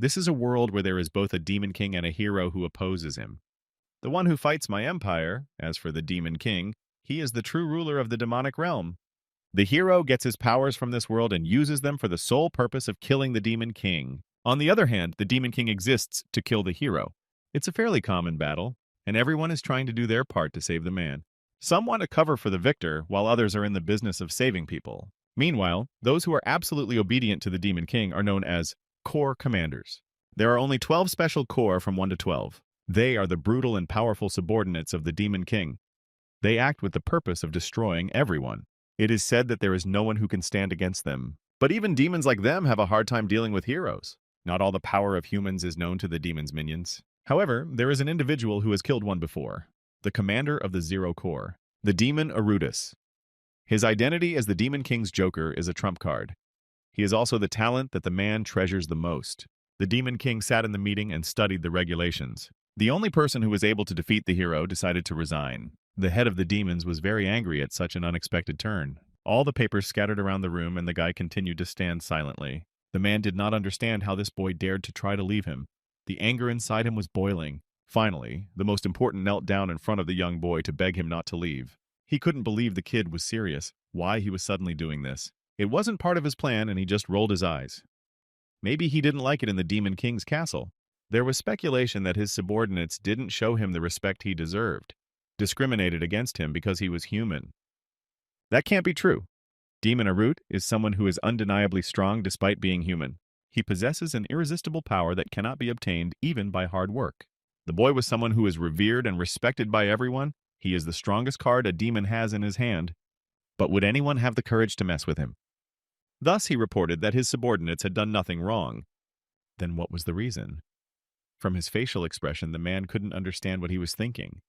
This is a world where there is both a demon king and a hero who opposes him. The one who fights my empire, as for the demon king, he is the true ruler of the demonic realm. The hero gets his powers from this world and uses them for the sole purpose of killing the demon king. On the other hand, the demon king exists to kill the hero. It's a fairly common battle, and everyone is trying to do their part to save the man. Some want to cover for the victor, while others are in the business of saving people. Meanwhile, those who are absolutely obedient to the demon king are known as Corps Commanders. There are only 12 special corps from 1 to 12. They are the brutal and powerful subordinates of the demon king. They act with the purpose of destroying everyone. It is said that there is no one who can stand against them. But even demons like them have a hard time dealing with heroes. Not all the power of humans is known to the demon's minions. However, there is an individual who has killed one before. The commander of the Zero Corps, the demon Arutus. His identity as the demon king's joker is a trump card. He is also the talent that the man treasures the most. The demon king sat in the meeting and studied the regulations. The only person who was able to defeat the hero decided to resign. The head of the demons was very angry at such an unexpected turn. All the papers scattered around the room and the guy continued to stand silently. The man did not understand how this boy dared to try to leave him. The anger inside him was boiling. Finally, the most important knelt down in front of the young boy to beg him not to leave. He couldn't believe the kid was serious, why he was suddenly doing this. It wasn't part of his plan and he just rolled his eyes. Maybe he didn't like it in the Demon King's castle. There was speculation that his subordinates didn't show him the respect he deserved, discriminated against him because he was human. That can't be true. Demon Arut is someone who is undeniably strong despite being human. He possesses an irresistible power that cannot be obtained even by hard work. The boy was someone who is revered and respected by everyone. He is the strongest card a demon has in his hand. But would anyone have the courage to mess with him? Thus he reported that his subordinates had done nothing wrong. Then what was the reason? From his facial expression, the man couldn't understand what he was thinking.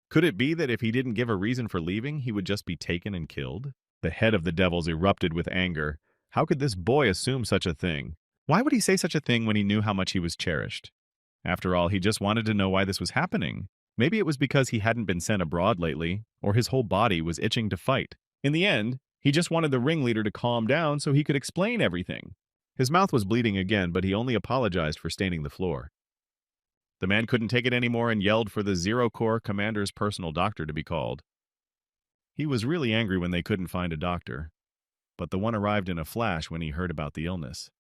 Could it be that if he didn't give a reason for leaving, he would just be taken and killed? The head of the devils erupted with anger. How could this boy assume such a thing? Why would he say such a thing when he knew how much he was cherished? After all, he just wanted to know why this was happening. Maybe it was because he hadn't been sent abroad lately, or his whole body was itching to fight. In the end, he just wanted the ringleader to calm down so he could explain everything. His mouth was bleeding again, but he only apologized for staining the floor. The man couldn't take it anymore and yelled for the Zero Corps commander's personal doctor to be called. He was really angry when they couldn't find a doctor, but the one arrived in a flash when he heard about the illness.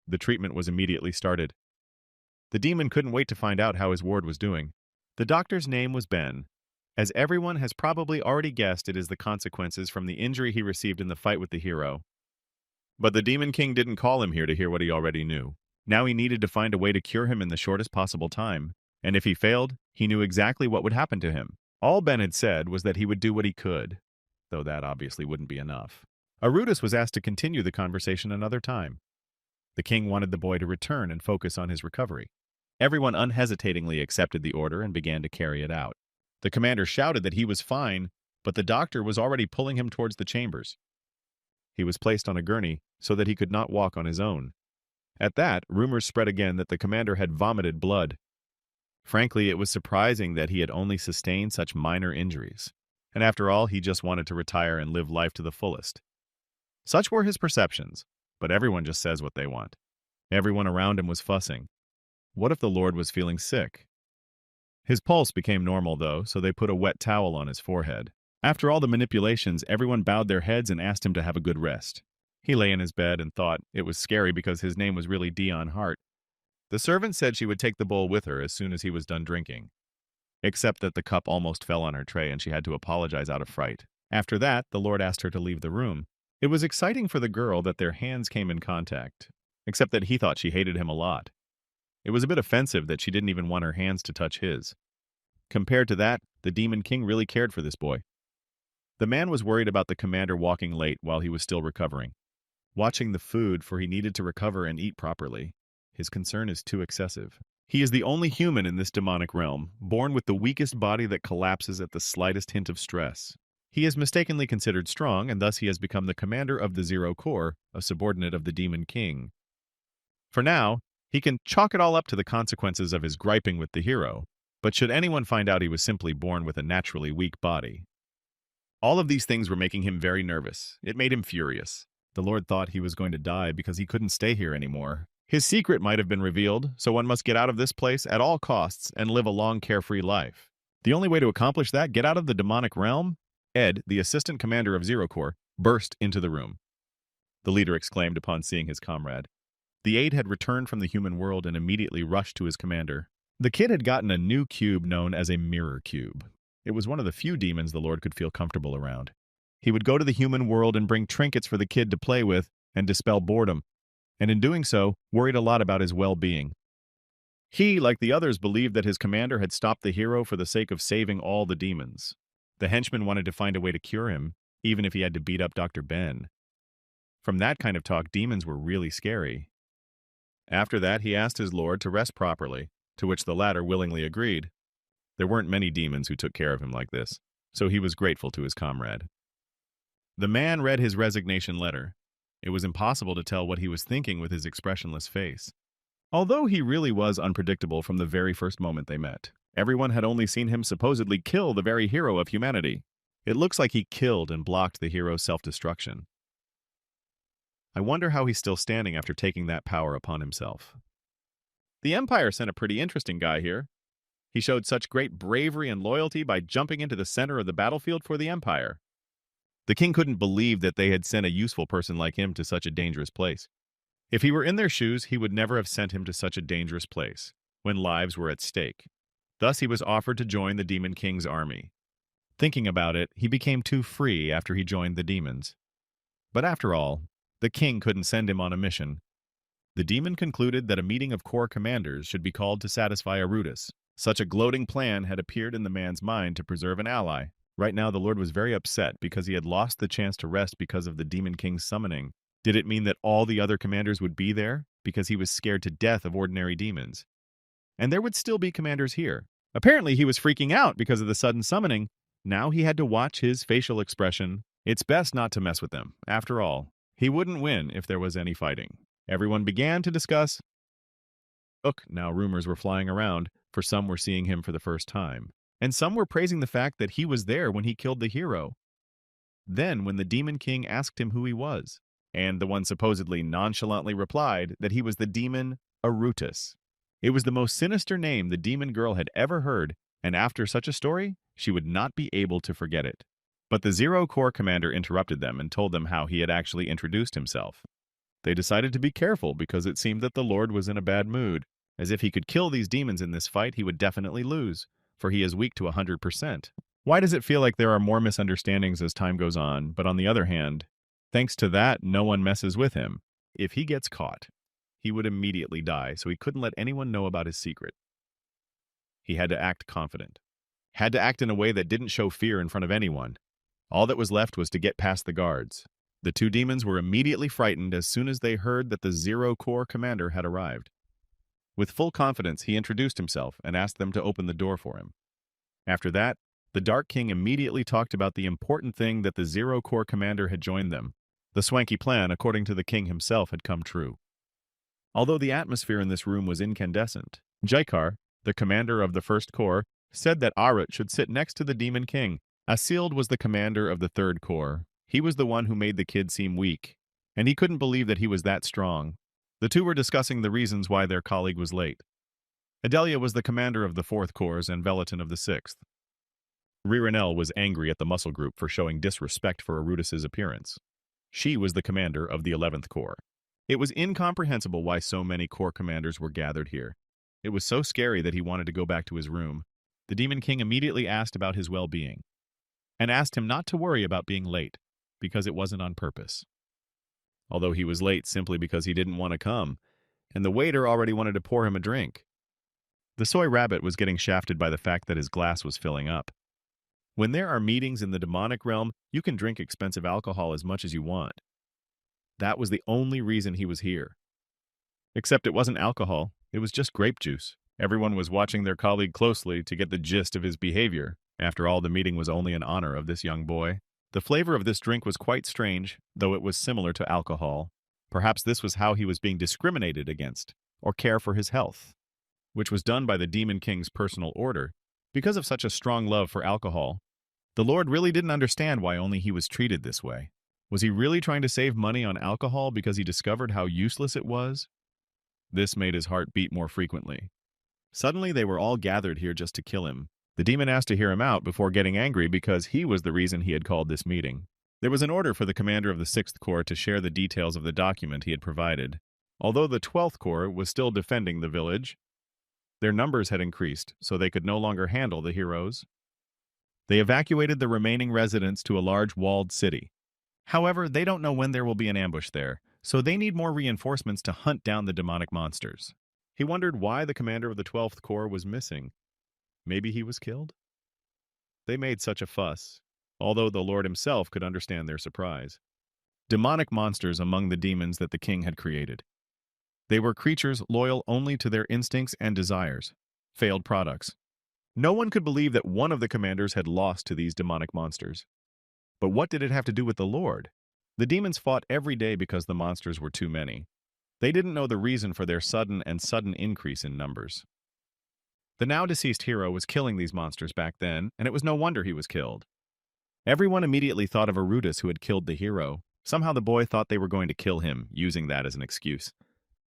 The treatment was immediately started. The demon couldn't wait to find out how his ward was doing. The doctor's name was Ben. As everyone has probably already guessed, it is the consequences from the injury he received in the fight with the hero. But the Demon King didn't call him here to hear what he already knew. Now he needed to find a way to cure him in the shortest possible time, and if he failed, he knew exactly what would happen to him. All Ben had said was that he would do what he could, though that obviously wouldn't be enough. Arudis was asked to continue the conversation another time. The king wanted the boy to return and focus on his recovery. Everyone unhesitatingly accepted the order and began to carry it out. The commander shouted that he was fine, but the doctor was already pulling him towards the chambers. He was placed on a gurney so that he could not walk on his own. At that, rumors spread again that the commander had vomited blood. Frankly, it was surprising that he had only sustained such minor injuries. And after all, he just wanted to retire and live life to the fullest. Such were his perceptions, but everyone just says what they want. Everyone around him was fussing. What if the Lord was feeling sick? His pulse became normal, though, so they put a wet towel on his forehead. After all the manipulations, everyone bowed their heads and asked him to have a good rest. He lay in his bed and thought it was scary because his name was really Dion Hart. The servant said she would take the bowl with her as soon as he was done drinking. Except that the cup almost fell on her tray and she had to apologize out of fright. After that, the Lord asked her to leave the room. It was exciting for the girl that their hands came in contact, except that he thought she hated him a lot. It was a bit offensive that she didn't even want her hands to touch his. Compared to that, the Demon King really cared for this boy. The man was worried about the commander walking late while he was still recovering. Watching the food, for he needed to recover and eat properly. His concern is too excessive. He is the only human in this demonic realm, born with the weakest body that collapses at the slightest hint of stress. He is mistakenly considered strong, and thus he has become the commander of the Zero Corps, a subordinate of the Demon King. For now, he can chalk it all up to the consequences of his griping with the hero, but should anyone find out he was simply born with a naturally weak body? All of these things were making him very nervous. It made him furious. The Lord thought he was going to die because he couldn't stay here anymore. His secret might have been revealed, so one must get out of this place at all costs and live a long, carefree life. The only way to accomplish that, get out of the demonic realm? Ed, the assistant commander of Zero Corps, burst into the room. The leader exclaimed upon seeing his comrade. The aide had returned from the human world and immediately rushed to his commander. The kid had gotten a new cube known as a mirror cube. It was one of the few demons the Lord could feel comfortable around. He would go to the human world and bring trinkets for the kid to play with and dispel boredom, and in doing so, worried a lot about his well-being. He, like the others, believed that his commander had stopped the hero for the sake of saving all the demons. The henchman wanted to find a way to cure him, even if he had to beat up Dr. Ben. From that kind of talk, demons were really scary. After that, he asked his lord to rest properly, to which the latter willingly agreed. There weren't many demons who took care of him like this, so he was grateful to his comrade. The man read his resignation letter. It was impossible to tell what he was thinking with his expressionless face. Although he really was unpredictable from the very first moment they met, everyone had only seen him supposedly kill the very hero of humanity. It looks like he killed and blocked the hero's self-destruction. I wonder how he's still standing after taking that power upon himself. The Empire sent a pretty interesting guy here. He showed such great bravery and loyalty by jumping into the center of the battlefield for the Empire. The king couldn't believe that they had sent a useful person like him to such a dangerous place. If he were in their shoes, he would never have sent him to such a dangerous place, when lives were at stake. Thus he was offered to join the Demon King's army. Thinking about it, he became too free after he joined the demons. But after all, the king couldn't send him on a mission. The demon concluded that a meeting of corps commanders should be called to satisfy Arutus. Such a gloating plan had appeared in the man's mind to preserve an ally. Right now, the Lord was very upset because he had lost the chance to rest because of the Demon King's summoning. Did it mean that all the other commanders would be there? Because he was scared to death of ordinary demons. And there would still be commanders here. Apparently, he was freaking out because of the sudden summoning. Now he had to watch his facial expression. It's best not to mess with them. After all, he wouldn't win if there was any fighting. Everyone began to discuss. Now rumors were flying around, for some were seeing him for the first time. And some were praising the fact that he was there when he killed the hero. Then, when the Demon King asked him who he was, and the one supposedly nonchalantly replied that he was the demon Arutus. It was the most sinister name the demon girl had ever heard, and after such a story, she would not be able to forget it. But the Zero Corps commander interrupted them and told them how he had actually introduced himself. They decided to be careful because it seemed that the Lord was in a bad mood. As if he could kill these demons in this fight, he would definitely lose, for he is weak to 100%. Why does it feel like there are more misunderstandings as time goes on, but on the other hand, thanks to that, no one messes with him? If he gets caught, he would immediately die, so he couldn't let anyone know about his secret. He had to act confident. Had to act in a way that didn't show fear in front of anyone. All that was left was to get past the guards. The two demons were immediately frightened as soon as they heard that the Zero Corps commander had arrived. With full confidence, he introduced himself and asked them to open the door for him. After that, the Dark King immediately talked about the important thing that the Zero Corps commander had joined them. The swanky plan, according to the king himself, had come true. Although the atmosphere in this room was incandescent, Jaikar, the commander of the First Corps, said that Arut should sit next to the Demon King. Asild was the commander of the Third Corps. He was the one who made the kid seem weak, and he couldn't believe that he was that strong. The two were discussing the reasons why their colleague was late. Adelia was the commander of the Fourth Corps and Velatin of the Sixth. Ririnel was angry at the muscle group for showing disrespect for Arutus's appearance. She was the commander of the 11th Corps. It was incomprehensible why so many corps commanders were gathered here. It was so scary that he wanted to go back to his room. The Demon King immediately asked about his well-being, and asked him not to worry about being late, because it wasn't on purpose. Although he was late simply because he didn't want to come, and the waiter already wanted to pour him a drink. The soy rabbit was getting shafted by the fact that his glass was filling up. When there are meetings in the demonic realm, you can drink expensive alcohol as much as you want. That was the only reason he was here. Except it wasn't alcohol, it was just grape juice. Everyone was watching their colleague closely to get the gist of his behavior. After all, the meeting was only in honor of this young boy. The flavor of this drink was quite strange, though it was similar to alcohol. Perhaps this was how he was being discriminated against, or care for his health, which was done by the Demon King's personal order. Because of such a strong love for alcohol, the Lord really didn't understand why only he was treated this way. Was he really trying to save money on alcohol because he discovered how useless it was? This made his heart beat more frequently. Suddenly, they were all gathered here just to kill him. The demon asked to hear him out before getting angry because he was the reason he had called this meeting. There was an order for the commander of the 6th Corps to share the details of the document he had provided. Although the 12th Corps was still defending the village, their numbers had increased, so they could no longer handle the heroes. They evacuated the remaining residents to a large walled city. However, they don't know when there will be an ambush there, so they need more reinforcements to hunt down the demonic monsters. He wondered why the commander of the 12th Corps was missing. Maybe he was killed? They made such a fuss, although the Lord himself could understand their surprise. Demonic monsters among the demons that the king had created. They were creatures loyal only to their instincts and desires. Failed products. No one could believe that one of the commanders had lost to these demonic monsters. But what did it have to do with the Lord? The demons fought every day because the monsters were too many. They didn't know the reason for their sudden increase in numbers. The now-deceased hero was killing these monsters back then, and it was no wonder he was killed. Everyone immediately thought of Arutus who had killed the hero. Somehow the boy thought they were going to kill him, using that as an excuse.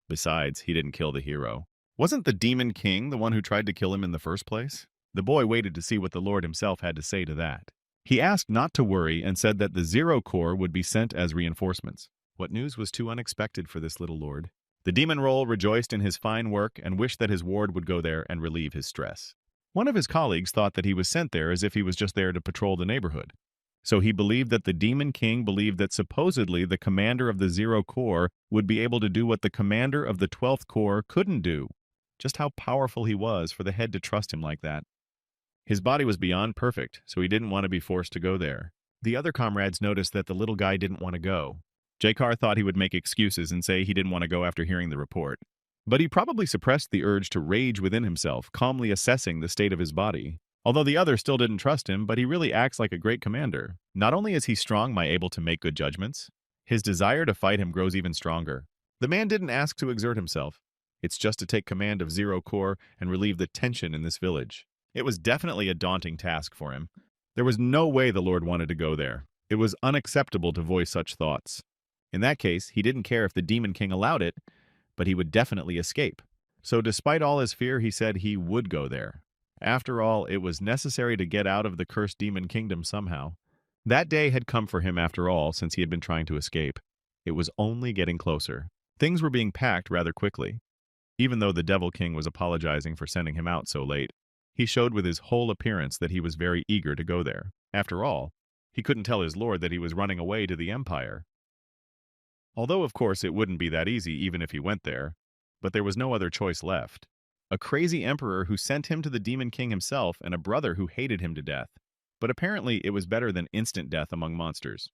Besides, he didn't kill the hero. Wasn't the Demon King the one who tried to kill him in the first place? The boy waited to see what the Lord himself had to say to that. He asked not to worry and said that the 0 Corps would be sent as reinforcements. What news was too unexpected for this little lord? The demon roll rejoiced in his fine work and wished that his ward would go there and relieve his stress. One of his colleagues thought that he was sent there as if he was just there to patrol the neighborhood. So he believed that the Demon King believed that supposedly the commander of the 0 Corps would be able to do what the commander of the 12th Corps couldn't do. Just how powerful he was for the head to trust him like that. His body was beyond perfect, so he didn't want to be forced to go there. The other comrades noticed that the little guy didn't want to go. Jakar thought he would make excuses and say he didn't want to go after hearing the report. But he probably suppressed the urge to rage within himself, calmly assessing the state of his body. Although the others still didn't trust him, but he really acts like a great commander. Not only is he strong by able to make good judgments, his desire to fight him grows even stronger. The man didn't ask to exert himself. It's just to take command of 0 Corps and relieve the tension in this village. It was definitely a daunting task for him. There was no way the Lord wanted to go there. It was unacceptable to voice such thoughts. In that case, he didn't care if the Demon King allowed it, but he would definitely escape. So despite all his fear, he said he would go there. After all, it was necessary to get out of the cursed demon kingdom somehow. That day had come for him after all, since he had been trying to escape. It was only getting closer. Things were being packed rather quickly. Even though the Devil King was apologizing for sending him out so late, he showed with his whole appearance that he was very eager to go there. After all, he couldn't tell his lord that he was running away to the Empire. Although, of course, it wouldn't be that easy even if he went there, but there was no other choice left. A crazy emperor who sent him to the Demon King himself and a brother who hated him to death. But apparently it was better than instant death among monsters.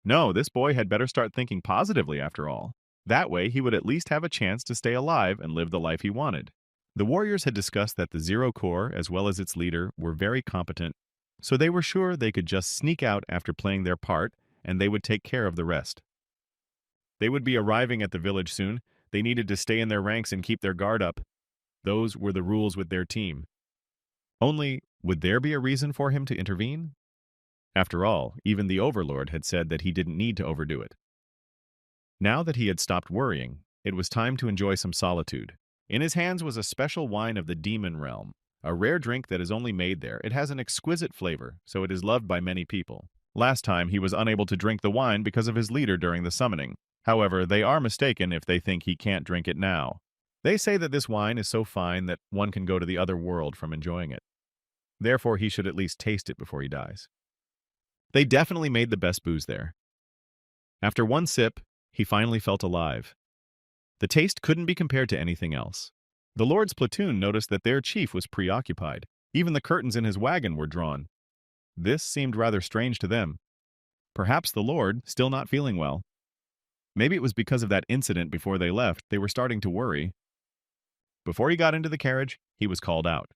No, this boy had better start thinking positively after all. That way he would at least have a chance to stay alive and live the life he wanted. The warriors had discussed that the 0 Corps, as well as its leader, were very competent, so they were sure they could just sneak out after playing their part, and they would take care of the rest. They would be arriving at the village soon. They needed to stay in their ranks and keep their guard up. Those were the rules with their team. Only, would there be a reason for him to intervene? After all, even the Overlord had said that he didn't need to overdo it. Now that he had stopped worrying, it was time to enjoy some solitude. In his hands was a special wine of the Demon Realm, a rare drink that is only made there. It has an exquisite flavor, so it is loved by many people. Last time, he was unable to drink the wine because of his leader during the summoning. However, they are mistaken if they think he can't drink it now. They say that this wine is so fine that one can go to the other world from enjoying it. Therefore, he should at least taste it before he dies. They definitely made the best booze there. After one sip, he finally felt alive. The taste couldn't be compared to anything else. The Lord's platoon noticed that their chief was preoccupied. Even the curtains in his wagon were drawn. This seemed rather strange to them. Perhaps the Lord, still not feeling well. Maybe it was because of that incident before they left, they were starting to worry. Before he got into the carriage, he was called out.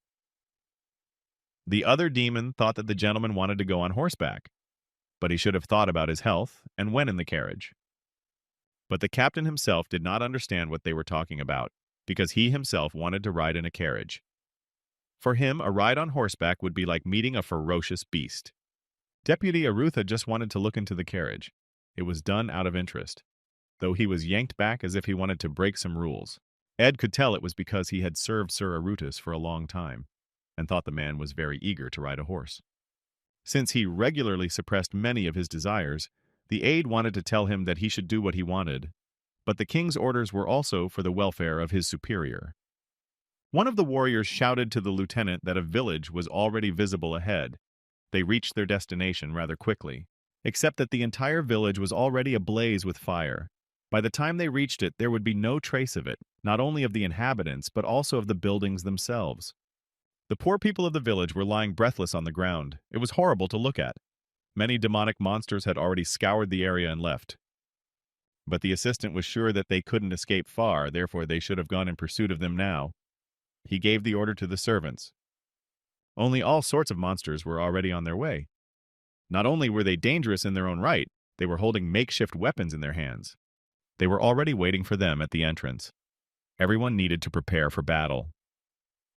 The other demon thought that the gentleman wanted to go on horseback, but he should have thought about his health and went in the carriage. But the captain himself did not understand what they were talking about, because he himself wanted to ride in a carriage. For him, a ride on horseback would be like meeting a ferocious beast. Deputy Arutha just wanted to look into the carriage. It was done out of interest, though he was yanked back as if he wanted to break some rules. Ed could tell it was because he had served Sir Arutus for a long time, and thought the man was very eager to ride a horse. Since he regularly suppressed many of his desires, the aide wanted to tell him that he should do what he wanted, but the king's orders were also for the welfare of his superior. One of the warriors shouted to the lieutenant that a village was already visible ahead. They reached their destination rather quickly, except that the entire village was already ablaze with fire. By the time they reached it, there would be no trace of it, not only of the inhabitants, but also of the buildings themselves. The poor people of the village were lying breathless on the ground. It was horrible to look at. Many demonic monsters had already scoured the area and left. But the assistant was sure that they couldn't escape far, therefore they should have gone in pursuit of them now. He gave the order to the servants. Only all sorts of monsters were already on their way. Not only were they dangerous in their own right, they were holding makeshift weapons in their hands. They were already waiting for them at the entrance. Everyone needed to prepare for battle.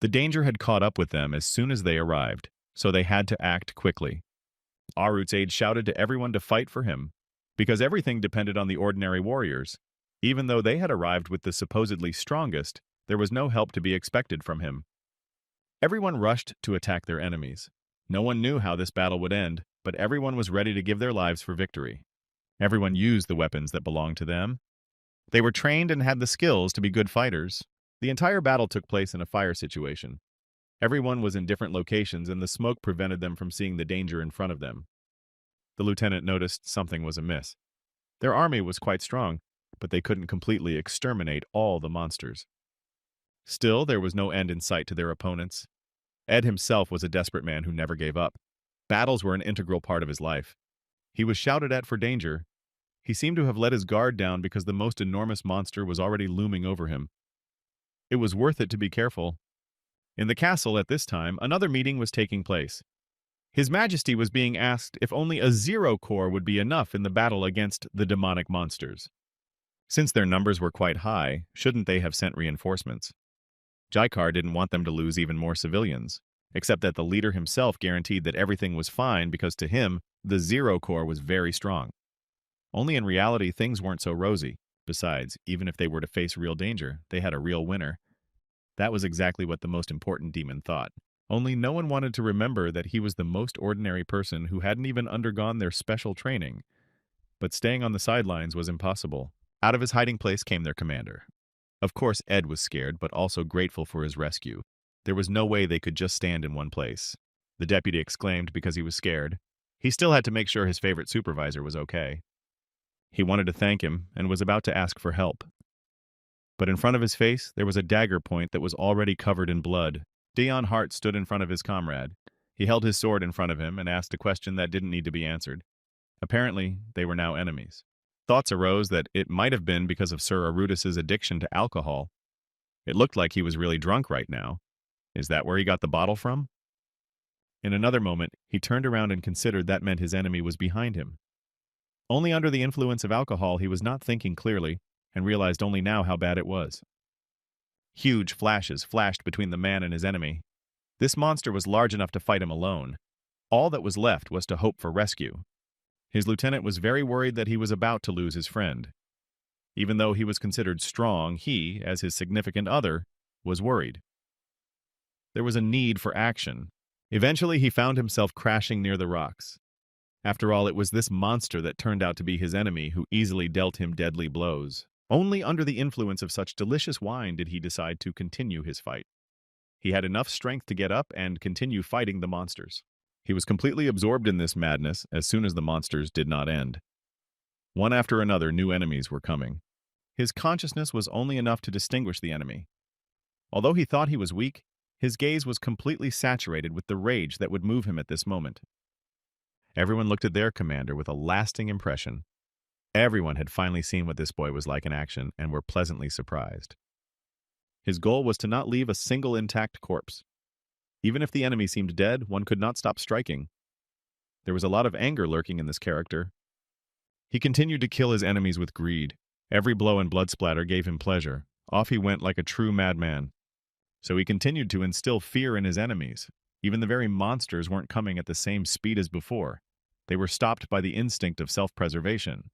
The danger had caught up with them as soon as they arrived, so they had to act quickly. Arut's aide shouted to everyone to fight for him, because everything depended on the ordinary warriors. Even though they had arrived with the supposedly strongest, there was no help to be expected from him. Everyone rushed to attack their enemies. No one knew how this battle would end, but everyone was ready to give their lives for victory. Everyone used the weapons that belonged to them. They were trained and had the skills to be good fighters. The entire battle took place in a fire situation. Everyone was in different locations, and the smoke prevented them from seeing the danger in front of them. The lieutenant noticed something was amiss. Their army was quite strong, but they couldn't completely exterminate all the monsters. Still, there was no end in sight to their opponents. Ed himself was a desperate man who never gave up. Battles were an integral part of his life. He was shouted at for danger. He seemed to have let his guard down because the most enormous monster was already looming over him. It was worth it to be careful. In the castle at this time, another meeting was taking place. His Majesty was being asked if only a 0 corps would be enough in the battle against the demonic monsters. Since their numbers were quite high, shouldn't they have sent reinforcements? Jaikar didn't want them to lose even more civilians, except that the leader himself guaranteed that everything was fine because to him, the 0 corps was very strong. Only in reality, things weren't so rosy. Besides, even if they were to face real danger, they had a real winner. That was exactly what the most important demon thought. Only no one wanted to remember that he was the most ordinary person who hadn't even undergone their special training. But staying on the sidelines was impossible. Out of his hiding place came their commander. Of course, Ed was scared, but also grateful for his rescue. There was no way they could just stand in one place. The deputy exclaimed because he was scared. He still had to make sure his favorite supervisor was okay. He wanted to thank him and was about to ask for help. But in front of his face, there was a dagger point that was already covered in blood. Dion Hart stood in front of his comrade. He held his sword in front of him and asked a question that didn't need to be answered. Apparently, they were now enemies. Thoughts arose that it might have been because of Sir Arutus's addiction to alcohol. It looked like he was really drunk right now. Is that where he got the bottle from? In another moment, he turned around and considered that meant his enemy was behind him. Only under the influence of alcohol he was not thinking clearly, and realized only now how bad it was. Huge flashes flashed between the man and his enemy. This monster was large enough to fight him alone. All that was left was to hope for rescue. His lieutenant was very worried that he was about to lose his friend. Even though he was considered strong, he, as his significant other, was worried. There was a need for action. Eventually, he found himself crashing near the rocks. After all, it was this monster that turned out to be his enemy who easily dealt him deadly blows. Only under the influence of such delicious wine did he decide to continue his fight. He had enough strength to get up and continue fighting the monsters. He was completely absorbed in this madness as soon as the monsters did not end. One after another, new enemies were coming. His consciousness was only enough to distinguish the enemy. Although he thought he was weak, his gaze was completely saturated with the rage that would move him at this moment. Everyone looked at their commander with a lasting impression. Everyone had finally seen what this boy was like in action and were pleasantly surprised. His goal was to not leave a single intact corpse. Even if the enemy seemed dead, one could not stop striking. There was a lot of anger lurking in this character. He continued to kill his enemies with greed. Every blow and blood splatter gave him pleasure. Off he went like a true madman. So he continued to instill fear in his enemies. Even the very monsters weren't coming at the same speed as before. They were stopped by the instinct of self-preservation.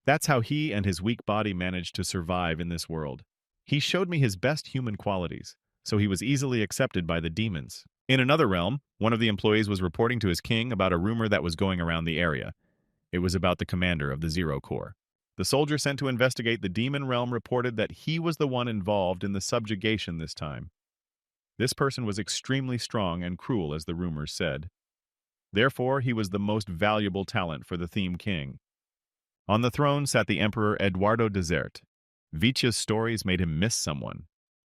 That's how he and his weak body managed to survive in this world. He showed me his best human qualities, so he was easily accepted by the demons. In another realm, one of the employees was reporting to his king about a rumor that was going around the area. It was about the commander of the Zero Corps. The soldier sent to investigate the demon realm reported that he was the one involved in the subjugation this time. This person was extremely strong and cruel, as the rumors said. Therefore, he was the most valuable talent for the theme king. On the throne sat the Emperor Eduardo Desert. Vicha's stories made him miss someone.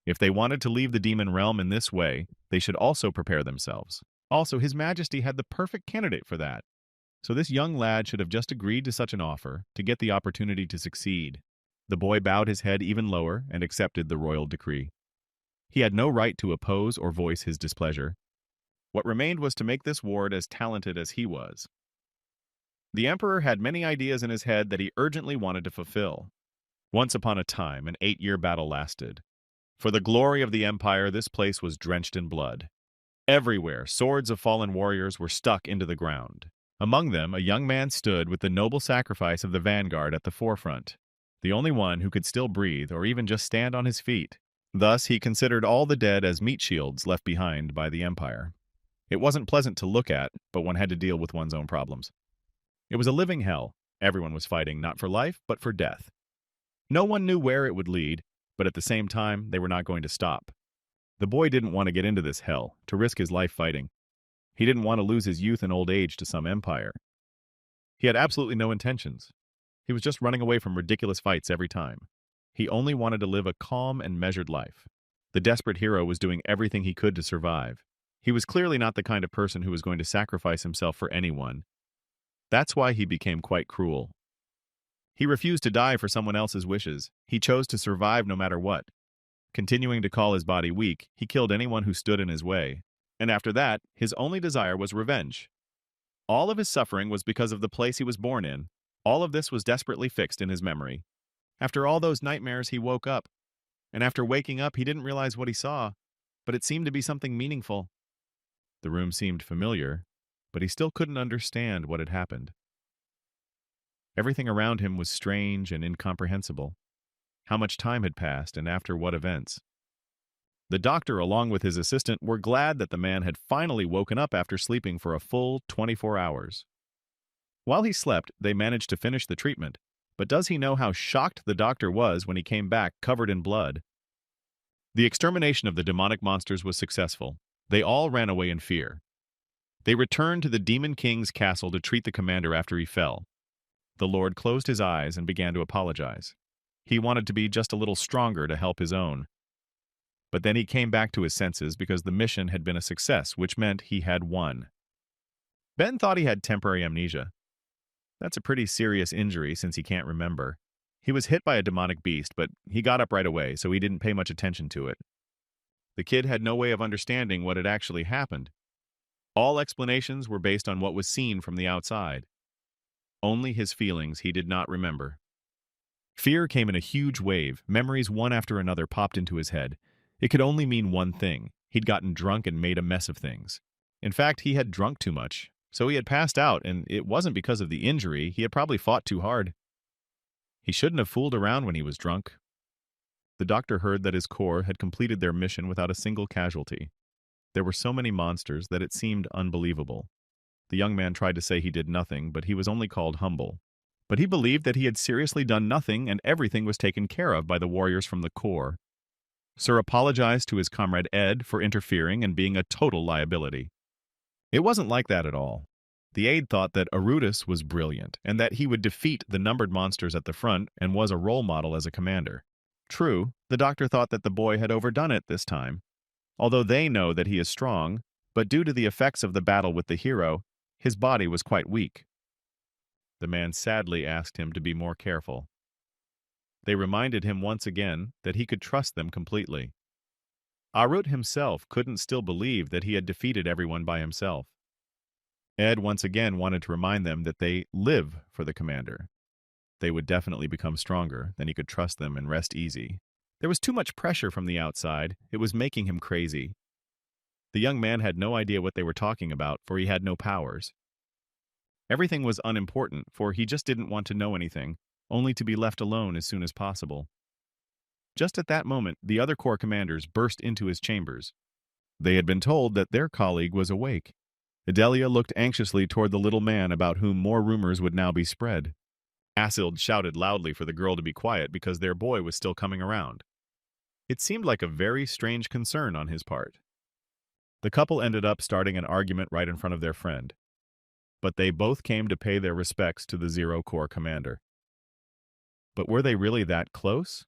If they wanted to leave the demon realm in this way, they should also prepare themselves. Also, His Majesty had the perfect candidate for that. So this young lad should have just agreed to such an offer to get the opportunity to succeed. The boy bowed his head even lower and accepted the royal decree. He had no right to oppose or voice his displeasure. What remained was to make this ward as talented as he was. The emperor had many ideas in his head that he urgently wanted to fulfill. Once upon a time, an 8-year battle lasted. For the glory of the empire, this place was drenched in blood. Everywhere, swords of fallen warriors were stuck into the ground. Among them, a young man stood with the noble sacrifice of the vanguard at the forefront, the only one who could still breathe or even just stand on his feet. Thus, he considered all the dead as meat shields left behind by the empire. It wasn't pleasant to look at, but one had to deal with one's own problems. It was a living hell. Everyone was fighting not for life, but for death. No one knew where it would lead, but at the same time, they were not going to stop. The boy didn't want to get into this hell, to risk his life fighting. He didn't want to lose his youth and old age to some empire. He had absolutely no intentions. He was just running away from ridiculous fights every time. He only wanted to live a calm and measured life. The desperate hero was doing everything he could to survive. He was clearly not the kind of person who was going to sacrifice himself for anyone. That's why he became quite cruel. He refused to die for someone else's wishes. He chose to survive no matter what. Continuing to call his body weak, he killed anyone who stood in his way. And after that, his only desire was revenge. All of his suffering was because of the place he was born in. All of this was desperately fixed in his memory. After all those nightmares, he woke up. And after waking up, he didn't realize what he saw, but it seemed to be something meaningful. The room seemed familiar, but he still couldn't understand what had happened. Everything around him was strange and incomprehensible. How much time had passed and after what events? The doctor, along with his assistant, were glad that the man had finally woken up after sleeping for a full 24 hours. While he slept, they managed to finish the treatment, but does he know how shocked the doctor was when he came back covered in blood? The extermination of the demonic monsters was successful. They all ran away in fear. They returned to the Demon King's castle to treat the commander after he fell. The Lord closed his eyes and began to apologize. He wanted to be just a little stronger to help his own. But then he came back to his senses because the mission had been a success, which meant he had won. Ben thought he had temporary amnesia. That's a pretty serious injury since he can't remember. He was hit by a demonic beast, but he got up right away, so he didn't pay much attention to it. The kid had no way of understanding what had actually happened. All explanations were based on what was seen from the outside. Only his feelings he did not remember. Fear came in a huge wave. Memories one after another popped into his head. It could only mean one thing. He'd gotten drunk and made a mess of things. In fact, he had drunk too much, so he had passed out, and it wasn't because of the injury. He had probably fought too hard. He shouldn't have fooled around when he was drunk. The doctor heard that his corps had completed their mission without a single casualty. There were so many monsters that it seemed unbelievable. The young man tried to say he did nothing, but he was only called humble. But he believed that he had seriously done nothing and everything was taken care of by the warriors from the corps. Sir apologized to his comrade Ed for interfering and being a total liability. It wasn't like that at all. The aide thought that Arudis was brilliant and that he would defeat the numbered monsters at the front and was a role model as a commander. True, the doctor thought that the boy had overdone it this time. Although they know that he is strong, but due to the effects of the battle with the hero, his body was quite weak. The man sadly asked him to be more careful. They reminded him once again that he could trust them completely. Arut himself couldn't still believe that he had defeated everyone by himself. Ed once again wanted to remind them that they live for the commander. They would definitely become stronger, then he could trust them and rest easy. There was too much pressure from the outside. It was making him crazy. The young man had no idea what they were talking about, for he had no powers. Everything was unimportant, for he just didn't want to know anything, only to be left alone as soon as possible. Just at that moment, the other corps commanders burst into his chambers. They had been told that their colleague was awake. Adelia looked anxiously toward the little man about whom more rumors would now be spread. Assild shouted loudly for the girl to be quiet because their boy was still coming around. It seemed like a very strange concern on his part. The couple ended up starting an argument right in front of their friend. But they both came to pay their respects to the Zero Corps commander. But were they really that close?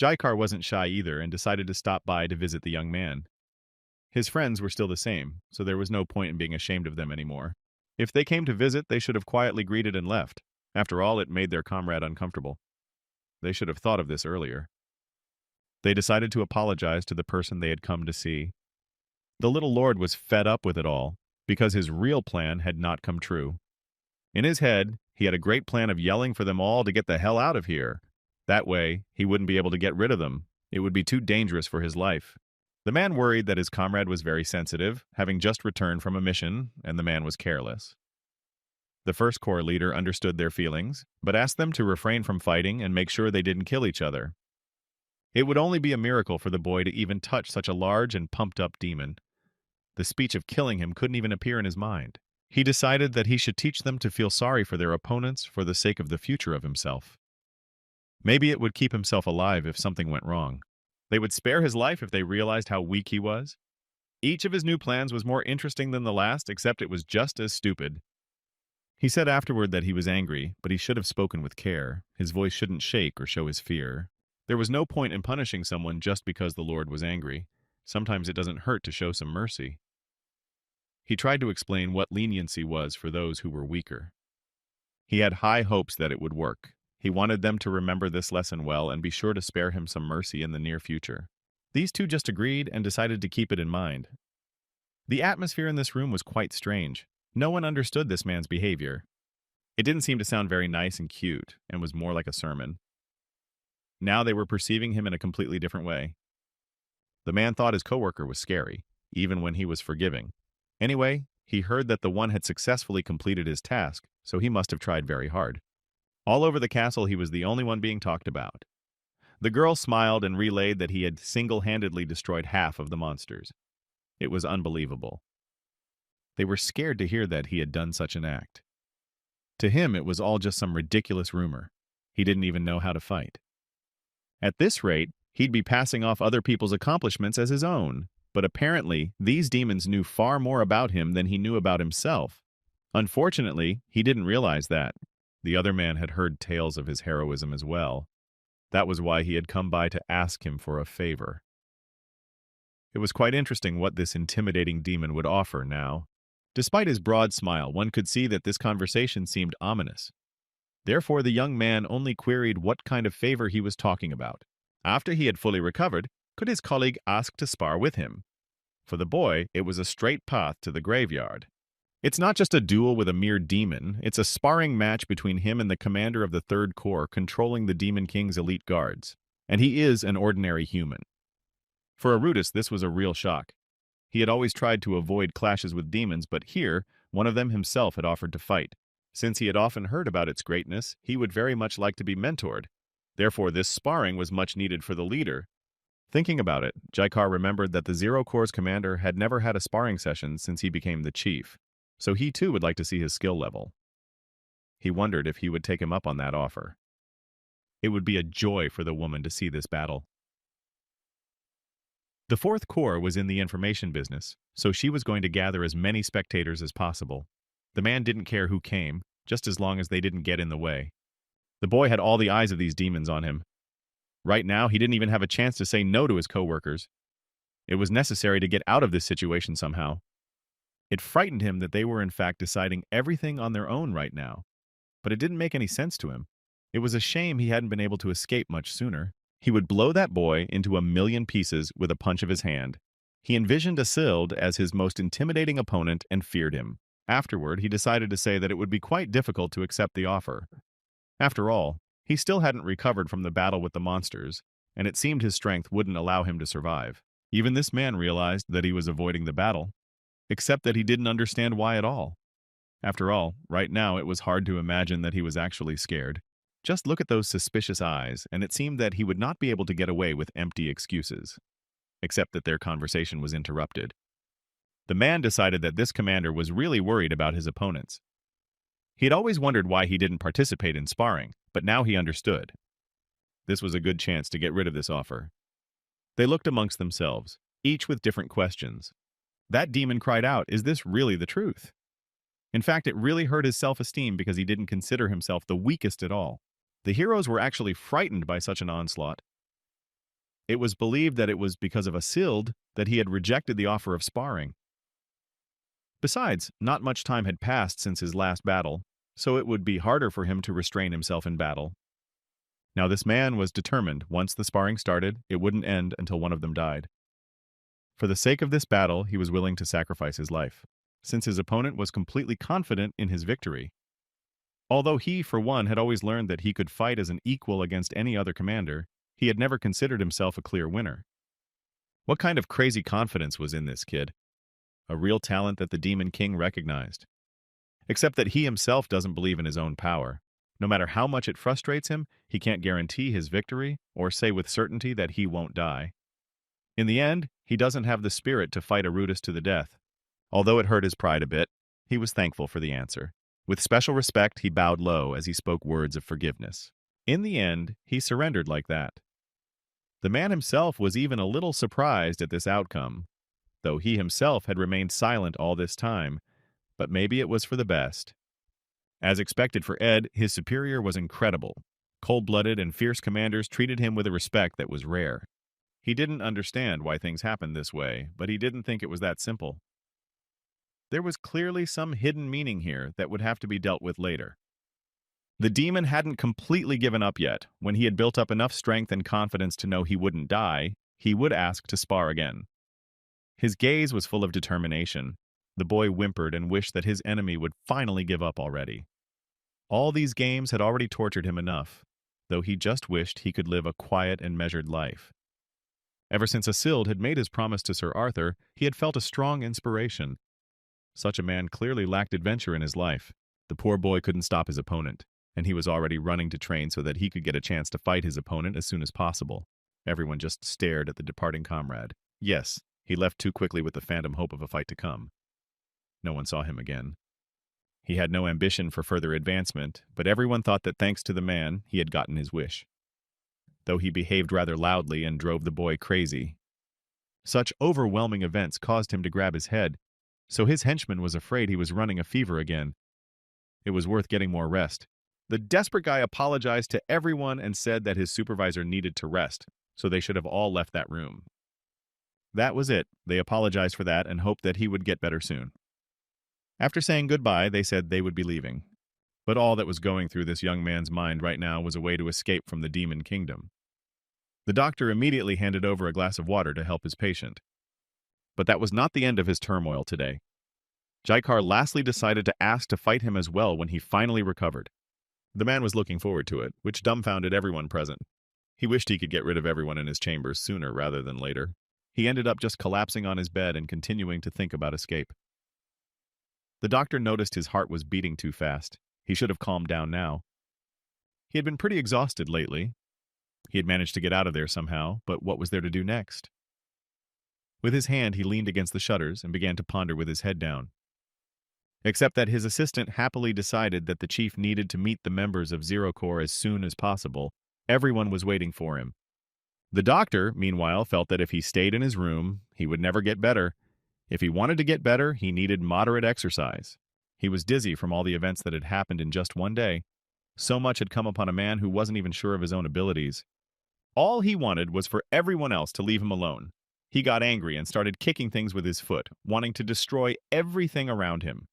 Jaikar wasn't shy either and decided to stop by to visit the young man. His friends were still the same, so there was no point in being ashamed of them anymore. If they came to visit, they should have quietly greeted and left. After all, it made their comrade uncomfortable. They should have thought of this earlier. They decided to apologize to the person they had come to see. The little lord was fed up with it all, because his real plan had not come true. In his head, he had a great plan of yelling for them all to get the hell out of here. That way, he wouldn't be able to get rid of them. It would be too dangerous for his life. The man worried that his comrade was very sensitive, having just returned from a mission, and the man was careless. The first corps leader understood their feelings, but asked them to refrain from fighting and make sure they didn't kill each other. It would only be a miracle for the boy to even touch such a large and pumped-up demon. The speech of killing him couldn't even appear in his mind. He decided that he should teach them to feel sorry for their opponents for the sake of the future of himself. Maybe it would keep himself alive if something went wrong. They would spare his life if they realized how weak he was. Each of his new plans was more interesting than the last, except it was just as stupid. He said afterward that he was angry, but he should have spoken with care. His voice shouldn't shake or show his fear. There was no point in punishing someone just because the Lord was angry. Sometimes it doesn't hurt to show some mercy. He tried to explain what leniency was for those who were weaker. He had high hopes that it would work. He wanted them to remember this lesson well and be sure to spare him some mercy in the near future. These two just agreed and decided to keep it in mind. The atmosphere in this room was quite strange. No one understood this man's behavior. It didn't seem to sound very nice and cute, and was more like a sermon. Now they were perceiving him in a completely different way. The man thought his coworker was scary, even when he was forgiving. Anyway, he heard that the one had successfully completed his task, so he must have tried very hard. All over the castle, he was the only one being talked about. The girl smiled and relayed that he had single-handedly destroyed half of the monsters. It was unbelievable. They were scared to hear that he had done such an act. To him, it was all just some ridiculous rumor. He didn't even know how to fight. At this rate, he'd be passing off other people's accomplishments as his own. But apparently, these demons knew far more about him than he knew about himself. Unfortunately, he didn't realize that. The other man had heard tales of his heroism as well. That was why he had come by to ask him for a favor. It was quite interesting what this intimidating demon would offer now. Despite his broad smile, one could see that this conversation seemed ominous. Therefore, the young man only queried what kind of favor he was talking about. After he had fully recovered, could his colleague ask to spar with him? For the boy, it was a straight path to the graveyard. It's not just a duel with a mere demon, it's a sparring match between him and the commander of the Third Corps controlling the Demon King's elite guards. And he is an ordinary human. For Arudis, this was a real shock. He had always tried to avoid clashes with demons, but here, one of them himself had offered to fight. Since he had often heard about its greatness, he would very much like to be mentored. Therefore, this sparring was much needed for the leader. Thinking about it, Jaikar remembered that the Zero Corps' commander had never had a sparring session since he became the chief, so he too would like to see his skill level. He wondered if he would take him up on that offer. It would be a joy for the woman to see this battle. The Fourth Corps was in the information business, so she was going to gather as many spectators as possible. The man didn't care who came, just as long as they didn't get in the way. The boy had all the eyes of these demons on him. Right now, he didn't even have a chance to say no to his coworkers. It was necessary to get out of this situation somehow. It frightened him that they were in fact deciding everything on their own right now. But it didn't make any sense to him. It was a shame he hadn't been able to escape much sooner. He would blow that boy into a million pieces with a punch of his hand. He envisioned Assild as his most intimidating opponent and feared him. Afterward, he decided to say that it would be quite difficult to accept the offer. After all, he still hadn't recovered from the battle with the monsters, and it seemed his strength wouldn't allow him to survive. Even this man realized that he was avoiding the battle, except that he didn't understand why at all. After all, right now it was hard to imagine that he was actually scared. Just look at those suspicious eyes, and it seemed that he would not be able to get away with empty excuses, except that their conversation was interrupted. The man decided that this commander was really worried about his opponents. He had always wondered why he didn't participate in sparring, but now he understood. This was a good chance to get rid of this offer. They looked amongst themselves, each with different questions. That demon cried out, "Is this really the truth?" In fact, it really hurt his self-esteem because he didn't consider himself the weakest at all. The heroes were actually frightened by such an onslaught. It was believed that it was because of Asild that he had rejected the offer of sparring. Besides, not much time had passed since his last battle, so it would be harder for him to restrain himself in battle. Now this man was determined, once the sparring started, it wouldn't end until one of them died. For the sake of this battle, he was willing to sacrifice his life, since his opponent was completely confident in his victory. Although he, for one, had always learned that he could fight as an equal against any other commander, he had never considered himself a clear winner. What kind of crazy confidence was in this kid? A real talent that the Demon King recognized. Except that he himself doesn't believe in his own power. No matter how much it frustrates him, he can't guarantee his victory or say with certainty that he won't die. In the end, he doesn't have the spirit to fight Arudis to the death. Although it hurt his pride a bit, he was thankful for the answer. With special respect, he bowed low as he spoke words of forgiveness. In the end, he surrendered like that. The man himself was even a little surprised at this outcome, though he himself had remained silent all this time, but maybe it was for the best. As expected for Ed, his superior was incredible. Cold-blooded and fierce commanders treated him with a respect that was rare. He didn't understand why things happened this way, but he didn't think it was that simple. There was clearly some hidden meaning here that would have to be dealt with later. The demon hadn't completely given up yet. When he had built up enough strength and confidence to know he wouldn't die, he would ask to spar again. His gaze was full of determination. The boy whimpered and wished that his enemy would finally give up already. All these games had already tortured him enough, though he just wished he could live a quiet and measured life. Ever since Asild had made his promise to Sir Arthur, he had felt a strong inspiration. Such a man clearly lacked adventure in his life. The poor boy couldn't stop his opponent, and he was already running to train so that he could get a chance to fight his opponent as soon as possible. Everyone just stared at the departing comrade. Yes, he left too quickly with the phantom hope of a fight to come. No one saw him again. He had no ambition for further advancement, but everyone thought that thanks to the man, he had gotten his wish. Though he behaved rather loudly and drove the boy crazy. Such overwhelming events caused him to grab his head, so his henchman was afraid he was running a fever again. It was worth getting more rest. The desperate guy apologized to everyone and said that his supervisor needed to rest, so they should have all left that room. That was it. They apologized for that and hoped that he would get better soon. After saying goodbye, they said they would be leaving. But all that was going through this young man's mind right now was a way to escape from the demon kingdom. The doctor immediately handed over a glass of water to help his patient. But that was not the end of his turmoil today. Jaikar lastly decided to ask to fight him as well when he finally recovered. The man was looking forward to it, which dumbfounded everyone present. He wished he could get rid of everyone in his chambers sooner rather than later. He ended up just collapsing on his bed and continuing to think about escape. The doctor noticed his heart was beating too fast. He should have calmed down now. He had been pretty exhausted lately. He had managed to get out of there somehow, but what was there to do next? With his hand, he leaned against the shutters and began to ponder with his head down. Except that his assistant happily decided that the chief needed to meet the members of Zero Corps as soon as possible. Everyone was waiting for him. The doctor, meanwhile, felt that if he stayed in his room, he would never get better. If he wanted to get better, he needed moderate exercise. He was dizzy from all the events that had happened in just one day. So much had come upon a man who wasn't even sure of his own abilities. All he wanted was for everyone else to leave him alone. He got angry and started kicking things with his foot, wanting to destroy everything around him.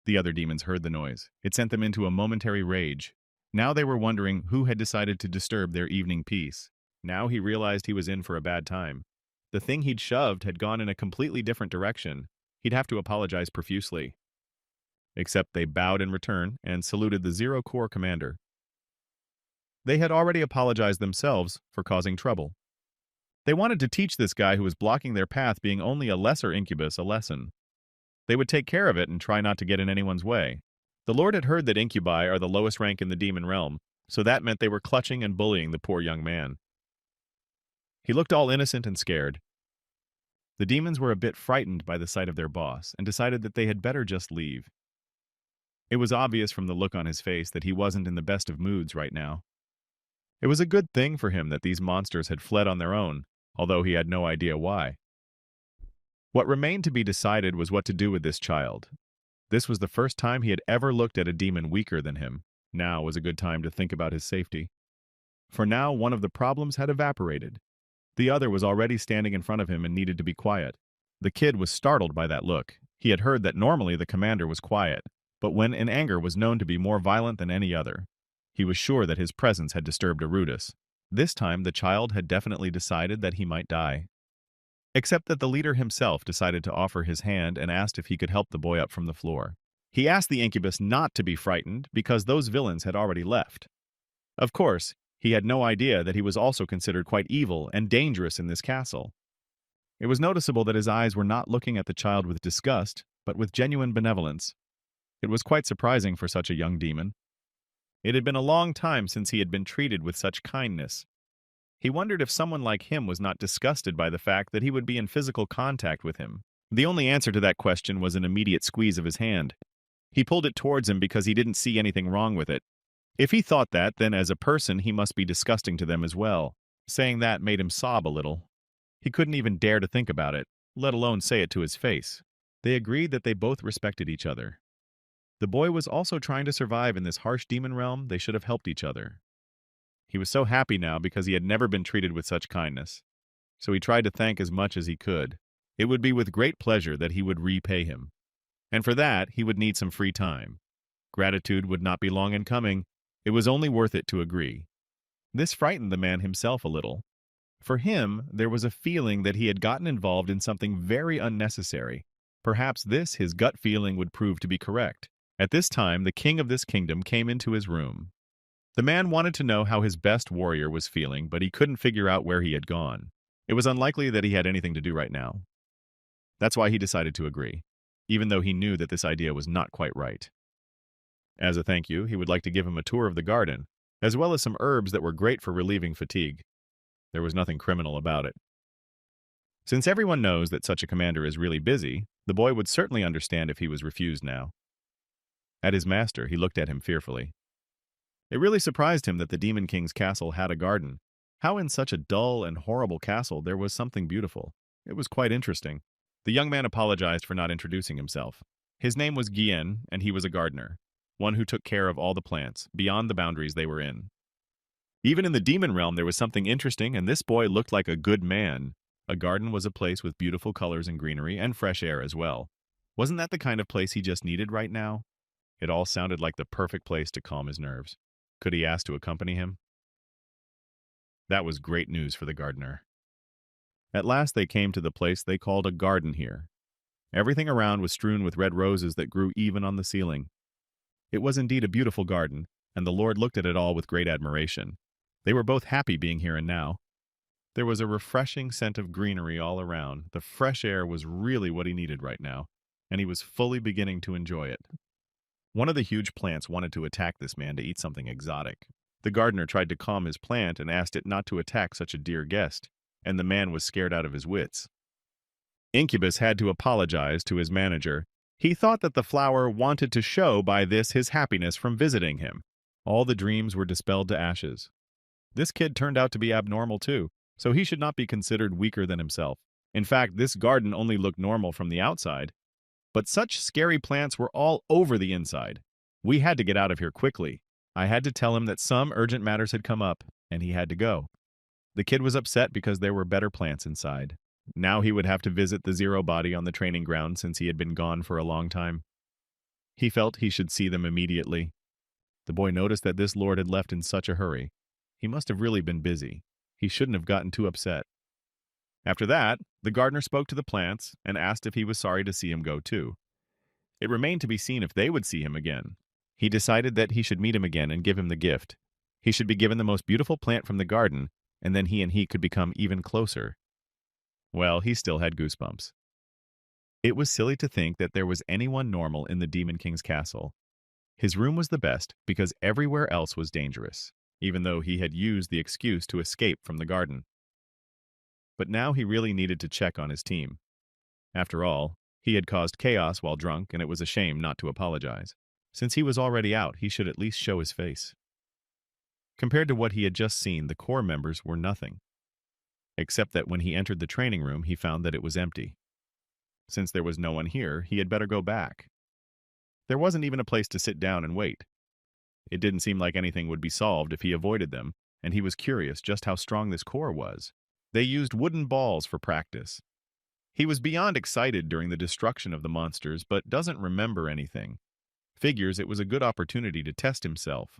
The other demons heard the noise. It sent them into a momentary rage. Now they were wondering who had decided to disturb their evening peace. Now he realized he was in for a bad time. The thing he'd shoved had gone in a completely different direction. He'd have to apologize profusely. Except they bowed in return and saluted the Zero Corps commander. They had already apologized themselves for causing trouble. They wanted to teach this guy who was blocking their path, being only a lesser incubus, a lesson. They would take care of it and try not to get in anyone's way. The Lord had heard that incubi are the lowest rank in the demon realm, so that meant they were clutching and bullying the poor young man. He looked all innocent and scared. The demons were a bit frightened by the sight of their boss and decided that they had better just leave. It was obvious from the look on his face that he wasn't in the best of moods right now. It was a good thing for him that these monsters had fled on their own, although he had no idea why. What remained to be decided was what to do with this child. This was the first time he had ever looked at a demon weaker than him. Now was a good time to think about his safety. For now, one of the problems had evaporated. The other was already standing in front of him and needed to be quiet. The kid was startled by that look. He had heard that normally the commander was quiet, but when in anger was known to be more violent than any other. He was sure that his presence had disturbed Arudis. This time the child had definitely decided that he might die. Except that the leader himself decided to offer his hand and asked if he could help the boy up from the floor. He asked the incubus not to be frightened because those villains had already left. Of course, he had no idea that he was also considered quite evil and dangerous in this castle. It was noticeable that his eyes were not looking at the child with disgust, but with genuine benevolence. It was quite surprising for such a young demon. It had been a long time since he had been treated with such kindness. He wondered if someone like him was not disgusted by the fact that he would be in physical contact with him. The only answer to that question was an immediate squeeze of his hand. He pulled it towards him because he didn't see anything wrong with it. If he thought that, then as a person he must be disgusting to them as well. Saying that made him sob a little. He couldn't even dare to think about it, let alone say it to his face. They agreed that they both respected each other. The boy was also trying to survive in this harsh demon realm. They should have helped each other. He was so happy now because he had never been treated with such kindness. So he tried to thank as much as he could. It would be with great pleasure that he would repay him. And for that, he would need some free time. Gratitude would not be long in coming. It was only worth it to agree. This frightened the man himself a little. For him, there was a feeling that he had gotten involved in something very unnecessary. Perhaps this, his gut feeling, would prove to be correct. At this time, the king of this kingdom came into his room. The man wanted to know how his best warrior was feeling, but he couldn't figure out where he had gone. It was unlikely that he had anything to do right now. That's why he decided to agree, even though he knew that this idea was not quite right. As a thank you, he would like to give him a tour of the garden, as well as some herbs that were great for relieving fatigue. There was nothing criminal about it. Since everyone knows that such a commander is really busy, the boy would certainly understand if he was refused now. At his master, he looked at him fearfully. It really surprised him that the Demon King's castle had a garden. How in such a dull and horrible castle there was something beautiful. It was quite interesting. The young man apologized for not introducing himself. His name was Guillen, and he was a gardener, one who took care of all the plants, beyond the boundaries they were in. Even in the demon realm there was something interesting, and this boy looked like a good man. A garden was a place with beautiful colors and greenery, and fresh air as well. Wasn't that the kind of place he just needed right now? It all sounded like the perfect place to calm his nerves. Could he ask to accompany him? That was great news for the gardener. At last they came to the place they called a garden here. Everything around was strewn with red roses that grew even on the ceiling. It was indeed a beautiful garden, and the Lord looked at it all with great admiration. They were both happy being here and now. There was a refreshing scent of greenery all around. The fresh air was really what he needed right now, and he was fully beginning to enjoy it. One of the huge plants wanted to attack this man to eat something exotic. The gardener tried to calm his plant and asked it not to attack such a dear guest, and the man was scared out of his wits. Incubus had to apologize to his manager. He thought that the flower wanted to show by this his happiness from visiting him. All the dreams were dispelled to ashes. This kid turned out to be abnormal too, so he should not be considered weaker than himself. In fact, this garden only looked normal from the outside. But such scary plants were all over the inside. We had to get out of here quickly. I had to tell him that some urgent matters had come up, and he had to go. The kid was upset because there were better plants inside. Now he would have to visit the Zero body on the training ground since he had been gone for a long time. He felt he should see them immediately. The boy noticed that this lord had left in such a hurry. He must have really been busy. He shouldn't have gotten too upset. After that, the gardener spoke to the plants and asked if he was sorry to see him go too. It remained to be seen if they would see him again. He decided that he should meet him again and give him the gift. He should be given the most beautiful plant from the garden, and then he could become even closer. Well, he still had goosebumps. It was silly to think that there was anyone normal in the Demon King's castle. His room was the best because everywhere else was dangerous, even though he had used the excuse to escape from the garden. But now he really needed to check on his team. After all, he had caused chaos while drunk, and it was a shame not to apologize. Since he was already out, he should at least show his face. Compared to what he had just seen, the core members were nothing. Except that when he entered the training room, he found that it was empty. Since there was no one here, he had better go back. There wasn't even a place to sit down and wait. It didn't seem like anything would be solved if he avoided them, and he was curious just how strong this core was. They used wooden balls for practice. He was beyond excited during the destruction of the monsters, but doesn't remember anything. Figures it was a good opportunity to test himself.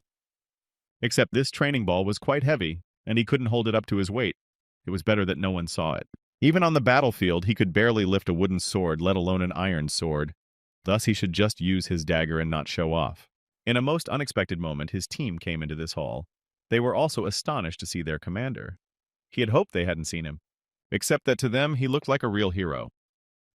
Except this training ball was quite heavy, and he couldn't hold it up to his weight. It was better that no one saw it. Even on the battlefield, he could barely lift a wooden sword, let alone an iron sword. Thus, he should just use his dagger and not show off. In a most unexpected moment, his team came into this hall. They were also astonished to see their commander. He had hoped they hadn't seen him, except that to them he looked like a real hero.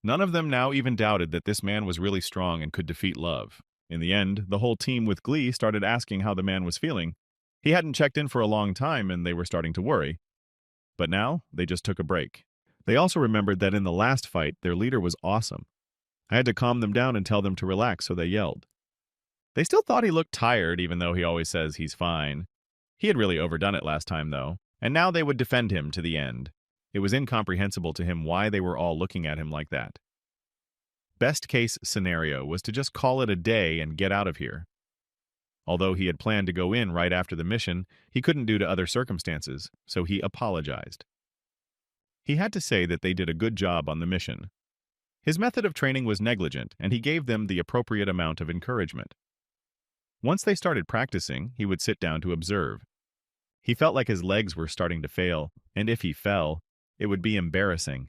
None of them now even doubted that this man was really strong and could defeat Love. In the end, the whole team with glee started asking how the man was feeling. He hadn't checked in for a long time and they were starting to worry. But now, they just took a break. They also remembered that in the last fight, their leader was awesome. I had to calm them down and tell them to relax, so they yelled. They still thought he looked tired, even though he always says he's fine. He had really overdone it last time, though, and now they would defend him to the end. It was incomprehensible to him why they were all looking at him like that. Best case scenario was to just call it a day and get out of here. Although he had planned to go in right after the mission, he couldn't due to other circumstances, so he apologized. He had to say that they did a good job on the mission. His method of training was negligent, and he gave them the appropriate amount of encouragement. Once they started practicing, he would sit down to observe. He felt like his legs were starting to fail, and if he fell, it would be embarrassing.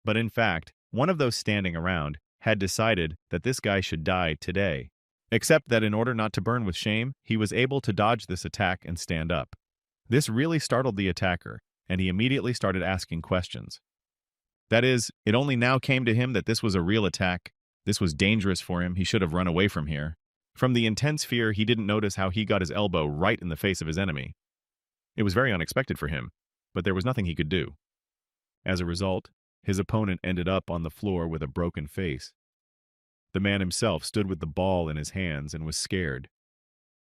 But in fact, one of those standing around had decided that this guy should die today. Except that in order not to burn with shame, he was able to dodge this attack and stand up. This really startled the attacker, and he immediately started asking questions. That is, it only now came to him that this was a real attack. This was dangerous for him. He should have run away from here. From the intense fear, he didn't notice how he got his elbow right in the face of his enemy. It was very unexpected for him, but there was nothing he could do. As a result, his opponent ended up on the floor with a broken face. The man himself stood with the ball in his hands and was scared,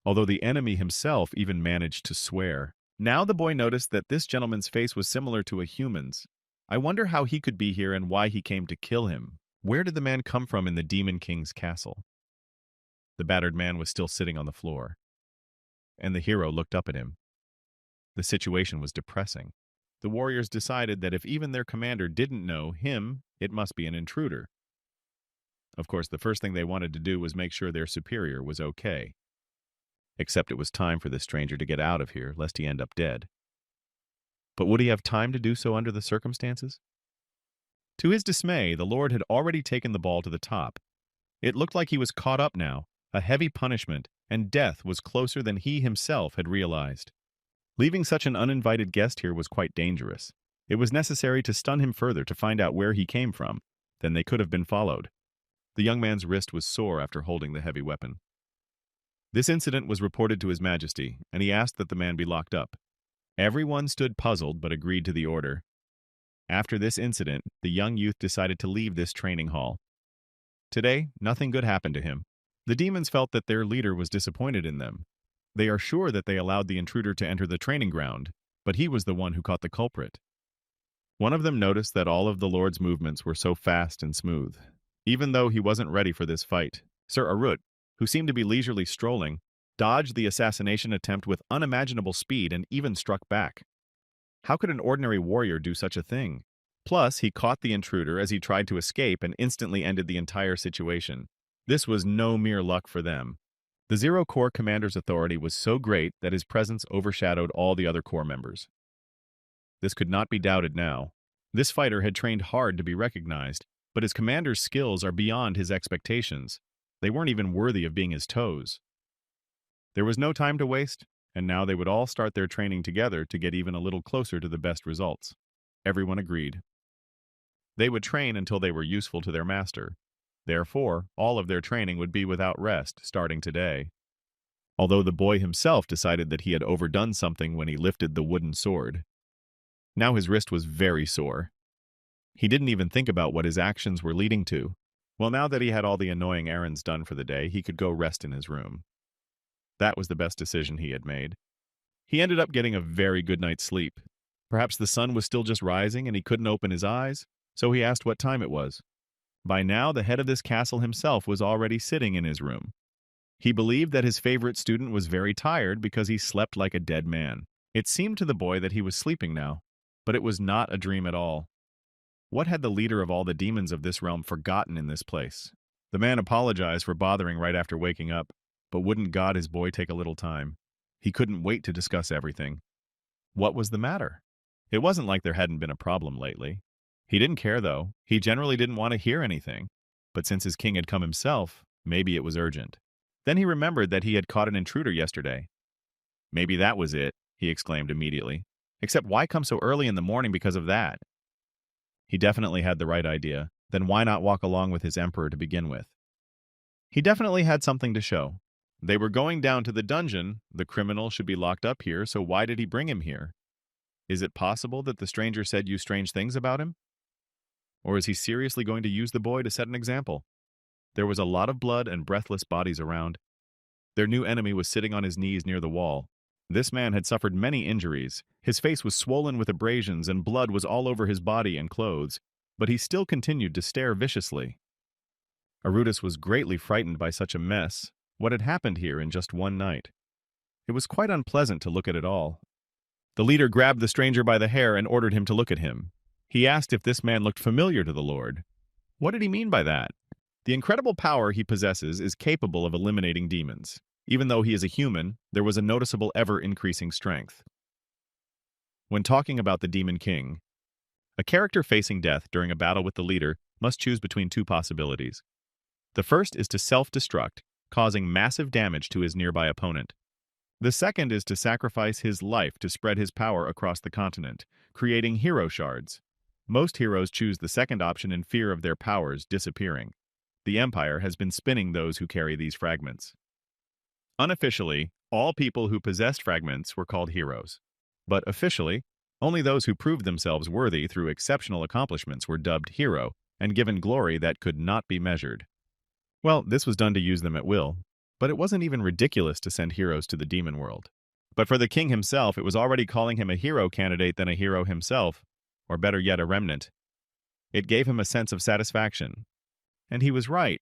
although the enemy himself even managed to swear. Now the boy noticed that this gentleman's face was similar to a human's. I wonder how he could be here and why he came to kill him. Where did the man come from in the Demon King's castle? The battered man was still sitting on the floor, and the hero looked up at him. The situation was depressing. The warriors decided that if even their commander didn't know him, it must be an intruder. Of course, the first thing they wanted to do was make sure their superior was okay. Except it was time for this stranger to get out of here, lest he end up dead. But would he have time to do so under the circumstances? To his dismay, the Lord had already taken the ball to the top. It looked like he was caught up now, a heavy punishment, and death was closer than he himself had realized. Leaving such an uninvited guest here was quite dangerous. It was necessary to stun him further to find out where he came from. Then they could have been followed. The young man's wrist was sore after holding the heavy weapon. This incident was reported to His Majesty, and he asked that the man be locked up. Everyone stood puzzled but agreed to the order. After this incident, the young youth decided to leave this training hall. Today, nothing good happened to him. The demons felt that their leader was disappointed in them. They are sure that they allowed the intruder to enter the training ground, but he was the one who caught the culprit. One of them noticed that all of the Lord's movements were so fast and smooth. Even though he wasn't ready for this fight, Sir Arut, who seemed to be leisurely strolling, dodged the assassination attempt with unimaginable speed and even struck back. How could an ordinary warrior do such a thing? Plus, he caught the intruder as he tried to escape and instantly ended the entire situation. This was no mere luck for them. The Zero Corps commander's authority was so great that his presence overshadowed all the other corps members. This could not be doubted now. This fighter had trained hard to be recognized, but his commander's skills are beyond his expectations. They weren't even worthy of being his toes. There was no time to waste, and now they would all start their training together to get even a little closer to the best results. Everyone agreed. They would train until they were useful to their master. Therefore, all of their training would be without rest, starting today. Although the boy himself decided that he had overdone something when he lifted the wooden sword. Now his wrist was very sore. He didn't even think about what his actions were leading to. Well, now that he had all the annoying errands done for the day, he could go rest in his room. That was the best decision he had made. He ended up getting a very good night's sleep. Perhaps the sun was still just rising and he couldn't open his eyes, so he asked what time it was. By now, the head of this castle himself was already sitting in his room. He believed that his favorite student was very tired because he slept like a dead man. It seemed to the boy that he was sleeping now, but it was not a dream at all. What had the leader of all the demons of this realm forgotten in this place? The man apologized for bothering right after waking up, but wouldn't God his boy take a little time? He couldn't wait to discuss everything. What was the matter? It wasn't like there hadn't been a problem lately. He didn't care, though. He generally didn't want to hear anything. But since his king had come himself, maybe it was urgent. Then he remembered that he had caught an intruder yesterday. Maybe that was it, he exclaimed immediately. Except why come so early in the morning because of that? He definitely had the right idea. Then why not walk along with his emperor to begin with? He definitely had something to show. They were going down to the dungeon. The criminal should be locked up here, so why did he bring him here? Is it possible that the stranger said you strange things about him? Or is he seriously going to use the boy to set an example? There was a lot of blood and breathless bodies around. Their new enemy was sitting on his knees near the wall. This man had suffered many injuries. His face was swollen with abrasions and blood was all over his body and clothes, but he still continued to stare viciously. Arudis was greatly frightened by such a mess. What had happened here in just one night? It was quite unpleasant to look at it all. The leader grabbed the stranger by the hair and ordered him to look at him. He asked if this man looked familiar to the Lord. What did he mean by that? The incredible power he possesses is capable of eliminating demons. Even though he is a human, there was a noticeable ever-increasing strength. When talking about the Demon King, a character facing death during a battle with the leader must choose between two possibilities. The first is to self-destruct, causing massive damage to his nearby opponent. The second is to sacrifice his life to spread his power across the continent, creating hero shards. Most heroes choose the second option in fear of their powers disappearing. The Empire has been spinning those who carry these fragments. Unofficially, all people who possessed fragments were called heroes. But officially, only those who proved themselves worthy through exceptional accomplishments were dubbed hero and given glory that could not be measured. Well, this was done to use them at will, but it wasn't even ridiculous to send heroes to the demon world. But for the king himself, it was already calling him a hero candidate than a hero himself, or better yet, a remnant. It gave him a sense of satisfaction. And he was right.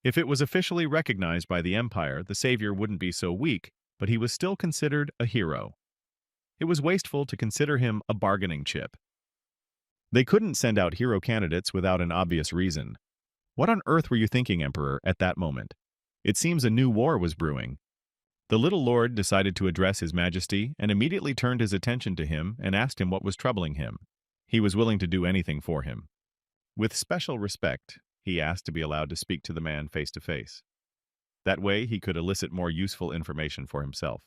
If it was officially recognized by the Empire, the savior wouldn't be so weak, but he was still considered a hero. It was wasteful to consider him a bargaining chip. They couldn't send out hero candidates without an obvious reason. What on earth were you thinking, Emperor, at that moment? It seems a new war was brewing. The little lord decided to address His Majesty and immediately turned his attention to him and asked him what was troubling him. He was willing to do anything for him. With special respect, he asked to be allowed to speak to the man face to face. That way, he could elicit more useful information for himself.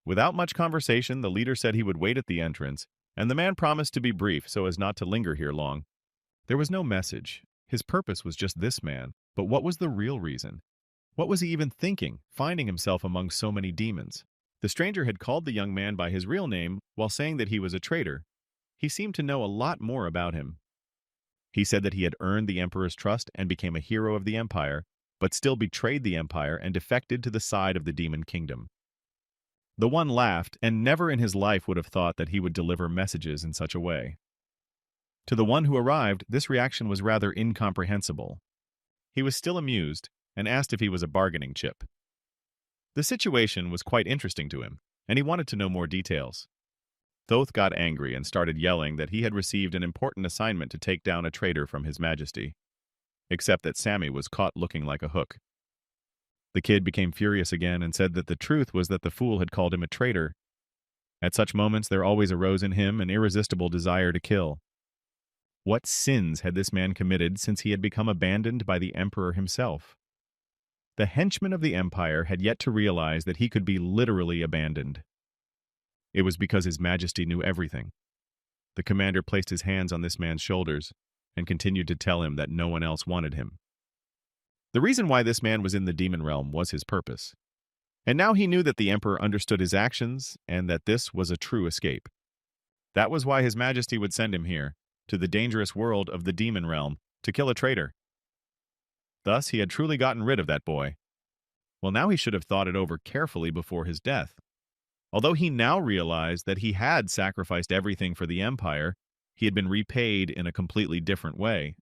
Without much conversation, the leader said he would wait at the entrance, and the man promised to be brief so as not to linger here long. There was no message. His purpose was just this man, but what was the real reason? What was he even thinking, finding himself among so many demons? The stranger had called the young man by his real name while saying that he was a traitor. He seemed to know a lot more about him. He said that he had earned the Emperor's trust and became a hero of the Empire, but still betrayed the Empire and defected to the side of the Demon Kingdom. The one laughed and never in his life would have thought that he would deliver messages in such a way. To the one who arrived, this reaction was rather incomprehensible. He was still amused and asked if he was a bargaining chip. The situation was quite interesting to him, and he wanted to know more details. Thoth got angry and started yelling that he had received an important assignment to take down a traitor from His Majesty. Except that Sammy was caught looking like a hook. The kid became furious again and said that the truth was that the fool had called him a traitor. At such moments there always arose in him an irresistible desire to kill. What sins had this man committed since he had become abandoned by the Emperor himself? The henchmen of the Empire had yet to realize that he could be literally abandoned. It was because His Majesty knew everything. The commander placed his hands on this man's shoulders and continued to tell him that no one else wanted him. The reason why this man was in the demon realm was his purpose. And now he knew that the emperor understood his actions and that this was a true escape. That was why his majesty would send him here, to the dangerous world of the demon realm, to kill a traitor. Thus, he had truly gotten rid of that boy. Well, now he should have thought it over carefully before his death. Although he now realized that he had sacrificed everything for the empire, he had been repaid in a completely different way.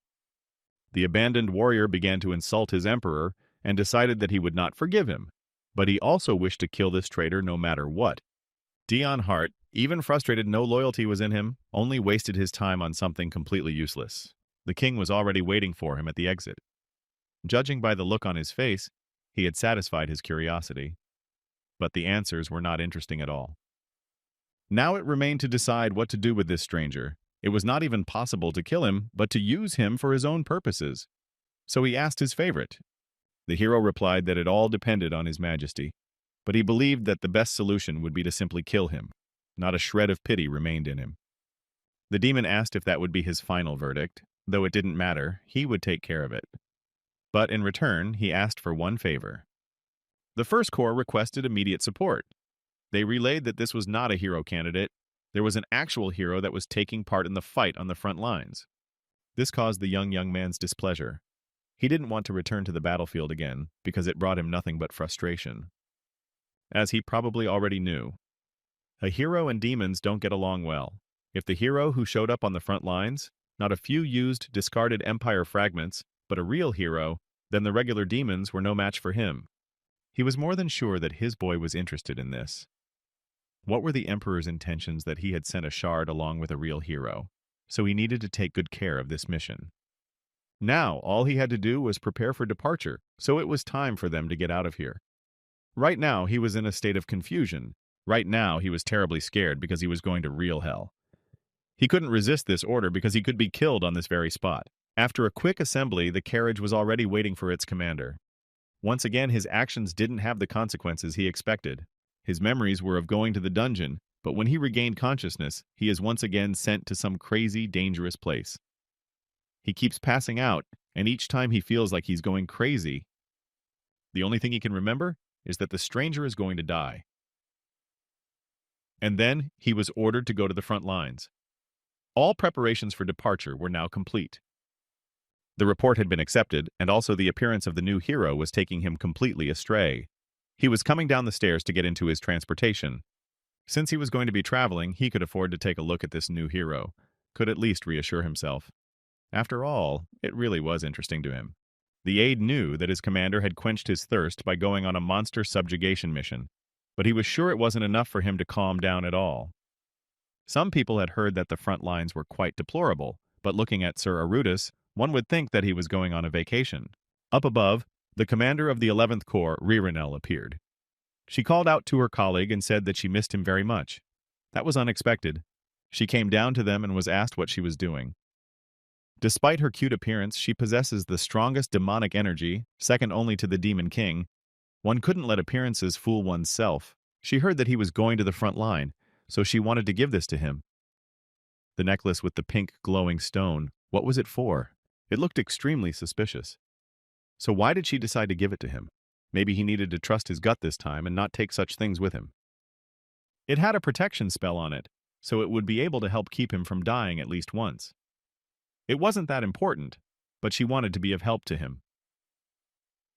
The abandoned warrior began to insult his emperor and decided that he would not forgive him, but he also wished to kill this traitor no matter what. Dion Hart, even frustrated no loyalty was in him, only wasted his time on something completely useless. The king was already waiting for him at the exit. Judging by the look on his face, he had satisfied his curiosity. But the answers were not interesting at all. Now it remained to decide what to do with this stranger. It was not even possible to kill him, but to use him for his own purposes. So he asked his favorite. The hero replied that it all depended on his majesty, but he believed that the best solution would be to simply kill him. Not a shred of pity remained in him. The demon asked if that would be his final verdict. Though it didn't matter, he would take care of it. But in return, he asked for one favor. The first corps requested immediate support. They relayed that this was not a hero candidate. There was an actual hero that was taking part in the fight on the front lines. This caused the young man's displeasure. He didn't want to return to the battlefield again because it brought him nothing but frustration. As he probably already knew, a hero and demons don't get along well. If the hero who showed up on the front lines, not a few used discarded empire fragments, but a real hero, then the regular demons were no match for him. He was more than sure that his boy was interested in this. What were the emperor's intentions that he had sent a shard along with a real hero? So he needed to take good care of this mission. Now, all he had to do was prepare for departure, so it was time for them to get out of here. Right now, he was in a state of confusion. Right now, he was terribly scared because he was going to real hell. He couldn't resist this order because he could be killed on this very spot. After a quick assembly, the carriage was already waiting for its commander. Once again, his actions didn't have the consequences he expected. His memories were of going to the dungeon, but when he regained consciousness, he is once again sent to some crazy, dangerous place. He keeps passing out, and each time he feels like he's going crazy. The only thing he can remember is that the stranger is going to die. And then he was ordered to go to the front lines. All preparations for departure were now complete. The report had been accepted, and also the appearance of the new hero was taking him completely astray. He was coming down the stairs to get into his transportation. Since he was going to be traveling, he could afford to take a look at this new hero, could at least reassure himself. After all, it really was interesting to him. The aide knew that his commander had quenched his thirst by going on a monster subjugation mission, but he was sure it wasn't enough for him to calm down at all. Some people had heard that the front lines were quite deplorable, but looking at Sir Arudis, one would think that he was going on a vacation. Up above, the commander of the 11th Corps, Ririnel, appeared. She called out to her colleague and said that she missed him very much. That was unexpected. She came down to them and was asked what she was doing. Despite her cute appearance, she possesses the strongest demonic energy, second only to the Demon King. One couldn't let appearances fool oneself. She heard that he was going to the front line, so she wanted to give this to him. The necklace with the pink glowing stone, what was it for? It looked extremely suspicious. So why did she decide to give it to him? Maybe he needed to trust his gut this time and not take such things with him. It had a protection spell on it, so it would be able to help keep him from dying at least once. It wasn't that important, but she wanted to be of help to him.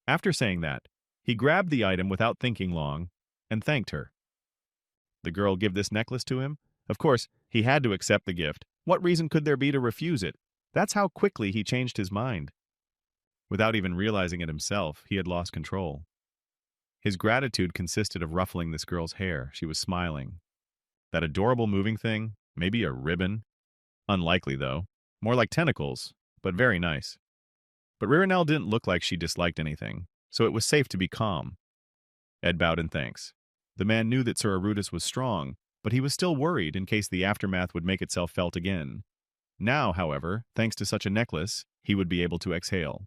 After saying that, he grabbed the item without thinking long and thanked her. The girl give this necklace to him? Of course, he had to accept the gift. What reason could there be to refuse it? That's how quickly he changed his mind. Without even realizing it himself, he had lost control. His gratitude consisted of ruffling this girl's hair. She was smiling. That adorable moving thing? Maybe a ribbon? Unlikely, though. More like tentacles, but very nice. But Ririnel didn't look like she disliked anything, so it was safe to be calm. Ed bowed in thanks. The man knew that Sir Arudis was strong, but he was still worried in case the aftermath would make itself felt again. Now, however, thanks to such a necklace, he would be able to exhale.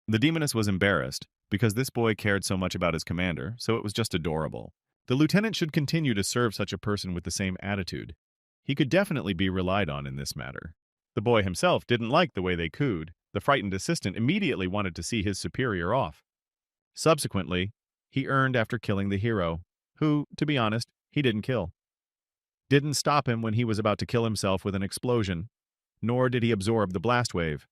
The demoness was embarrassed, because this boy cared so much about his commander, so it was just adorable. The lieutenant should continue to serve such a person with the same attitude. He could definitely be relied on in this matter. The boy himself didn't like the way they cooed. The frightened assistant immediately wanted to see his superior off. Subsequently, he earned after killing the hero, who, to be honest, he didn't kill. Didn't stop him when he was about to kill himself with an explosion, nor did he absorb the blast wave.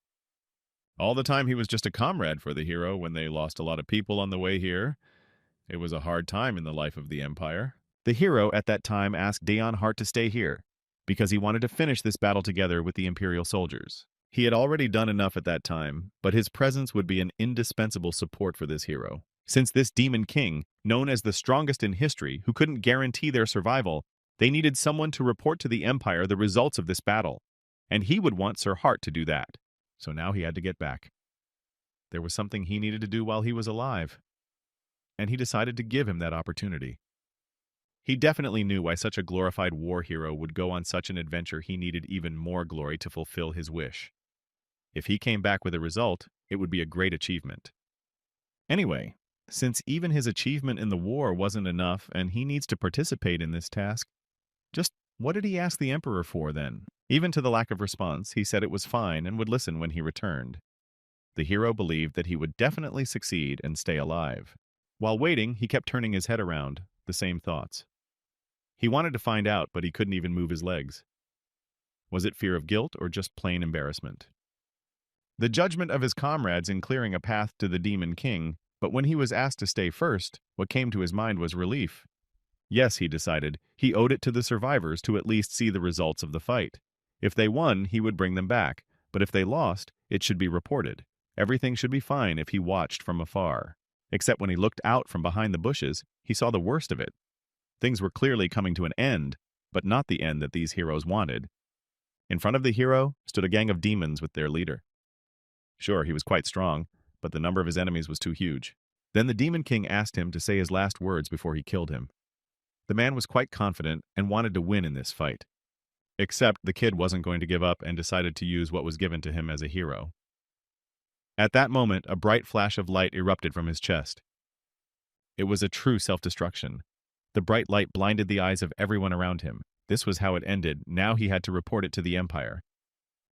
All the time he was just a comrade for the hero when they lost a lot of people on the way here. It was a hard time in the life of the Empire. The hero at that time asked Daeon Hart to stay here, because he wanted to finish this battle together with the Imperial soldiers. He had already done enough at that time, but his presence would be an indispensable support for this hero. Since this Demon King, known as the strongest in history, who couldn't guarantee their survival, they needed someone to report to the Empire the results of this battle, and he would want Sir Hart to do that. So now he had to get back. There was something he needed to do while he was alive, and he decided to give him that opportunity. He definitely knew why such a glorified war hero would go on such an adventure. He needed even more glory to fulfill his wish. If he came back with a result, it would be a great achievement. Anyway, since even his achievement in the war wasn't enough and he needs to participate in this task, just what did he ask the Emperor for then? Even to the lack of response, he said it was fine and would listen when he returned. The hero believed that he would definitely succeed and stay alive. While waiting, he kept turning his head around, the same thoughts. He wanted to find out, but he couldn't even move his legs. Was it fear of guilt or just plain embarrassment? The judgment of his comrades in clearing a path to the Demon King, but when he was asked to stay first, what came to his mind was relief. Yes, he decided, he owed it to the survivors to at least see the results of the fight. If they won, he would bring them back, but if they lost, it should be reported. Everything should be fine if he watched from afar. Except when he looked out from behind the bushes, he saw the worst of it. Things were clearly coming to an end, but not the end that these heroes wanted. In front of the hero stood a gang of demons with their leader. Sure, he was quite strong, but the number of his enemies was too huge. Then the Demon King asked him to say his last words before he killed him. The man was quite confident and wanted to win in this fight. Except the kid wasn't going to give up and decided to use what was given to him as a hero. At that moment, a bright flash of light erupted from his chest. It was a true self-destruction. The bright light blinded the eyes of everyone around him. This was how it ended. Now he had to report it to the Empire.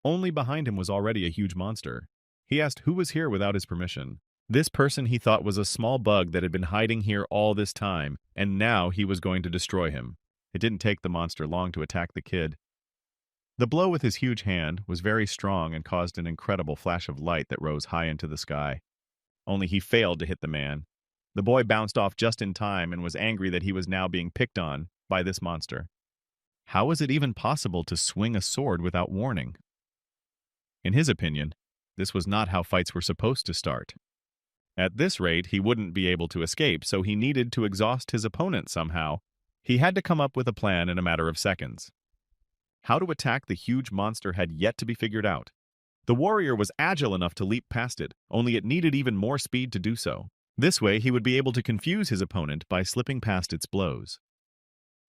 Only behind him was already a huge monster. He asked who was here without his permission. This person he thought was a small bug that had been hiding here all this time, and now he was going to destroy him. It didn't take the monster long to attack the kid. The blow with his huge hand was very strong and caused an incredible flash of light that rose high into the sky. Only he failed to hit the man. The boy bounced off just in time and was angry that he was now being picked on by this monster. How was it even possible to swing a sword without warning? In his opinion, this was not how fights were supposed to start. At this rate, he wouldn't be able to escape, so he needed to exhaust his opponent somehow. He had to come up with a plan in a matter of seconds. How to attack the huge monster had yet to be figured out. The warrior was agile enough to leap past it, only it needed even more speed to do so. This way, he would be able to confuse his opponent by slipping past its blows.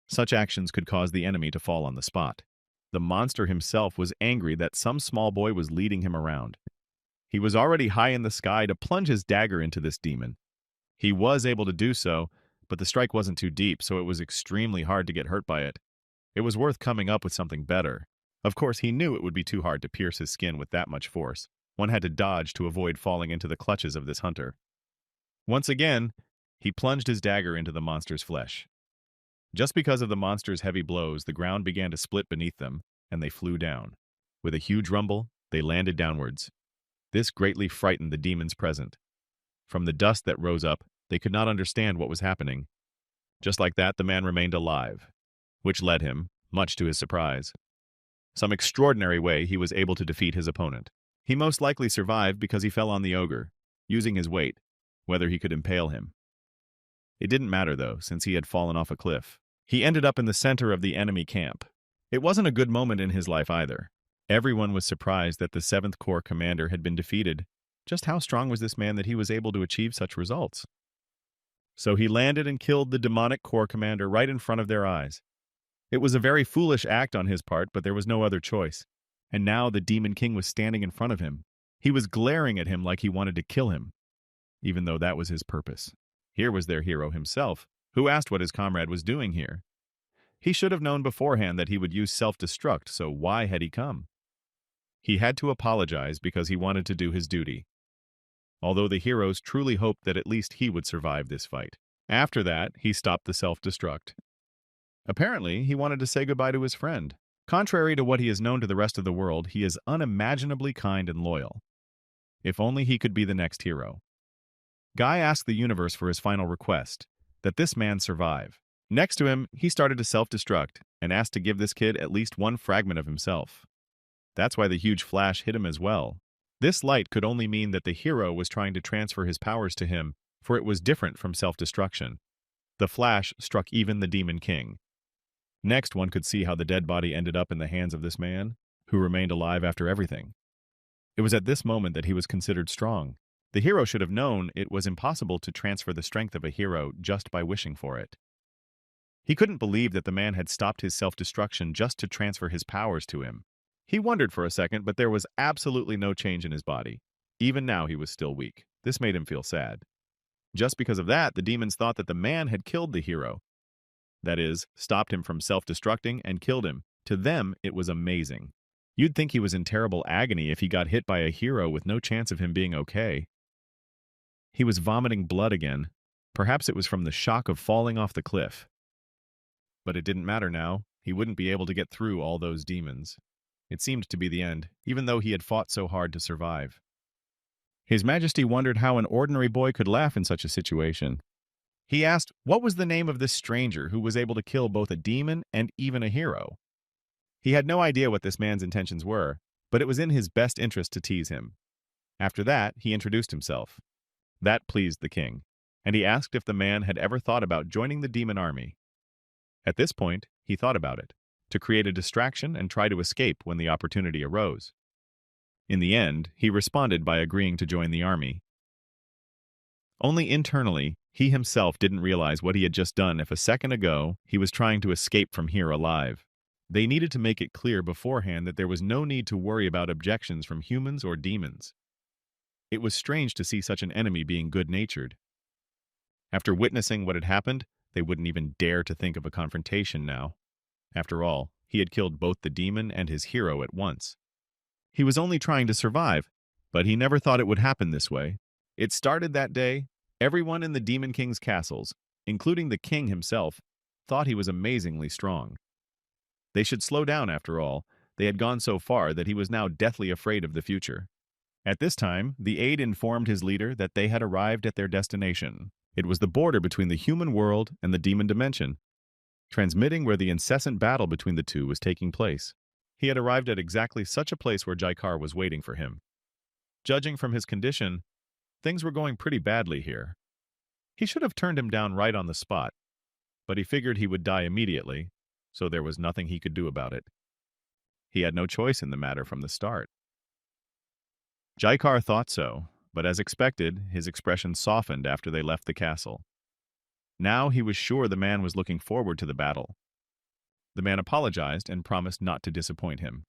Such actions could cause the enemy to fall on the spot. The monster himself was angry that some small boy was leading him around. He was already high in the sky to plunge his dagger into this demon. He was able to do so, but the strike wasn't too deep, so it was extremely hard to get hurt by it. It was worth coming up with something better. Of course, he knew it would be too hard to pierce his skin with that much force. One had to dodge to avoid falling into the clutches of this hunter. Once again, he plunged his dagger into the monster's flesh. Just because of the monster's heavy blows, the ground began to split beneath them, and they flew down. With a huge rumble, they landed downwards. This greatly frightened the demons present. From the dust that rose up, they could not understand what was happening. Just like that, the man remained alive, which led him, much to his surprise. Some extraordinary way he was able to defeat his opponent. He most likely survived because he fell on the ogre, using his weight, whether he could impale him. It didn't matter, though, since he had fallen off a cliff. He ended up in the center of the enemy camp. It wasn't a good moment in his life either. Everyone was surprised that the 7th Corps commander had been defeated. Just how strong was this man that he was able to achieve such results? So he landed and killed the demonic Corps commander right in front of their eyes. It was a very foolish act on his part, but there was no other choice. And now the Demon King was standing in front of him. He was glaring at him like he wanted to kill him, even though that was his purpose. Here was their hero himself, who asked what his comrade was doing here. He should have known beforehand that he would use self-destruct, so why had he come? He had to apologize because he wanted to do his duty, although the heroes truly hoped that at least he would survive this fight. After that, he stopped the self-destruct. Apparently, he wanted to say goodbye to his friend. Contrary to what he is known to the rest of the world, he is unimaginably kind and loyal. If only he could be the next hero. Guy asked the universe for his final request, that this man survive. Next to him, he started to self-destruct and asked to give this kid at least one fragment of himself. That's why the huge flash hit him as well. This light could only mean that the hero was trying to transfer his powers to him, for it was different from self-destruction. The flash struck even the Demon King. Next, one could see how the dead body ended up in the hands of this man, who remained alive after everything. It was at this moment that he was considered strong. The hero should have known it was impossible to transfer the strength of a hero just by wishing for it. He couldn't believe that the man had stopped his self-destruction just to transfer his powers to him. He wondered for a second, but there was absolutely no change in his body. Even now, he was still weak. This made him feel sad. Just because of that, the demons thought that the man had killed the hero. That is, stopped him from self-destructing and killed him. To them, it was amazing. You'd think he was in terrible agony if he got hit by a hero with no chance of him being okay. He was vomiting blood again. Perhaps it was from the shock of falling off the cliff. But it didn't matter now. He wouldn't be able to get through all those demons. It seemed to be the end, even though he had fought so hard to survive. His Majesty wondered how an ordinary boy could laugh in such a situation. He asked what was the name of this stranger who was able to kill both a demon and even a hero. He had no idea what this man's intentions were, but it was in his best interest to tease him. After that, he introduced himself. That pleased the king, and he asked if the man had ever thought about joining the demon army. At this point, he thought about it, to create a distraction and try to escape when the opportunity arose. In the end, he responded by agreeing to join the army. Only internally, he himself didn't realize what he had just done if a second ago he was trying to escape from here alive. They needed to make it clear beforehand that there was no need to worry about objections from humans or demons. It was strange to see such an enemy being good-natured. After witnessing what had happened, they wouldn't even dare to think of a confrontation now. After all, he had killed both the demon and his hero at once. He was only trying to survive, but he never thought it would happen this way. It started that day. Everyone in the Demon King's castles, including the king himself, thought he was amazingly strong. They should slow down after all. They had gone so far that he was now deathly afraid of the future. At this time, the aide informed his leader that they had arrived at their destination. It was the border between the human world and the demon dimension, transmitting where the incessant battle between the two was taking place. He had arrived at exactly such a place where Jaikar was waiting for him. Judging from his condition, things were going pretty badly here. He should have turned him down right on the spot, but he figured he would die immediately, so there was nothing he could do about it. He had no choice in the matter from the start. Jaikar thought so, but as expected, his expression softened after they left the castle. Now he was sure the man was looking forward to the battle. The man apologized and promised not to disappoint him.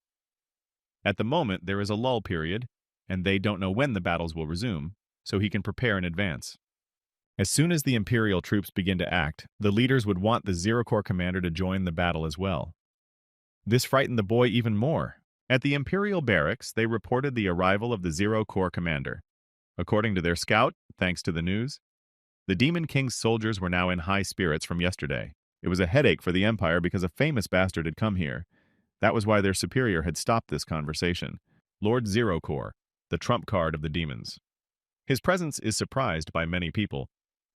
At the moment, there is a lull period, and they don't know when the battles will resume, so he can prepare in advance. As soon as the Imperial troops begin to act, the leaders would want the Zero Corps commander to join the battle as well. This frightened the boy even more. At the Imperial barracks, they reported the arrival of the Zero Corps commander. According to their scout, thanks to the news, the Demon King's soldiers were now in high spirits from yesterday. It was a headache for the Empire because a famous bastard had come here. That was why their superior had stopped this conversation. Lord Zero Corps, the trump card of the demons. His presence is surprised by many people.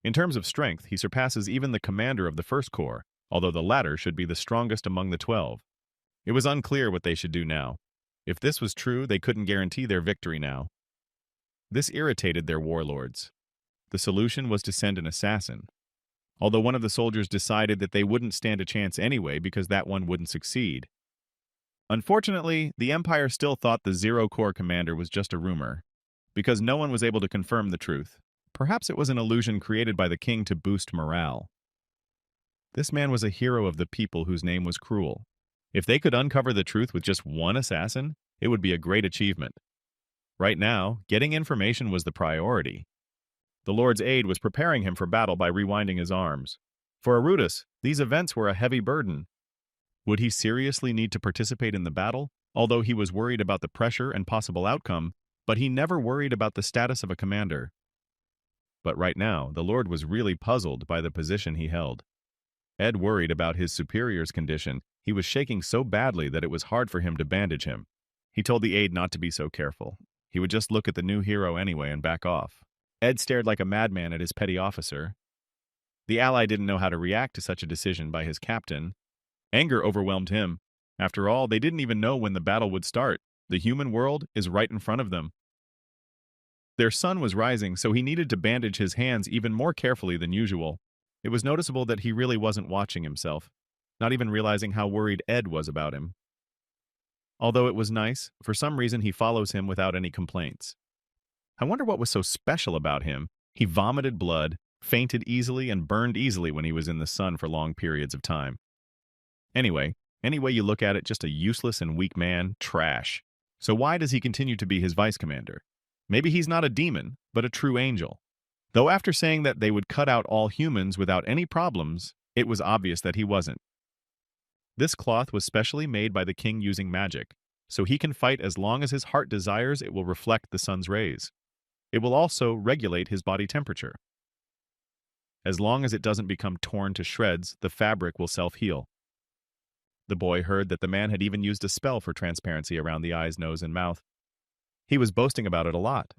In terms of strength, he surpasses even the commander of the First Corps, although the latter should be the strongest among the 12. It was unclear what they should do now. If this was true, they couldn't guarantee their victory now. This irritated their warlords. The solution was to send an assassin. Although one of the soldiers decided that they wouldn't stand a chance anyway because that one wouldn't succeed. Unfortunately, the Empire still thought the Zero Corps commander was just a rumor, because no one was able to confirm the truth. Perhaps it was an illusion created by the king to boost morale. This man was a hero of the people whose name was Cruel. If they could uncover the truth with just one assassin, it would be a great achievement. Right now, getting information was the priority. The Lord's aide was preparing him for battle by rewinding his arms. For Arudis, these events were a heavy burden. Would he seriously need to participate in the battle? although he was worried about the pressure and possible outcome, but he never worried about the status of a commander. But right now, the Lord was really puzzled by the position he held. Ed worried about his superior's condition. He was shaking so badly that it was hard for him to bandage him. He told the aide not to be so careful. He would just look at the new hero anyway and back off. Ed stared like a madman at his petty officer. The ally didn't know how to react to such a decision by his captain. Anger overwhelmed him. After all, they didn't even know when the battle would start. The human world is right in front of them. Their sun was rising, so he needed to bandage his hands even more carefully than usual. It was noticeable that he really wasn't watching himself, not even realizing how worried Ed was about him. Although it was nice, for some reason he follows him without any complaints. I wonder what was so special about him. He vomited blood, fainted easily, and burned easily when he was in the sun for long periods of time. Anyway, any way you look at it, just a useless and weak man, trash. So why does he continue to be his vice commander? Maybe he's not a demon, but a true angel. Though after saying that they would cut out all humans without any problems, it was obvious that he wasn't. This cloth was specially made by the king using magic, so he can fight as long as his heart desires. It will reflect the sun's rays. It will also regulate his body temperature. As long as it doesn't become torn to shreds, the fabric will self-heal. The boy heard that the man had even used a spell for transparency around the eyes, nose, and mouth. He was boasting about it a lot.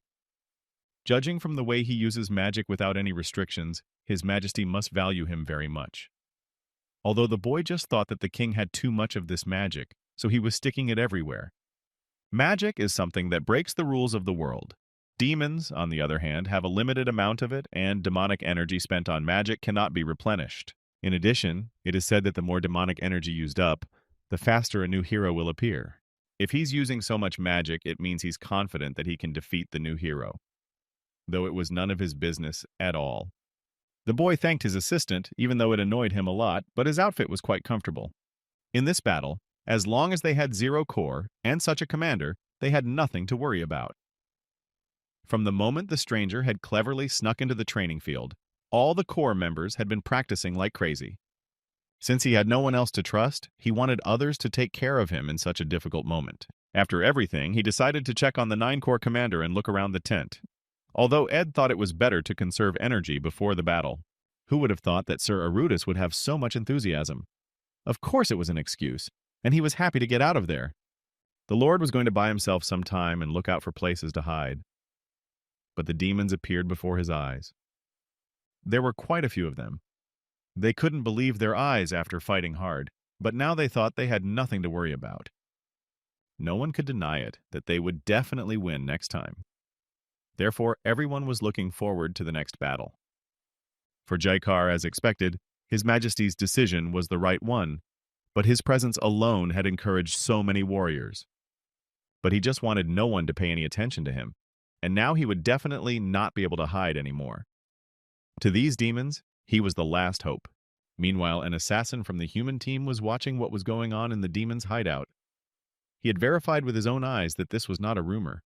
Judging from the way he uses magic without any restrictions, His Majesty must value him very much. Although the boy just thought that the king had too much of this magic, so he was sticking it everywhere. Magic is something that breaks the rules of the world. Demons, on the other hand, have a limited amount of it, and demonic energy spent on magic cannot be replenished. In addition, it is said that the more demonic energy used up, the faster a new hero will appear. If he's using so much magic, it means he's confident that he can defeat the new hero, though it was none of his business at all. The boy thanked his assistant, even though it annoyed him a lot, but his outfit was quite comfortable. In this battle, as long as they had 0 core and such a commander, they had nothing to worry about. From the moment the stranger had cleverly snuck into the training field, all the core members had been practicing like crazy. Since he had no one else to trust, he wanted others to take care of him in such a difficult moment. After everything, he decided to check on the 9-core commander and look around the tent. Although Ed thought it was better to conserve energy before the battle. Who would have thought that Sir Arudis would have so much enthusiasm? Of course it was an excuse, and he was happy to get out of there. The Lord was going to buy himself some time and look out for places to hide. But the demons appeared before his eyes. There were quite a few of them. They couldn't believe their eyes after fighting hard, but now they thought they had nothing to worry about. No one could deny it, that they would definitely win next time. Therefore, everyone was looking forward to the next battle. For Jaikar, as expected, His Majesty's decision was the right one, but his presence alone had encouraged so many warriors. But he just wanted no one to pay any attention to him, and now he would definitely not be able to hide anymore. To these demons, he was the last hope. Meanwhile, an assassin from the human team was watching what was going on in the demon's hideout. He had verified with his own eyes that this was not a rumor.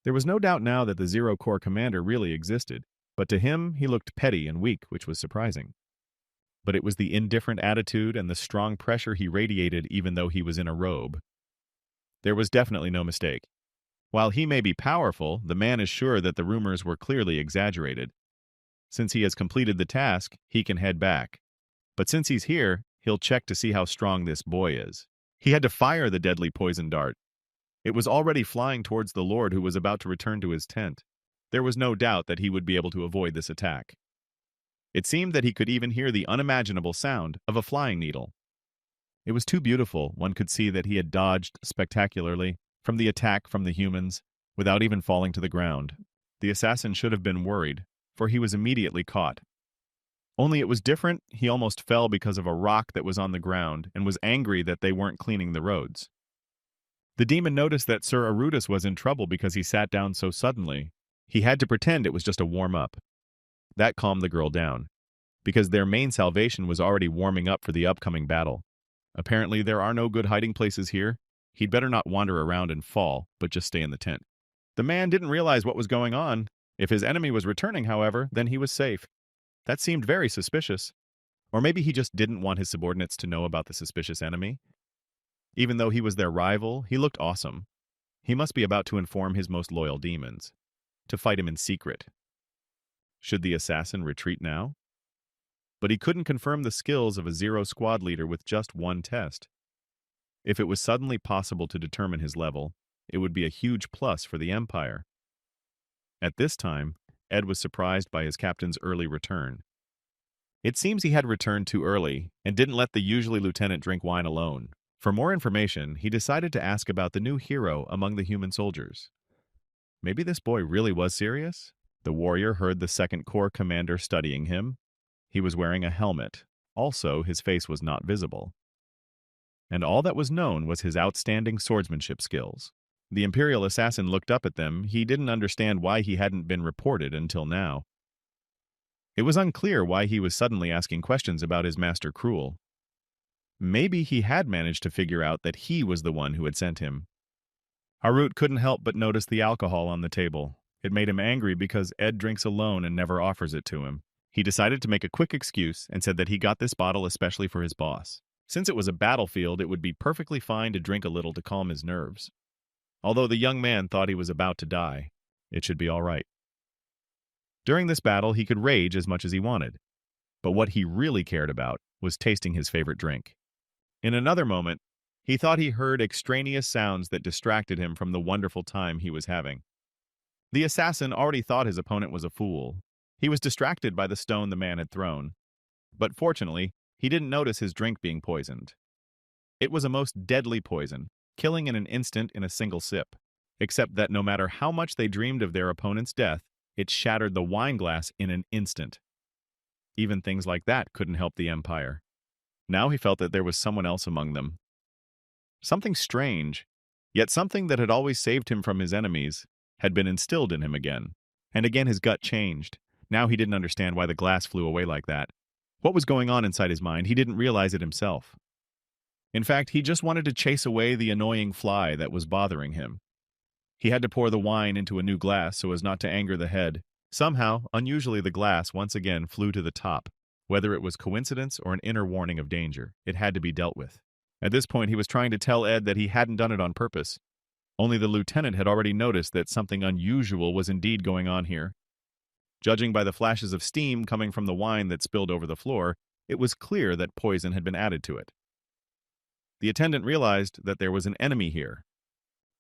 There was no doubt now that the 0-core commander really existed, but to him he looked petty and weak, which was surprising. But it was the indifferent attitude and the strong pressure he radiated even though he was in a robe. There was definitely no mistake. While he may be powerful, the man is sure that the rumors were clearly exaggerated. Since he has completed the task, he can head back. But since he's here, he'll check to see how strong this boy is. He had to fire the deadly poison dart. It was already flying towards the Lord, who was about to return to his tent. There was no doubt that he would be able to avoid this attack. It seemed that he could even hear the unimaginable sound of a flying needle. It was too beautiful. One could see that he had dodged spectacularly from the attack from the humans without even falling to the ground. The assassin should have been worried, for he was immediately caught. Only it was different. He almost fell because of a rock that was on the ground and was angry that they weren't cleaning the roads. The demon noticed that Sir Arudis was in trouble because he sat down so suddenly. He had to pretend it was just a warm-up. That calmed the girl down, because their main salvation was already warming up for the upcoming battle. Apparently there are no good hiding places here. He'd better not wander around and fall, but just stay in the tent. The man didn't realize what was going on. If his enemy was returning, however, then he was safe. That seemed very suspicious. Or maybe he just didn't want his subordinates to know about the suspicious enemy. Even though he was their rival, he looked awesome. He must be about to inform his most loyal demons, to fight him in secret. Should the assassin retreat now? But he couldn't confirm the skills of a Zero squad leader with just one test. If it was suddenly possible to determine his level, it would be a huge plus for the Empire. At this time, Ed was surprised by his captain's early return. It seems he had returned too early and didn't let the usually lieutenant drink wine alone. For more information, he decided to ask about the new hero among the human soldiers. Maybe this boy really was serious? The warrior heard the Second Corps commander studying him. He was wearing a helmet. Also, his face was not visible. And all that was known was his outstanding swordsmanship skills. The Imperial assassin looked up at them. He didn't understand why he hadn't been reported until now. It was unclear why he was suddenly asking questions about his master Cruel. Maybe he had managed to figure out that he was the one who had sent him. Harut couldn't help but notice the alcohol on the table. It made him angry because Ed drinks alone and never offers it to him. He decided to make a quick excuse and said that he got this bottle especially for his boss. Since it was a battlefield, it would be perfectly fine to drink a little to calm his nerves. Although the young man thought he was about to die, it should be all right. During this battle, he could rage as much as he wanted. But what he really cared about was tasting his favorite drink. In another moment, he thought he heard extraneous sounds that distracted him from the wonderful time he was having. The assassin already thought his opponent was a fool. He was distracted by the stone the man had thrown. But fortunately, he didn't notice his drink being poisoned. It was a most deadly poison, killing in an instant in a single sip. Except that no matter how much they dreamed of their opponent's death, it shattered the wine glass in an instant. Even things like that couldn't help the Empire. Now he felt that there was someone else among them. Something strange, yet something that had always saved him from his enemies, had been instilled in him again. And again his gut changed. Now he didn't understand why the glass flew away like that. What was going on inside his mind, he didn't realize it himself. In fact, he just wanted to chase away the annoying fly that was bothering him. He had to pour the wine into a new glass so as not to anger the head. Somehow, unusually, the glass once again flew to the top. Whether it was coincidence or an inner warning of danger, it had to be dealt with. At this point, he was trying to tell Ed that he hadn't done it on purpose. Only the lieutenant had already noticed that something unusual was indeed going on here. Judging by the flashes of steam coming from the wine that spilled over the floor, it was clear that poison had been added to it. The attendant realized that there was an enemy here.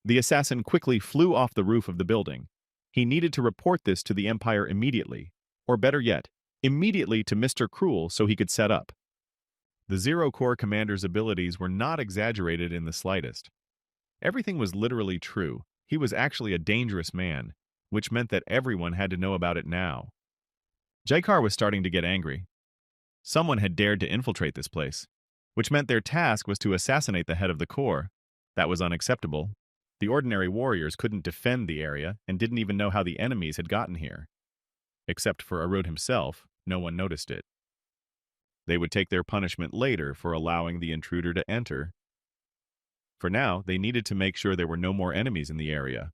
The assassin quickly flew off the roof of the building. He needed to report this to the Empire immediately, or better yet, immediately to Mr. Cruel so he could set up. The Zero Corps commander's abilities were not exaggerated in the slightest. Everything was literally true. He was actually a dangerous man, which meant that everyone had to know about it now. Jaikar was starting to get angry. Someone had dared to infiltrate this place, which meant their task was to assassinate the head of the Corps. That was unacceptable. The ordinary warriors couldn't defend the area and didn't even know how the enemies had gotten here. Except for Arud himself, no one noticed it. They would take their punishment later for allowing the intruder to enter. For now, they needed to make sure there were no more enemies in the area.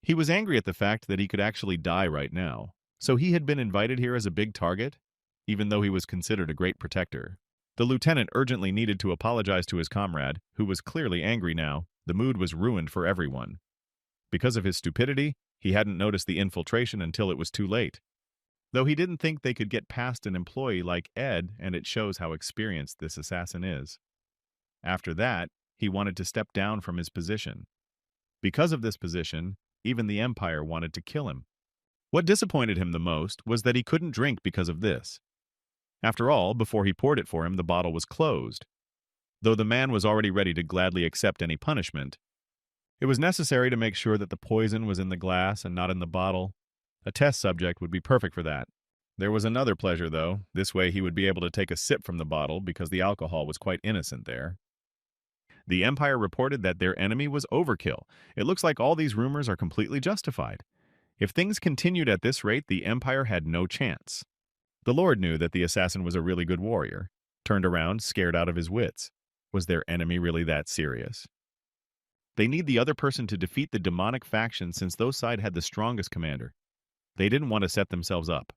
He was angry at the fact that he could actually die right now. So he had been invited here as a big target, even though he was considered a great protector. The lieutenant urgently needed to apologize to his comrade, who was clearly angry now. The mood was ruined for everyone. Because of his stupidity, he hadn't noticed the infiltration until it was too late. Though he didn't think they could get past an employee like Ed, and it shows how experienced this assassin is. After that, he wanted to step down from his position. Because of this position, even the Empire wanted to kill him. What disappointed him the most was that he couldn't drink because of this. After all, before he poured it for him, the bottle was closed. Though the man was already ready to gladly accept any punishment, it was necessary to make sure that the poison was in the glass and not in the bottle. A test subject would be perfect for that. There was another pleasure, though. This way he would be able to take a sip from the bottle because the alcohol was quite innocent there. The Empire reported that their enemy was overkill. It looks like all these rumors are completely justified. If things continued at this rate, the Empire had no chance. The Lord knew that the assassin was a really good warrior. Turned around, scared out of his wits. Was their enemy really that serious? They need the other person to defeat the demonic faction since those side had the strongest commander. They didn't want to set themselves up.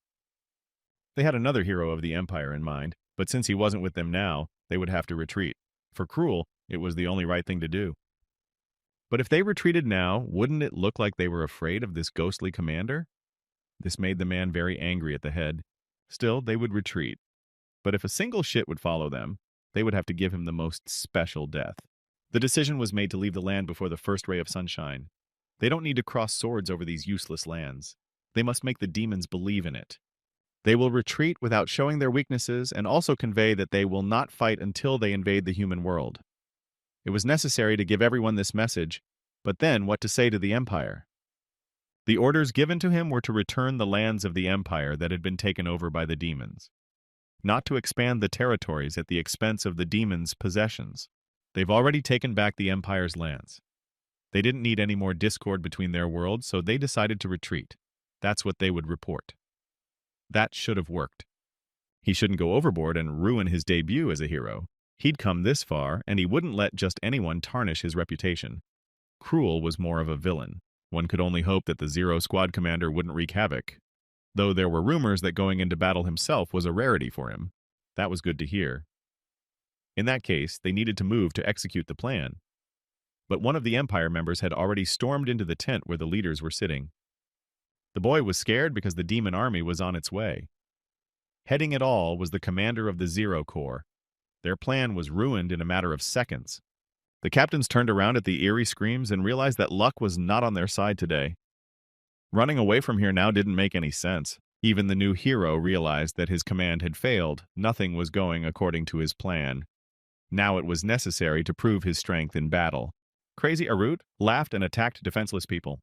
They had another hero of the Empire in mind, but since he wasn't with them now, they would have to retreat. For Cruel, It was the only right thing to do. But if they retreated now, wouldn't it look like they were afraid of this ghostly commander? This made the man very angry at the head. Still, they would retreat. But if a single shit would follow them, they would have to give him the most special death. The decision was made to leave the land before the first ray of sunshine. They don't need to cross swords over these useless lands. They must make the demons believe in it. They will retreat without showing their weaknesses and also convey that they will not fight until they invade the human world. It was necessary to give everyone this message, but then what to say to the Empire? The orders given to him were to return the lands of the Empire that had been taken over by the demons, not to expand the territories at the expense of the demons' possessions. They've already taken back the Empire's lands. They didn't need any more discord between their worlds, so they decided to retreat. That's what they would report. That should have worked. He shouldn't go overboard and ruin his debut as a hero. He'd come this far, and he wouldn't let just anyone tarnish his reputation. Cruel was more of a villain. One could only hope that the Zero Squad commander wouldn't wreak havoc, though there were rumors that going into battle himself was a rarity for him. That was good to hear. In that case, they needed to move to execute the plan. But one of the Empire members had already stormed into the tent where the leaders were sitting. The boy was scared because the demon army was on its way. Heading it all was the commander of the Zero Corps. Their plan was ruined in a matter of seconds. The captains turned around at the eerie screams and realized that luck was not on their side today. Running away from here now didn't make any sense. Even the new hero realized that his command had failed. Nothing was going according to his plan. Now it was necessary to prove his strength in battle. Crazy Arut laughed and attacked defenseless people.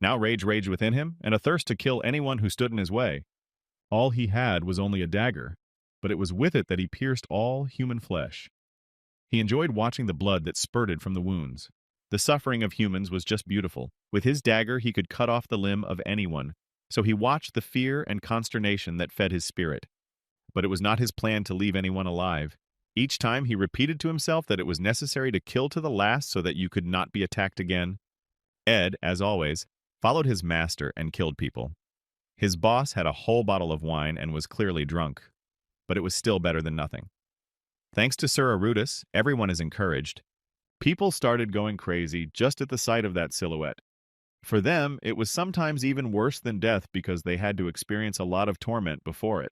Now rage raged within him, and a thirst to kill anyone who stood in his way. All he had was only a dagger, but it was with it that he pierced all human flesh. He enjoyed watching the blood that spurted from the wounds. The suffering of humans was just beautiful. With his dagger, he could cut off the limb of anyone, so he watched the fear and consternation that fed his spirit. But it was not his plan to leave anyone alive. Each time he repeated to himself that it was necessary to kill to the last so that you could not be attacked again. Ed, as always, followed his master and killed people. His boss had a whole bottle of wine and was clearly drunk, but it was still better than nothing. Thanks to Sir Arudis, everyone is encouraged. People started going crazy just at the sight of that silhouette. For them, it was sometimes even worse than death because they had to experience a lot of torment before it.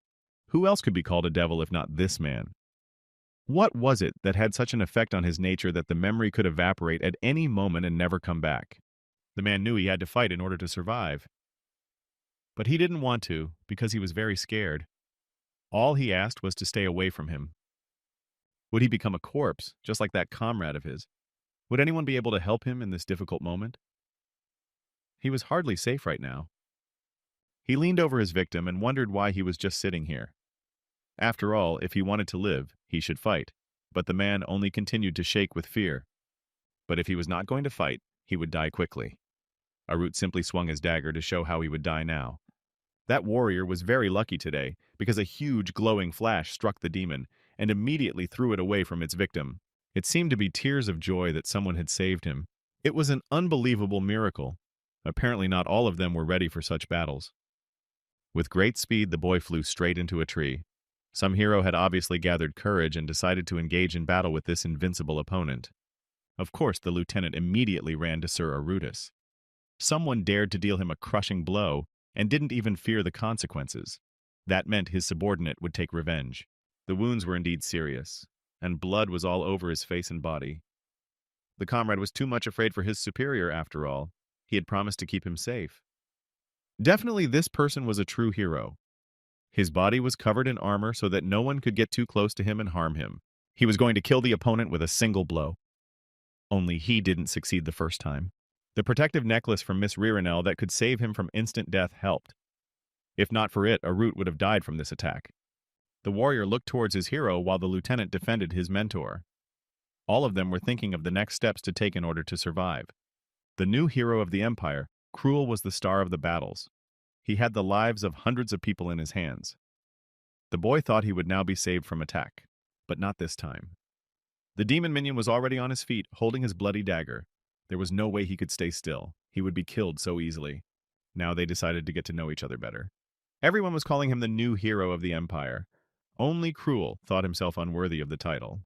Who else could be called a devil if not this man? What was it that had such an effect on his nature that the memory could evaporate at any moment and never come back? The man knew he had to fight in order to survive. But he didn't want to, because he was very scared. All he asked was to stay away from him. Would he become a corpse, just like that comrade of his? Would anyone be able to help him in this difficult moment? He was hardly safe right now. He leaned over his victim and wondered why he was just sitting here. After all, if he wanted to live, he should fight. But the man only continued to shake with fear. But if he was not going to fight, he would die quickly. Arut simply swung his dagger to show how he would die now. That warrior was very lucky today, because a huge glowing flash struck the demon and immediately threw it away from its victim. It seemed to be tears of joy that someone had saved him. It was an unbelievable miracle. Apparently not all of them were ready for such battles. With great speed, the boy flew straight into a tree. Some hero had obviously gathered courage and decided to engage in battle with this invincible opponent. Of course, the lieutenant immediately ran to Sir Arudis. Someone dared to deal him a crushing blow and didn't even fear the consequences. That meant his subordinate would take revenge. The wounds were indeed serious, and blood was all over his face and body. The comrade was too much afraid for his superior, after all. He had promised to keep him safe. Definitely this person was a true hero. His body was covered in armor so that no one could get too close to him and harm him. He was going to kill the opponent with a single blow. Only he didn't succeed the first time. The protective necklace from Miss Ririnel that could save him from instant death helped. If not for it, Arut would have died from this attack. The warrior looked towards his hero while the lieutenant defended his mentor. All of them were thinking of the next steps to take in order to survive. The new hero of the Empire, Cruel, was the star of the battles. He had the lives of hundreds of people in his hands. The boy thought he would now be saved from attack, but not this time. The demon minion was already on his feet, holding his bloody dagger. There was no way he could stay still. He would be killed so easily. Now they decided to get to know each other better. Everyone was calling him the new hero of the Empire. Only Cruel thought himself unworthy of the title.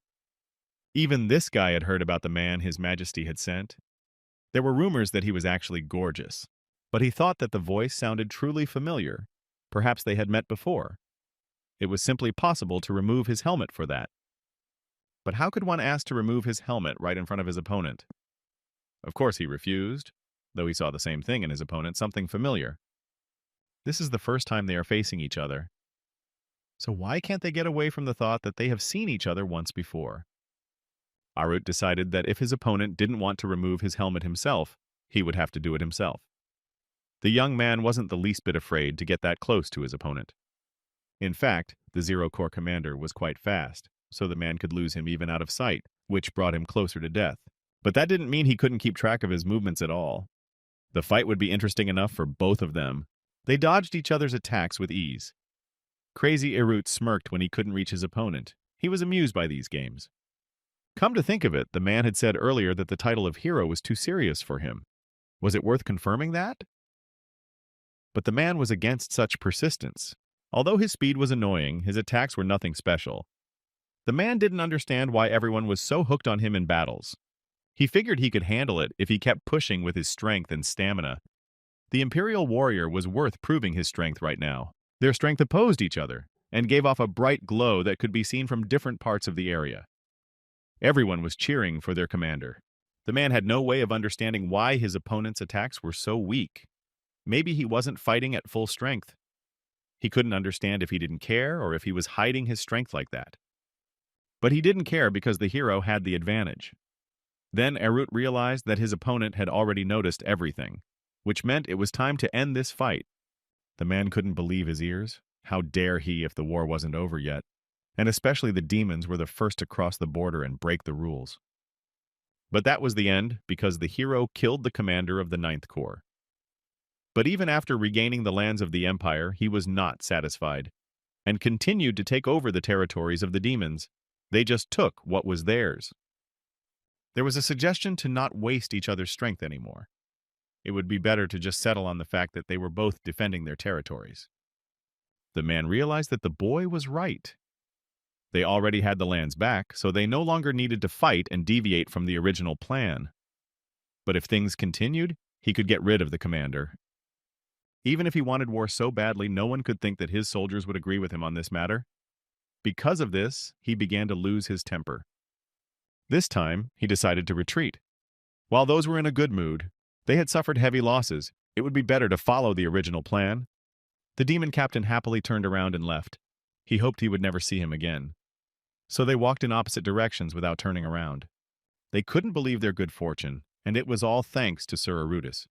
Even this guy had heard about the man His Majesty had sent. There were rumors that he was actually gorgeous, but he thought that the voice sounded truly familiar. Perhaps they had met before. It was simply possible to remove his helmet for that. But how could one ask to remove his helmet right in front of his opponent? Of course he refused, though he saw the same thing in his opponent, something familiar. This is the first time they are facing each other. So why can't they get away from the thought that they have seen each other once before? Arut decided that if his opponent didn't want to remove his helmet himself, he would have to do it himself. The young man wasn't the least bit afraid to get that close to his opponent. In fact, the Zero Corps commander was quite fast, so the man could lose him even out of sight, which brought him closer to death. But that didn't mean he couldn't keep track of his movements at all. The fight would be interesting enough for both of them. They dodged each other's attacks with ease. Crazy Arut smirked when he couldn't reach his opponent. He was amused by these games. Come to think of it, the man had said earlier that the title of hero was too serious for him. Was it worth confirming that? But the man was against such persistence. Although his speed was annoying, his attacks were nothing special. The man didn't understand why everyone was so hooked on him in battles. He figured he could handle it if he kept pushing with his strength and stamina. The Imperial warrior was worth proving his strength right now. Their strength opposed each other, and gave off a bright glow that could be seen from different parts of the area. Everyone was cheering for their commander. The man had no way of understanding why his opponent's attacks were so weak. Maybe he wasn't fighting at full strength. He couldn't understand if he didn't care or if he was hiding his strength like that. But he didn't care because the hero had the advantage. Then Arut realized that his opponent had already noticed everything, which meant it was time to end this fight. The man couldn't believe his ears. How dare he if the war wasn't over yet? And especially the demons were the first to cross the border and break the rules. But that was the end, because the hero killed the commander of the Ninth Corps. But even after regaining the lands of the Empire, he was not satisfied, and continued to take over the territories of the demons. They just took what was theirs. There was a suggestion to not waste each other's strength anymore. It would be better to just settle on the fact that they were both defending their territories. The man realized that the boy was right. They already had the lands back, so they no longer needed to fight and deviate from the original plan. But if things continued, he could get rid of the commander. Even if he wanted war so badly, no one could think that his soldiers would agree with him on this matter. Because of this, he began to lose his temper. This time, he decided to retreat. While those were in a good mood, they had suffered heavy losses. It would be better to follow the original plan. The demon captain happily turned around and left. He hoped he would never see him again. So they walked in opposite directions without turning around. They couldn't believe their good fortune, and it was all thanks to Sir Arutus.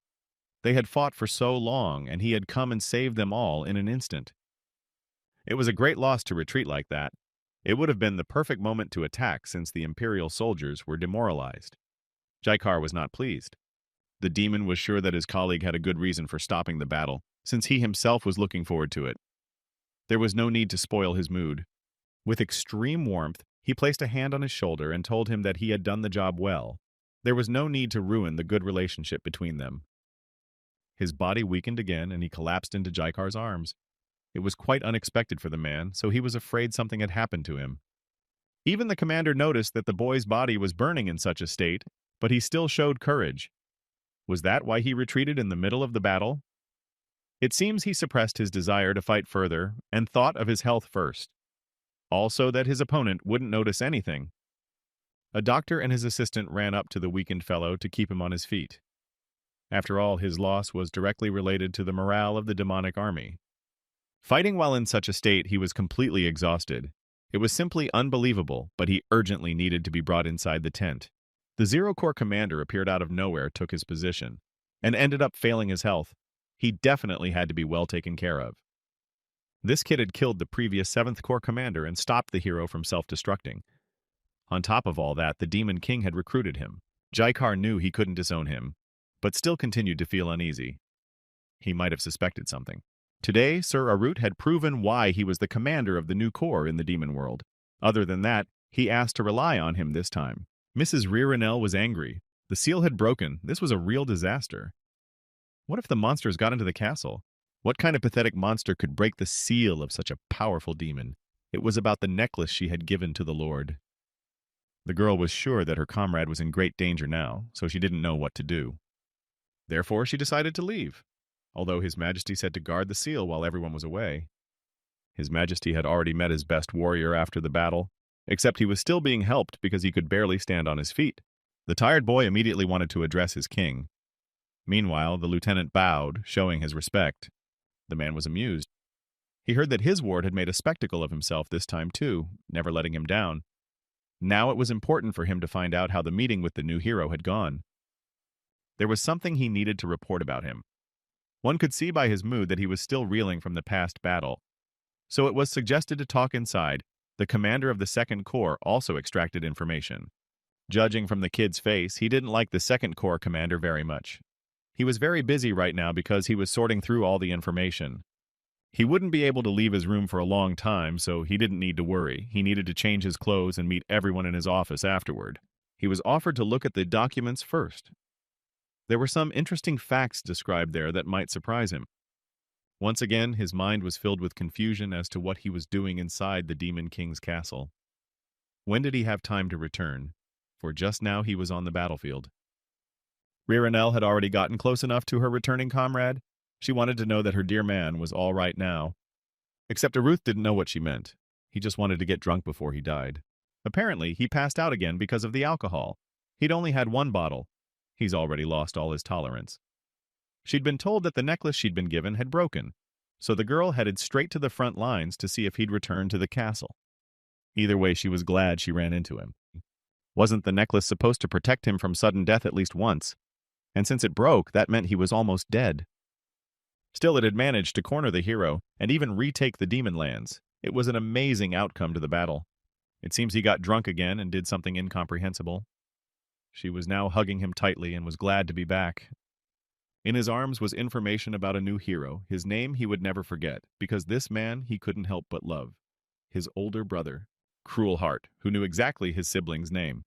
They had fought for so long, and he had come and saved them all in an instant. It was a great loss to retreat like that. It would have been the perfect moment to attack since the Imperial soldiers were demoralized. Jaikar was not pleased. The demon was sure that his colleague had a good reason for stopping the battle, since he himself was looking forward to it. There was no need to spoil his mood. With extreme warmth, he placed a hand on his shoulder and told him that he had done the job well. There was no need to ruin the good relationship between them. His body weakened again, and he collapsed into Jaikar's arms. It was quite unexpected for the man, so he was afraid something had happened to him. Even the commander noticed that the boy's body was burning in such a state, but he still showed courage. Was that why he retreated in the middle of the battle? It seems he suppressed his desire to fight further and thought of his health first. Also that his opponent wouldn't notice anything. A doctor and his assistant ran up to the weakened fellow to keep him on his feet. After all, his loss was directly related to the morale of the demonic army. Fighting while in such a state, he was completely exhausted. It was simply unbelievable, but he urgently needed to be brought inside the tent. The Zero Corps commander appeared out of nowhere, took his position, and ended up failing his health. He definitely had to be well taken care of. This kid had killed the previous 7th Corps commander and stopped the hero from self-destructing. On top of all that, the Demon King had recruited him. Jaikar knew he couldn't disown him, but still continued to feel uneasy. He might have suspected something. Today, Sir Arut had proven why he was the commander of the new corps in the demon world. Other than that, he asked to rely on him this time. Mrs. Ririnel was angry. The seal had broken. This was a real disaster. What if the monsters got into the castle? What kind of pathetic monster could break the seal of such a powerful demon? It was about the necklace she had given to the Lord. The girl was sure that her comrade was in great danger now, so she didn't know what to do. Therefore, she decided to leave, although His Majesty said to guard the seal while everyone was away. His Majesty had already met his best warrior after the battle, except he was still being helped because he could barely stand on his feet. The tired boy immediately wanted to address his king. Meanwhile, the lieutenant bowed, showing his respect. The man was amused. He heard that his ward had made a spectacle of himself this time too, never letting him down. Now it was important for him to find out how the meeting with the new hero had gone. There was something he needed to report about him. One could see by his mood that he was still reeling from the past battle. So it was suggested to talk inside. The commander of the Second Corps also extracted information. Judging from the kid's face, he didn't like the Second Corps commander very much. He was very busy right now because he was sorting through all the information. He wouldn't be able to leave his room for a long time, so he didn't need to worry. He needed to change his clothes and meet everyone in his office afterward. He was offered to look at the documents first. There were some interesting facts described there that might surprise him. Once again, his mind was filled with confusion as to what he was doing inside the Demon King's castle. When did he have time to return? For just now he was on the battlefield. Ririnel had already gotten close enough to her returning comrade. She wanted to know that her dear man was all right now. Except Aruth didn't know what she meant. He just wanted to get drunk before he died. Apparently, he passed out again because of the alcohol. He'd only had one bottle. He's already lost all his tolerance. She'd been told that the necklace she'd been given had broken, so the girl headed straight to the front lines to see if he'd returned to the castle. Either way, she was glad she ran into him. Wasn't the necklace supposed to protect him from sudden death at least once? And since it broke, that meant he was almost dead. Still, it had managed to corner the hero and even retake the demon lands. It was an amazing outcome to the battle. It seems he got drunk again and did something incomprehensible. She was now hugging him tightly and was glad to be back. In his arms was information about a new hero. His name he would never forget, because this man he couldn't help but love. His older brother, Cruel Heart, who knew exactly his sibling's name.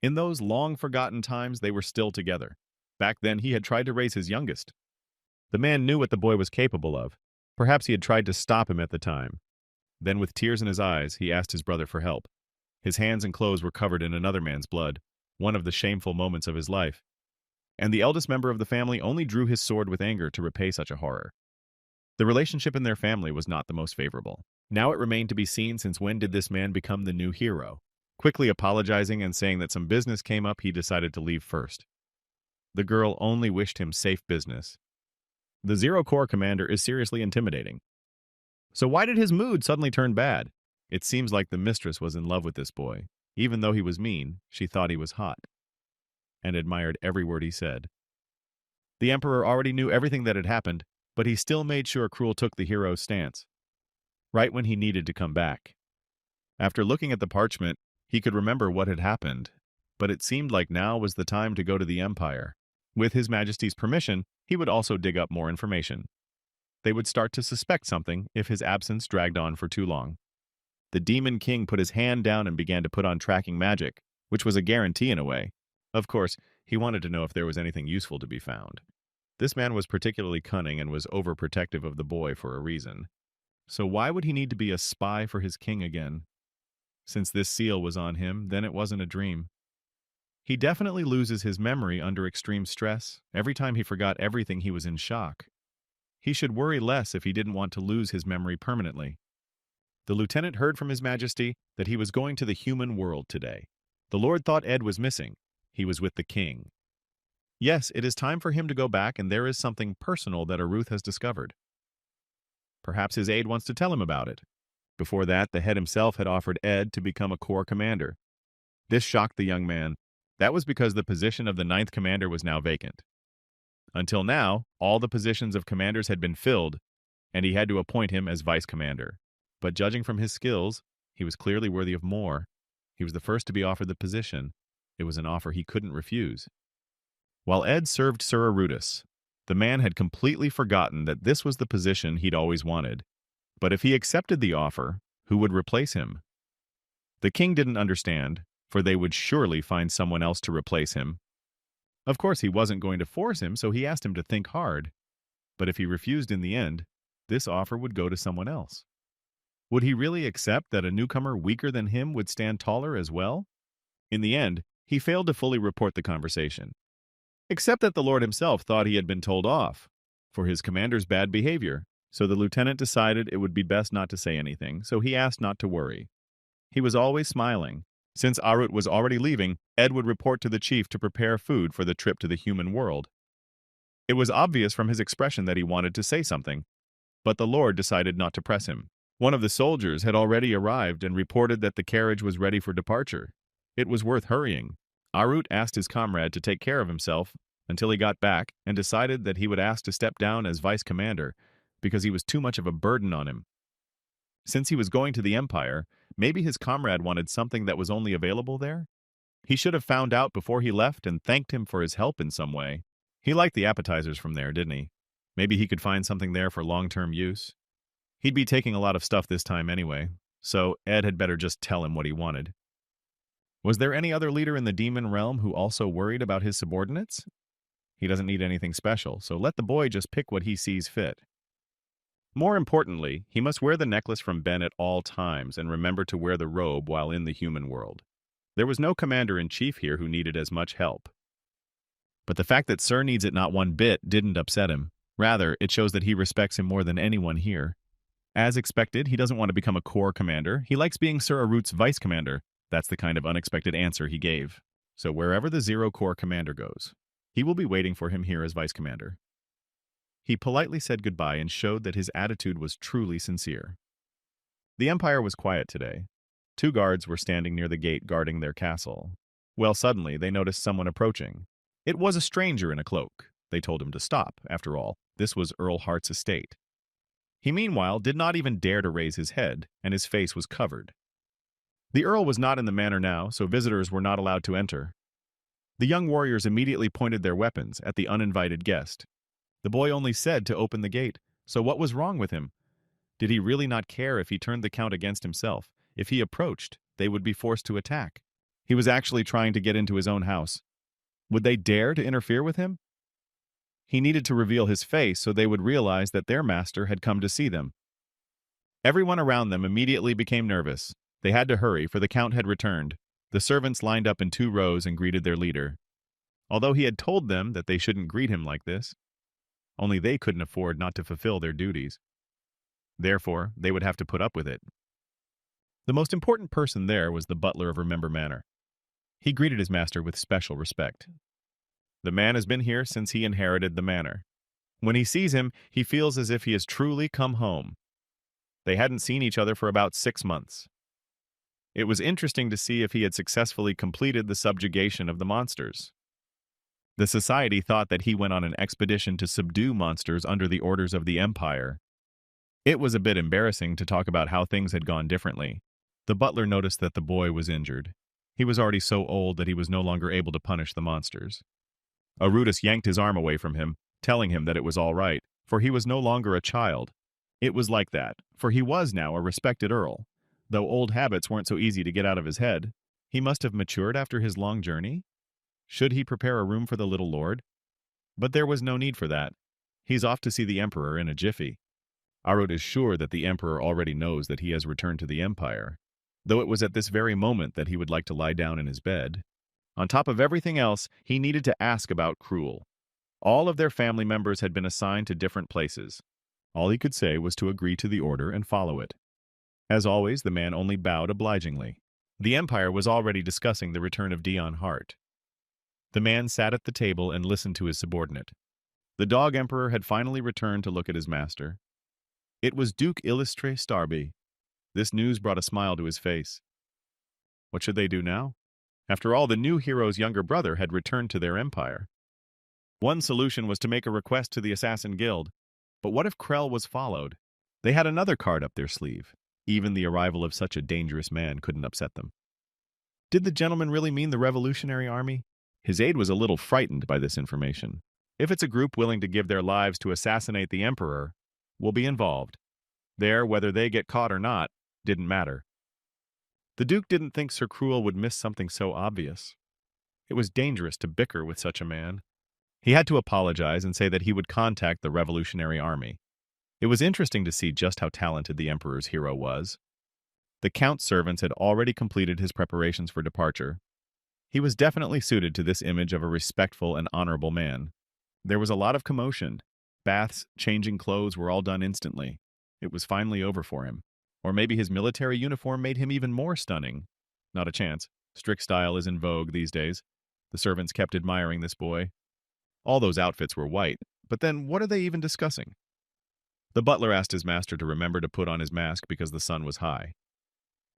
In those long-forgotten times, they were still together. Back then, he had tried to raise his youngest. The man knew what the boy was capable of. Perhaps he had tried to stop him at the time. Then, with tears in his eyes, he asked his brother for help. His hands and clothes were covered in another man's blood, one of the shameful moments of his life. And the eldest member of the family only drew his sword with anger to repay such a horror. The relationship in their family was not the most favorable. Now it remained to be seen since when did this man become the new hero. Quickly apologizing and saying that some business came up, he decided to leave first. The girl only wished him safe business. The Zero Corps commander is seriously intimidating. So why did his mood suddenly turn bad? It seems like the mistress was in love with this boy. Even though he was mean, she thought he was hot and admired every word he said. The emperor already knew everything that had happened, but he still made sure Cruel took the hero's stance. Right when he needed to come back. After looking at the parchment, he could remember what had happened, but it seemed like now was the time to go to the Empire. With His Majesty's permission, he would also dig up more information. They would start to suspect something if his absence dragged on for too long. The Demon King put his hand down and began to put on tracking magic, which was a guarantee in a way. Of course, he wanted to know if there was anything useful to be found. This man was particularly cunning and was overprotective of the boy for a reason. So why would he need to be a spy for his king again? Since this seal was on him, then it wasn't a dream. He definitely loses his memory under extreme stress. Every time he forgot everything, he was in shock. He should worry less if he didn't want to lose his memory permanently. The lieutenant heard from His Majesty that he was going to the human world today. The Lord thought Ed was missing. He was with the king. Yes, it is time for him to go back, and there is something personal that Aruth has discovered. Perhaps his aide wants to tell him about it. Before that, the head himself had offered Ed to become a corps commander. This shocked the young man. That was because the position of the 9th commander was now vacant. Until now, all the positions of commanders had been filled, and he had to appoint him as vice commander. But judging from his skills, he was clearly worthy of more. He was the first to be offered the position. It was an offer he couldn't refuse. While Ed served Sir Arudis, the man had completely forgotten that this was the position he'd always wanted. But if he accepted the offer, who would replace him? The king didn't understand, for they would surely find someone else to replace him. Of course, he wasn't going to force him, so he asked him to think hard. But if he refused in the end, this offer would go to someone else. Would he really accept that a newcomer weaker than him would stand taller as well? In the end, he failed to fully report the conversation, except that the Lord himself thought he had been told off for his commander's bad behavior, so the lieutenant decided it would be best not to say anything, so he asked not to worry. He was always smiling. Since Arut was already leaving, Ed would report to the chief to prepare food for the trip to the human world. It was obvious from his expression that he wanted to say something, but the Lord decided not to press him. One of the soldiers had already arrived and reported that the carriage was ready for departure. It was worth hurrying. Arut asked his comrade to take care of himself until he got back and decided that he would ask to step down as vice commander because he was too much of a burden on him. Since he was going to the Empire, maybe his comrade wanted something that was only available there? He should have found out before he left and thanked him for his help in some way. He liked the appetizers from there, didn't he? Maybe he could find something there for long-term use. He'd be taking a lot of stuff this time anyway, so Ed had better just tell him what he wanted. Was there any other leader in the demon realm who also worried about his subordinates? He doesn't need anything special, so let the boy just pick what he sees fit. More importantly, he must wear the necklace from Ben at all times and remember to wear the robe while in the human world. There was no commander-in-chief here who needed as much help. But the fact that Sir needs it not one bit didn't upset him. Rather, it shows that he respects him more than anyone here. As expected, he doesn't want to become a corps commander. He likes being Sir Arut's vice commander. That's the kind of unexpected answer he gave. So wherever the Zero Corps commander goes, he will be waiting for him here as vice commander. He politely said goodbye and showed that his attitude was truly sincere. The Empire was quiet today. 2 guards were standing near the gate guarding their castle. Well, suddenly they noticed someone approaching. It was a stranger in a cloak. They told him to stop. After all, this was Earl Hart's estate. He meanwhile did not even dare to raise his head, and his face was covered. The Earl was not in the manor now, so visitors were not allowed to enter. The young warriors immediately pointed their weapons at the uninvited guest. The boy only said to open the gate, so what was wrong with him? Did he really not care if he turned the count against himself? If he approached, they would be forced to attack. He was actually trying to get into his own house. Would they dare to interfere with him? He needed to reveal his face so they would realize that their master had come to see them. Everyone around them immediately became nervous. They had to hurry, for the count had returned. The servants lined up in 2 rows and greeted their leader. Although he had told them that they shouldn't greet him like this, only they couldn't afford not to fulfill their duties. Therefore, they would have to put up with it. The most important person there was the butler of Remember Manor. He greeted his master with special respect. The man has been here since he inherited the manor. When he sees him, he feels as if he has truly come home. They hadn't seen each other for about 6 months. It was interesting to see if he had successfully completed the subjugation of the monsters. The society thought that he went on an expedition to subdue monsters under the orders of the Empire. It was a bit embarrassing to talk about how things had gone differently. The butler noticed that the boy was injured. He was already so old that he was no longer able to punish the monsters. Arudis yanked his arm away from him, telling him that it was all right, for he was no longer a child. It was like that, for he was now a respected earl. Though old habits weren't so easy to get out of his head, he must have matured after his long journey. Should he prepare a room for the little lord? But there was no need for that. He's off to see the Emperor in a jiffy. Arut is sure that the Emperor already knows that he has returned to the Empire, though it was at this very moment that he would like to lie down in his bed. On top of everything else, he needed to ask about Cruel. All of their family members had been assigned to different places. All he could say was to agree to the order and follow it. As always, the man only bowed obligingly. The Empire was already discussing the return of Dion Hart. The man sat at the table and listened to his subordinate. The dog emperor had finally returned to look at his master. It was Duke Illustre Starby. This news brought a smile to his face. What should they do now? After all, the new hero's younger brother had returned to their empire. One solution was to make a request to the Assassin Guild. But what if Krell was followed? They had another card up their sleeve. Even the arrival of such a dangerous man couldn't upset them. Did the gentleman really mean the Revolutionary Army? His aide was a little frightened by this information. If it's a group willing to give their lives to assassinate the Emperor, we'll be involved. There, whether they get caught or not, didn't matter. The Duke didn't think Sir Cruel would miss something so obvious. It was dangerous to bicker with such a man. He had to apologize and say that he would contact the Revolutionary Army. It was interesting to see just how talented the Emperor's hero was. The Count's servants had already completed his preparations for departure. He was definitely suited to this image of a respectful and honorable man. There was a lot of commotion. Baths, changing clothes were all done instantly. It was finally over for him. Or maybe his military uniform made him even more stunning. Not a chance. Strict style is in vogue these days. The servants kept admiring this boy. All those outfits were white, but then what are they even discussing? The butler asked his master to remember to put on his mask because the sun was high.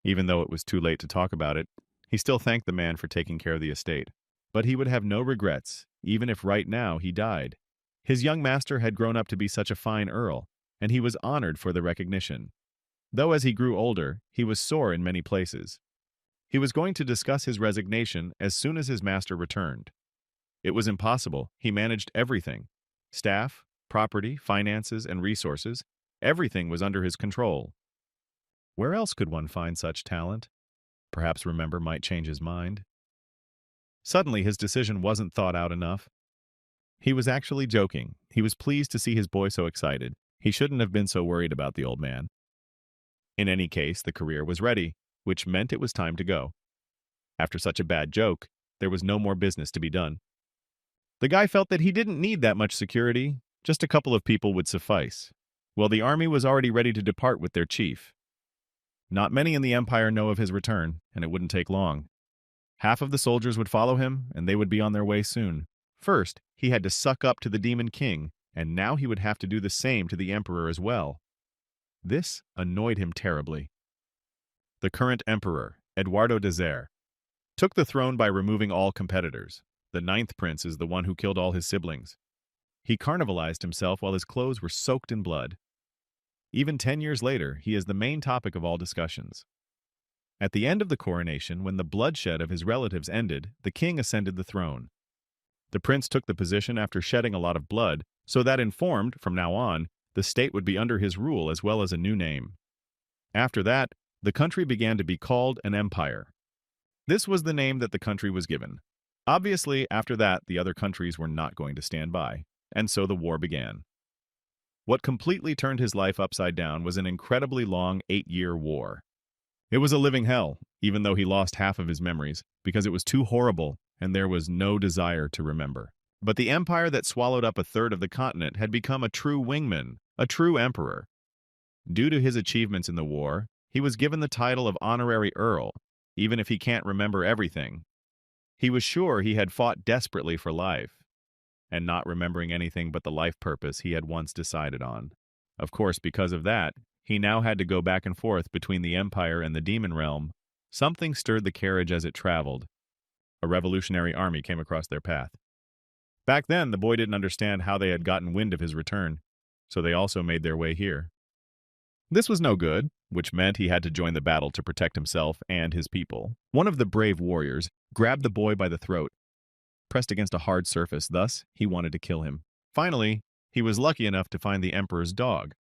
Even though it was too late to talk about it, he still thanked the man for taking care of the estate. But he would have no regrets, even if right now he died. His young master had grown up to be such a fine earl, and he was honored for the recognition. Though as he grew older, he was sore in many places. He was going to discuss his resignation as soon as his master returned. It was impossible. He managed everything. Staff, property, finances, and resources. Everything was under his control. Where else could one find such talent? Perhaps Remember might change his mind. Suddenly, his decision wasn't thought out enough. He was actually joking. He was pleased to see his boy so excited. He shouldn't have been so worried about the old man. In any case, the career was ready, which meant it was time to go. After such a bad joke, there was no more business to be done. The guy felt that he didn't need that much security. Just a couple of people would suffice. Well, the army was already ready to depart with their chief. Not many in the empire know of his return, and it wouldn't take long. Half of the soldiers would follow him, and they would be on their way soon. First, he had to suck up to the Demon King, and now he would have to do the same to the emperor as well. This annoyed him terribly. The current emperor, Eduardo Desire, took the throne by removing all competitors. The ninth prince is the one who killed all his siblings. He carnivalized himself while his clothes were soaked in blood. Even 10 years later, he is the main topic of all discussions. At the end of the coronation, when the bloodshed of his relatives ended, the king ascended the throne. The prince took the position after shedding a lot of blood, so that informed, from now on, the state would be under his rule as well as a new name. After that, the country began to be called an empire. This was the name that the country was given. Obviously, after that, the other countries were not going to stand by, and so the war began. What completely turned his life upside down was an incredibly long 8-year war. It was a living hell, even though he lost half of his memories, because it was too horrible and there was no desire to remember. But the empire that swallowed up a third of the continent had become a true wingman, a true emperor. Due to his achievements in the war, he was given the title of honorary earl, even if he can't remember everything. He was sure he had fought desperately for life, and not remembering anything but the life purpose he had once decided on. Of course, because of that, he now had to go back and forth between the Empire and the Demon Realm. Something stirred the carriage as it traveled. A revolutionary army came across their path. Back then, the boy didn't understand how they had gotten wind of his return, so they also made their way here. This was no good, which meant he had to join the battle to protect himself and his people. One of the brave warriors grabbed the boy by the throat, pressed against a hard surface, thus he wanted to kill him. Finally, he was lucky enough to find the emperor's dog.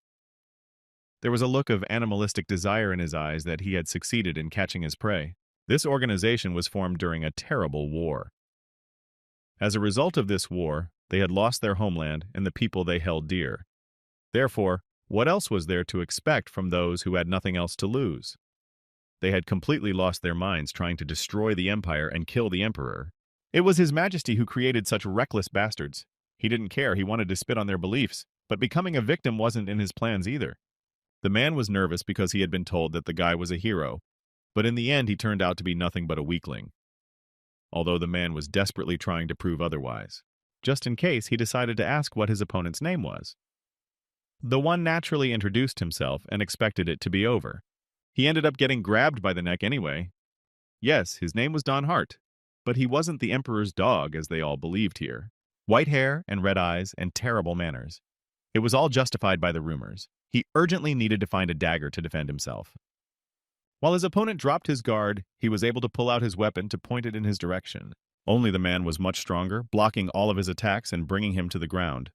There was a look of animalistic desire in his eyes that he had succeeded in catching his prey. This organization was formed during a terrible war. As a result of this war, they had lost their homeland and the people they held dear. Therefore, what else was there to expect from those who had nothing else to lose? They had completely lost their minds trying to destroy the empire and kill the emperor. It was His Majesty who created such reckless bastards. He didn't care, he wanted to spit on their beliefs, but becoming a victim wasn't in his plans either. The man was nervous because he had been told that the guy was a hero, but in the end he turned out to be nothing but a weakling. Although the man was desperately trying to prove otherwise. Just in case, he decided to ask what his opponent's name was. The one naturally introduced himself and expected it to be over. He ended up getting grabbed by the neck anyway. Yes, his name was Don Hart, but he wasn't the emperor's dog as they all believed here. White hair and red eyes and terrible manners. It was all justified by the rumors. He urgently needed to find a dagger to defend himself. While his opponent dropped his guard, he was able to pull out his weapon to point it in his direction. Only the man was much stronger, blocking all of his attacks and bringing him to the ground.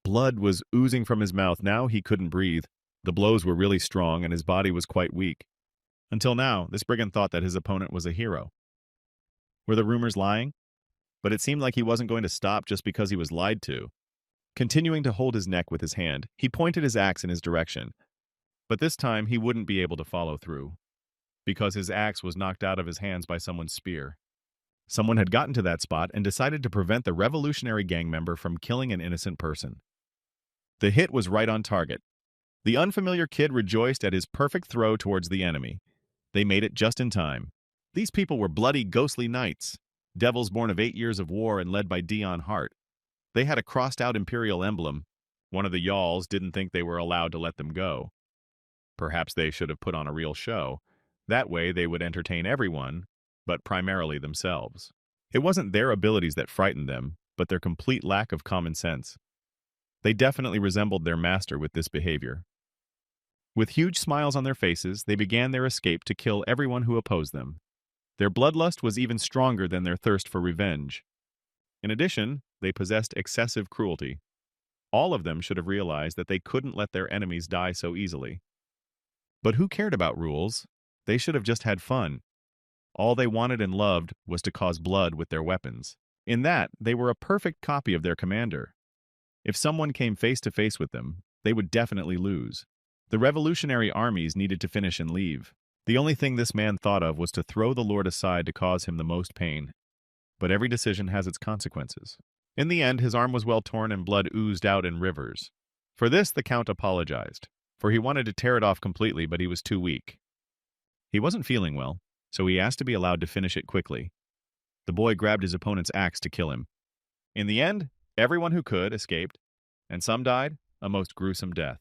Blood was oozing from his mouth. Now he couldn't breathe. The blows were really strong and his body was quite weak. Until now, this brigand thought that his opponent was a hero. Were the rumors lying? But it seemed like he wasn't going to stop just because he was lied to. Continuing to hold his neck with his hand, he pointed his axe in his direction. But this time he wouldn't be able to follow through, because his axe was knocked out of his hands by someone's spear. Someone had gotten to that spot and decided to prevent the revolutionary gang member from killing an innocent person. The hit was right on target. The unfamiliar kid rejoiced at his perfect throw towards the enemy. They made it just in time. These people were bloody, ghostly knights, devils born of 8 years of war and led by Dion Hart. They had a crossed-out imperial emblem. One of the Yawls didn't think they were allowed to let them go. Perhaps they should have put on a real show. That way they would entertain everyone, but primarily themselves. It wasn't their abilities that frightened them, but their complete lack of common sense. They definitely resembled their master with this behavior. With huge smiles on their faces, they began their escape to kill everyone who opposed them. Their bloodlust was even stronger than their thirst for revenge. In addition, they possessed excessive cruelty. All of them should have realized that they couldn't let their enemies die so easily. But who cared about rules? They should have just had fun. All they wanted and loved was to cause blood with their weapons. In that, they were a perfect copy of their commander. If someone came face to face with them, they would definitely lose. The revolutionary armies needed to finish and leave. The only thing this man thought of was to throw the Lord aside to cause him the most pain. But every decision has its consequences. In the end, his arm was well torn and blood oozed out in rivers. For this, the Count apologized, for he wanted to tear it off completely, but he was too weak. He wasn't feeling well, so he asked to be allowed to finish it quickly. The boy grabbed his opponent's axe to kill him. In the end, everyone who could escaped, and some died a most gruesome death.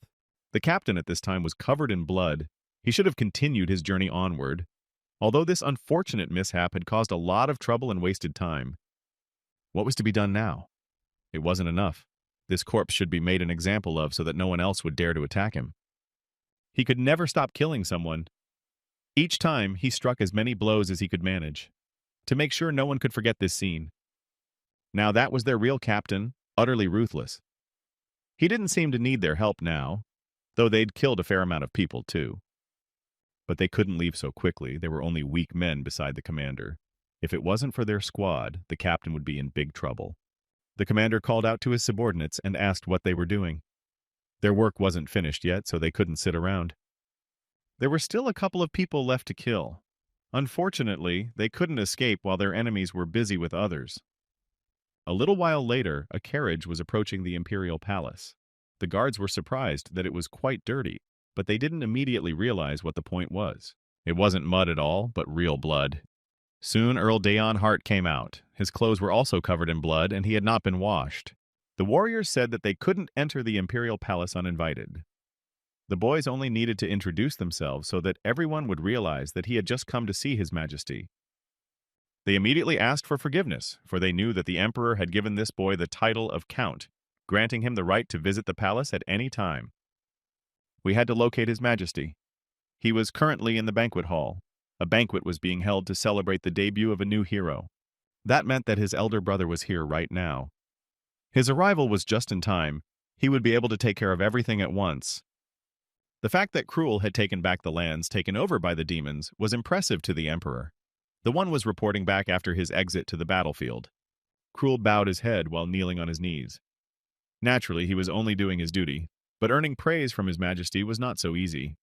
The captain at this time was covered in blood. He should have continued his journey onward. Although this unfortunate mishap had caused a lot of trouble and wasted time. What was to be done now? It wasn't enough. This corpse should be made an example of so that no one else would dare to attack him. He could never stop killing someone. Each time, he struck as many blows as he could manage, to make sure no one could forget this scene. Now that was their real captain, utterly ruthless. He didn't seem to need their help now, though they'd killed a fair amount of people too. But they couldn't leave so quickly. They were only weak men beside the commander. If it wasn't for their squad, the captain would be in big trouble. The commander called out to his subordinates and asked what they were doing. Their work wasn't finished yet, so they couldn't sit around. There were still a couple of people left to kill. Unfortunately, they couldn't escape while their enemies were busy with others. A little while later, a carriage was approaching the imperial palace. The guards were surprised that it was quite dirty, but they didn't immediately realize what the point was. It wasn't mud at all, but real blood. Soon Earl Dayon Hart came out. His clothes were also covered in blood, and he had not been washed. The warriors said that they couldn't enter the imperial palace uninvited. The boys only needed to introduce themselves so that everyone would realize that he had just come to see His Majesty. They immediately asked for forgiveness, for they knew that the emperor had given this boy the title of Count, granting him the right to visit the palace at any time. We had to locate His Majesty. He was currently in the banquet hall. A banquet was being held to celebrate the debut of a new hero. That meant that his elder brother was here right now. His arrival was just in time. He would be able to take care of everything at once. The fact that Cruel had taken back the lands taken over by the demons was impressive to the emperor. The one was reporting back after his exit to the battlefield. Cruel bowed his head while kneeling on his knees. Naturally, he was only doing his duty, but earning praise from His Majesty was not so easy.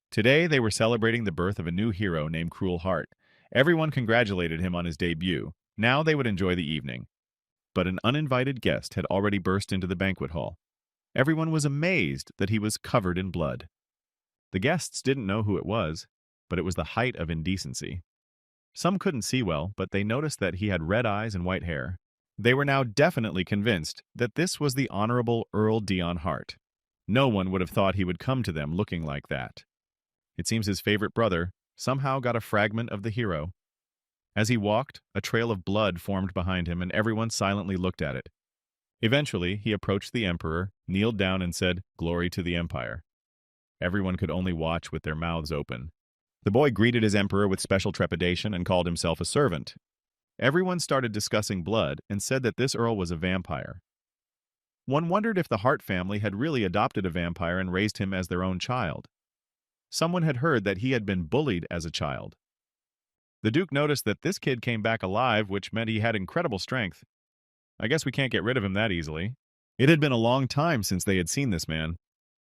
Today, they were celebrating the birth of a new hero named Cruel Heart. Everyone congratulated him on his debut. Now they would enjoy the evening. But an uninvited guest had already burst into the banquet hall. Everyone was amazed that he was covered in blood. The guests didn't know who it was, but it was the height of indecency. Some couldn't see well, but they noticed that he had red eyes and white hair. They were now definitely convinced that this was the Honorable Earl Dayon Hart. No one would have thought he would come to them looking like that. It seems his favorite brother somehow got a fragment of the hero. As he walked, a trail of blood formed behind him, and everyone silently looked at it. Eventually, he approached the emperor, kneeled down, and said, "Glory to the Empire." Everyone could only watch with their mouths open. The boy greeted his emperor with special trepidation and called himself a servant. Everyone started discussing blood and said that this earl was a vampire. One wondered if the Hart family had really adopted a vampire and raised him as their own child. Someone had heard that he had been bullied as a child. The Duke noticed that this kid came back alive, which meant he had incredible strength. I guess we can't get rid of him that easily. It had been a long time since they had seen this man.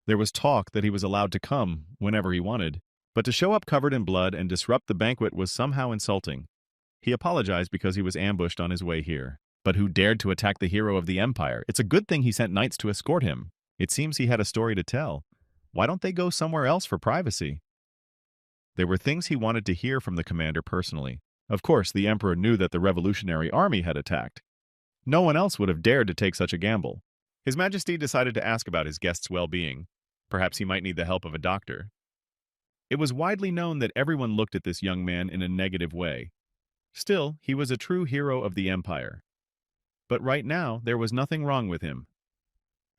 There was talk that he was allowed to come whenever he wanted, but to show up covered in blood and disrupt the banquet was somehow insulting. He apologized because he was ambushed on his way here. But who dared to attack the hero of the empire? It's a good thing he sent knights to escort him. It seems he had a story to tell. Why don't they go somewhere else for privacy? There were things he wanted to hear from the commander personally. Of course, the emperor knew that the revolutionary army had attacked. No one else would have dared to take such a gamble. His Majesty decided to ask about his guest's well-being. Perhaps he might need the help of a doctor. It was widely known that everyone looked at this young man in a negative way. Still, he was a true hero of the empire. But right now, there was nothing wrong with him.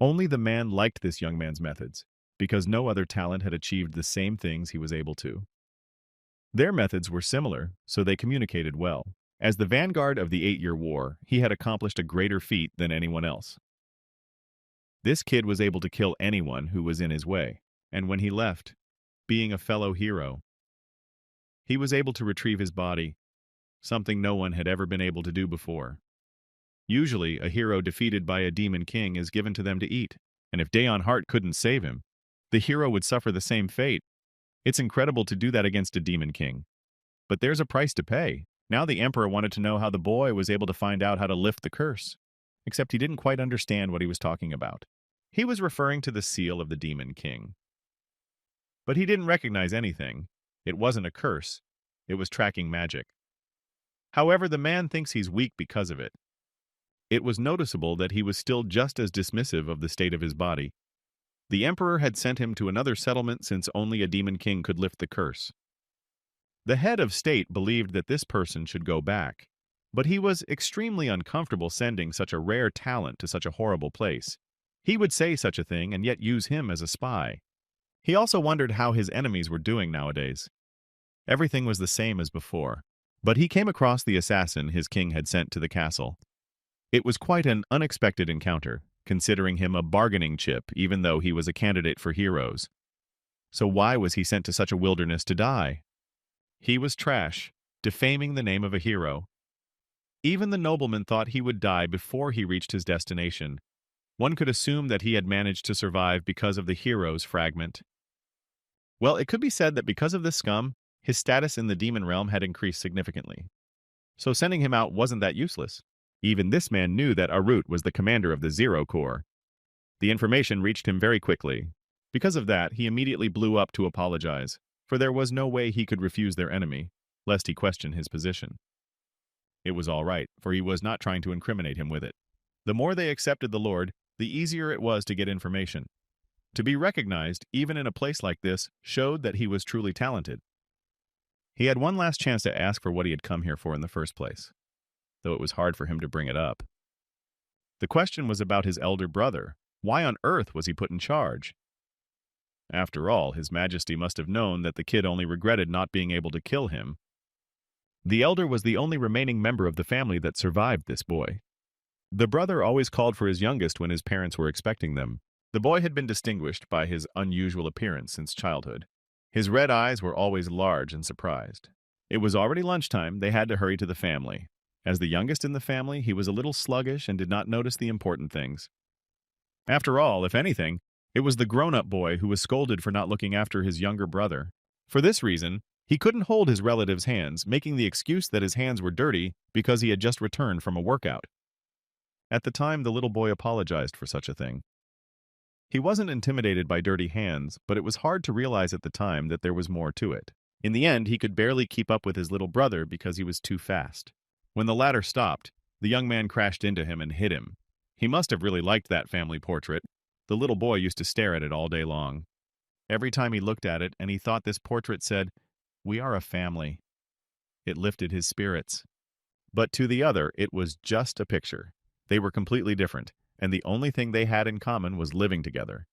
Only the man liked this young man's methods, because no other talent had achieved the same things he was able to. Their methods were similar, so they communicated well. As the vanguard of the 8-year war, he had accomplished a greater feat than anyone else. This kid was able to kill anyone who was in his way, and when he left, being a fellow hero, he was able to retrieve his body, something no one had ever been able to do before. Usually, a hero defeated by a demon king is given to them to eat, and if Daeon Hart couldn't save him, the hero would suffer the same fate. It's incredible to do that against a demon king. But there's a price to pay. Now the emperor wanted to know how the boy was able to find out how to lift the curse. Except he didn't quite understand what he was talking about. He was referring to the seal of the demon king. But he didn't recognize anything. It wasn't a curse. It was tracking magic. However, the man thinks he's weak because of it. It was noticeable that he was still just as dismissive of the state of his body. The emperor had sent him to another settlement since only a demon king could lift the curse. The head of state believed that this person should go back, but he was extremely uncomfortable sending such a rare talent to such a horrible place. He would say such a thing and yet use him as a spy. He also wondered how his enemies were doing nowadays. Everything was the same as before, but he came across the assassin his king had sent to the castle. It was quite an unexpected encounter, considering him a bargaining chip even though he was a candidate for heroes. So why was he sent to such a wilderness to die? He was trash, defaming the name of a hero. Even the nobleman thought he would die before he reached his destination. One could assume that he had managed to survive because of the hero's fragment. Well, it could be said that because of this scum, his status in the demon realm had increased significantly. So sending him out wasn't that useless. Even this man knew that Arut was the commander of the Zero Corps. The information reached him very quickly. Because of that, he immediately blew up to apologize, for there was no way he could refuse their enemy, lest he question his position. It was all right, for he was not trying to incriminate him with it. The more they accepted the Lord, the easier it was to get information. To be recognized, even in a place like this, showed that he was truly talented. He had one last chance to ask for what he had come here for in the first place, though it was hard for him to bring it up. The question was about his elder brother. Why on earth was he put in charge? After all, His Majesty must have known that the kid only regretted not being able to kill him. The elder was the only remaining member of the family that survived this boy. The brother always called for his youngest when his parents were expecting them. The boy had been distinguished by his unusual appearance since childhood. His red eyes were always large and surprised. It was already lunchtime. They had to hurry to the family. As the youngest in the family, he was a little sluggish and did not notice the important things. After all, if anything, it was the grown-up boy who was scolded for not looking after his younger brother. For this reason, he couldn't hold his relative's hands, making the excuse that his hands were dirty because he had just returned from a workout. At the time, the little boy apologized for such a thing. He wasn't intimidated by dirty hands, but it was hard to realize at the time that there was more to it. In the end, he could barely keep up with his little brother because he was too fast. When the latter stopped, the young man crashed into him and hit him. He must have really liked that family portrait. The little boy used to stare at it all day long. Every time he looked at it and he thought this portrait said, "We are a family." It lifted his spirits. But to the other, it was just a picture. They were completely different, and the only thing they had in common was living together.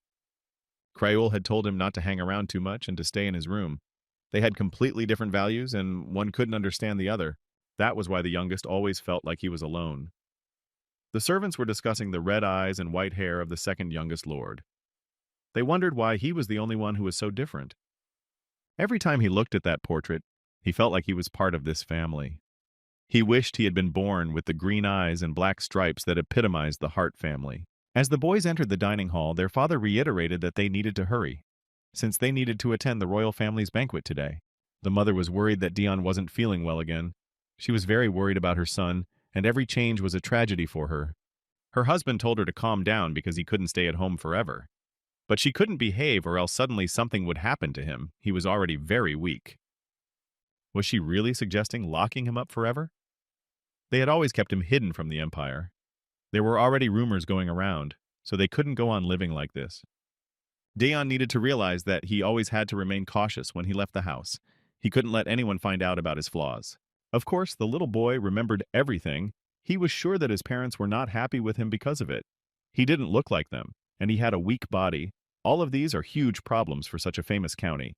Crayoul had told him not to hang around too much and to stay in his room. They had completely different values, and one couldn't understand the other. That was why the youngest always felt like he was alone. The servants were discussing the red eyes and white hair of the second youngest lord. They wondered why he was the only one who was so different. Every time he looked at that portrait, he felt like he was part of this family. He wished he had been born with the green eyes and black stripes that epitomized the Hart family. As the boys entered the dining hall, their father reiterated that they needed to hurry, since they needed to attend the royal family's banquet today. The mother was worried that Dion wasn't feeling well again. She was very worried about her son, and every change was a tragedy for her. Her husband told her to calm down because he couldn't stay at home forever. But she couldn't behave or else suddenly something would happen to him. He was already very weak. Was she really suggesting locking him up forever? They had always kept him hidden from the Empire. There were already rumors going around, so they couldn't go on living like this. Daeon needed to realize that he always had to remain cautious when he left the house. He couldn't let anyone find out about his flaws. Of course, the little boy remembered everything. He was sure that his parents were not happy with him because of it. He didn't look like them, and he had a weak body. All of these are huge problems for such a famous county.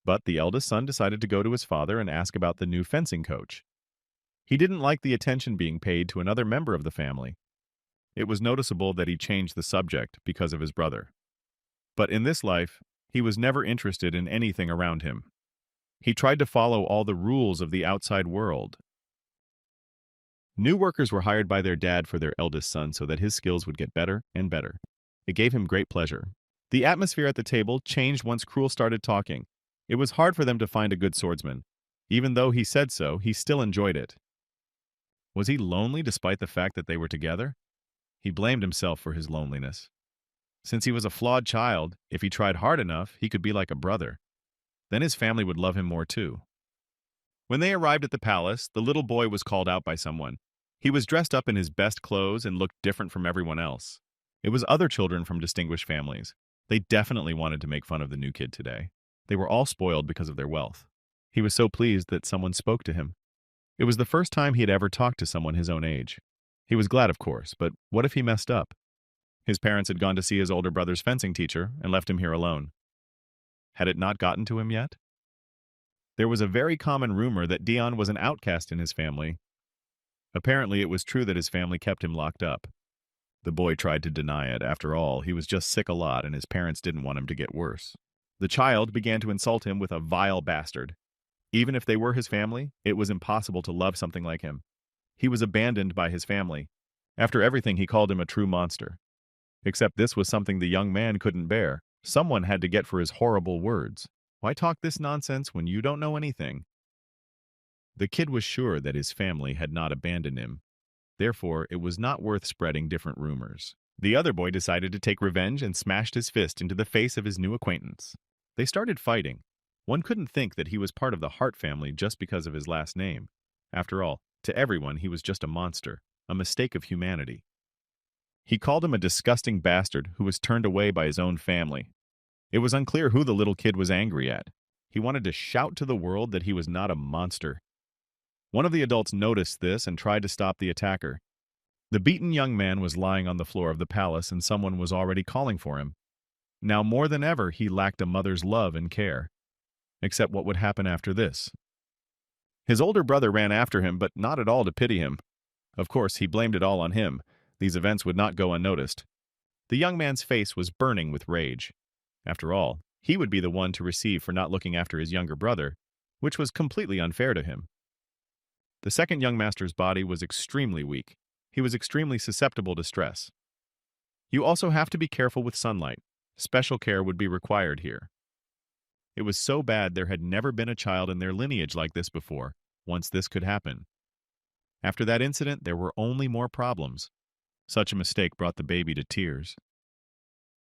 But the eldest son decided to go to his father and ask about the new fencing coach. He didn't like the attention being paid to another member of the family. It was noticeable that he changed the subject because of his brother. But in this life, he was never interested in anything around him. He tried to follow all the rules of the outside world. New workers were hired by their dad for their eldest son so that his skills would get better and better. It gave him great pleasure. The atmosphere at the table changed once Cruel started talking. It was hard for them to find a good swordsman. Even though he said so, he still enjoyed it. Was he lonely despite the fact that they were together? He blamed himself for his loneliness. Since he was a flawed child, if he tried hard enough, he could be like a brother. Then his family would love him more too. When they arrived at the palace, the little boy was called out by someone. He was dressed up in his best clothes and looked different from everyone else. It was other children from distinguished families. They definitely wanted to make fun of the new kid today. They were all spoiled because of their wealth. He was so pleased that someone spoke to him. It was the first time he had ever talked to someone his own age. He was glad, of course, but what if he messed up? His parents had gone to see his older brother's fencing teacher and left him here alone. Had it not gotten to him yet? There was a very common rumor that Dion was an outcast in his family. Apparently, it was true that his family kept him locked up. The boy tried to deny it. After all, he was just sick a lot and his parents didn't want him to get worse. The child began to insult him with a vile bastard. Even if they were his family, it was impossible to love something like him. He was abandoned by his family. After everything, he called him a true monster. Except this was something the young man couldn't bear. Someone had to get for his horrible words. Why talk this nonsense when you don't know anything? The kid was sure that his family had not abandoned him. Therefore, it was not worth spreading different rumors. The other boy decided to take revenge and smashed his fist into the face of his new acquaintance. They started fighting. One couldn't think that he was part of the Hart family just because of his last name. After all, to everyone, he was just a monster, a mistake of humanity. He called him a disgusting bastard who was turned away by his own family. It was unclear who the little kid was angry at. He wanted to shout to the world that he was not a monster. One of the adults noticed this and tried to stop the attacker. The beaten young man was lying on the floor of the palace and someone was already calling for him. Now more than ever, he lacked a mother's love and care. Except what would happen after this? His older brother ran after him, but not at all to pity him. Of course, he blamed it all on him. These events would not go unnoticed. The young man's face was burning with rage. After all, he would be the one to receive for not looking after his younger brother, which was completely unfair to him. The second young master's body was extremely weak. He was extremely susceptible to stress. You also have to be careful with sunlight. Special care would be required here. It was so bad there had never been a child in their lineage like this before, once this could happen. After that incident, there were only more problems. Such a mistake brought the baby to tears.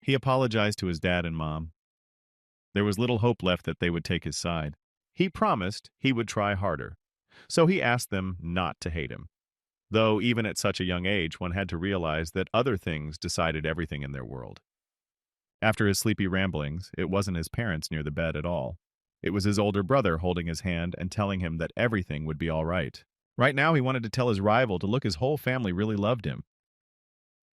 He apologized to his dad and mom. There was little hope left that they would take his side. He promised he would try harder, so he asked them not to hate him. Though even at such a young age, one had to realize that other things decided everything in their world. After his sleepy ramblings, it wasn't his parents near the bed at all. It was his older brother holding his hand and telling him that everything would be all right. Right now, he wanted to tell his rival to look, his whole family really loved him.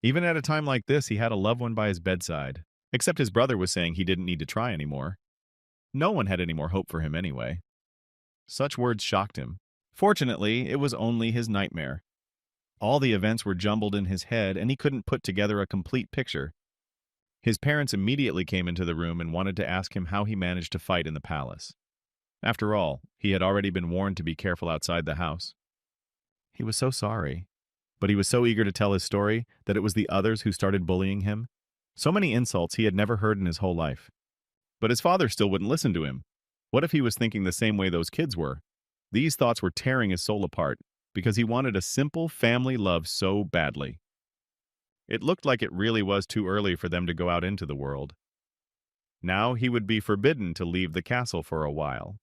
Even at a time like this, he had a loved one by his bedside. Except his brother was saying he didn't need to try anymore. No one had any more hope for him anyway. Such words shocked him. Fortunately, it was only his nightmare. All the events were jumbled in his head, and he couldn't put together a complete picture. His parents immediately came into the room and wanted to ask him how he managed to fight in the palace. After all, he had already been warned to be careful outside the house. He was so sorry. But he was so eager to tell his story that it was the others who started bullying him. So many insults he had never heard in his whole life. But his father still wouldn't listen to him. What if he was thinking the same way those kids were? These thoughts were tearing his soul apart because he wanted a simple family love so badly. It looked like it really was too early for them to go out into the world. Now he would be forbidden to leave the castle for a while.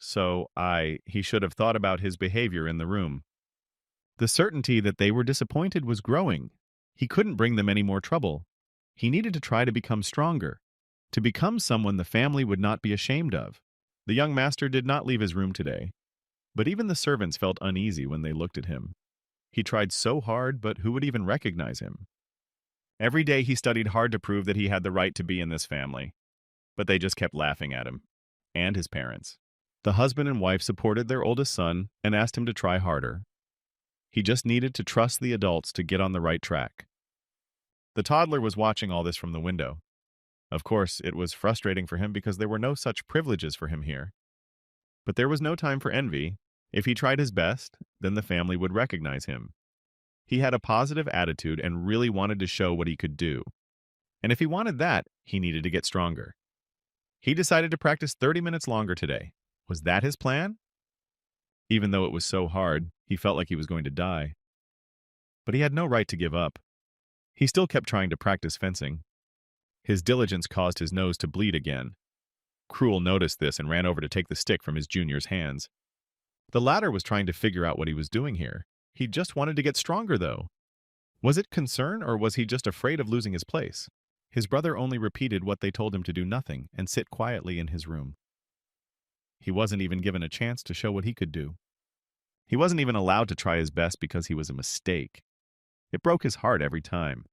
He should have thought about his behavior in the room. The certainty that they were disappointed was growing. He couldn't bring them any more trouble. He needed to try to become stronger, to become someone the family would not be ashamed of. The young master did not leave his room today, but even the servants felt uneasy when they looked at him. He tried so hard, but who would even recognize him? Every day he studied hard to prove that he had the right to be in this family, but they just kept laughing at him, and his parents. The husband and wife supported their oldest son and asked him to try harder. He just needed to trust the adults to get on the right track. The toddler was watching all this from the window. Of course, it was frustrating for him because there were no such privileges for him here. But there was no time for envy. If he tried his best, then the family would recognize him. He had a positive attitude and really wanted to show what he could do. And if he wanted that, he needed to get stronger. He decided to practice 30 minutes longer today. Was that his plan? Even though it was so hard, he felt like he was going to die. But he had no right to give up. He still kept trying to practice fencing. His diligence caused his nose to bleed again. Cruel noticed this and ran over to take the stick from his junior's hands. The latter was trying to figure out what he was doing here. He just wanted to get stronger, though. Was it concern, or was he just afraid of losing his place? His brother only repeated what they told him to do nothing and sit quietly in his room. He wasn't even given a chance to show what he could do. He wasn't even allowed to try his best because he was a mistake. It broke his heart every time.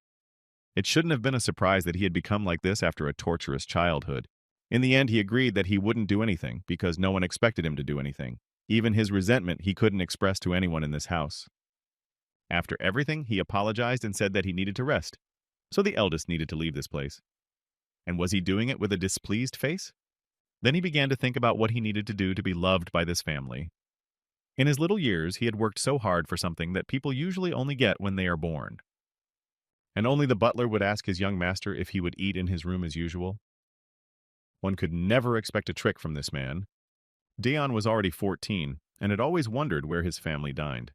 It shouldn't have been a surprise that he had become like this after a torturous childhood. In the end, he agreed that he wouldn't do anything because no one expected him to do anything. Even his resentment he couldn't express to anyone in this house. After everything, he apologized and said that he needed to rest, so the eldest needed to leave this place. And was he doing it with a displeased face? Then he began to think about what he needed to do to be loved by this family. In his little years, he had worked so hard for something that people usually only get when they are born. And only the butler would ask his young master if he would eat in his room as usual. One could never expect a trick from this man. Dion was already 14 and had always wondered where his family dined.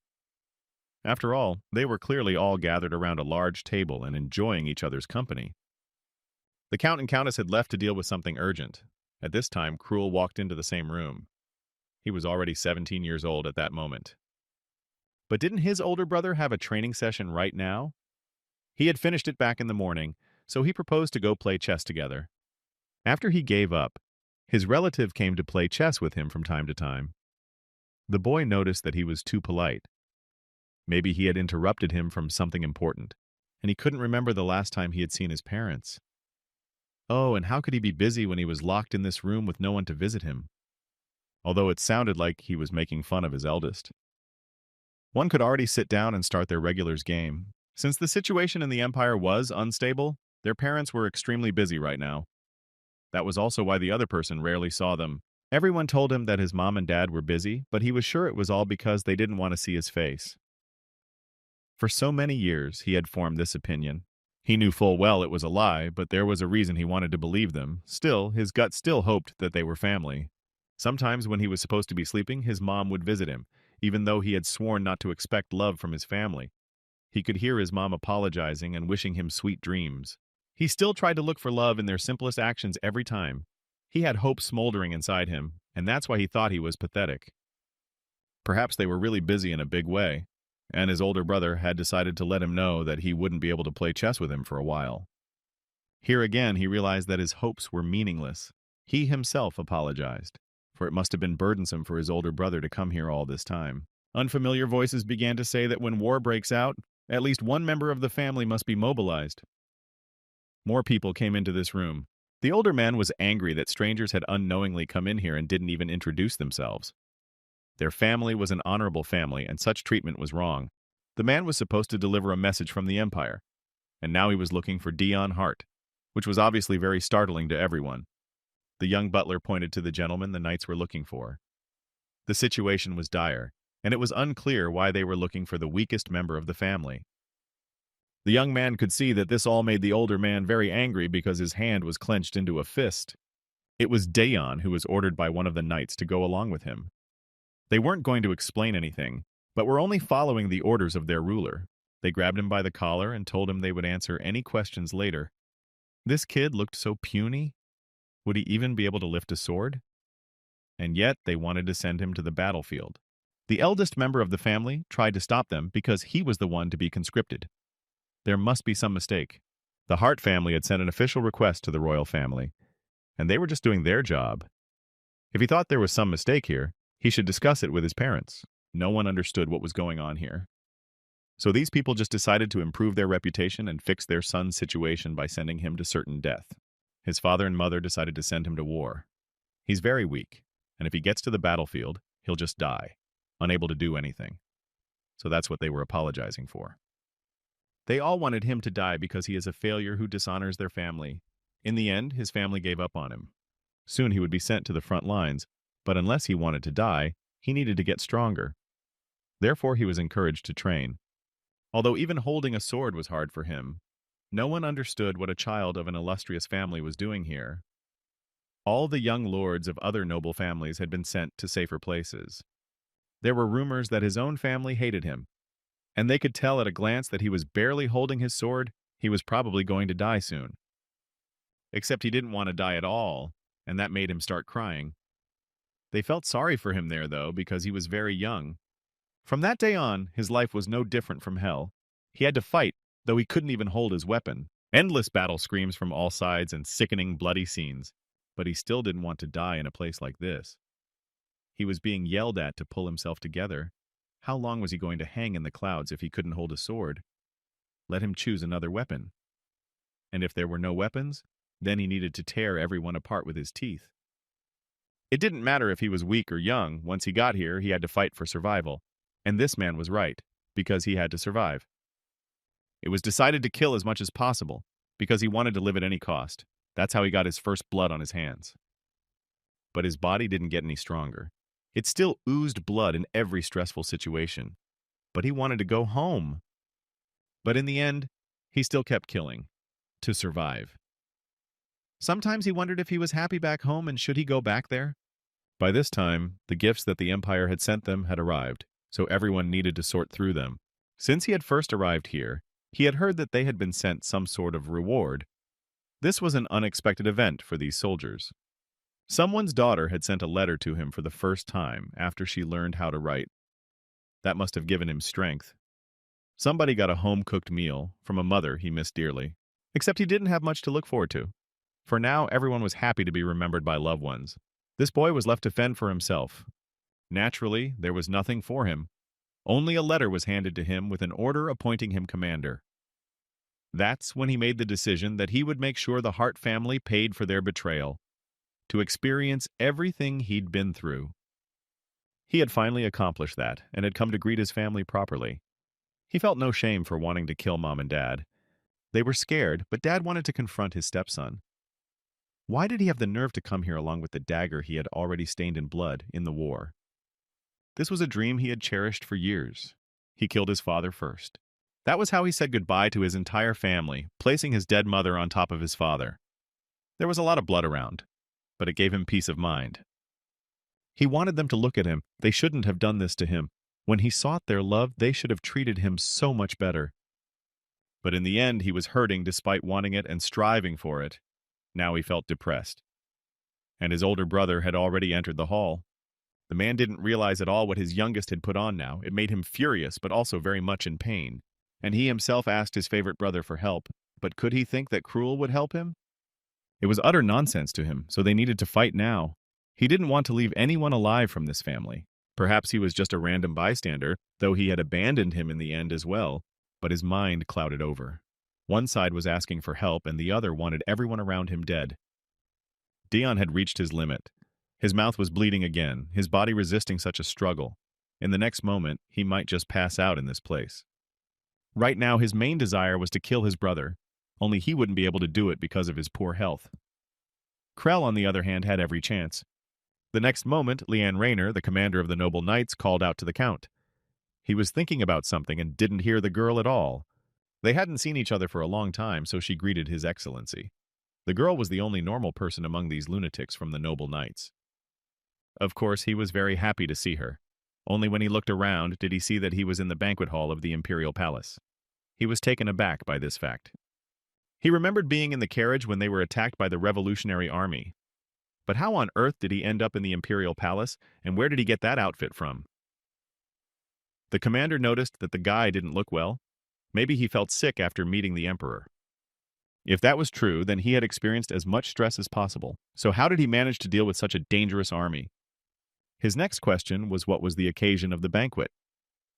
After all, they were clearly all gathered around a large table and enjoying each other's company. The Count and Countess had left to deal with something urgent. At this time, Cruel walked into the same room. He was already 17 years old at that moment. But didn't his older brother have a training session right now? He had finished it back in the morning, so he proposed to go play chess together. After he gave up, his relative came to play chess with him from time to time. The boy noticed that he was too polite. Maybe he had interrupted him from something important, and he couldn't remember the last time he had seen his parents. Oh, and how could he be busy when he was locked in this room with no one to visit him? Although it sounded like he was making fun of his eldest. One could already sit down and start their regulars game. Since the situation in the Empire was unstable, their parents were extremely busy right now. That was also why the other person rarely saw them. Everyone told him that his mom and dad were busy, but he was sure it was all because they didn't want to see his face. For so many years, he had formed this opinion. He knew full well it was a lie, but there was a reason he wanted to believe them. Still, his gut still hoped that they were family. Sometimes when he was supposed to be sleeping, his mom would visit him, even though he had sworn not to expect love from his family. He could hear his mom apologizing and wishing him sweet dreams. He still tried to look for love in their simplest actions every time. He had hope smoldering inside him, and that's why he thought he was pathetic. Perhaps they were really busy in a big way, and his older brother had decided to let him know that he wouldn't be able to play chess with him for a while. Here again, he realized that his hopes were meaningless. He himself apologized, for it must have been burdensome for his older brother to come here all this time. Unfamiliar voices began to say that when war breaks out, at least one member of the family must be mobilized. More people came into this room. The older man was angry that strangers had unknowingly come in here and didn't even introduce themselves. Their family was an honorable family, and such treatment was wrong. The man was supposed to deliver a message from the Empire, and now he was looking for Dion Hart, which was obviously very startling to everyone. The young butler pointed to the gentleman the knights were looking for. The situation was dire, and it was unclear why they were looking for the weakest member of the family. The young man could see that this all made the older man very angry because his hand was clenched into a fist. It was Dion who was ordered by one of the knights to go along with him. They weren't going to explain anything, but were only following the orders of their ruler. They grabbed him by the collar and told him they would answer any questions later. This kid looked so puny. Would he even be able to lift a sword? And yet they wanted to send him to the battlefield. The eldest member of the family tried to stop them because he was the one to be conscripted. There must be some mistake. The Hart family had sent an official request to the royal family, and they were just doing their job. If he thought there was some mistake here, he should discuss it with his parents. No one understood what was going on here. So these people just decided to improve their reputation and fix their son's situation by sending him to certain death. His father and mother decided to send him to war. He's very weak, and if he gets to the battlefield, he'll just die, unable to do anything. So that's what they were apologizing for. They all wanted him to die because he is a failure who dishonors their family. In the end, his family gave up on him. Soon he would be sent to the front lines, but unless he wanted to die, he needed to get stronger. Therefore, he was encouraged to train. Although even holding a sword was hard for him, no one understood what a child of an illustrious family was doing here. All the young lords of other noble families had been sent to safer places. There were rumors that his own family hated him, and they could tell at a glance that he was barely holding his sword. He was probably going to die soon. Except he didn't want to die at all, and that made him start crying. They felt sorry for him there, though, because he was very young. From that day on, his life was no different from hell. He had to fight, though he couldn't even hold his weapon. Endless battle screams from all sides and sickening, bloody scenes. But he still didn't want to die in a place like this. He was being yelled at to pull himself together. How long was he going to hang in the clouds if he couldn't hold a sword? Let him choose another weapon. And if there were no weapons, then he needed to tear everyone apart with his teeth. It didn't matter if he was weak or young. Once he got here, he had to fight for survival. And this man was right, because he had to survive. It was decided to kill as much as possible, because he wanted to live at any cost. That's how he got his first blood on his hands. But his body didn't get any stronger. It still oozed blood in every stressful situation. But he wanted to go home. But in the end, he still kept killing, to survive. Sometimes he wondered if he was happy back home and should he go back there? By this time, the gifts that the Empire had sent them had arrived, so everyone needed to sort through them. Since he had first arrived here, he had heard that they had been sent some sort of reward. This was an unexpected event for these soldiers. Someone's daughter had sent a letter to him for the first time after she learned how to write. That must have given him strength. Somebody got a home-cooked meal from a mother he missed dearly, except he didn't have much to look forward to. For now, everyone was happy to be remembered by loved ones. This boy was left to fend for himself. Naturally, there was nothing for him. Only a letter was handed to him with an order appointing him commander. That's when he made the decision that he would make sure the Hart family paid for their betrayal, to experience everything he'd been through. He had finally accomplished that and had come to greet his family properly. He felt no shame for wanting to kill Mom and Dad. They were scared, but Dad wanted to confront his stepson. Why did he have the nerve to come here along with the dagger he had already stained in blood in the war? This was a dream he had cherished for years. He killed his father first. That was how he said goodbye to his entire family, placing his dead mother on top of his father. There was a lot of blood around, but it gave him peace of mind. He wanted them to look at him. They shouldn't have done this to him. When he sought their love, they should have treated him so much better. But in the end, he was hurting despite wanting it and striving for it. Now he felt depressed. And his older brother had already entered the hall. The man didn't realize at all what his youngest had put on now. It made him furious, but also very much in pain. And he himself asked his favorite brother for help. But could he think that Cruel would help him? It was utter nonsense to him, so they needed to fight now. He didn't want to leave anyone alive from this family. Perhaps he was just a random bystander, though he had abandoned him in the end as well. But his mind clouded over. One side was asking for help, and the other wanted everyone around him dead. Dion had reached his limit. His mouth was bleeding again, his body resisting such a struggle. In the next moment, he might just pass out in this place. Right now, his main desire was to kill his brother, only he wouldn't be able to do it because of his poor health. Krell, on the other hand, had every chance. The next moment, Leanne Rayner, the commander of the Noble Knights, called out to the Count. He was thinking about something and didn't hear the girl at all. They hadn't seen each other for a long time, so she greeted His Excellency. The girl was the only normal person among these lunatics from the Noble Knights. Of course, he was very happy to see her. Only when he looked around did he see that he was in the banquet hall of the imperial palace. He was taken aback by this fact. He remembered being in the carriage when they were attacked by the Revolutionary Army. But how on earth did he end up in the imperial palace, and where did he get that outfit from? The commander noticed that the guy didn't look well. Maybe he felt sick after meeting the emperor. If that was true, then he had experienced as much stress as possible. So how did he manage to deal with such a dangerous army? His next question was what was the occasion of the banquet.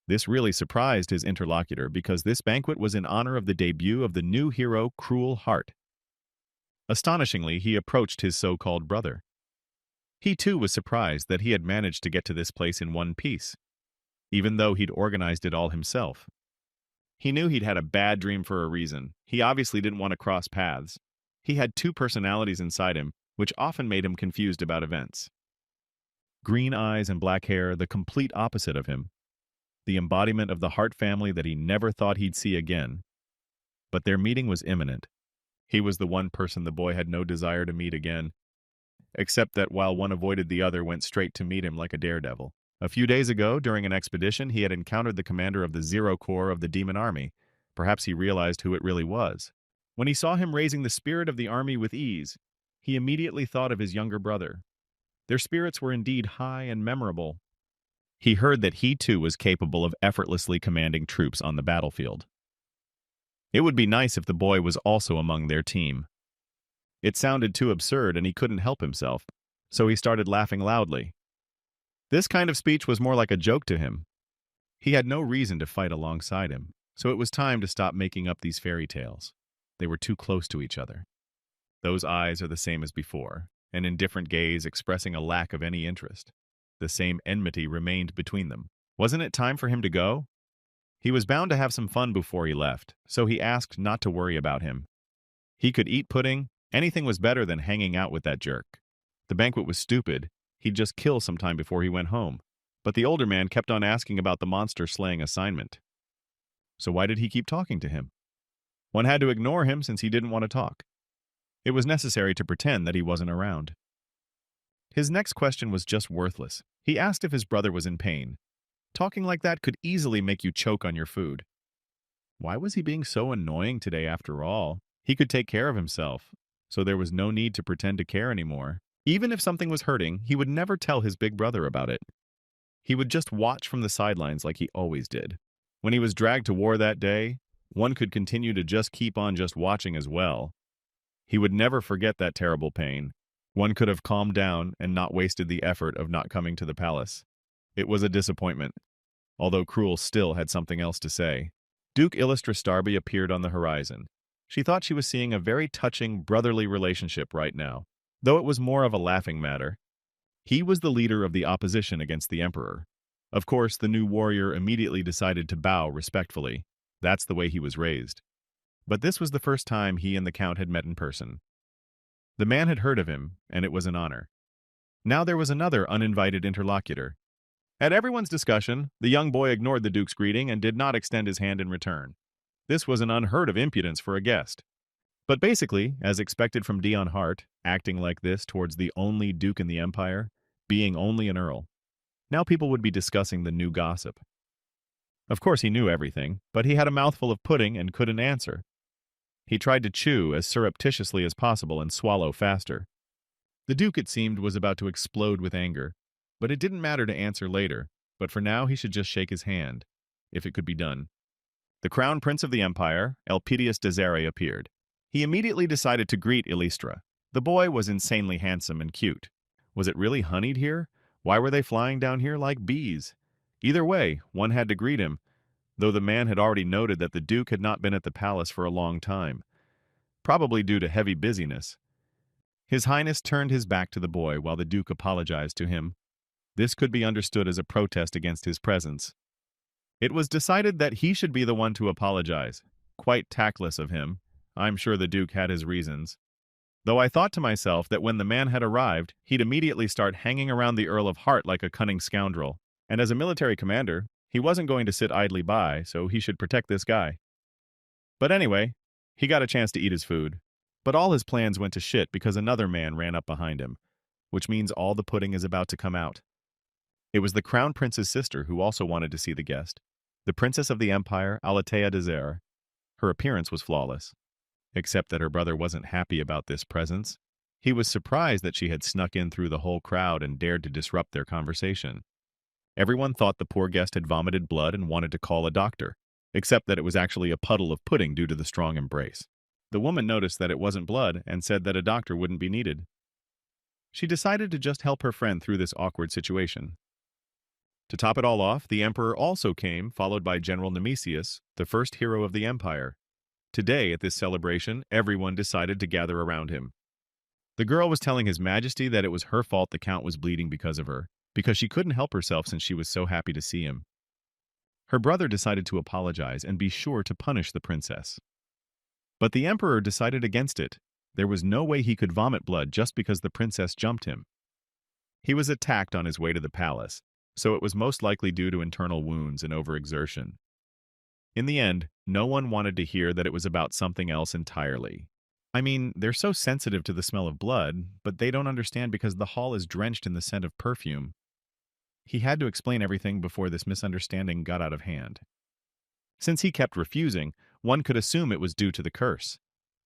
This really surprised his interlocutor because this banquet was in honor of the debut of the new hero, Cruel Heart. Astonishingly, he approached his so-called brother. He too was surprised that he had managed to get to this place in one piece, even though he'd organized it all himself. He knew he'd had a bad dream for a reason. He obviously didn't want to cross paths. He had two personalities inside him, which often made him confused about events. Green eyes and black hair, the complete opposite of him. The embodiment of the Hart family that he never thought he'd see again. But their meeting was imminent. He was the one person the boy had no desire to meet again, except that while one avoided the other went straight to meet him like a daredevil. A few days ago, during an expedition, he had encountered the commander of the Zero Corps of the Demon Army. Perhaps he realized who it really was. When he saw him raising the spirit of the army with ease, he immediately thought of his younger brother. Their spirits were indeed high and memorable. He heard that he too was capable of effortlessly commanding troops on the battlefield. It would be nice if the boy was also among their team. It sounded too absurd and he couldn't help himself, so he started laughing loudly. This kind of speech was more like a joke to him. He had no reason to fight alongside him, so it was time to stop making up these fairy tales. They were too close to each other. Those eyes are the same as before, an indifferent gaze expressing a lack of any interest. The same enmity remained between them. Wasn't it time for him to go? He was bound to have some fun before he left, so he asked not to worry about him. He could eat pudding. Anything was better than hanging out with that jerk. The banquet was stupid. He'd just kill some time before he went home. But the older man kept on asking about the monster-slaying assignment. So why did he keep talking to him? One had to ignore him since he didn't want to talk. It was necessary to pretend that he wasn't around. His next question was just worthless. He asked if his brother was in pain. Talking like that could easily make you choke on your food. Why was he being so annoying today after all? He could take care of himself, so there was no need to pretend to care anymore. Even if something was hurting, he would never tell his big brother about it. He would just watch from the sidelines like he always did. When he was dragged to war that day, one could continue to just keep on just watching as well. He would never forget that terrible pain. One could have calmed down and not wasted the effort of not coming to the palace. It was a disappointment, although Cruel still had something else to say. Duke Illustra Starby appeared on the horizon. She thought she was seeing a very touching, brotherly relationship right now, though it was more of a laughing matter. He was the leader of the opposition against the emperor. Of course, the new warrior immediately decided to bow respectfully. That's the way he was raised. But this was the first time he and the count had met in person. The man had heard of him, and it was an honor. Now there was another uninvited interlocutor. At everyone's discussion, the young boy ignored the duke's greeting and did not extend his hand in return. This was an unheard of impudence for a guest. But basically, as expected from Dion Hart, acting like this towards the only duke in the empire, being only an earl. Now people would be discussing the new gossip. Of course he knew everything, but he had a mouthful of pudding and couldn't answer. He tried to chew as surreptitiously as possible and swallow faster. The duke, it seemed, was about to explode with anger, but it didn't matter to answer later, but for now he should just shake his hand, if it could be done. The crown prince of the empire, Elpidius Desire, appeared. He immediately decided to greet Illustra. The boy was insanely handsome and cute. Was it really honeyed here? Why were they flying down here like bees? Either way, one had to greet him, though the man had already noted that the duke had not been at the palace for a long time, probably due to heavy busyness. His Highness turned his back to the boy while the duke apologized to him. This could be understood as a protest against his presence. It was decided that he should be the one to apologize. Quite tactless of him. I'm sure the duke had his reasons. Though I thought to myself that when the man had arrived, he'd immediately start hanging around the Earl of Hart like a cunning scoundrel. And as a military commander, he wasn't going to sit idly by, so he should protect this guy. But anyway, he got a chance to eat his food. But all his plans went to shit because another man ran up behind him, which means all the pudding is about to come out. It was the crown prince's sister who also wanted to see the guest. The princess of the empire, Alatea Desire. Her appearance was flawless, except that her brother wasn't happy about this presence. He was surprised that she had snuck in through the whole crowd and dared to disrupt their conversation. Everyone thought the poor guest had vomited blood and wanted to call a doctor, except that it was actually a puddle of pudding due to the strong embrace. The woman noticed that it wasn't blood and said that a doctor wouldn't be needed. She decided to just help her friend through this awkward situation. To top it all off, the emperor also came, followed by General Nemesius, the first hero of the empire. Today, at this celebration, everyone decided to gather around him. The girl was telling His Majesty that it was her fault the count was bleeding because of her, because she couldn't help herself since she was so happy to see him. Her brother decided to apologize and be sure to punish the princess. But the emperor decided against it. There was no way he could vomit blood just because the princess jumped him. He was attacked on his way to the palace, so it was most likely due to internal wounds and overexertion. In the end, no one wanted to hear that it was about something else entirely. I mean, they're so sensitive to the smell of blood, but they don't understand because the hall is drenched in the scent of perfume. He had to explain everything before this misunderstanding got out of hand. Since he kept refusing, one could assume it was due to the curse.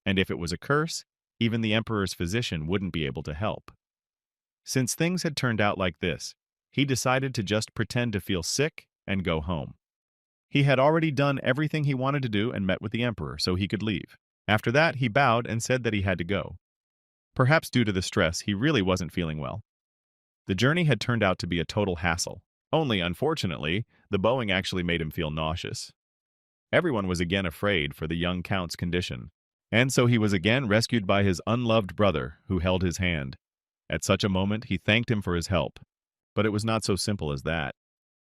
And if it was a curse, even the emperor's physician wouldn't be able to help. Since things had turned out like this, he decided to just pretend to feel sick and go home. He had already done everything he wanted to do and met with the emperor, so he could leave. After that, he bowed and said that he had to go. Perhaps due to the stress, he really wasn't feeling well. The journey had turned out to be a total hassle. Only, unfortunately, the bowing actually made him feel nauseous. Everyone was again afraid for the young count's condition, and so he was again rescued by his unloved brother, who held his hand. At such a moment, he thanked him for his help. But it was not so simple as that.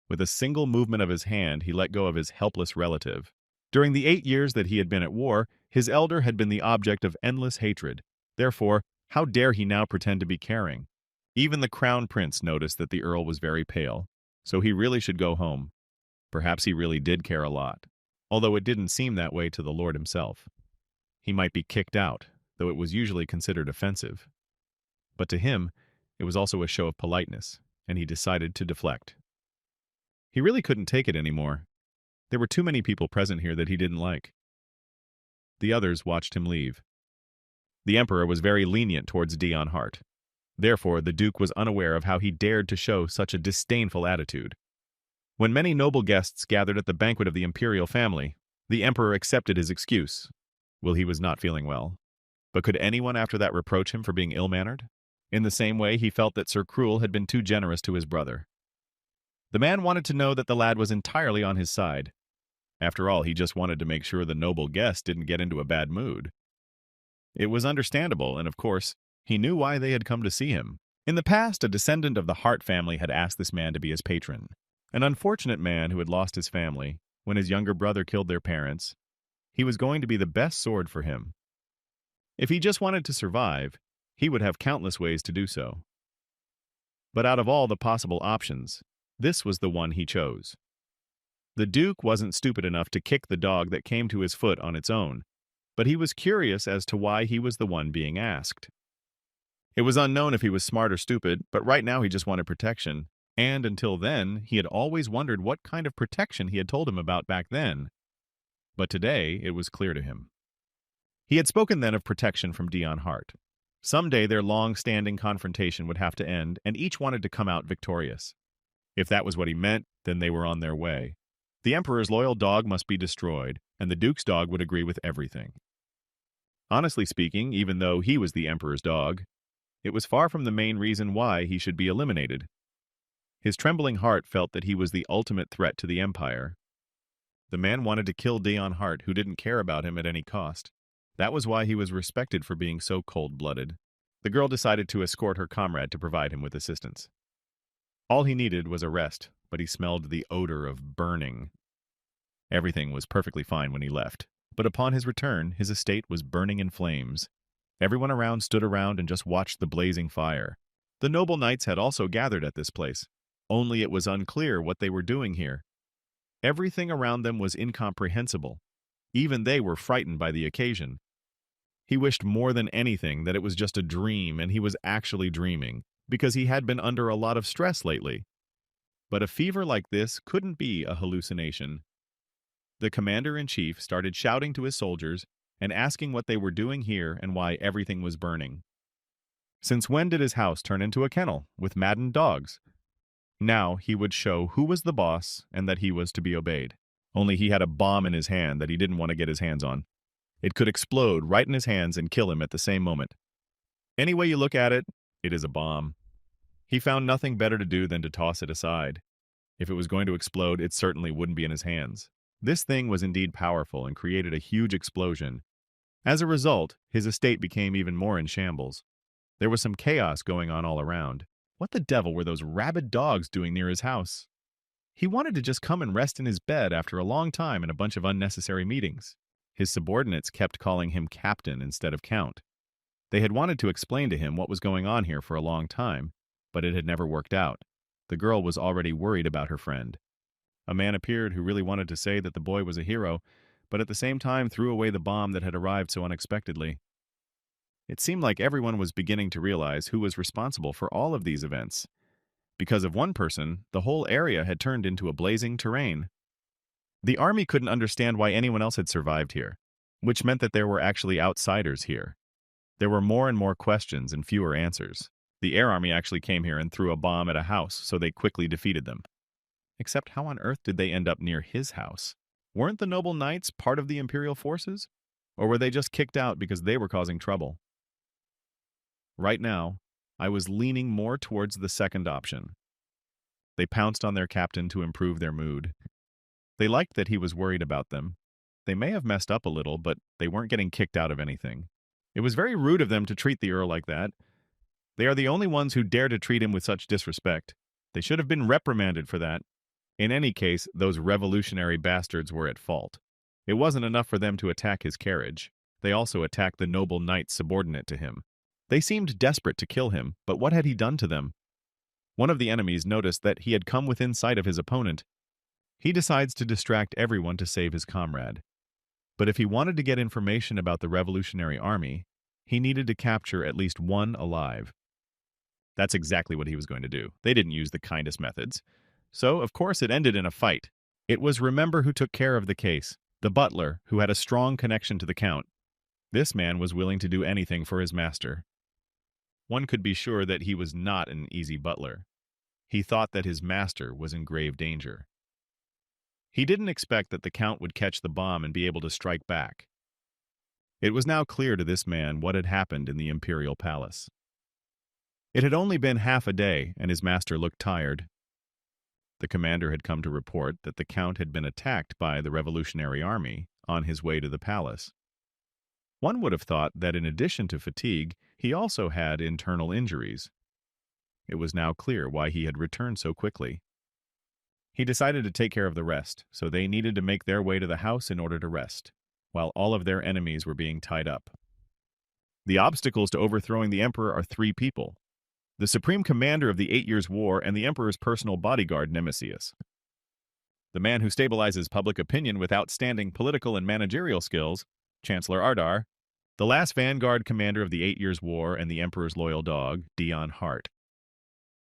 With a single movement of his hand, he let go of his helpless relative. During the 8 years that he had been at war, his elder had been the object of endless hatred. Therefore, how dare he now pretend to be caring? Even the crown prince noticed that the earl was very pale, so he really should go home. Perhaps he really did care a lot, although it didn't seem that way to the lord himself. He might be kicked out, though it was usually considered offensive. But to him, it was also a show of politeness, and he decided to deflect. He really couldn't take it anymore. There were too many people present here that he didn't like. The others watched him leave. The emperor was very lenient towards Dion Hart. Therefore, the duke was unaware of how he dared to show such a disdainful attitude. When many noble guests gathered at the banquet of the imperial family, the emperor accepted his excuse. Well, he was not feeling well. But could anyone after that reproach him for being ill-mannered? In the same way, he felt that Sir Cruel had been too generous to his brother. The man wanted to know that the lad was entirely on his side. After all, he just wanted to make sure the noble guest didn't get into a bad mood. It was understandable, and of course, he knew why they had come to see him. In the past, a descendant of the Hart family had asked this man to be his patron. An unfortunate man who had lost his family when his younger brother killed their parents. He was going to be the best sword for him. If he just wanted to survive, he would have countless ways to do so. But out of all the possible options, this was the one he chose. The Duke wasn't stupid enough to kick the dog that came to his foot on its own, but he was curious as to why he was the one being asked. It was unknown if he was smart or stupid, but right now he just wanted protection, and until then, he had always wondered what kind of protection he had told him about back then. But today, it was clear to him. He had spoken then of protection from Dion Hart. Someday their long-standing confrontation would have to end, and each wanted to come out victorious. If that was what he meant, then they were on their way. The Emperor's loyal dog must be destroyed, and the Duke's dog would agree with everything. Honestly speaking, even though he was the Emperor's dog, it was far from the main reason why he should be eliminated. His trembling heart felt that he was the ultimate threat to the Empire. The man wanted to kill Dion Hart, who didn't care about him at any cost. That was why he was respected for being so cold-blooded. The girl decided to escort her comrade to provide him with assistance. All he needed was a rest, but he smelled the odor of burning. Everything was perfectly fine when he left, but upon his return, his estate was burning in flames. Everyone around stood around and just watched the blazing fire. The noble knights had also gathered at this place, only it was unclear what they were doing here. Everything around them was incomprehensible. Even they were frightened by the occasion. He wished more than anything that it was just a dream and he was actually dreaming, because he had been under a lot of stress lately. But a fever like this couldn't be a hallucination. The commander-in-chief started shouting to his soldiers and asking what they were doing here and why everything was burning. Since when did his house turn into a kennel with maddened dogs? Now he would show who was the boss and that he was to be obeyed. Only he had a bomb in his hand that he didn't want to get his hands on. It could explode right in his hands and kill him at the same moment. Any way you look at it, it is a bomb. He found nothing better to do than to toss it aside. If it was going to explode, it certainly wouldn't be in his hands. This thing was indeed powerful and created a huge explosion. As a result, his estate became even more in shambles. There was some chaos going on all around. What the devil were those rabid dogs doing near his house? He wanted to just come and rest in his bed after a long time and a bunch of unnecessary meetings. His subordinates kept calling him captain instead of count. They had wanted to explain to him what was going on here for a long time, but it had never worked out. The girl was already worried about her friend. A man appeared who really wanted to say that the boy was a hero, but at the same time threw away the bomb that had arrived so unexpectedly. It seemed like everyone was beginning to realize who was responsible for all of these events. Because of one person, the whole area had turned into a blazing terrain. The army couldn't understand why anyone else had survived here, which meant that there were actually outsiders here. There were more and more questions and fewer answers. The air army actually came here and threw a bomb at a house, so they quickly defeated them. Except how on earth did they end up near his house? Weren't the noble knights part of the imperial forces? Or were they just kicked out because they were causing trouble? Right now, I was leaning more towards the second option. They pounced on their captain to improve their mood. They liked that he was worried about them. They may have messed up a little, but they weren't getting kicked out of anything. It was very rude of them to treat the Earl like that. They are the only ones who dare to treat him with such disrespect. They should have been reprimanded for that. In any case, those revolutionary bastards were at fault. It wasn't enough for them to attack his carriage. They also attacked the noble knight subordinate to him. They seemed desperate to kill him, but what had he done to them? One of the enemies noticed that he had come within sight of his opponent. He decides to distract everyone to save his comrade. But if he wanted to get information about the Revolutionary Army, he needed to capture at least one alive. That's exactly what he was going to do. They didn't use the kindest methods. So, of course, it ended in a fight. It was Remember who took care of the case, the butler, who had a strong connection to the Count. This man was willing to do anything for his master. One could be sure that he was not an easy butler. He thought that his master was in grave danger. He didn't expect that the Count would catch the bomb and be able to strike back. It was now clear to this man what had happened in the imperial palace. It had only been half a day, and his master looked tired. The commander had come to report that the Count had been attacked by the Revolutionary Army on his way to the palace. One would have thought that in addition to fatigue, he also had internal injuries. It was now clear why he had returned so quickly. He decided to take care of the rest, so they needed to make their way to the house in order to rest, while all of their enemies were being tied up. The obstacles to overthrowing the emperor are three people: the supreme commander of the 8 Years' War and the emperor's personal bodyguard, Nemesis. The man who stabilizes public opinion with outstanding political and managerial skills, Chancellor Ardar. The last vanguard commander of the 8 Years' War and the emperor's loyal dog, Dion Hart.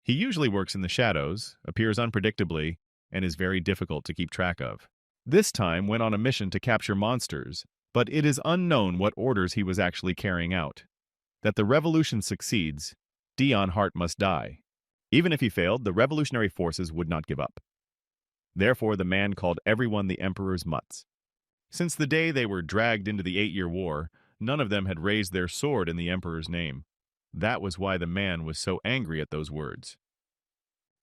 He usually works in the shadows, appears unpredictably, and is very difficult to keep track of. This time went on a mission to capture monsters, but it is unknown what orders he was actually carrying out. That the revolution succeeds, Dion Hart must die. Even if he failed, the revolutionary forces would not give up. Therefore, the man called everyone the Emperor's mutts. Since the day they were dragged into the 8-Year War, none of them had raised their sword in the Emperor's name. That was why the man was so angry at those words.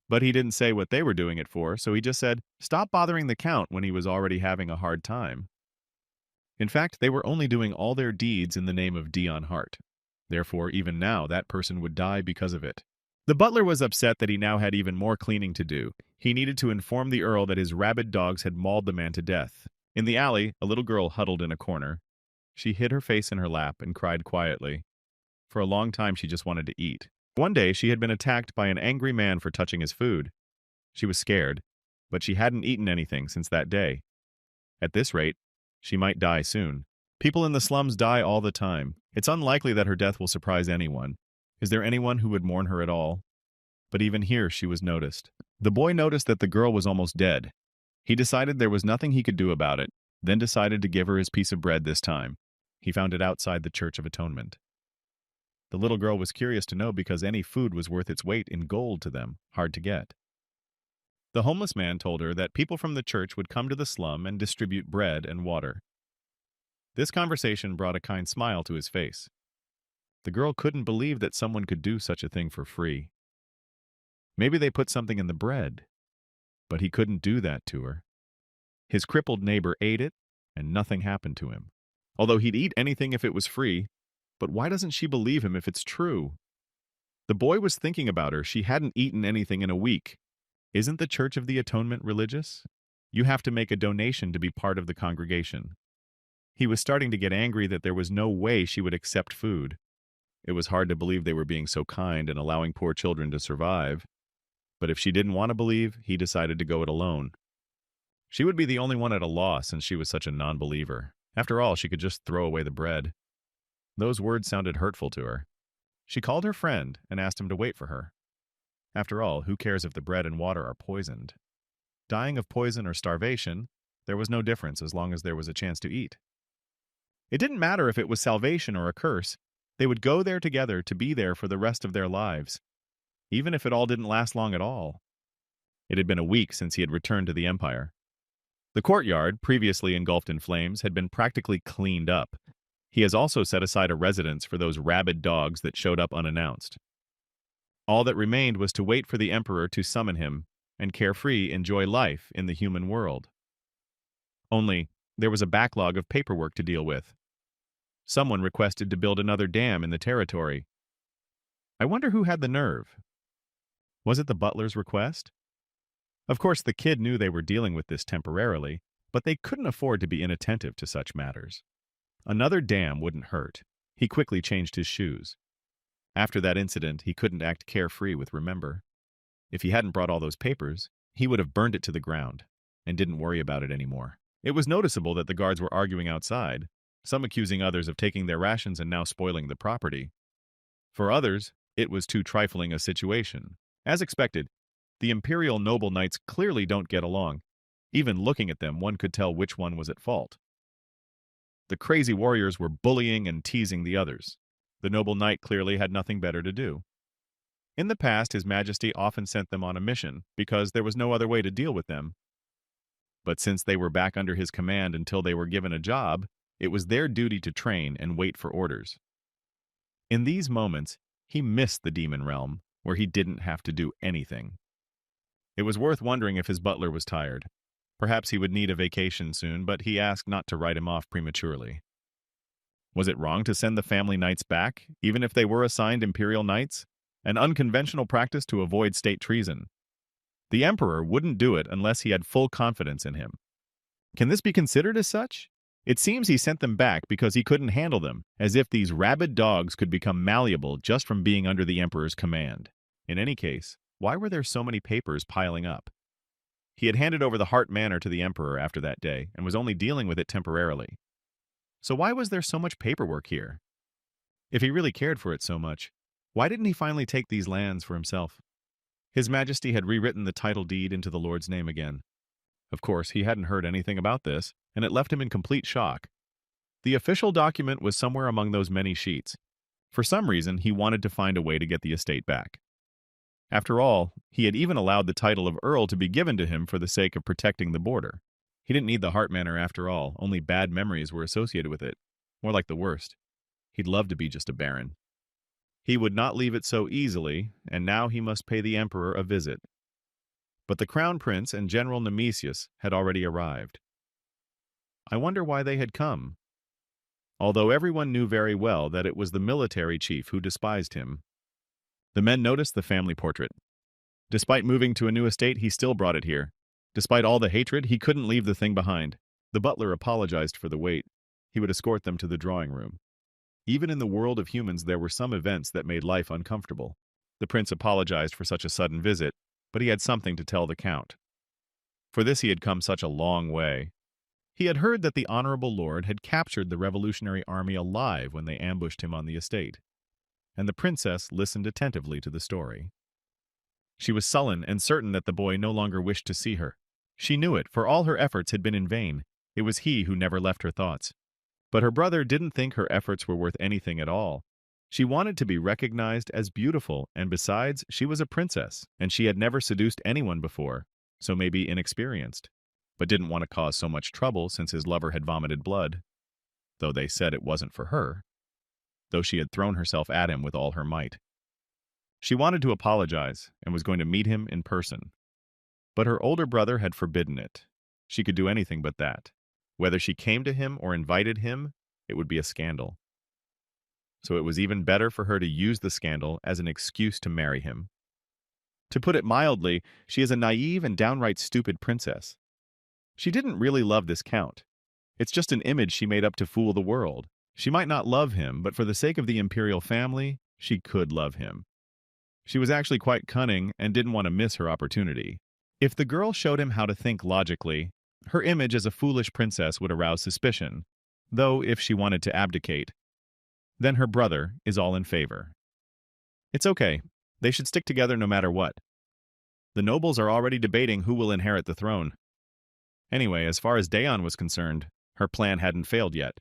But he didn't say what they were doing it for, so he just said, "Stop bothering the Count," when he was already having a hard time. In fact, they were only doing all their deeds in the name of Dion Hart. Therefore, even now, that person would die because of it. The butler was upset that he now had even more cleaning to do. He needed to inform the Earl that his rabid dogs had mauled the man to death. In the alley, a little girl huddled in a corner. She hid her face in her lap and cried quietly. For a long time, she just wanted to eat. One day, she had been attacked by an angry man for touching his food. She was scared, but she hadn't eaten anything since that day. At this rate, she might die soon. People in the slums die all the time. It's unlikely that her death will surprise anyone. Is there anyone who would mourn her at all? But even here she was noticed. The boy noticed that the girl was almost dead. He decided there was nothing he could do about it, then decided to give her his piece of bread this time. He found it outside the Church of Atonement. The little girl was curious to know because any food was worth its weight in gold to them, hard to get. The homeless man told her that people from the church would come to the slum and distribute bread and water. This conversation brought a kind smile to his face. The girl couldn't believe that someone could do such a thing for free. Maybe they put something in the bread, but he couldn't do that to her. His crippled neighbor ate it, and nothing happened to him. Although he'd eat anything if it was free, but why doesn't she believe him if it's true? The boy was thinking about her. She hadn't eaten anything in a week. Isn't the Church of the Atonement religious? You have to make a donation to be part of the congregation. He was starting to get angry that there was no way she would accept food. It was hard to believe they were being so kind and allowing poor children to survive. But if she didn't want to believe, he decided to go it alone. She would be the only one at a loss since she was such a non-believer. After all, she could just throw away the bread. Those words sounded hurtful to her. She called her friend and asked him to wait for her. After all, who cares if the bread and water are poisoned? Dying of poison or starvation, there was no difference as long as there was a chance to eat. It didn't matter if it was salvation or a curse. They would go there together to be there for the rest of their lives, even if it all didn't last long at all. It had been a week since he had returned to the Empire. The courtyard, previously engulfed in flames, had been practically cleaned up. He has also set aside a residence for those rabid dogs that showed up unannounced. All that remained was to wait for the Emperor to summon him and carefree enjoy life in the human world. Only, there was a backlog of paperwork to deal with. Someone requested to build another dam in the territory. I wonder who had the nerve. Was it the butler's request? Of course, the kid knew they were dealing with this temporarily, but they couldn't afford to be inattentive to such matters. Another dam wouldn't hurt. He quickly changed his shoes. After that incident, he couldn't act carefree with Remember. If he hadn't brought all those papers, he would have burned it to the ground and didn't worry about it anymore. It was noticeable that the guards were arguing outside, some accusing others of taking their rations and now spoiling the property. For others, it was too trifling a situation. As expected, the Imperial noble knights clearly don't get along. Even looking at them, one could tell which one was at fault. The crazy warriors were bullying and teasing the others. The noble knight clearly had nothing better to do. In the past, His Majesty often sent them on a mission because there was no other way to deal with them. But since they were back under his command until they were given a job, it was their duty to train and wait for orders. In these moments, he missed the demon realm, where he didn't have to do anything. It was worth wondering if his butler was tired. Perhaps he would need a vacation soon, but he asked not to write him off prematurely. Was it wrong to send the family knights back, even if they were assigned imperial knights? An unconventional practice to avoid state treason. The emperor wouldn't do it unless he had full confidence in him. Can this be considered as such? It seems he sent them back because he couldn't handle them, as if these rabid dogs could become malleable just from being under the emperor's command. In any case, why were there so many papers piling up? He had handed over the Heart Manor to the emperor after that day and was only dealing with it temporarily. So why was there so much paperwork here? If he really cared for it so much, why didn't he finally take these lands for himself? His Majesty had rewritten the title deed into the Lord's name again. Of course, he hadn't heard anything about this, and it left him in complete shock. The official document was somewhere among those many sheets. For some reason, he wanted to find a way to get the estate back. After all, he had even allowed the title of Earl to be given to him for the sake of protecting the border. He didn't need the Heart Manor after all, only bad memories were associated with it. More like the worst. He'd love to be just a baron. He would not leave it so easily, and now he must pay the emperor a visit. But the crown prince and General Nemesius had already arrived. I wonder why they had come. Although everyone knew very well that it was the military chief who despised him. The men noticed the family portrait. Despite moving to a new estate, he still brought it here. Despite all the hatred, he couldn't leave the thing behind. The butler apologized for the wait. He would escort them to the drawing room. Even in the world of humans, there were some events that made life uncomfortable. The prince apologized for such a sudden visit, but he had something to tell the count. For this he had come such a long way. He had heard that the honorable lord had captured the revolutionary army alive when they ambushed him on the estate, and the princess listened attentively to the story. She was sullen and certain that the boy no longer wished to see her. She knew it, for all her efforts had been in vain. It was he who never left her thoughts. But her brother didn't think her efforts were worth anything at all. She wanted to be recognized as beautiful, and besides, she was a princess, and she had never seduced anyone before, so maybe inexperienced, but didn't want to cause so much trouble since his lover had vomited blood, though they said it wasn't for her, though she had thrown herself at him with all her might. She wanted to apologize and was going to meet him in person. But her older brother had forbidden it. She could do anything but that. Whether she came to him or invited him, it would be a scandal. So it was even better for her to use the scandal as an excuse to marry him. To put it mildly, she is a naive and downright stupid princess. She didn't really love this count. It's just an image she made up to fool the world. She might not love him, but for the sake of the imperial family, she could love him. She was actually quite cunning and didn't want to miss her opportunity. If the girl showed him how to think logically, her image as a foolish princess would arouse suspicion, though if she wanted to abdicate, then her brother is all in favor. It's okay. They should stick together no matter what. The nobles are already debating who will inherit the throne. Anyway, as far as Daeon was concerned, her plan hadn't failed yet.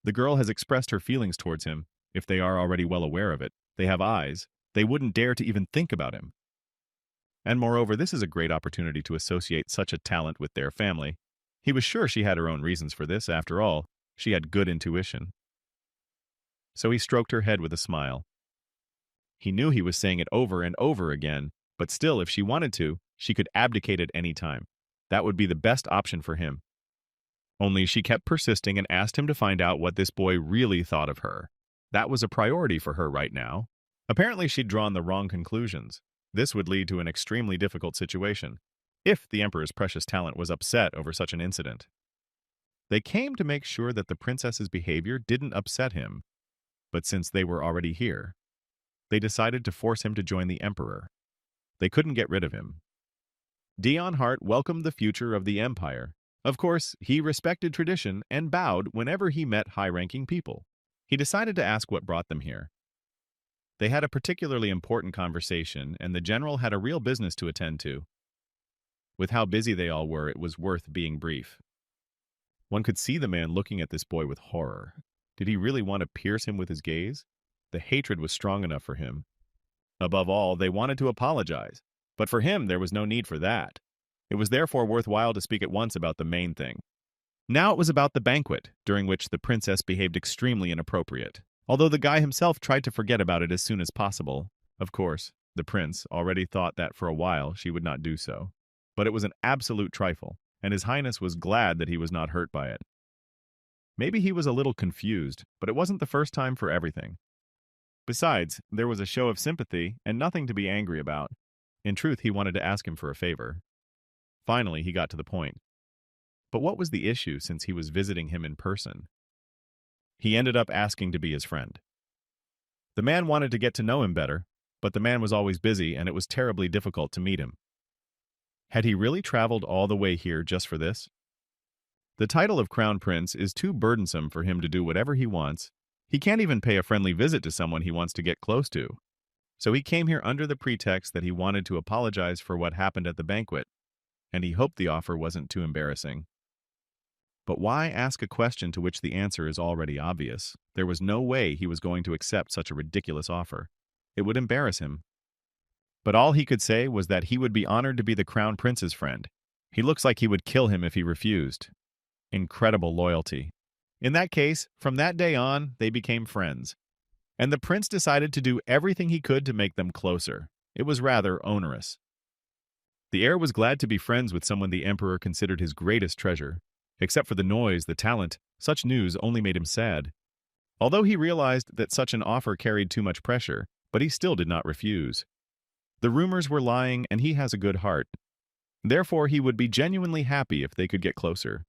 The girl has expressed her feelings towards him. If they are already well aware of it, they have eyes. They wouldn't dare to even think about him. And moreover, this is a great opportunity to associate such a talent with their family. He was sure she had her own reasons for this. After all, she had good intuition. So he stroked her head with a smile. He knew he was saying it over and over again, but still, if she wanted to, she could abdicate at any time. That would be the best option for him. Only she kept persisting and asked him to find out what this boy really thought of her. That was a priority for her right now. Apparently, she'd drawn the wrong conclusions. This would lead to an extremely difficult situation, if the Emperor's precious talent was upset over such an incident. They came to make sure that the princess's behavior didn't upset him, but since they were already here, they decided to force him to join the Emperor. They couldn't get rid of him. Dion Hart welcomed the future of the Empire. Of course, he respected tradition and bowed whenever he met high-ranking people. He decided to ask what brought them here. They had a particularly important conversation, and the general had a real business to attend to. With how busy they all were, it was worth being brief. One could see the man looking at this boy with horror. Did he really want to pierce him with his gaze? The hatred was strong enough for him. Above all, they wanted to apologize. But for him, there was no need for that. It was therefore worthwhile to speak at once about the main thing. Now it was about the banquet, during which the princess behaved extremely inappropriate, although the guy himself tried to forget about it as soon as possible. Of course, the prince already thought that for a while she would not do so. But it was an absolute trifle, and His Highness was glad that he was not hurt by it. Maybe he was a little confused, but it wasn't the first time for everything. Besides, there was a show of sympathy and nothing to be angry about. In truth, he wanted to ask him for a favor. Finally, he got to the point. But what was the issue since he was visiting him in person? He ended up asking to be his friend. The man wanted to get to know him better, but the man was always busy and it was terribly difficult to meet him. Had he really traveled all the way here just for this? The title of Crown Prince is too burdensome for him to do whatever he wants. He can't even pay a friendly visit to someone he wants to get close to. So he came here under the pretext that he wanted to apologize for what happened at the banquet, and he hoped the offer wasn't too embarrassing. But why ask a question to which the answer is already obvious? There was no way he was going to accept such a ridiculous offer. It would embarrass him. But all he could say was that he would be honored to be the Crown Prince's friend. He looks like he would kill him if he refused. Incredible loyalty. In that case, from that day on, they became friends. And the prince decided to do everything he could to make them closer. It was rather onerous. The heir was glad to be friends with someone the emperor considered his greatest treasure. Except for the noise, the talent, such news only made him sad. Although he realized that such an offer carried too much pressure, but he still did not refuse. The rumors were lying, and he has a good heart. Therefore, he would be genuinely happy if they could get closer.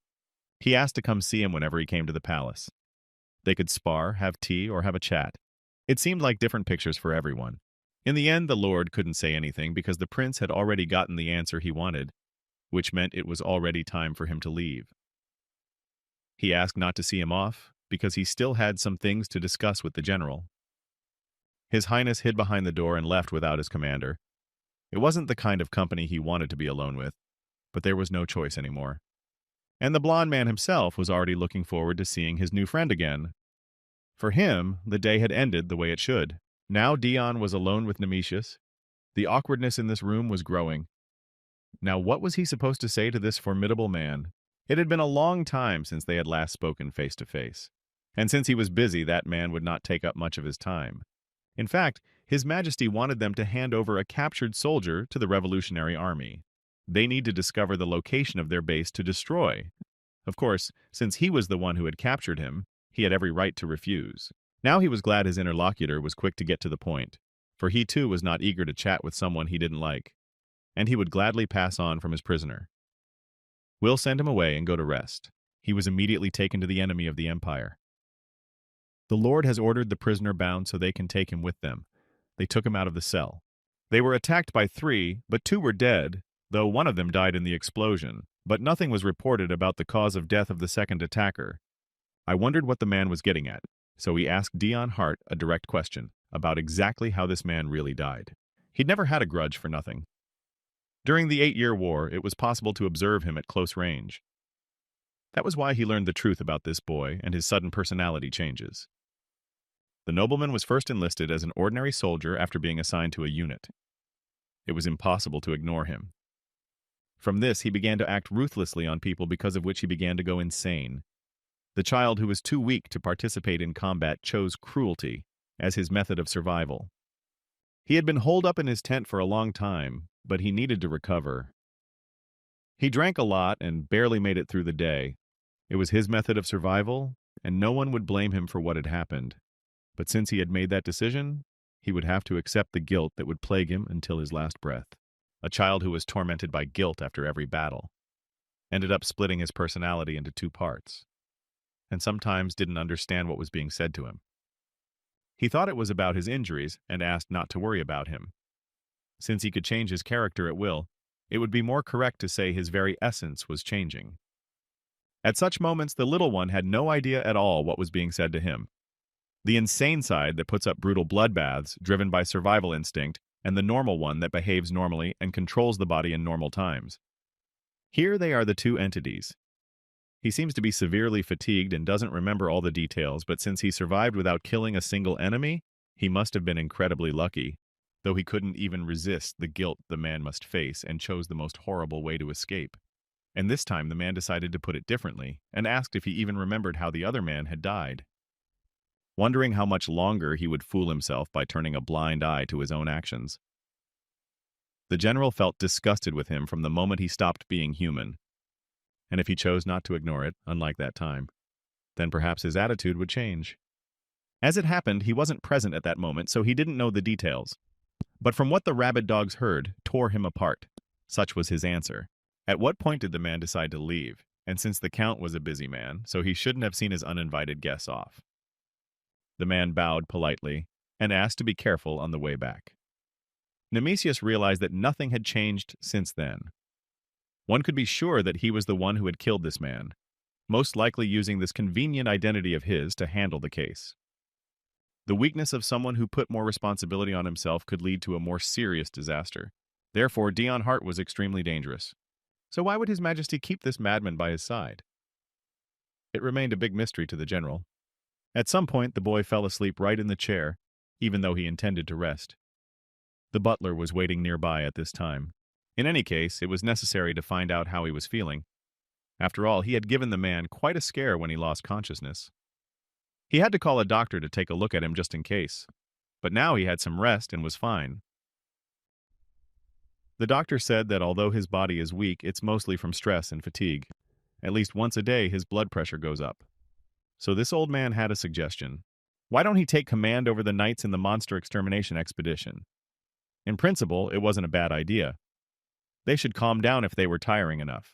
He asked to come see him whenever he came to the palace. They could spar, have tea, or have a chat. It seemed like different pictures for everyone. In the end, the lord couldn't say anything because the prince had already gotten the answer he wanted, which meant it was already time for him to leave. He asked not to see him off because he still had some things to discuss with the general. His Highness hid behind the door and left without his commander. It wasn't the kind of company he wanted to be alone with, but there was no choice anymore. And the blond man himself was already looking forward to seeing his new friend again. For him, the day had ended the way it should. Now Dion was alone with Nemesius. The awkwardness in this room was growing. Now what was he supposed to say to this formidable man? It had been a long time since they had last spoken face to face. And since he was busy, that man would not take up much of his time. In fact, His Majesty wanted them to hand over a captured soldier to the Revolutionary Army. They need to discover the location of their base to destroy. Of course, since he was the one who had captured him, he had every right to refuse. Now he was glad his interlocutor was quick to get to the point, for he too was not eager to chat with someone he didn't like, and he would gladly pass on from his prisoner. We'll send him away and go to rest. He was immediately taken to the enemy of the Empire. The Lord has ordered the prisoner bound so they can take him with them. They took him out of the cell. They were attacked by 3, but 2 were dead, though one of them died in the explosion, but nothing was reported about the cause of death of the second attacker. I wondered what the man was getting at, so we asked Dion Hart a direct question about exactly how this man really died. He'd never had a grudge for nothing. During the 8-Year War, it was possible to observe him at close range. That was why he learned the truth about this boy and his sudden personality changes. The nobleman was first enlisted as an ordinary soldier after being assigned to a unit. It was impossible to ignore him. From this, he began to act ruthlessly on people, because of which he began to go insane. The child who was too weak to participate in combat chose cruelty as his method of survival. He had been holed up in his tent for a long time, but he needed to recover. He drank a lot and barely made it through the day. It was his method of survival, and no one would blame him for what had happened. But since he had made that decision, he would have to accept the guilt that would plague him until his last breath. A child who was tormented by guilt after every battle ended up splitting his personality into 2 parts, and sometimes didn't understand what was being said to him. He thought it was about his injuries and asked not to worry about him. Since he could change his character at will, it would be more correct to say his very essence was changing. At such moments, the little one had no idea at all what was being said to him. The insane side that puts up brutal bloodbaths, driven by survival instinct, and the normal one that behaves normally and controls the body in normal times. Here they are, the 2 entities. He seems to be severely fatigued and doesn't remember all the details, but since he survived without killing a single enemy, he must have been incredibly lucky, though he couldn't even resist the guilt the man must face and chose the most horrible way to escape. And this time the man decided to put it differently and asked if he even remembered how the other man had died. Wondering how much longer he would fool himself by turning a blind eye to his own actions. The general felt disgusted with him from the moment he stopped being human. And if he chose not to ignore it, unlike that time, then perhaps his attitude would change. As it happened, he wasn't present at that moment, so he didn't know the details. But from what the rabid dogs heard, tore him apart. Such was his answer. At what point did the man decide to leave? And since the Count was a busy man, so he shouldn't have seen his uninvited guests off. The man bowed politely and asked to be careful on the way back. Nemesius realized that nothing had changed since then. One could be sure that he was the one who had killed this man, most likely using this convenient identity of his to handle the case. The weakness of someone who put more responsibility on himself could lead to a more serious disaster. Therefore, Dion Hart was extremely dangerous. So why would His Majesty keep this madman by his side? It remained a big mystery to the general. At some point, the boy fell asleep right in the chair, even though he intended to rest. The butler was waiting nearby at this time. In any case, it was necessary to find out how he was feeling. After all, he had given the man quite a scare when he lost consciousness. He had to call a doctor to take a look at him just in case, but now he had some rest and was fine. The doctor said that although his body is weak, it's mostly from stress and fatigue. At least once a day, his blood pressure goes up. So this old man had a suggestion. Why don't he take command over the knights in the monster extermination expedition? In principle, it wasn't a bad idea. They should calm down if they were tiring enough.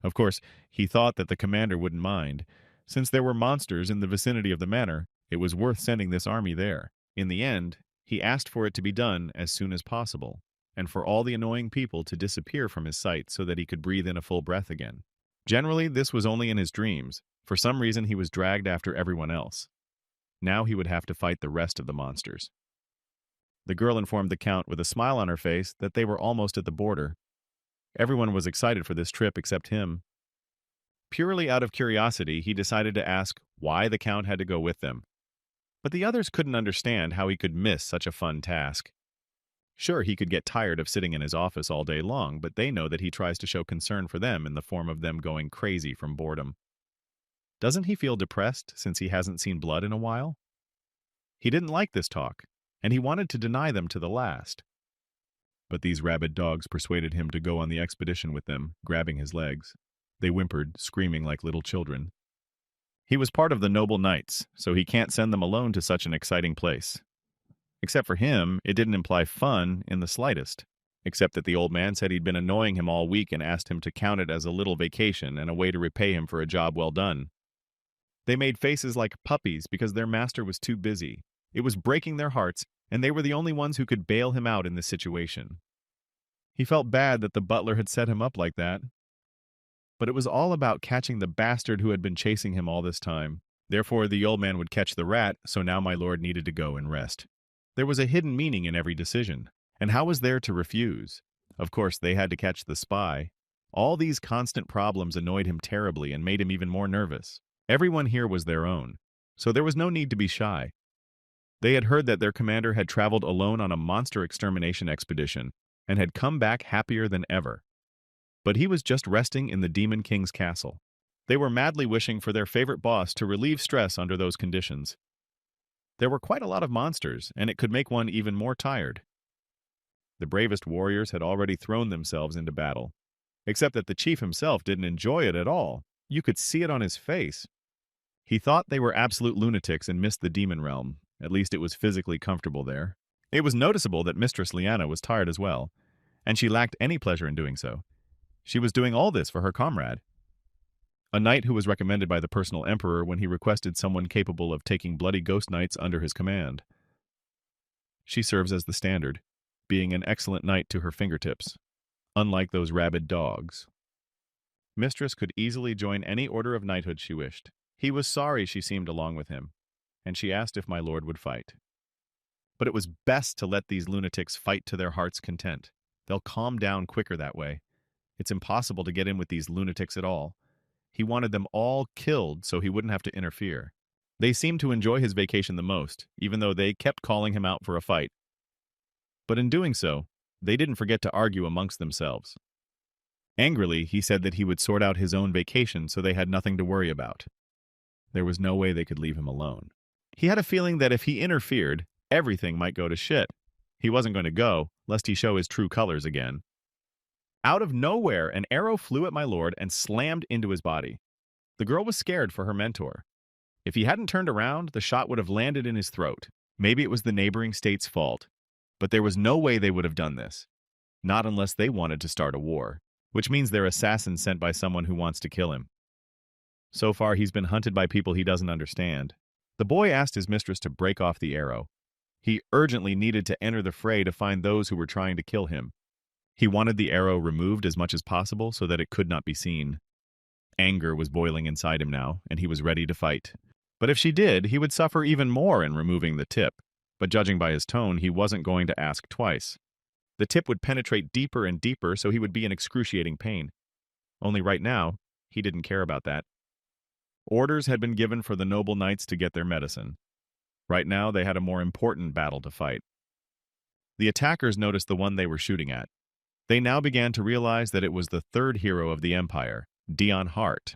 Of course, he thought that the commander wouldn't mind. Since there were monsters in the vicinity of the manor, it was worth sending this army there. In the end, he asked for it to be done as soon as possible, and for all the annoying people to disappear from his sight so that he could breathe in a full breath again. Generally, this was only in his dreams. For some reason, he was dragged after everyone else. Now he would have to fight the rest of the monsters. The girl informed the Count with a smile on her face that they were almost at the border. Everyone was excited for this trip except him. Purely out of curiosity, he decided to ask why the Count had to go with them. But the others couldn't understand how he could miss such a fun task. Sure, he could get tired of sitting in his office all day long, but they know that he tries to show concern for them in the form of them going crazy from boredom. Doesn't he feel depressed since he hasn't seen blood in a while? He didn't like this talk, and he wanted to deny them to the last. But these rabid dogs persuaded him to go on the expedition with them, grabbing his legs. They whimpered, screaming like little children. He was part of the noble knights, so he can't send them alone to such an exciting place. Except for him, it didn't imply fun in the slightest, except that the old man said he'd been annoying him all week and asked him to count it as a little vacation and a way to repay him for a job well done. They made faces like puppies because their master was too busy. It was breaking their hearts, and they were the only ones who could bail him out in this situation. He felt bad that the butler had set him up like that. But it was all about catching the bastard who had been chasing him all this time. Therefore, the old man would catch the rat, so now my lord needed to go and rest. There was a hidden meaning in every decision, and how was there to refuse? Of course, they had to catch the spy. All these constant problems annoyed him terribly and made him even more nervous. Everyone here was their own, so there was no need to be shy. They had heard that their commander had traveled alone on a monster extermination expedition and had come back happier than ever. But he was just resting in the Demon King's castle. They were madly wishing for their favorite boss to relieve stress under those conditions. There were quite a lot of monsters, and it could make one even more tired. The bravest warriors had already thrown themselves into battle, except that the chief himself didn't enjoy it at all. You could see it on his face. He thought they were absolute lunatics and missed the demon realm. At least it was physically comfortable there. It was noticeable that Mistress Liana was tired as well, and she lacked any pleasure in doing so. She was doing all this for her comrade, a knight who was recommended by the personal emperor when he requested someone capable of taking bloody ghost knights under his command. She serves as the standard, being an excellent knight to her fingertips, unlike those rabid dogs. Mistress could easily join any order of knighthood she wished. He was sorry she seemed along with him, and she asked if my lord would fight. But it was best to let these lunatics fight to their heart's content. They'll calm down quicker that way. It's impossible to get in with these lunatics at all. He wanted them all killed so he wouldn't have to interfere. They seemed to enjoy his vacation the most, even though they kept calling him out for a fight. But in doing so, they didn't forget to argue amongst themselves. Angrily, he said that he would sort out his own vacation so they had nothing to worry about. There was no way they could leave him alone. He had a feeling that if he interfered, everything might go to shit. He wasn't going to go, lest he show his true colors again. Out of nowhere, an arrow flew at my lord and slammed into his body. The girl was scared for her mentor. If he hadn't turned around, the shot would have landed in his throat. Maybe it was the neighboring state's fault, but there was no way they would have done this. Not unless they wanted to start a war, which means they're assassins sent by someone who wants to kill him. So far, he's been hunted by people he doesn't understand. The boy asked his mistress to break off the arrow. He urgently needed to enter the fray to find those who were trying to kill him. He wanted the arrow removed as much as possible so that it could not be seen. Anger was boiling inside him now, and he was ready to fight. But if she did, he would suffer even more in removing the tip. But judging by his tone, he wasn't going to ask twice. The tip would penetrate deeper and deeper, so he would be in excruciating pain. Only right now, he didn't care about that. Orders had been given for the noble knights to get their medicine. Right now, they had a more important battle to fight. The attackers noticed the one they were shooting at. They now began to realize that it was the third hero of the Empire, Dion Hart.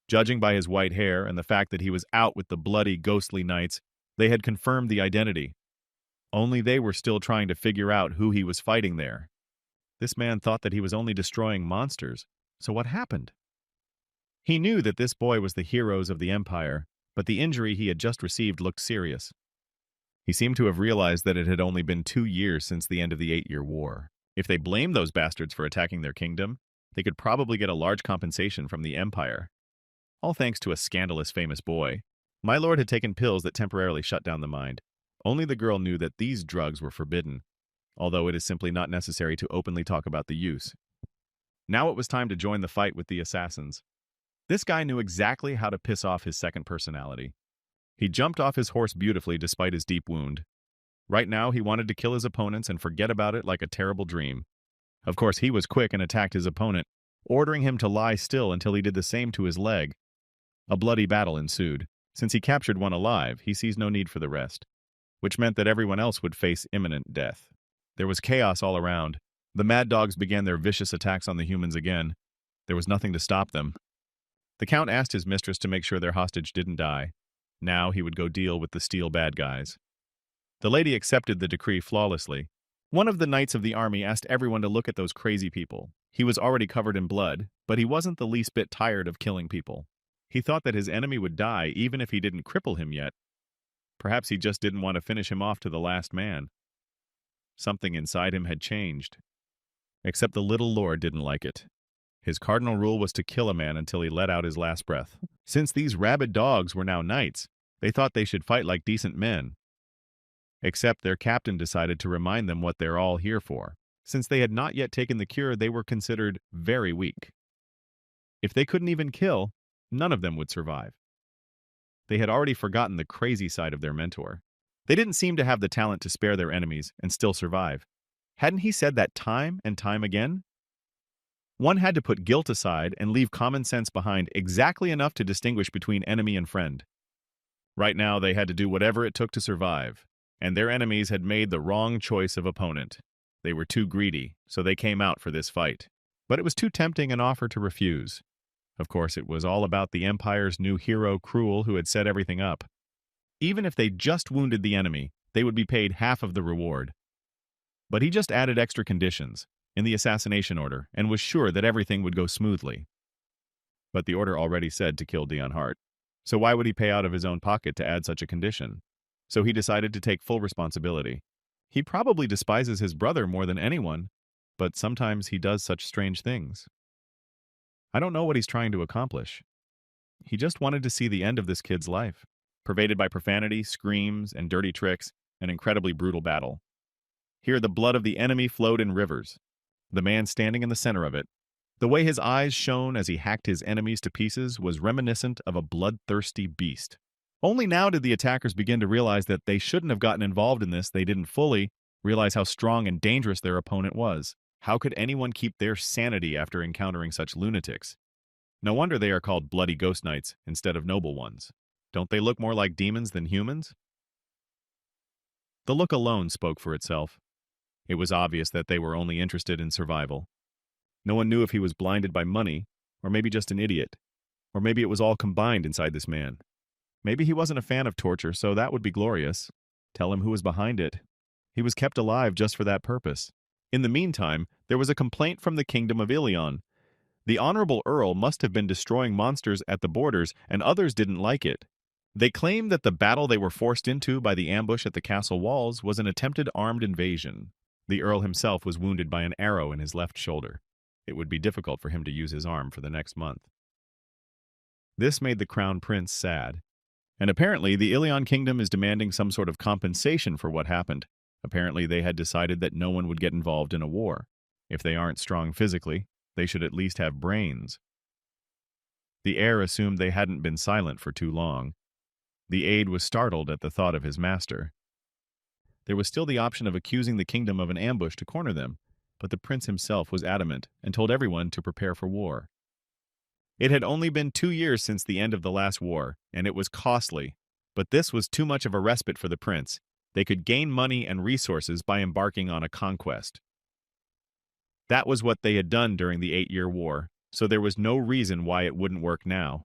Judging by his white hair and the fact that he was out with the bloody, ghostly knights, they had confirmed the identity. Only they were still trying to figure out who he was fighting there. This man thought that he was only destroying monsters, so what happened? He knew that this boy was the heroes of the Empire, but the injury he had just received looked serious. He seemed to have realized that it had only been 2 years since the end of the 8-Year War. If they blamed those bastards for attacking their kingdom, they could probably get a large compensation from the Empire. All thanks to a scandalous famous boy. My lord had taken pills that temporarily shut down the mind. Only the girl knew that these drugs were forbidden, although it is simply not necessary to openly talk about the use. Now it was time to join the fight with the assassins. This guy knew exactly how to piss off his second personality. He jumped off his horse beautifully despite his deep wound. Right now, he wanted to kill his opponents and forget about it like a terrible dream. Of course, he was quick and attacked his opponent, ordering him to lie still until he did the same to his leg. A bloody battle ensued. Since he captured one alive, he sees no need for the rest, which meant that everyone else would face imminent death. There was chaos all around. The mad dogs began their vicious attacks on the humans again. There was nothing to stop them. The Count asked his mistress to make sure their hostage didn't die. Now he would go deal with the steel bad guys. The lady accepted the decree flawlessly. One of the knights of the army asked everyone to look at those crazy people. He was already covered in blood, but he wasn't the least bit tired of killing people. He thought that his enemy would die even if he didn't cripple him yet. Perhaps he just didn't want to finish him off to the last man. Something inside him had changed. Except the little lord didn't like it. His cardinal rule was to kill a man until he let out his last breath. Since these rabid dogs were now knights, they thought they should fight like decent men. Except their captain decided to remind them what they're all here for. Since they had not yet taken the cure, they were considered very weak. If they couldn't even kill, none of them would survive. They had already forgotten the crazy side of their mentor. They didn't seem to have the talent to spare their enemies and still survive. Hadn't he said that time and time again? One had to put guilt aside and leave common sense behind exactly enough to distinguish between enemy and friend. Right now, they had to do whatever it took to survive, and their enemies had made the wrong choice of opponent. They were too greedy, so they came out for this fight. But it was too tempting an offer to refuse. Of course, it was all about the Empire's new hero, Cruel, who had set everything up. Even if they just wounded the enemy, they would be paid half of the reward. But he just added extra conditions in the assassination order and was sure that everything would go smoothly. But the order already said to kill Dion Hart. So why would he pay out of his own pocket to add such a condition? So he decided to take full responsibility. He probably despises his brother more than anyone, but sometimes he does such strange things. I don't know what he's trying to accomplish. He just wanted to see the end of this kid's life, pervaded by profanity, screams, and dirty tricks, an incredibly brutal battle. Here the blood of the enemy flowed in rivers. The man standing in the center of it, the way his eyes shone as he hacked his enemies to pieces was reminiscent of a bloodthirsty beast. Only now did the attackers begin to realize that they shouldn't have gotten involved in this. They didn't fully realize how strong and dangerous their opponent was. How could anyone keep their sanity after encountering such lunatics? No wonder they are called bloody ghost knights instead of noble ones. Don't they look more like demons than humans? The look alone spoke for itself. It was obvious that they were only interested in survival. No one knew if he was blinded by money, or maybe just an idiot. Or maybe it was all combined inside this man. Maybe he wasn't a fan of torture, so that would be glorious. Tell him who was behind it. He was kept alive just for that purpose. In the meantime, there was a complaint from the kingdom of Ilion. The Honorable Earl must have been destroying monsters at the borders, and others didn't like it. They claimed that the battle they were forced into by the ambush at the castle walls was an attempted armed invasion. The Earl himself was wounded by an arrow in his left shoulder. It would be difficult for him to use his arm for the next month. This made the Crown Prince sad. And apparently the Ilion Kingdom is demanding some sort of compensation for what happened. Apparently they had decided that no one would get involved in a war. If they aren't strong physically, they should at least have brains. The heir assumed they hadn't been silent for too long. The aide was startled at the thought of his master. There was still the option of accusing the kingdom of an ambush to corner them, but the prince himself was adamant and told everyone to prepare for war. It had only been 2 years since the end of the last war, and it was costly, but this was too much of a respite for the prince. They could gain money and resources by embarking on a conquest. That was what they had done during the 8-year war, so there was no reason why it wouldn't work now.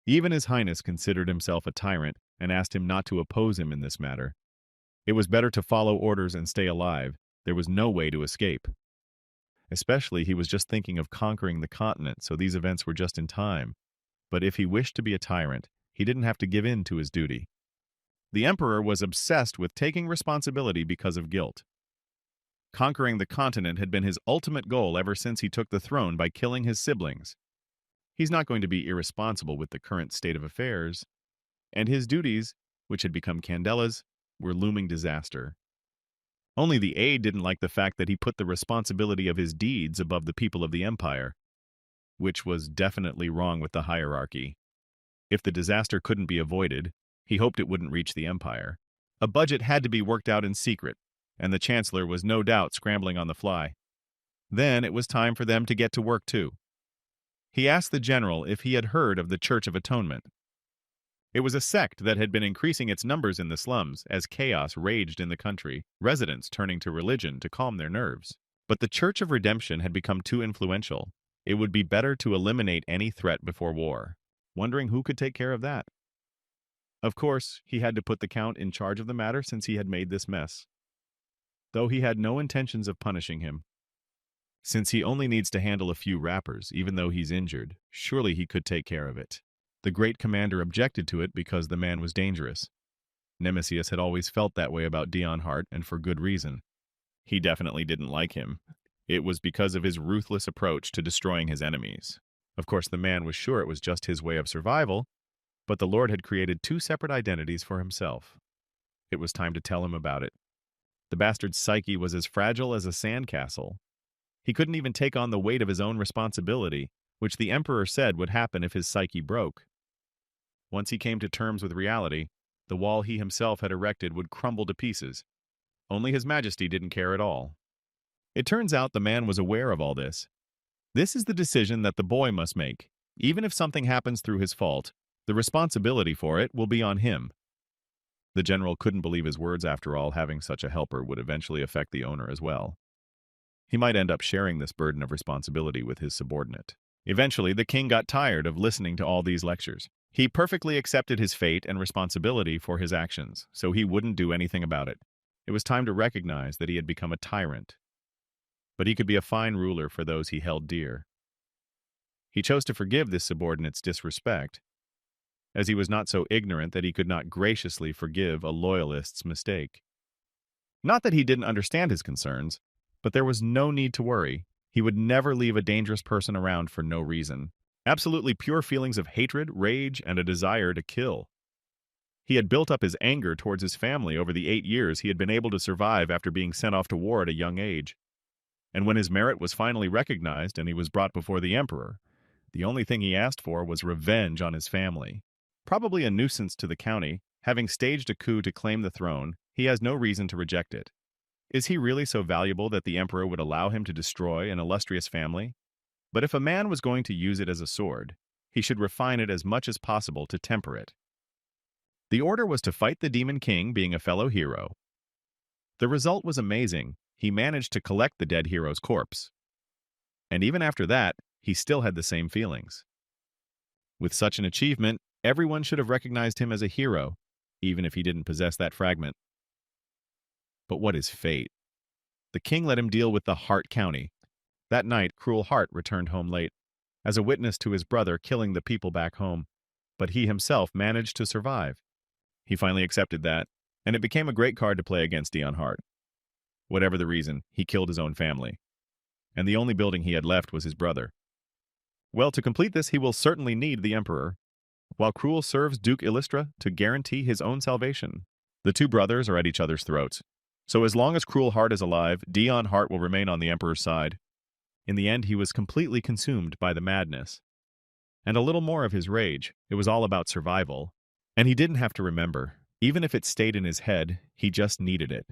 Even His Highness considered himself a tyrant and asked him not to oppose him in this matter. It was better to follow orders and stay alive. There was no way to escape. Especially, he was just thinking of conquering the continent, so these events were just in time. But if he wished to be a tyrant, he didn't have to give in to his duty. The emperor was obsessed with taking responsibility because of guilt. Conquering the continent had been his ultimate goal ever since he took the throne by killing his siblings. He's not going to be irresponsible with the current state of affairs. And his duties, which had become Candela's, were looming disaster. Only the aide didn't like the fact that he put the responsibility of his deeds above the people of the empire, which was definitely wrong with the hierarchy. If the disaster couldn't be avoided, he hoped it wouldn't reach the empire. A budget had to be worked out in secret, and the chancellor was no doubt scrambling on the fly. Then it was time for them to get to work too. He asked the general if he had heard of the Church of Atonement. It was a sect that had been increasing its numbers in the slums as chaos raged in the country, residents turning to religion to calm their nerves. But the Church of Redemption had become too influential. It would be better to eliminate any threat before war. Wondering who could take care of that. Of course, he had to put the Count in charge of the matter since he had made this mess. Though he had no intentions of punishing him. Since he only needs to handle a few rappers, even though he's injured, surely he could take care of it. The great commander objected to it because the man was dangerous. Nemesis had always felt that way about Dion Hart, and for good reason. He definitely didn't like him. It was because of his ruthless approach to destroying his enemies. Of course, the man was sure it was just his way of survival, but the Lord had created two separate identities for himself. It was time to tell him about it. The bastard's psyche was as fragile as a sandcastle. He couldn't even take on the weight of his own responsibility, which the Emperor said would happen if his psyche broke. Once he came to terms with reality, the wall he himself had erected would crumble to pieces. Only His Majesty didn't care at all. It turns out the man was aware of all this. This is the decision that the boy must make. Even if something happens through his fault, the responsibility for it will be on him. The general couldn't believe his words after all. Having such a helper would eventually affect the owner as well. He might end up sharing this burden of responsibility with his subordinate. Eventually, the king got tired of listening to all these lectures. He perfectly accepted his fate and responsibility for his actions, so he wouldn't do anything about it. It was time to recognize that he had become a tyrant. But he could be a fine ruler for those he held dear. He chose to forgive this subordinate's disrespect, as he was not so ignorant that he could not graciously forgive a loyalist's mistake. Not that he didn't understand his concerns, but there was no need to worry. He would never leave a dangerous person around for no reason. Absolutely pure feelings of hatred, rage, and a desire to kill. He had built up his anger towards his family over the 8 years he had been able to survive after being sent off to war at a young age. And when his merit was finally recognized and he was brought before the emperor, the only thing he asked for was revenge on his family. Probably a nuisance to the county, having staged a coup to claim the throne, he has no reason to reject it. Is he really so valuable that the emperor would allow him to destroy an illustrious family? But if a man was going to use it as a sword, he should refine it as much as possible to temper it. The order was to fight the Demon King, being a fellow hero. The result was amazing. He managed to collect the dead hero's corpse. And even after that, he still had the same feelings. With such an achievement, everyone should have recognized him as a hero, even if he didn't possess that fragment. But what is fate? The king let him deal with the Hart County. That night, Cruel Hart returned home late, as a witness to his brother killing the people back home, but he himself managed to survive. He finally accepted that, and it became a great card to play against Dion Hart. Whatever the reason, he killed his own family, and the only building he had left was his brother. Well, to complete this, he will certainly need the Emperor, while Cruel serves Duke Illustra to guarantee his own salvation. The two brothers are at each other's throats, so as long as Cruel Hart is alive, Dion Hart will remain on the Emperor's side. In the end, he was completely consumed by the madness. And a little more of his rage. It was all about survival. And he didn't have to remember. Even if it stayed in his head, he just needed it.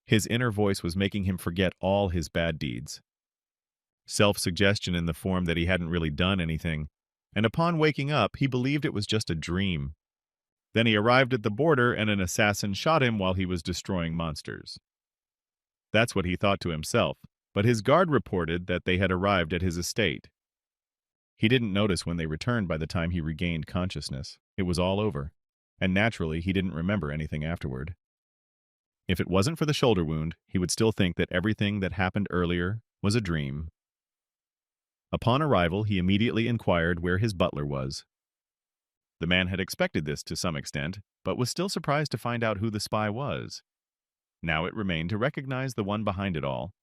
His inner voice was making him forget all his bad deeds. Self-suggestion in the form that he hadn't really done anything. And upon waking up, he believed it was just a dream. Then he arrived at the border and an assassin shot him while he was destroying monsters. That's what he thought to himself. But his guard reported that they had arrived at his estate. He didn't notice when they returned by the time he regained consciousness. It was all over, and naturally he didn't remember anything afterward. If it wasn't for the shoulder wound, he would still think that everything that happened earlier was a dream. Upon arrival, he immediately inquired where his butler was. The man had expected this to some extent, but was still surprised to find out who the spy was. Now it remained to recognize the one behind it all,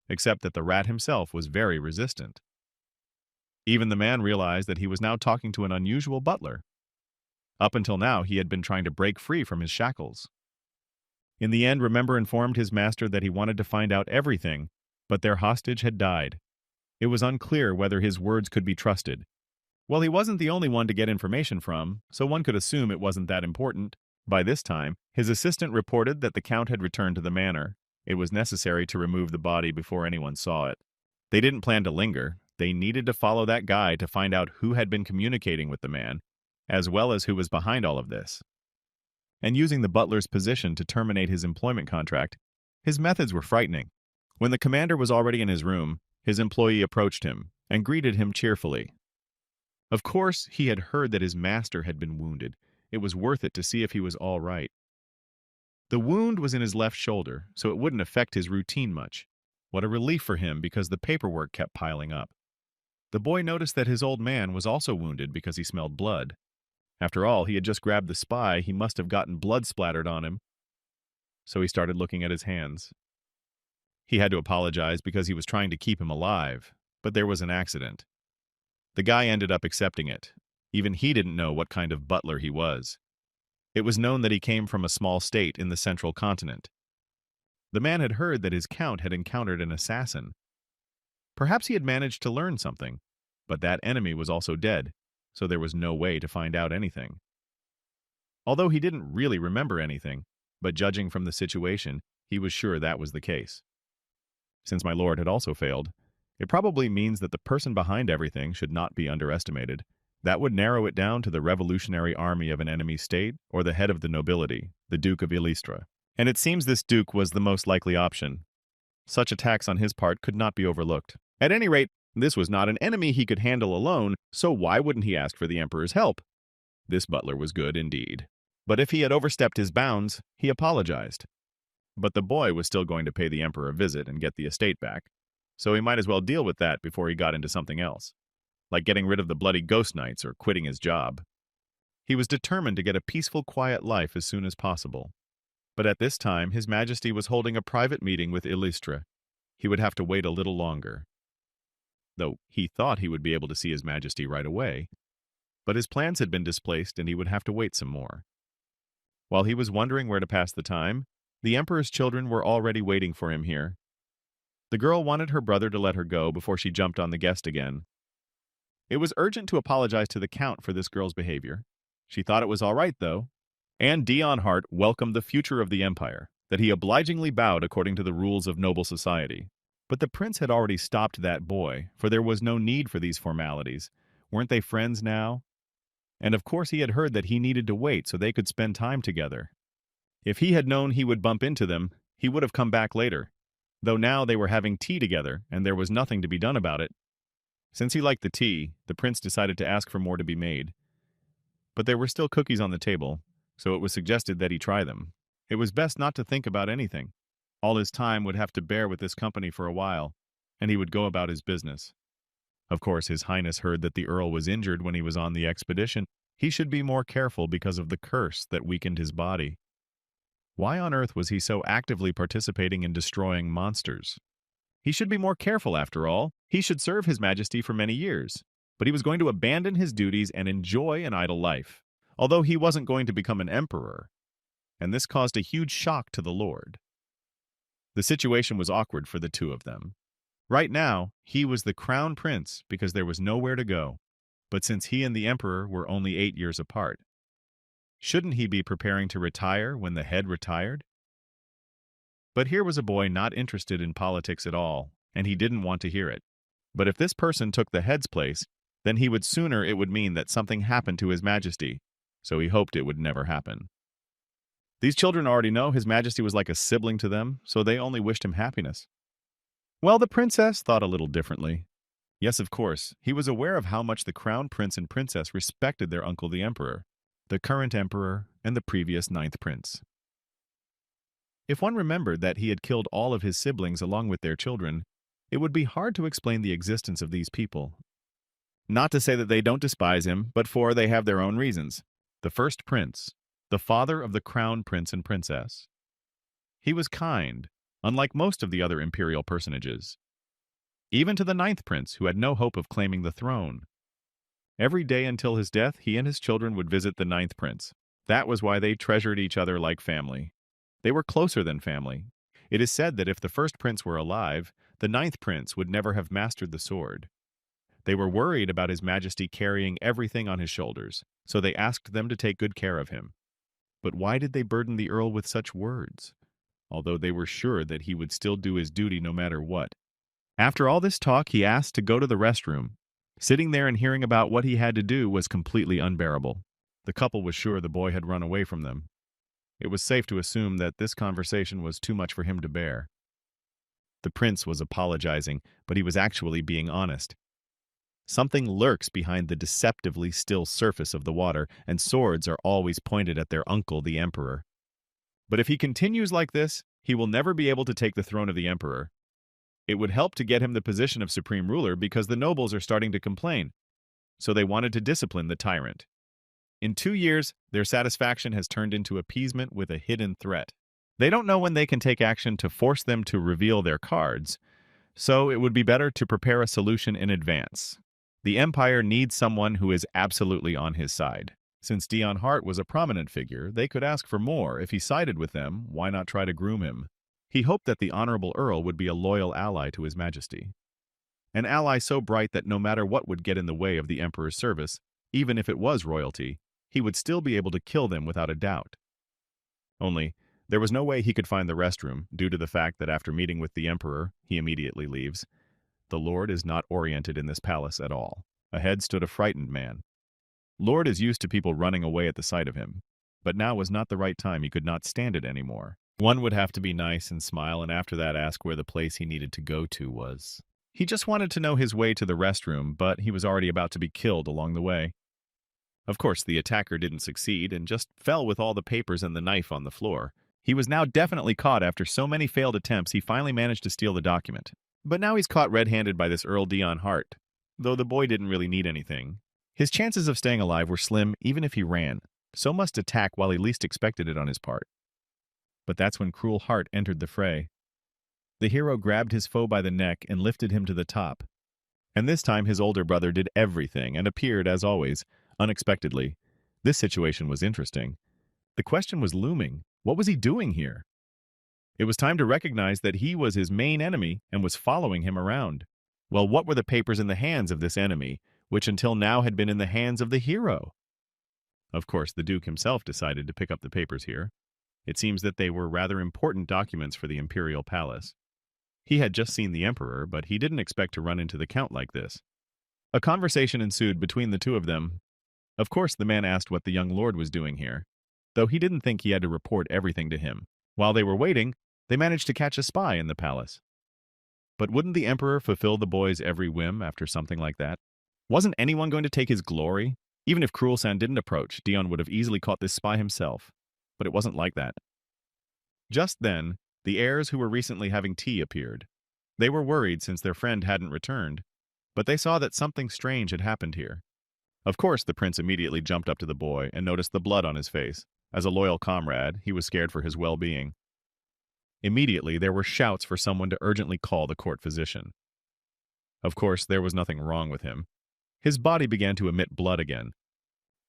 except that the rat himself was very resistant. Even the man realized that he was now talking to an unusual butler. Up until now, he had been trying to break free from his shackles. In the end, Remember informed his master that he wanted to find out everything, but their hostage had died. It was unclear whether his words could be trusted. Well, he wasn't the only one to get information from, so one could assume it wasn't that important. By this time, his assistant reported that the Count had returned to the manor. It was necessary to remove the body before anyone saw it. They didn't plan to linger. They needed to follow that guy to find out who had been communicating with the man, as well as who was behind all of this. And using the butler's position to terminate his employment contract, his methods were frightening. When the commander was already in his room, his employee approached him and greeted him cheerfully. Of course, he had heard that his master had been wounded. It was worth it to see if he was all right. The wound was in his left shoulder, so it wouldn't affect his routine much. What a relief for him because the paperwork kept piling up. The boy noticed that his old man was also wounded because he smelled blood. After all, he had just grabbed the spy. He must have gotten blood splattered on him. So he started looking at his hands. He had to apologize because he was trying to keep him alive, but there was an accident. The guy ended up accepting it. Even he didn't know what kind of butler he was. It was known that he came from a small state in the central continent. The man had heard that his count had encountered an assassin. Perhaps he had managed to learn something, but that enemy was also dead, so there was no way to find out anything. Although he didn't really remember anything, but judging from the situation, he was sure that was the case. Since my lord had also failed, it probably means that the person behind everything should not be underestimated. That would narrow it down to the revolutionary army of an enemy state or the head of the nobility, the Duke of Illustra. And it seems this duke was the most likely option. Such attacks on his part could not be overlooked. At any rate, this was not an enemy he could handle alone, so why wouldn't he ask for the emperor's help? This butler was good indeed. But if he had overstepped his bounds, he apologized. But the boy was still going to pay the emperor a visit and get the estate back, so he might as well deal with that before he got into something else, like getting rid of the bloody ghost knights or quitting his job. He was determined to get a peaceful, quiet life as soon as possible. But at this time, His Majesty was holding a private meeting with Illustra. He would have to wait a little longer. Though he thought he would be able to see His Majesty right away, but his plans had been displaced and he would have to wait some more. While he was wondering where to pass the time, the Emperor's children were already waiting for him here. The girl wanted her brother to let her go before she jumped on the guest again. It was urgent to apologize to the Count for this girl's behavior. She thought it was all right, though. And Dion Hart welcomed the future of the Empire, that he obligingly bowed according to the rules of noble society. But the prince had already stopped that boy, for there was no need for these formalities. Weren't they friends now? And of course he had heard that he needed to wait so they could spend time together. If he had known he would bump into them, he would have come back later, though now they were having tea together and there was nothing to be done about it. Since he liked the tea, the prince decided to ask for more to be made. But there were still cookies on the table, so it was suggested that he try them. It was best not to think about anything. All his time would have to bear with this company for a while, and he would go about his business. Of course, His Highness heard that the Earl was injured when he was on the expedition. He should be more careful because of the curse that weakened his body. Why on earth was he so actively participating in destroying monsters? He should be more careful, after all. He should serve His Majesty for many years. But he was going to abandon his duties and enjoy an idle life, although he wasn't going to become an emperor. And this caused a huge shock to the Lord. The situation was awkward for the two of them. Right now, he was the crown prince because there was nowhere to go. But since he and the emperor were only 8 years apart, shouldn't he be preparing to retire when the head retired? But here was a boy not interested in politics at all, and he didn't want to hear it. But if this person took the head's place, then it would mean that something happened to His Majesty, so he hoped it would never happen. These children already know His Majesty was like a sibling to them, so they only wished him happiness. Well, the princess thought a little differently. Yes, of course, he was aware of how much the crown prince and princess respected their uncle the emperor, the current emperor, and the previous 9th prince. If one remembered that he had killed all of his siblings along with their children, it would be hard to explain the existence of these people. Not to say that they don't despise him, but for they have their own reasons. The first prince, the father of the crown prince and princess. He was kind, unlike most of the other imperial personages. Even to the 9th prince, who had no hope of claiming the throne. Every day until his death, he and his children would visit the 9th prince. That was why they treasured each other like family. They were closer than family. It is said that if the first prince were alive, the 9th prince would never have mastered the sword. They were worried about His Majesty carrying everything on his shoulders, so they asked them to take good care of him. But why did they burden the earl with such words, although they were sure that he would still do his duty no matter what? After all this talk, he asked to go to the restroom. Sitting there and hearing about what he had to do was completely unbearable. The couple was sure the boy had run away from them. It was safe to assume that this conversation was too much for him to bear. The prince was apologizing, but he was actually being honest. Something lurks behind the deceptively still surface of the water, and swords are always pointed at their uncle, the emperor. But if he continues like this, he will never be able to take the throne of the emperor. It would help to get him the position of supreme ruler because the nobles are starting to complain, so they wanted to discipline the tyrant. In 2 years, their satisfaction has turned into appeasement with a hidden threat. They don't know when they can take action to force them to reveal their cards, so it would be better to prepare a solution in advance. The Empire needs someone who is absolutely on his side. Since Dion Hart was a prominent figure, they could ask for more. If he sided with them, why not try to groom him? He hoped that the Honorable Earl would be a loyal ally to His Majesty. An ally so bright that no matter what would get in the way of the Emperor's service, even if it was royalty, he would still be able to kill them without a doubt. Only, there was no way he could find the restroom, due to the fact that after meeting with the Emperor, he immediately leaves. The Lord is not oriented in this palace at all. Ahead stood a frightened man. Lord is used to people running away at the sight of him, but now was not the right time. He could not stand it anymore. One would have to be nice and smile, and after that ask where the place he needed to go to was. He just wanted to know his way to the restroom, but he was already about to be killed along the way. Of course, the attacker didn't succeed and just fell with all the papers and the knife on the floor. He was now definitely caught. After so many failed attempts, he finally managed to steal the document. But now he's caught red-handed by this Earl Dion Hart. Though the boy didn't really need anything, his chances of staying alive were slim even if he ran, so must attack while he least expected it on his part. But that's when Cruel Heart entered the fray. The hero grabbed his foe by the neck and lifted him to the top. And this time his older brother did everything and appeared, as always, unexpectedly. This situation was interesting. The question was looming. What was he doing here? It was time to recognize that he was his main enemy and was following him around. Well, what were the papers in the hands of this enemy, which until now had been in the hands of the hero? Of course, the Duke himself decided to pick up the papers here. It seems that they were rather important documents for the imperial palace. He had just seen the emperor, but he didn't expect to run into the count like this. A conversation ensued between the two of them. Of course, the man asked what the young lord was doing here, though he didn't think he had to report everything to him. While they were waiting, they managed to catch a spy in the palace. But wouldn't the emperor fulfill the boy's every whim after something like that? Wasn't anyone going to take his glory? Even if Cruel-san didn't approach, Dion would have easily caught this spy himself. But it wasn't like that. Just then, the heirs who were recently having tea appeared. They were worried since their friend hadn't returned, but they saw that something strange had happened here. Of course, the prince immediately jumped up to the boy and noticed the blood on his face. As a loyal comrade, he was scared for his well-being. Immediately, there were shouts for someone to urgently call the court physician. Of course, there was nothing wrong with him. His body began to emit blood again.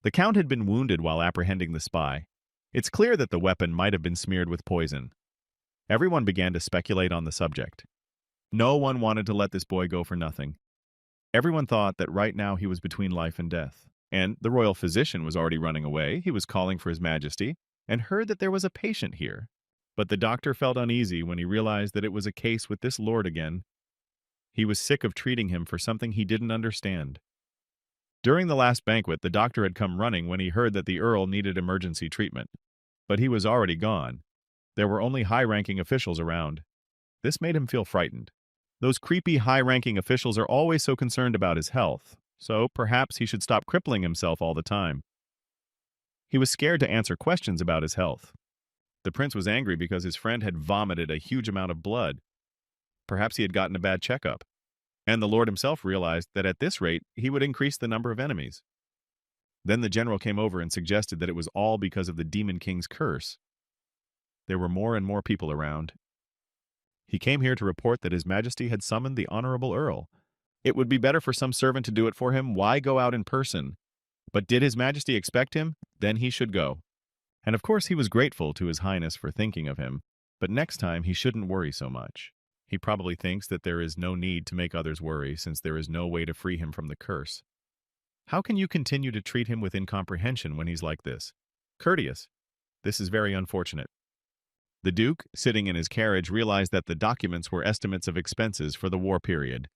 The count had been wounded while apprehending the spy. It's clear that the weapon might have been smeared with poison. Everyone began to speculate on the subject. No one wanted to let this boy go for nothing. Everyone thought that right now he was between life and death. And the royal physician was already running away. He was calling for His Majesty and heard that there was a patient here. But the doctor felt uneasy when he realized that it was a case with this lord again. He was sick of treating him for something he didn't understand. During the last banquet, the doctor had come running when he heard that the earl needed emergency treatment. But he was already gone. There were only high-ranking officials around. This made him feel frightened. Those creepy high-ranking officials are always so concerned about his health, so perhaps he should stop crippling himself all the time. He was scared to answer questions about his health. The prince was angry because his friend had vomited a huge amount of blood. Perhaps he had gotten a bad checkup. And the lord himself realized that at this rate, he would increase the number of enemies. Then the general came over and suggested that it was all because of the Demon King's curse. There were more and more people around. He came here to report that His Majesty had summoned the Honorable Earl. It would be better for some servant to do it for him. Why go out in person? But did His Majesty expect him? Then he should go. And of course he was grateful to His Highness for thinking of him, but next time he shouldn't worry so much. He probably thinks that there is no need to make others worry since there is no way to free him from the curse. How can you continue to treat him with incomprehension when he's like this? Courteous. This is very unfortunate. The Duke, sitting in his carriage, realized that the documents were estimates of expenses for the war period.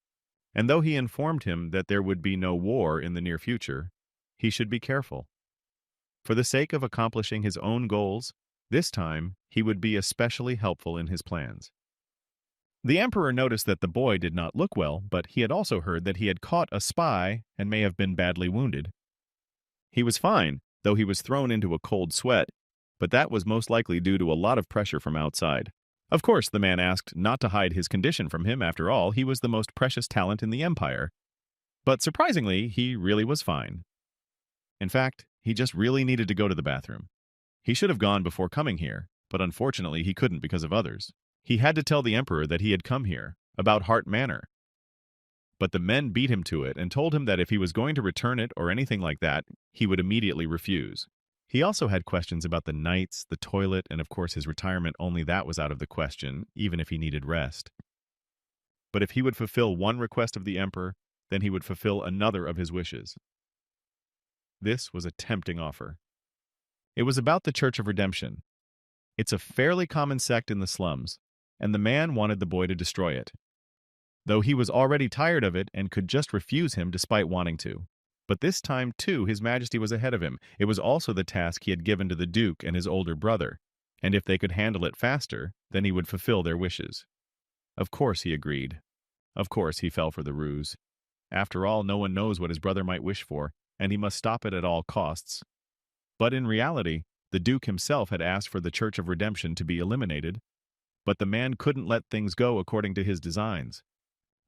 And though he informed him that there would be no war in the near future, he should be careful. For the sake of accomplishing his own goals, this time he would be especially helpful in his plans. The emperor noticed that the boy did not look well, but he had also heard that he had caught a spy and may have been badly wounded. He was fine, though he was thrown into a cold sweat, but that was most likely due to a lot of pressure from outside. Of course, the man asked not to hide his condition from him. After all, he was the most precious talent in the empire. But surprisingly, he really was fine. In fact, he just really needed to go to the bathroom. He should have gone before coming here, but unfortunately he couldn't because of others. He had to tell the emperor that he had come here, about Hart Manor. But the men beat him to it and told him that if he was going to return it or anything like that, he would immediately refuse. He also had questions about the nights, the toilet, and of course his retirement. Only that was out of the question, even if he needed rest. But if he would fulfill one request of the emperor, then he would fulfill another of his wishes. This was a tempting offer. It was about the Church of Redemption. It's a fairly common sect in the slums, and the man wanted the boy to destroy it, though he was already tired of it and could just refuse him despite wanting to. But this time, too, His Majesty was ahead of him. It was also the task he had given to the Duke and his older brother, and if they could handle it faster, then he would fulfill their wishes. Of course he agreed. Of course he fell for the ruse. After all, no one knows what his brother might wish for, and he must stop it at all costs. But in reality, the Duke himself had asked for the Church of Redemption to be eliminated, but the man couldn't let things go according to his designs.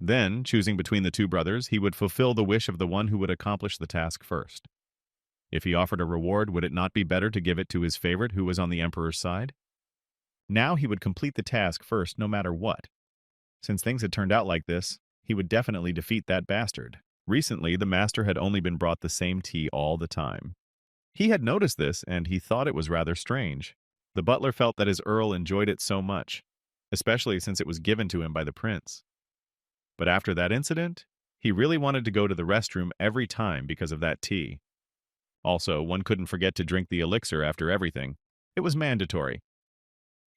Then, choosing between the two brothers, he would fulfill the wish of the one who would accomplish the task first. If he offered a reward, would it not be better to give it to his favorite who was on the emperor's side? Now he would complete the task first no matter what. Since things had turned out like this, he would definitely defeat that bastard. Recently, the master had only been brought the same tea all the time. He had noticed this, and he thought it was rather strange. The butler felt that his earl enjoyed it so much, especially since it was given to him by the prince. But after that incident, he really wanted to go to the restroom every time because of that tea. Also, one couldn't forget to drink the elixir after everything. It was mandatory.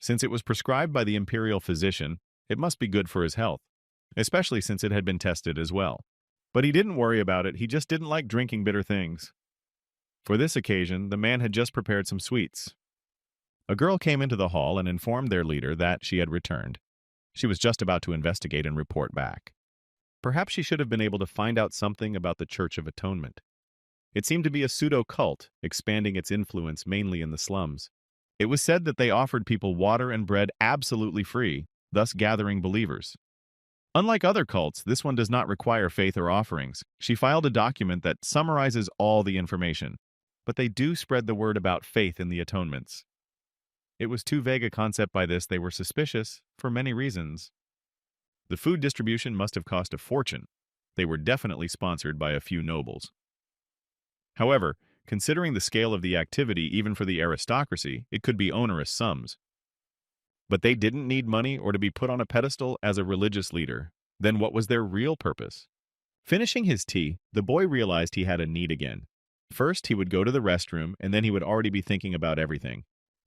Since it was prescribed by the imperial physician, it must be good for his health, especially since it had been tested as well. But he didn't worry about it, he just didn't like drinking bitter things. For this occasion, the man had just prepared some sweets. A girl came into the hall and informed their leader that she had returned. She was just about to investigate and report back. Perhaps she should have been able to find out something about the Church of Atonement. It seemed to be a pseudo-cult, expanding its influence mainly in the slums. It was said that they offered people water and bread absolutely free, thus gathering believers. Unlike other cults, this one does not require faith or offerings. She filed a document that summarizes all the information, but they do spread the word about faith in the atonements. It was too vague a concept. By this, they were suspicious, for many reasons. The food distribution must have cost a fortune. They were definitely sponsored by a few nobles. However, considering the scale of the activity even for the aristocracy, it could be onerous sums. But they didn't need money or to be put on a pedestal as a religious leader. Then what was their real purpose? Finishing his tea, the boy realized he had a need again. First, he would go to the restroom, and then he would already be thinking about everything.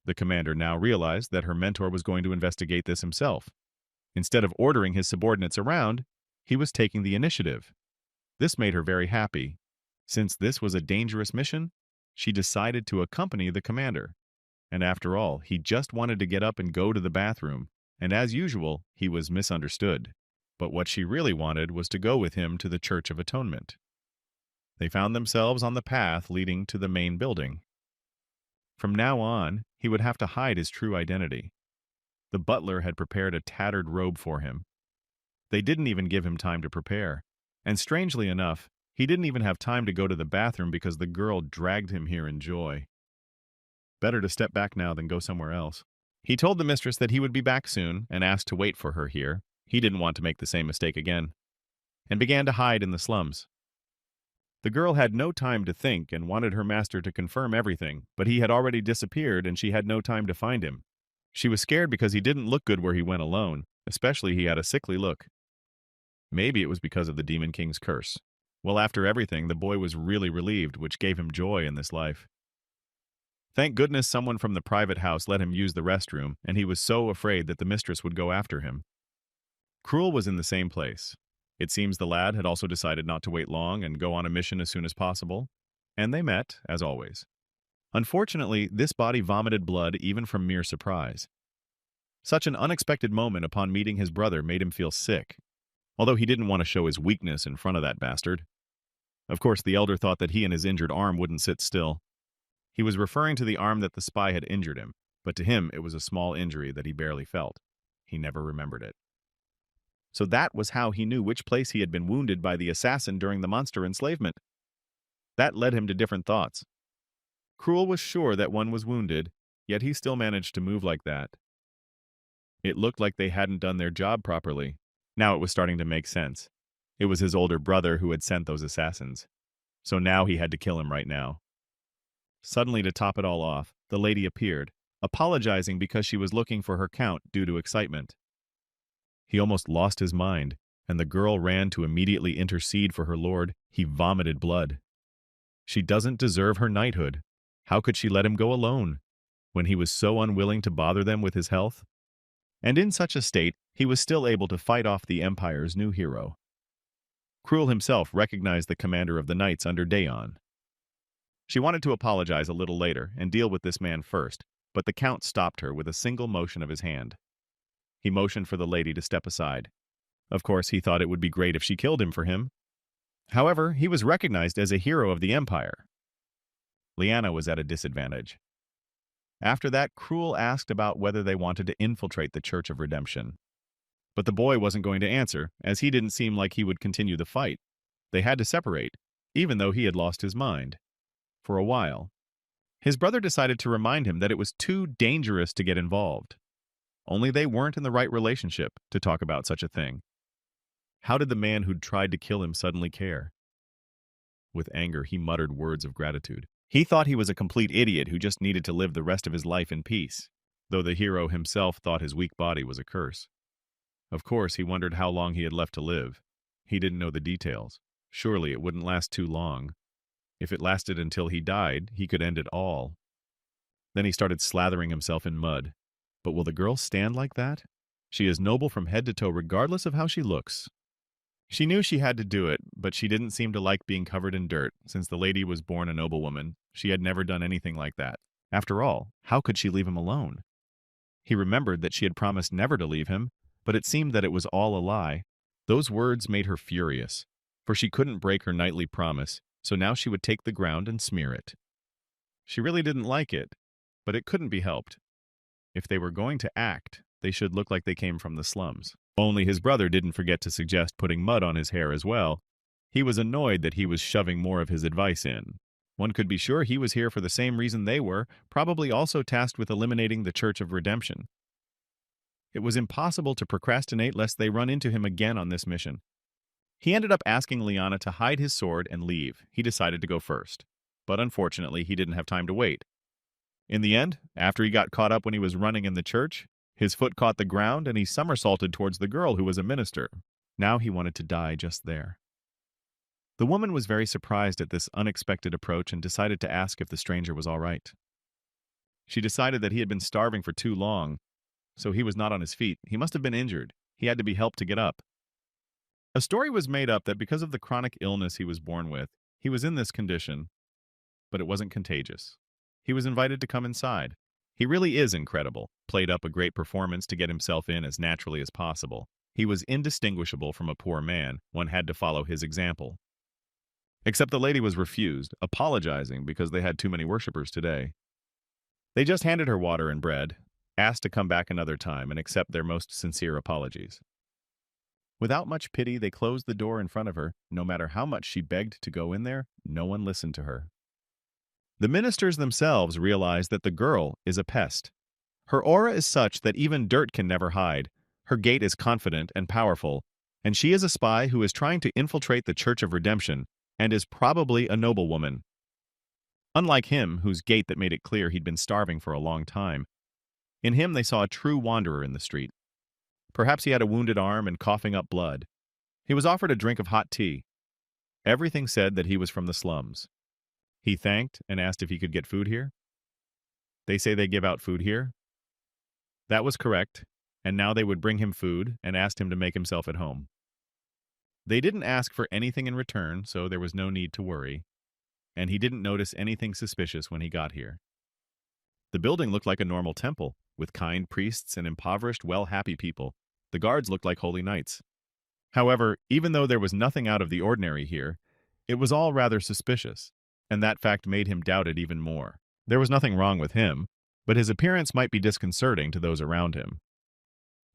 The commander now realized that her mentor was going to investigate this himself. Instead of ordering his subordinates around, he was taking the initiative. This made her very happy. Since this was a dangerous mission, she decided to accompany the commander. And after all, he just wanted to get up and go to the bathroom, and as usual, he was misunderstood. But what she really wanted was to go with him to the Church of Atonement. They found themselves on the path leading to the main building. From now on, he would have to hide his true identity. The butler had prepared a tattered robe for him. They didn't even give him time to prepare. And strangely enough, he didn't even have time to go to the bathroom because the girl dragged him here in joy. Better to step back now than go somewhere else. He told the mistress that he would be back soon and asked to wait for her here. He didn't want to make the same mistake again. And began to hide in the slums. The girl had no time to think and wanted her master to confirm everything, but he had already disappeared and she had no time to find him. She was scared because he didn't look good where he went alone, especially he had a sickly look. Maybe it was because of the Demon King's curse. Well, after everything, the boy was really relieved, which gave him joy in this life. Thank goodness someone from the private house let him use the restroom, and he was so afraid that the mistress would go after him. Cruel was in the same place. It seems the lad had also decided not to wait long and go on a mission as soon as possible, and they met, as always. Unfortunately, this body vomited blood even from mere surprise. Such an unexpected moment upon meeting his brother made him feel sick, although he didn't want to show his weakness in front of that bastard. Of course, the elder thought that he and his injured arm wouldn't sit still. He was referring to the arm that the spy had injured him, but to him it was a small injury that he barely felt. He never remembered it. So that was how he knew which place he had been wounded by the assassin during the monster enslavement. That led him to different thoughts. Cruel was sure that one was wounded, yet he still managed to move like that. It looked like they hadn't done their job properly. Now it was starting to make sense. It was his older brother who had sent those assassins. So now he had to kill him right now. Suddenly, to top it all off, the lady appeared, apologizing because she was looking for her count due to excitement. He almost lost his mind, and the girl ran to immediately intercede for her lord. He vomited blood. She doesn't deserve her knighthood. How could she let him go alone, when he was so unwilling to bother them with his health? And in such a state, he was still able to fight off the Empire's new hero. Cruel himself recognized the commander of the knights under Daeon. She wanted to apologize a little later and deal with this man first, but the Count stopped her with a single motion of his hand. He motioned for the lady to step aside. Of course, he thought it would be great if she killed him for him. However, he was recognized as a hero of the Empire. Liana was at a disadvantage. After that, Cruel asked about whether they wanted to infiltrate the Church of Redemption. But the boy wasn't going to answer, as he didn't seem like he would continue the fight. They had to separate, even though he had lost his mind. For a while. His brother decided to remind him that it was too dangerous to get involved. Only they weren't in the right relationship to talk about such a thing. How did the man who'd tried to kill him suddenly care? With anger, he muttered words of gratitude. He thought he was a complete idiot who just needed to live the rest of his life in peace, though the hero himself thought his weak body was a curse. Of course, he wondered how long he had left to live. He didn't know the details. Surely it wouldn't last too long. If it lasted until he died, he could end it all. Then he started slathering himself in mud. But will the girl stand like that? She is noble from head to toe regardless of how she looks. She knew she had to do it, but she didn't seem to like being covered in dirt. Since the lady was born a noblewoman, she had never done anything like that. After all, how could she leave him alone? He remembered that she had promised never to leave him, but it seemed that it was all a lie. Those words made her furious, for she couldn't break her knightly promise, so now she would take the ground and smear it. She really didn't like it, but it couldn't be helped. If they were going to act, they should look like they came from the slums. Only his brother didn't forget to suggest putting mud on his hair as well. He was annoyed that he was shoving more of his advice in. One could be sure he was here for the same reason they were, probably also tasked with eliminating the Church of Redemption. It was impossible to procrastinate lest they run into him again on this mission. He ended up asking Liana to hide his sword and leave. He decided to go first. But unfortunately, he didn't have time to wait. In the end, after he got caught up when he was running in the church, his foot caught the ground and he somersaulted towards the girl who was a minister. Now he wanted to die just there. The woman was very surprised at this unexpected approach and decided to ask if the stranger was all right. She decided that he had been starving for too long, so he was not on his feet. He must have been injured. He had to be helped to get up. A story was made up that because of the chronic illness he was born with, he was in this condition, but it wasn't contagious. He was invited to come inside. He really is incredible, played up a great performance to get himself in as naturally as possible. He was indistinguishable from a poor man. One had to follow his example. Except the lady was refused, apologizing because they had too many worshippers today. They just handed her water and bread, asked to come back another time and accept their most sincere apologies. Without much pity, they closed the door in front of her. No matter how much she begged to go in there, no one listened to her. The ministers themselves realize that the girl is a pest. Her aura is such that even dirt can never hide. Her gait is confident and powerful, and she is a spy who is trying to infiltrate the Church of Redemption and is probably a noblewoman. Unlike him, whose gait that made it clear he'd been starving for a long time, in him they saw a true wanderer in the street. Perhaps he had a wounded arm and coughing up blood. He was offered a drink of hot tea. Everything said that he was from the slums. He thanked and asked if he could get food here. They say they give out food here? That was correct, and now they would bring him food and asked him to make himself at home. They didn't ask for anything in return, so there was no need to worry, and he didn't notice anything suspicious when he got here. The building looked like a normal temple, with kind priests and impoverished, well-happy people. The guards looked like holy knights. However, even though there was nothing out of the ordinary here, it was all rather suspicious, and that fact made him doubt it even more. There was nothing wrong with him, but his appearance might be disconcerting to those around him.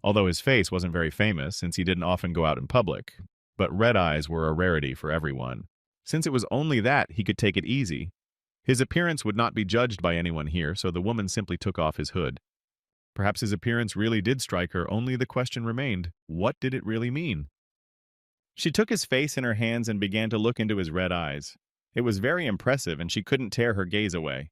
Although his face wasn't very famous since he didn't often go out in public, but red eyes were a rarity for everyone. Since it was only that, he could take it easy. His appearance would not be judged by anyone here, so the woman simply took off his hood. Perhaps his appearance really did strike her, only the question remained, what did it really mean? She took his face in her hands and began to look into his red eyes. It was very impressive, and she couldn't tear her gaze away.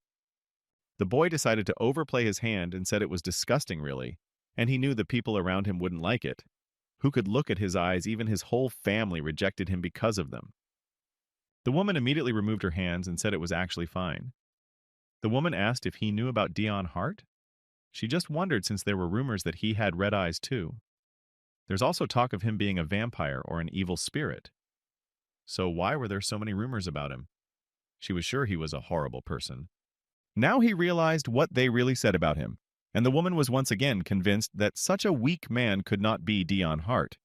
The boy decided to overplay his hand and said it was disgusting, really, and he knew the people around him wouldn't like it. Who could look at his eyes? Even his whole family rejected him because of them. The woman immediately removed her hands and said it was actually fine. The woman asked if he knew about Dion Hart. She just wondered since there were rumors that he had red eyes too. There's also talk of him being a vampire or an evil spirit. So why were there so many rumors about him? She was sure he was a horrible person. Now he realized what they really said about him, and the woman was once again convinced that such a weak man could not be Dion Hart.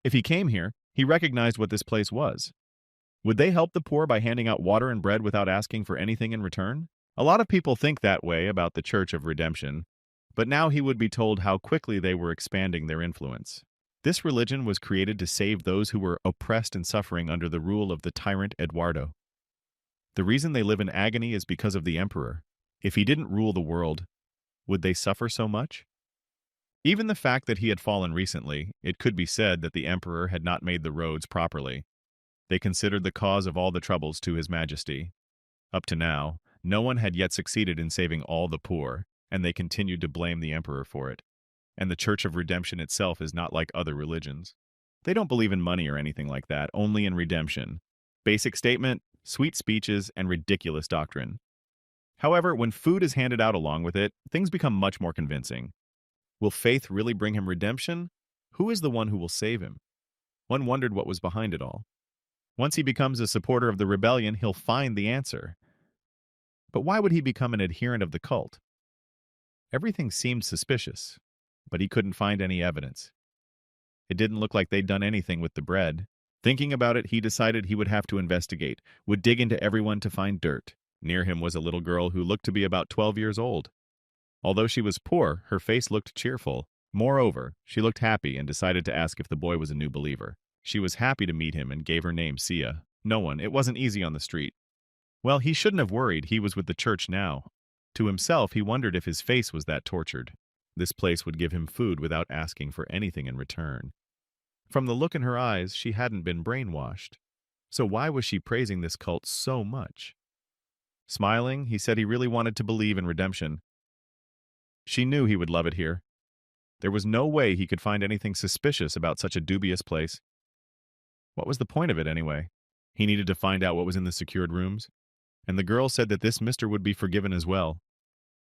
If he came here, he recognized what this place was. Would they help the poor by handing out water and bread without asking for anything in return? A lot of people think that way about the Church of Redemption, but now he would be told how quickly they were expanding their influence. This religion was created to save those who were oppressed and suffering under the rule of the tyrant Eduardo. The reason they live in agony is because of the emperor. If he didn't rule the world, would they suffer so much? Even the fact that he had fallen recently, it could be said that the emperor had not made the roads properly. They considered the cause of all the troubles to his majesty. Up to now, no one had yet succeeded in saving all the poor, and they continued to blame the emperor for it. And the Church of Redemption itself is not like other religions. They don't believe in money or anything like that, only in redemption. Basic statement, sweet speeches, and ridiculous doctrine. However, when food is handed out along with it, things become much more convincing. Will faith really bring him redemption? Who is the one who will save him? One wondered what was behind it all. Once he becomes a supporter of the rebellion, he'll find the answer. But why would he become an adherent of the cult? Everything seemed suspicious, but he couldn't find any evidence. It didn't look like they'd done anything with the bread. Thinking about it, he decided he would have to investigate, would dig into everyone to find dirt. Near him was a little girl who looked to be about 12 years old. Although she was poor, her face looked cheerful. Moreover, she looked happy and decided to ask if the boy was a new believer. She was happy to meet him and gave her name Sia. No one, it wasn't easy on the street. Well, he shouldn't have worried, he was with the church now. To himself, he wondered if his face was that tortured. This place would give him food without asking for anything in return. From the look in her eyes, she hadn't been brainwashed. So why was she praising this cult so much? Smiling, he said he really wanted to believe in redemption. She knew he would love it here. There was no way he could find anything suspicious about such a dubious place. What was the point of it anyway? He needed to find out what was in the secured rooms. And the girl said that this mister would be forgiven as well.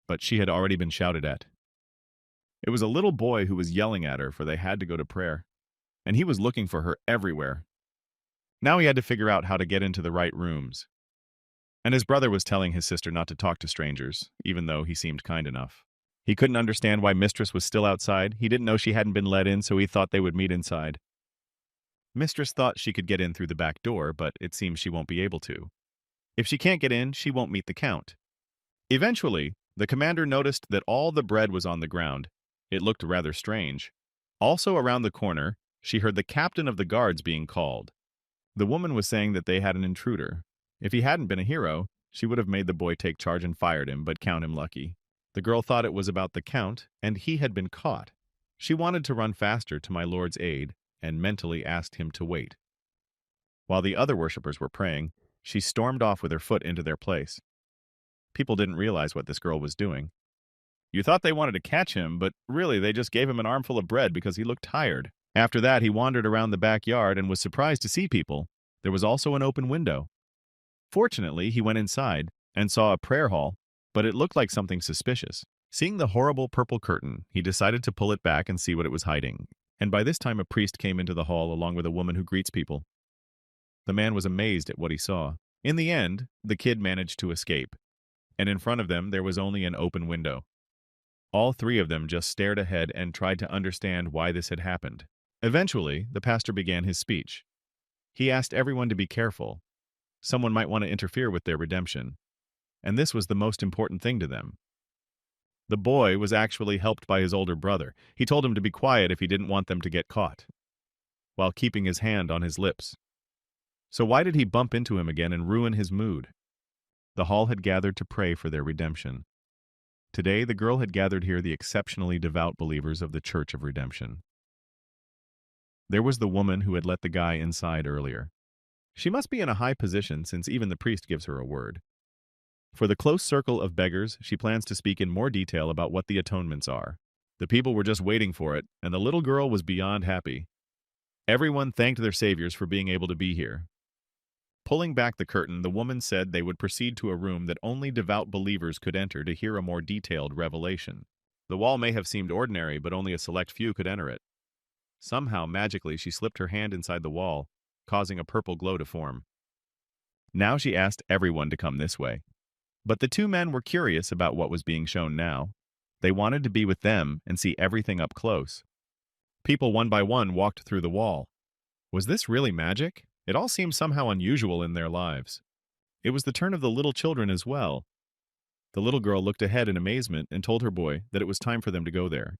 But she had already been shouted at. It was a little boy who was yelling at her, for they had to go to prayer. And he was looking for her everywhere. Now he had to figure out how to get into the right rooms. And his brother was telling his sister not to talk to strangers, even though he seemed kind enough. He couldn't understand why Mistress was still outside. He didn't know she hadn't been let in, so he thought they would meet inside. Mistress thought she could get in through the back door, but it seems she won't be able to. If she can't get in, she won't meet the count. Eventually, the commander noticed that all the bread was on the ground. It looked rather strange. Also around the corner, she heard the captain of the guards being called. The woman was saying that they had an intruder. If he hadn't been a hero, she would have made the boy take charge and fired him, but count him lucky. The girl thought it was about the count, and he had been caught. She wanted to run faster to my lord's aid, and mentally asked him to wait. While the other worshippers were praying, she stormed off with her foot into their place. People didn't realize what this girl was doing. You thought they wanted to catch him, but really they just gave him an armful of bread because he looked tired. After that, he wandered around the backyard and was surprised to see people. There was also an open window. Fortunately, he went inside and saw a prayer hall but it looked like something suspicious. Seeing the horrible purple curtain, he decided to pull it back and see what it was hiding. And by this time, a priest came into the hall along with a woman who greets people. The man was amazed at what he saw. In the end, the kid managed to escape, and in front of them there was only an open window. All three of them just stared ahead and tried to understand why this had happened. Eventually, the pastor began his speech. He asked everyone to be careful. Someone might want to interfere with their redemption, and this was the most important thing to them. The boy was actually helped by his older brother. He told him to be quiet if he didn't want them to get caught, while keeping his hand on his lips. So why did he bump into him again and ruin his mood? The hall had gathered to pray for their redemption. Today, the girl had gathered here the exceptionally devout believers of the Church of Redemption. There was the woman who had let the guy inside earlier. She must be in a high position since even the priest gives her a word. For the close circle of beggars, she plans to speak in more detail about what the atonements are. The people were just waiting for it, and the little girl was beyond happy. Everyone thanked their saviors for being able to be here. Pulling back the curtain, the woman said they would proceed to a room that only devout believers could enter to hear a more detailed revelation. The wall may have seemed ordinary, but only a select few could enter it. Somehow, magically, she slipped her hand inside the wall, causing a purple glow to form. Now she asked everyone to come this way. But the two men were curious about what was being shown now. They wanted to be with them and see everything up close. People one by one walked through the wall. Was this really magic? It all seemed somehow unusual in their lives. It was the turn of the little children as well. The little girl looked ahead in amazement and told her boy that it was time for them to go there.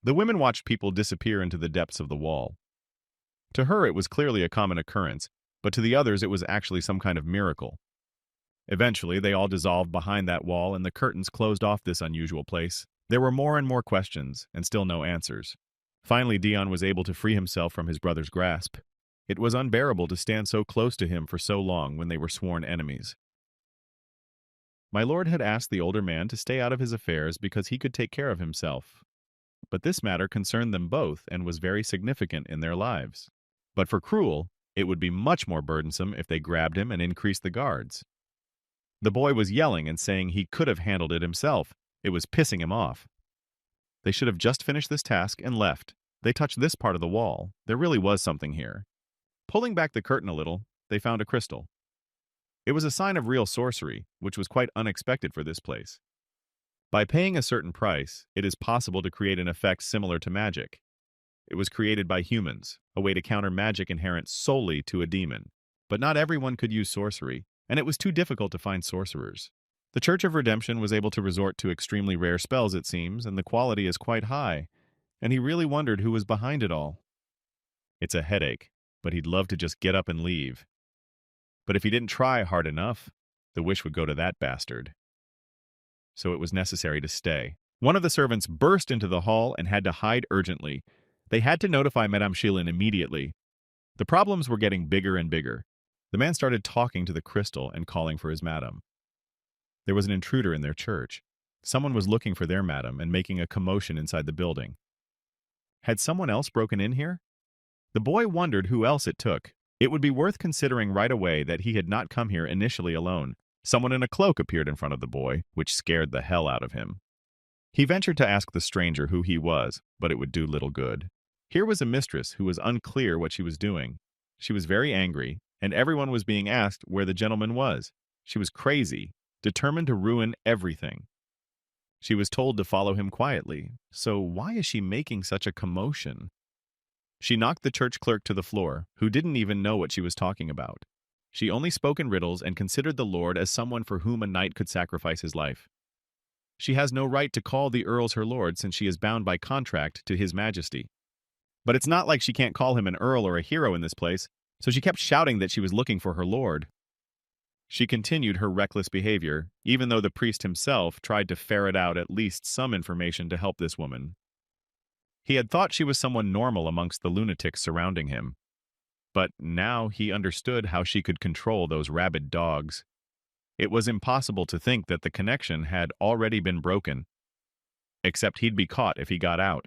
The women watched people disappear into the depths of the wall. To her, it was clearly a common occurrence, but to the others, it was actually some kind of miracle. Eventually, they all dissolved behind that wall and the curtains closed off this unusual place. There were more and more questions, and still no answers. Finally, Dion was able to free himself from his brother's grasp. It was unbearable to stand so close to him for so long when they were sworn enemies. My lord had asked the older man to stay out of his affairs because he could take care of himself. But this matter concerned them both and was very significant in their lives. But for Cruel, it would be much more burdensome if they grabbed him and increased the guards. The boy was yelling and saying he could have handled it himself. It was pissing him off. They should have just finished this task and left. They touched this part of the wall. There really was something here. Pulling back the curtain a little, they found a crystal. It was a sign of real sorcery, which was quite unexpected for this place. By paying a certain price, it is possible to create an effect similar to magic. It was created by humans, a way to counter magic inherent solely to a demon. But not everyone could use sorcery, and it was too difficult to find sorcerers. The Church of Redemption was able to resort to extremely rare spells, it seems, and the quality is quite high, and he really wondered who was behind it all. It's a headache, but he'd love to just get up and leave. But if he didn't try hard enough, the wish would go to that bastard. So it was necessary to stay. One of the servants burst into the hall and had to hide urgently. They had to notify Madame Shilin immediately. The problems were getting bigger and bigger. The man started talking to the crystal and calling for his madam. There was an intruder in their church. Someone was looking for their madam and making a commotion inside the building. Had someone else broken in here? The boy wondered who else it took. It would be worth considering right away that he had not come here initially alone. Someone in a cloak appeared in front of the boy, which scared the hell out of him. He ventured to ask the stranger who he was, but it would do little good. Here was a mistress who was unclear what she was doing. She was very angry, and everyone was being asked where the gentleman was. She was crazy, determined to ruin everything. She was told to follow him quietly, so why is she making such a commotion? She knocked the church clerk to the floor, who didn't even know what she was talking about. She only spoke in riddles and considered the Lord as someone for whom a knight could sacrifice his life. She has no right to call the earls her lord since she is bound by contract to his majesty. But it's not like she can't call him an earl or a hero in this place, so she kept shouting that she was looking for her lord. She continued her reckless behavior, even though the priest himself tried to ferret out at least some information to help this woman. He had thought she was someone normal amongst the lunatics surrounding him. But now he understood how she could control those rabid dogs. It was impossible to think that the connection had already been broken. Except he'd be caught if he got out.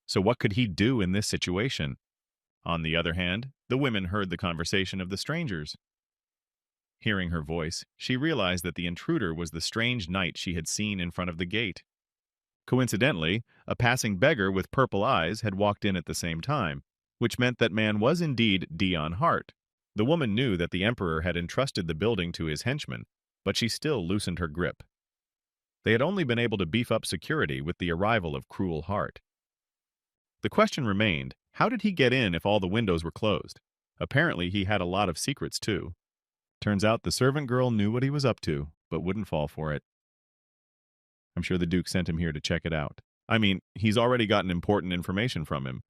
So what could he do in this situation? On the other hand, the women heard the conversation of the strangers. Hearing her voice, she realized that the intruder was the strange knight she had seen in front of the gate. Coincidentally, a passing beggar with purple eyes had walked in at the same time, which meant that man was indeed Dion Hart. The woman knew that the emperor had entrusted the building to his henchmen, but she still loosened her grip. They had only been able to beef up security with the arrival of Cruel Hart. The question remained, how did he get in if all the windows were closed? Apparently he had a lot of secrets too. Turns out the servant girl knew what he was up to, but wouldn't fall for it. I'm sure the Duke sent him here to check it out. I mean, he's already gotten important information from him.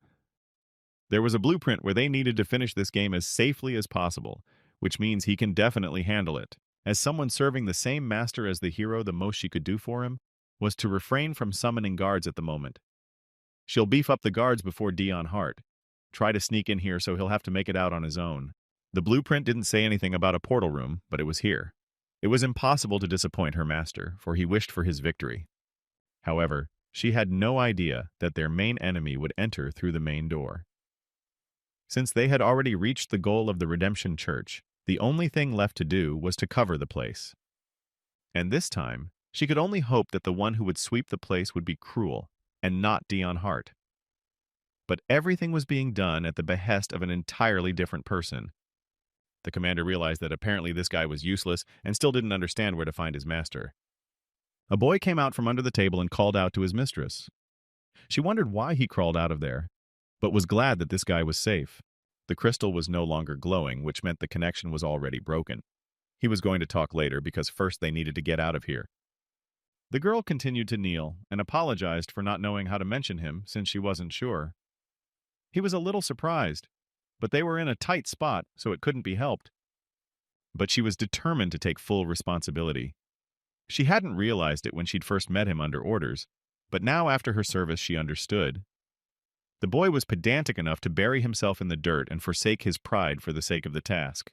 There was a blueprint where they needed to finish this game as safely as possible, which means he can definitely handle it. As someone serving the same master as the hero, the most she could do for him was to refrain from summoning guards at the moment. She'll beef up the guards before Dion Hart. Try to sneak in here so he'll have to make it out on his own. The blueprint didn't say anything about a portal room, but it was here. It was impossible to disappoint her master, for he wished for his victory. However, she had no idea that their main enemy would enter through the main door. Since they had already reached the goal of the Redemption Church, the only thing left to do was to cover the place. And this time, she could only hope that the one who would sweep the place would be Cruel, and not Dion Hart. But everything was being done at the behest of an entirely different person. The commander realized that apparently this guy was useless and still didn't understand where to find his master. A boy came out from under the table and called out to his mistress. She wondered why he crawled out of there, but was glad that this guy was safe. The crystal was no longer glowing, which meant the connection was already broken. He was going to talk later because first they needed to get out of here. The girl continued to kneel and apologized for not knowing how to mention him since she wasn't sure. He was a little surprised, but they were in a tight spot, so it couldn't be helped. But she was determined to take full responsibility. She hadn't realized it when she'd first met him under orders, but now after her service she understood. The boy was pedantic enough to bury himself in the dirt and forsake his pride for the sake of the task,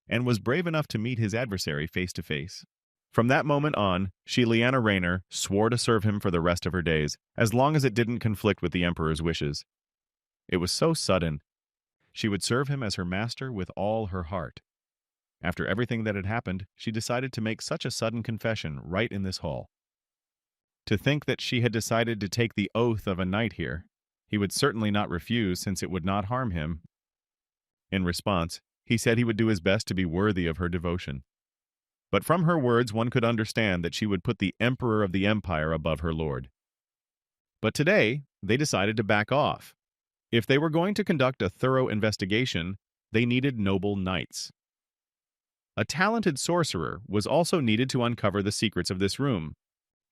and was brave enough to meet his adversary face to face. From that moment on, she, Liana Rayner, swore to serve him for the rest of her days, as long as it didn't conflict with the Emperor's wishes. It was so sudden. She would serve him as her master with all her heart. After everything that had happened, she decided to make such a sudden confession right in this hall. To think that she had decided to take the oath of a knight here. He would certainly not refuse since it would not harm him. In response, he said he would do his best to be worthy of her devotion. But from her words one could understand that she would put the Emperor of the Empire above her lord. But today, they decided to back off. If they were going to conduct a thorough investigation, they needed noble knights. A talented sorcerer was also needed to uncover the secrets of this room.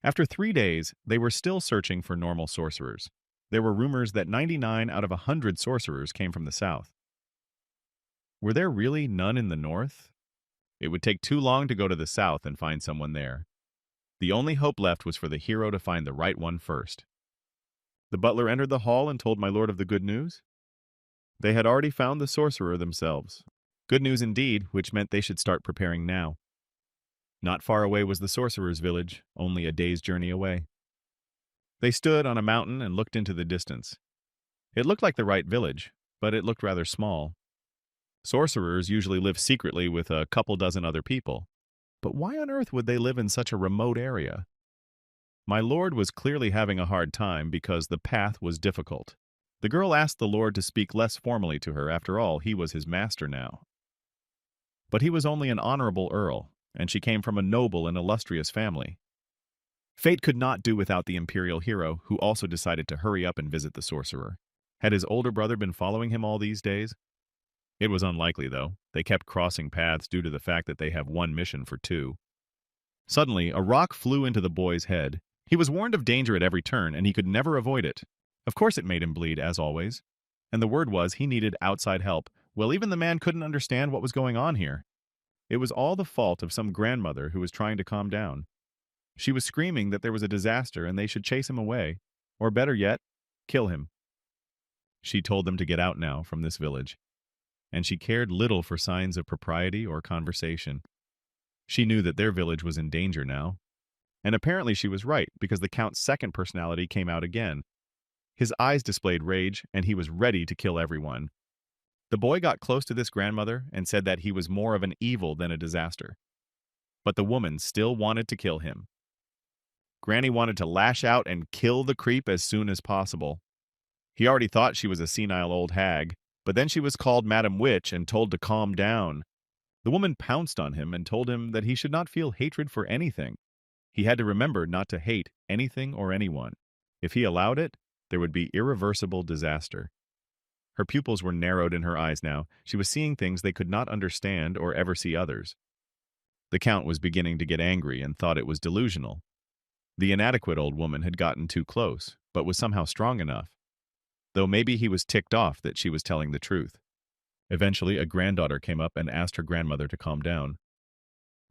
After 3 days, they were still searching for normal sorcerers. There were rumors that 99 out of 100 sorcerers came from the south. Were there really none in the north? It would take too long to go to the south and find someone there. The only hope left was for the hero to find the right one first. The butler entered the hall and told my lord of the good news. They had already found the sorcerer themselves. Good news indeed, which meant they should start preparing now. Not far away was the sorcerer's village, only a day's journey away. They stood on a mountain and looked into the distance. It looked like the right village, but it looked rather small. Sorcerers usually live secretly with a couple dozen other people. But why on earth would they live in such a remote area? My lord was clearly having a hard time because the path was difficult. The girl asked the lord to speak less formally to her. After all, he was his master now. But he was only an honorable earl, and she came from a noble and illustrious family. Fate could not do without the imperial hero, who also decided to hurry up and visit the sorcerer. Had his older brother been following him all these days? It was unlikely, though. They kept crossing paths due to the fact that they have one mission for two. Suddenly, a rock flew into the boy's head. He was warned of danger at every turn, and he could never avoid it. Of course it made him bleed, as always. And the word was he needed outside help. Well, even the man couldn't understand what was going on here. It was all the fault of some grandmother who was trying to calm down. She was screaming that there was a disaster and they should chase him away, or better yet, kill him. She told them to get out now from this village, and she cared little for signs of propriety or conversation. She knew that their village was in danger now, and apparently she was right because the Count's second personality came out again. His eyes displayed rage, and he was ready to kill everyone. The boy got close to this grandmother and said that he was more of an evil than a disaster. But the woman still wanted to kill him. Granny wanted to lash out and kill the creep as soon as possible. He already thought she was a senile old hag, but then she was called Madam Witch and told to calm down. The woman pounced on him and told him that he should not feel hatred for anything. He had to remember not to hate anything or anyone. If he allowed it, there would be irreversible disaster. Her pupils were narrowed in her eyes now. She was seeing things they could not understand or ever see others. The Count was beginning to get angry and thought it was delusional. The inadequate old woman had gotten too close, but was somehow strong enough. Though maybe he was ticked off that she was telling the truth. Eventually, a granddaughter came up and asked her grandmother to calm down.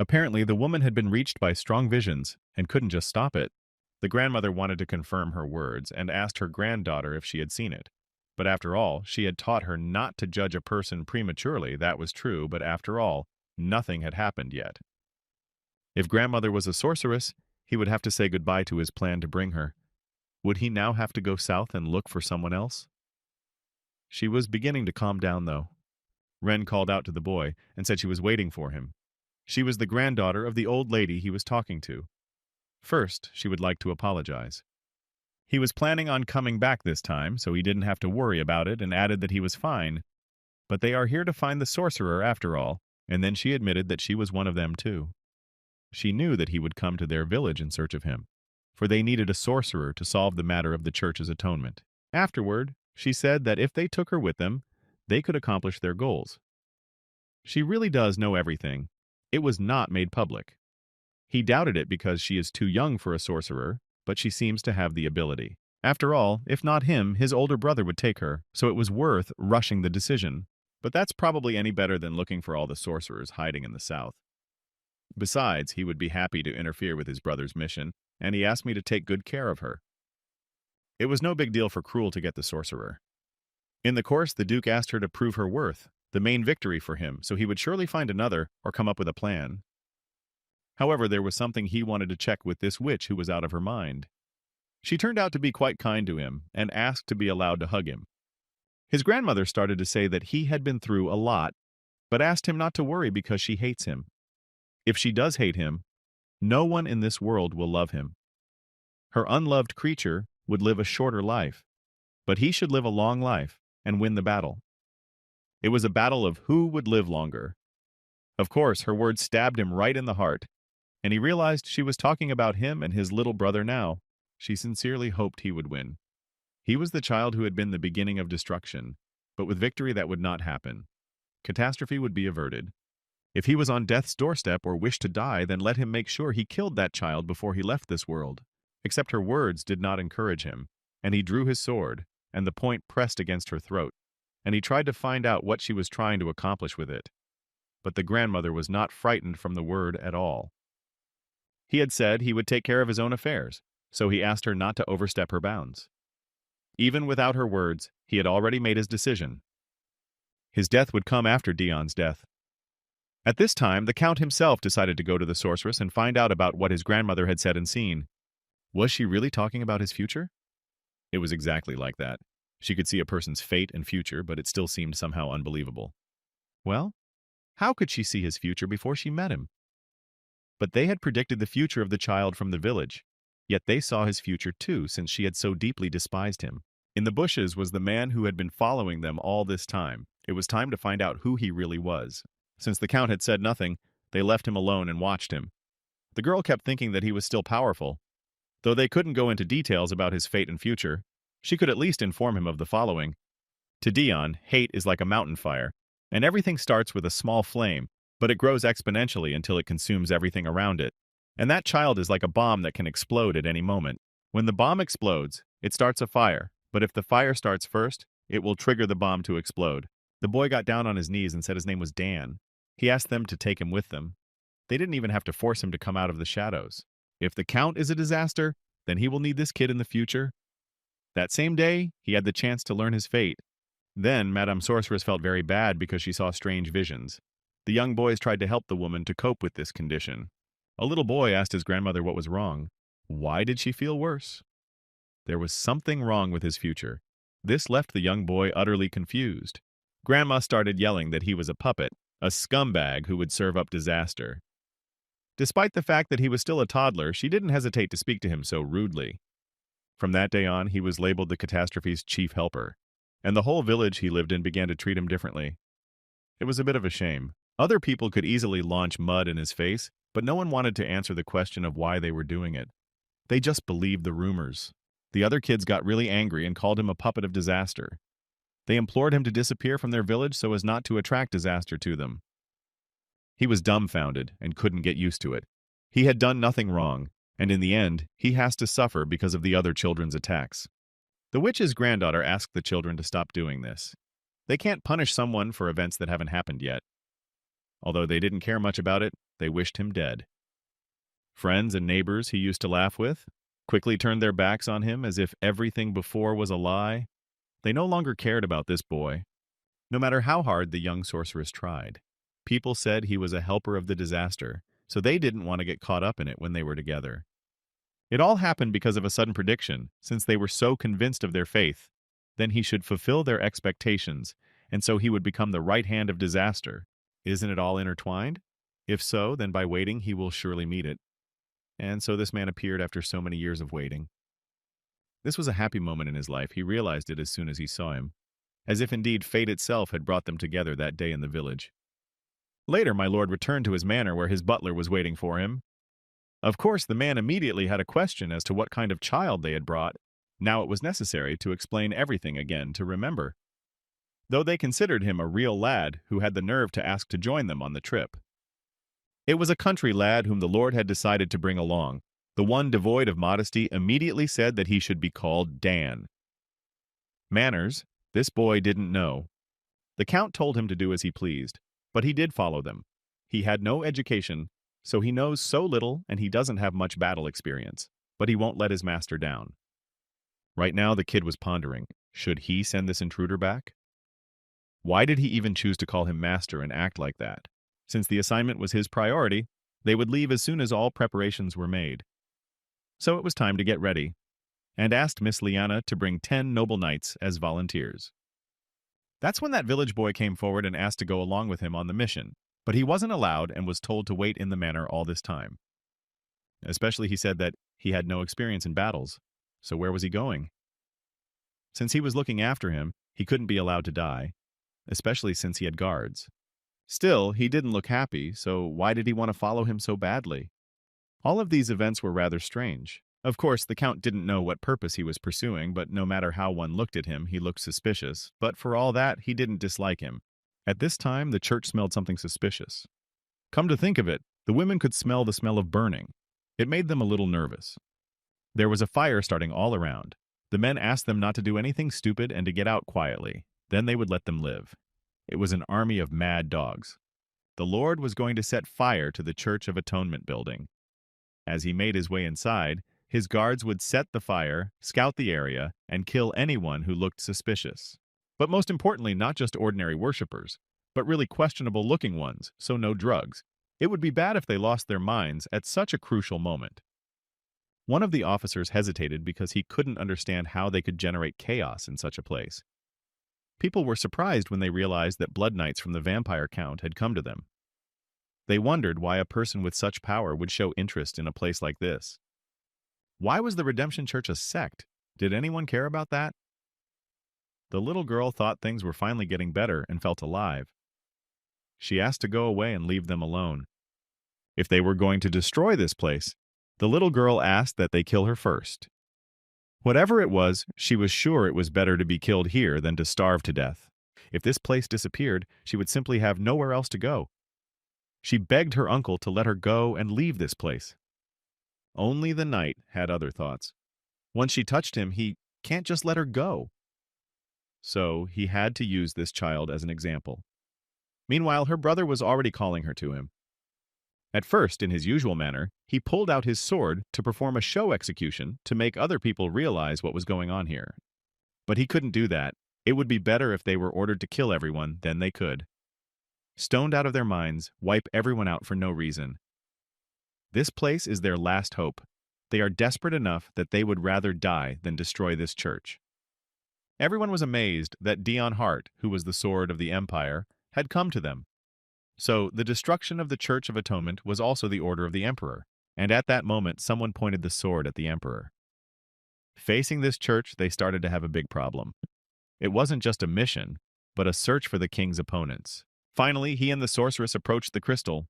Apparently, the woman had been reached by strong visions and couldn't just stop it. The grandmother wanted to confirm her words and asked her granddaughter if she had seen it. But after all, she had taught her not to judge a person prematurely. That was true, but after all, nothing had happened yet. If grandmother was a sorceress, he would have to say goodbye to his plan to bring her. Would he now have to go south and look for someone else? She was beginning to calm down, though. Ren called out to the boy and said she was waiting for him. She was the granddaughter of the old lady he was talking to. First, she would like to apologize. He was planning on coming back this time, so he didn't have to worry about it, and added that he was fine. But they are here to find the sorcerer after all, and then she admitted that she was one of them too. She knew that he would come to their village in search of him, for they needed a sorcerer to solve the matter of the church's atonement. Afterward, she said that if they took her with them, they could accomplish their goals. She really does know everything. It was not made public. He doubted it because she is too young for a sorcerer, but she seems to have the ability. After all, if not him, his older brother would take her, so it was worth rushing the decision. But that's probably any better than looking for all the sorcerers hiding in the south. Besides, he would be happy to interfere with his brother's mission, and he asked me to take good care of her. It was no big deal for Cruel to get the sorcerer. In the course, the Duke asked her to prove her worth, the main victory for him, so he would surely find another or come up with a plan. However, there was something he wanted to check with this witch who was out of her mind. She turned out to be quite kind to him and asked to be allowed to hug him. His grandmother started to say that he had been through a lot, but asked him not to worry because she hates him. If she does hate him, no one in this world will love him. Her unloved creature would live a shorter life, but he should live a long life and win the battle. It was a battle of who would live longer. Of course, her words stabbed him right in the heart, and he realized she was talking about him and his little brother now. She sincerely hoped he would win. He was the child who had been the beginning of destruction, but with victory that would not happen. Catastrophe would be averted. If he was on death's doorstep or wished to die, then let him make sure he killed that child before he left this world. Except her words did not encourage him, and he drew his sword, and the point pressed against her throat, and he tried to find out what she was trying to accomplish with it. But the grandmother was not frightened from the word at all. He had said he would take care of his own affairs, so he asked her not to overstep her bounds. Even without her words, he had already made his decision. His death would come after Dion's death. At this time, the Count himself decided to go to the sorceress and find out about what his grandmother had said and seen. Was she really talking about his future? It was exactly like that. She could see a person's fate and future, but it still seemed somehow unbelievable. Well, how could she see his future before she met him? But they had predicted the future of the child from the village. Yet they saw his future too, since she had so deeply despised him. In the bushes was the man who had been following them all this time. It was time to find out who he really was. Since the Count had said nothing, they left him alone and watched him. The girl kept thinking that he was still powerful. Though they couldn't go into details about his fate and future, she could at least inform him of the following. To Dion, hate is like a mountain fire, and everything starts with a small flame, but it grows exponentially until it consumes everything around it. And that child is like a bomb that can explode at any moment. When the bomb explodes, it starts a fire, but if the fire starts first, it will trigger the bomb to explode. The boy got down on his knees and said his name was Dan. He asked them to take him with them. They didn't even have to force him to come out of the shadows. If the Count is a disaster, then he will need this kid in the future. That same day, he had the chance to learn his fate. Then, Madame Sorceress felt very bad because she saw strange visions. The young boys tried to help the woman to cope with this condition. A little boy asked his grandmother what was wrong. Why did she feel worse? There was something wrong with his future. This left the young boy utterly confused. Grandma started yelling that he was a puppet, a scumbag who would serve up disaster. Despite the fact that he was still a toddler, she didn't hesitate to speak to him so rudely. From that day on, he was labeled the catastrophe's chief helper, and the whole village he lived in began to treat him differently. It was a bit of a shame. Other people could easily launch mud in his face, but no one wanted to answer the question of why they were doing it. They just believed the rumors. The other kids got really angry and called him a puppet of disaster. They implored him to disappear from their village so as not to attract disaster to them. He was dumbfounded and couldn't get used to it. He had done nothing wrong, and in the end, he has to suffer because of the other children's attacks. The witch's granddaughter asked the children to stop doing this. They can't punish someone for events that haven't happened yet. Although they didn't care much about it, they wished him dead. Friends and neighbors he used to laugh with quickly turned their backs on him as if everything before was a lie. They no longer cared about this boy, no matter how hard the young sorceress tried. People said he was a helper of the disaster, so they didn't want to get caught up in it when they were together. It all happened because of a sudden prediction, since they were so convinced of their faith. Then he should fulfill their expectations, and so he would become the right hand of disaster. Isn't it all intertwined? If so, then by waiting he will surely meet it. And so this man appeared after so many years of waiting. This was a happy moment in his life. He realized it as soon as he saw him, as if indeed fate itself had brought them together that day in the village. Later, my lord returned to his manor where his butler was waiting for him. Of course, the man immediately had a question as to what kind of child they had brought. Now it was necessary to explain everything again to remember, though they considered him a real lad who had the nerve to ask to join them on the trip. It was a country lad whom the lord had decided to bring along. The one devoid of modesty immediately said that he should be called Dan. Manners, this boy didn't know. The count told him to do as he pleased, but he did follow them. He had no education, so he knows so little and he doesn't have much battle experience, but he won't let his master down. Right now the kid was pondering, should he send this intruder back? Why did he even choose to call him master and act like that? Since the assignment was his priority, they would leave as soon as all preparations were made. So it was time to get ready, and asked Miss Liana to bring 10 noble knights as volunteers. That's when that village boy came forward and asked to go along with him on the mission, but he wasn't allowed and was told to wait in the manor all this time. Especially he said that he had no experience in battles, so where was he going? Since he was looking after him, he couldn't be allowed to die, especially since he had guards. Still, he didn't look happy, so why did he want to follow him so badly? All of these events were rather strange. Of course, the Count didn't know what purpose he was pursuing, but no matter how one looked at him, he looked suspicious. But for all that, he didn't dislike him. At this time, the church smelled something suspicious. Come to think of it, the women could smell the smell of burning. It made them a little nervous. There was a fire starting all around. The men asked them not to do anything stupid and to get out quietly. Then they would let them live. It was an army of mad dogs. The Lord was going to set fire to the Church of Atonement building. As he made his way inside, his guards would set the fire, scout the area, and kill anyone who looked suspicious. But most importantly, not just ordinary worshippers, but really questionable-looking ones, so no drugs. It would be bad if they lost their minds at such a crucial moment. One of the officers hesitated because he couldn't understand how they could generate chaos in such a place. People were surprised when they realized that blood knights from the vampire count had come to them. They wondered why a person with such power would show interest in a place like this. Why was the Redemption Church a sect? Did anyone care about that? The little girl thought things were finally getting better and felt alive. She asked to go away and leave them alone. If they were going to destroy this place, the little girl asked that they kill her first. Whatever it was, she was sure it was better to be killed here than to starve to death. If this place disappeared, she would simply have nowhere else to go. She begged her uncle to let her go and leave this place. Only the knight had other thoughts. Once she touched him, he can't just let her go. So he had to use this child as an example. Meanwhile, her brother was already calling her to him. At first, in his usual manner, he pulled out his sword to perform a show execution to make other people realize what was going on here. But he couldn't do that. It would be better if they were ordered to kill everyone than they could. Stoned out of their minds, wipe everyone out for no reason. This place is their last hope. They are desperate enough that they would rather die than destroy this church. Everyone was amazed that Dion Hart, who was the sword of the Empire, had come to them. So, the destruction of the Church of Atonement was also the order of the Emperor, and at that moment someone pointed the sword at the Emperor. Facing this church, they started to have a big problem. It wasn't just a mission, but a search for the king's opponents. Finally, he and the sorceress approached the crystal.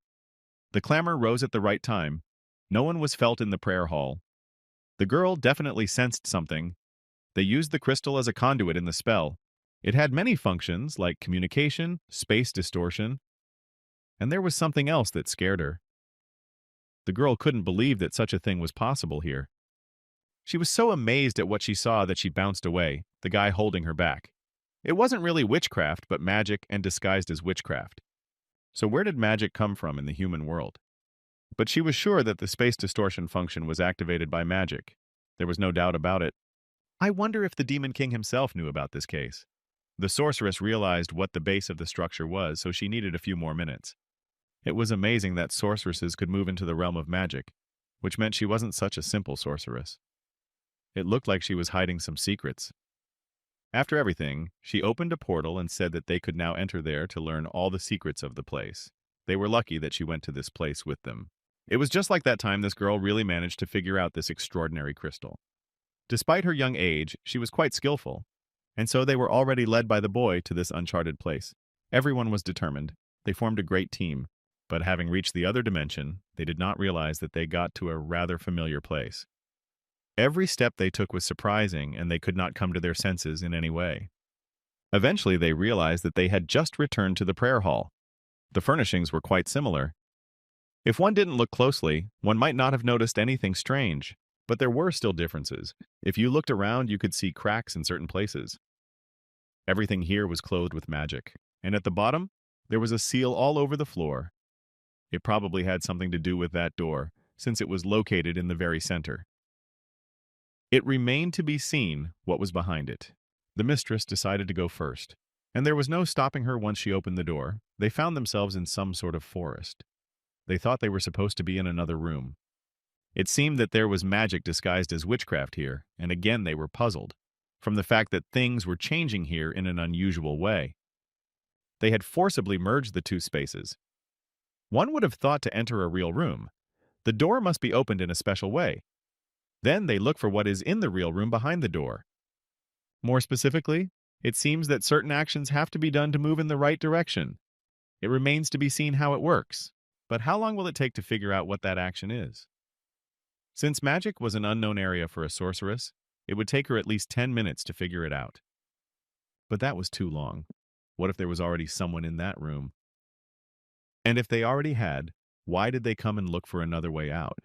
The clamor rose at the right time. No one was felt in the prayer hall. The girl definitely sensed something. They used the crystal as a conduit in the spell. It had many functions, like communication, space distortion, and there was something else that scared her. The girl couldn't believe that such a thing was possible here. She was so amazed at what she saw that she bounced away, the guy holding her back. It wasn't really witchcraft, but magic and disguised as witchcraft. So where did magic come from in the human world? But she was sure that the space distortion function was activated by magic. There was no doubt about it. I wonder if the Demon King himself knew about this case. The sorceress realized what the base of the structure was, so she needed a few more minutes. It was amazing that sorceresses could move into the realm of magic, which meant she wasn't such a simple sorceress. It looked like she was hiding some secrets. After everything, she opened a portal and said that they could now enter there to learn all the secrets of the place. They were lucky that she went to this place with them. It was just like that time this girl really managed to figure out this extraordinary crystal. Despite her young age, she was quite skillful, and so they were already led by the boy to this uncharted place. Everyone was determined. They formed a great team, but having reached the other dimension, they did not realize that they got to a rather familiar place. Every step they took was surprising, and they could not come to their senses in any way. Eventually, they realized that they had just returned to the prayer hall. The furnishings were quite similar. If one didn't look closely, one might not have noticed anything strange, but there were still differences. If you looked around, you could see cracks in certain places. Everything here was clothed with magic, and at the bottom, there was a seal all over the floor. It probably had something to do with that door, since it was located in the very center. It remained to be seen what was behind it. The mistress decided to go first, and there was no stopping her once she opened the door. They found themselves in some sort of forest. They thought they were supposed to be in another room. It seemed that there was magic disguised as witchcraft here, and again they were puzzled, from the fact that things were changing here in an unusual way. They had forcibly merged the two spaces. One would have thought to enter a real room. The door must be opened in a special way. Then they look for what is in the real room behind the door. More specifically, it seems that certain actions have to be done to move in the right direction. It remains to be seen how it works, but how long will it take to figure out what that action is? Since magic was an unknown area for a sorceress, it would take her at least 10 minutes to figure it out. But that was too long. What if there was already someone in that room? And if they already had, why did they come and look for another way out?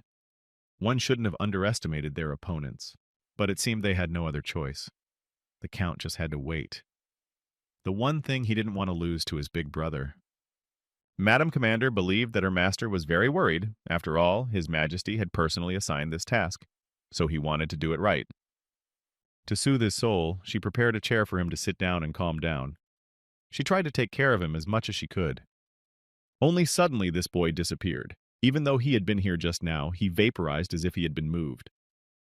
One shouldn't have underestimated their opponents, but it seemed they had no other choice. The Count just had to wait. The one thing he didn't want to lose to his big brother. Madam Commander believed that her master was very worried. After all, His Majesty had personally assigned this task, so he wanted to do it right. To soothe his soul, she prepared a chair for him to sit down and calm down. She tried to take care of him as much as she could. Only suddenly this boy disappeared. Even though he had been here just now, he vaporized as if he had been moved.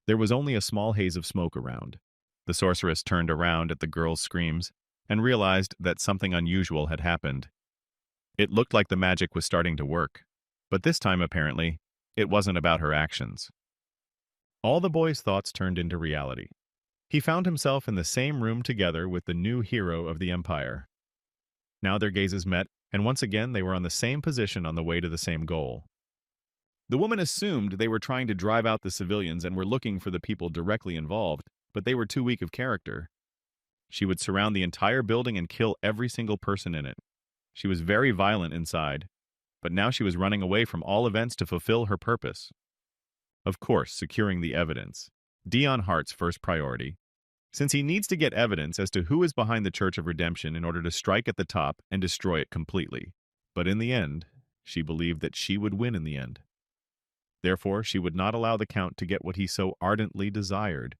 There was only a small haze of smoke around. The sorceress turned around at the girl's screams and realized that something unusual had happened. It looked like the magic was starting to work, but this time, apparently, it wasn't about her actions. All the boy's thoughts turned into reality. He found himself in the same room together with the new hero of the Empire. Now their gazes met, and once again they were on the same position on the way to the same goal. The woman assumed they were trying to drive out the civilians and were looking for the people directly involved, but they were too weak of character. She would surround the entire building and kill every single person in it. She was very violent inside, but now she was running away from all events to fulfill her purpose. Of course, securing the evidence. Dion Hart's first priority, since he needs to get evidence as to who is behind the Church of Redemption in order to strike at the top and destroy it completely. But in the end, she believed that she would win in the end. Therefore, she would not allow the Count to get what he so ardently desired.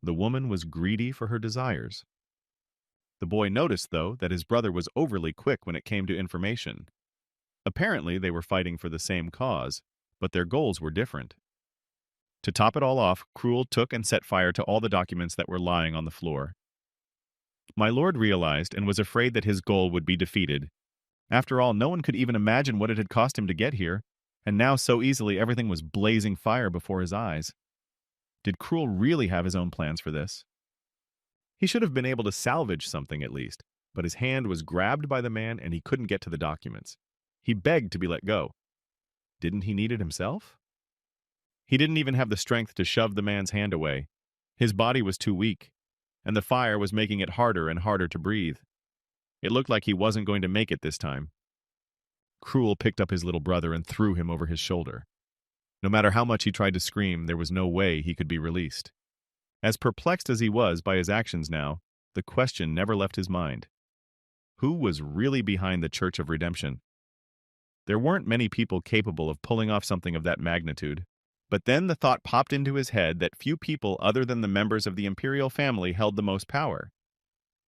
The woman was greedy for her desires. The boy noticed, though, that his brother was overly quick when it came to information. Apparently, they were fighting for the same cause, but their goals were different. To top it all off, Cruel took and set fire to all the documents that were lying on the floor. My lord realized and was afraid that his goal would be defeated. After all, no one could even imagine what it had cost him to get here, and now so easily everything was blazing fire before his eyes. Did Cruel really have his own plans for this? He should have been able to salvage something at least, but his hand was grabbed by the man and he couldn't get to the documents. He begged to be let go. Didn't he need it himself? He didn't even have the strength to shove the man's hand away. His body was too weak, and the fire was making it harder and harder to breathe. It looked like he wasn't going to make it this time. Cruel picked up his little brother and threw him over his shoulder. No matter how much he tried to scream, there was no way he could be released. As perplexed as he was by his actions now, the question never left his mind. Who was really behind the Church of Redemption? There weren't many people capable of pulling off something of that magnitude. But then the thought popped into his head that few people other than the members of the imperial family held the most power.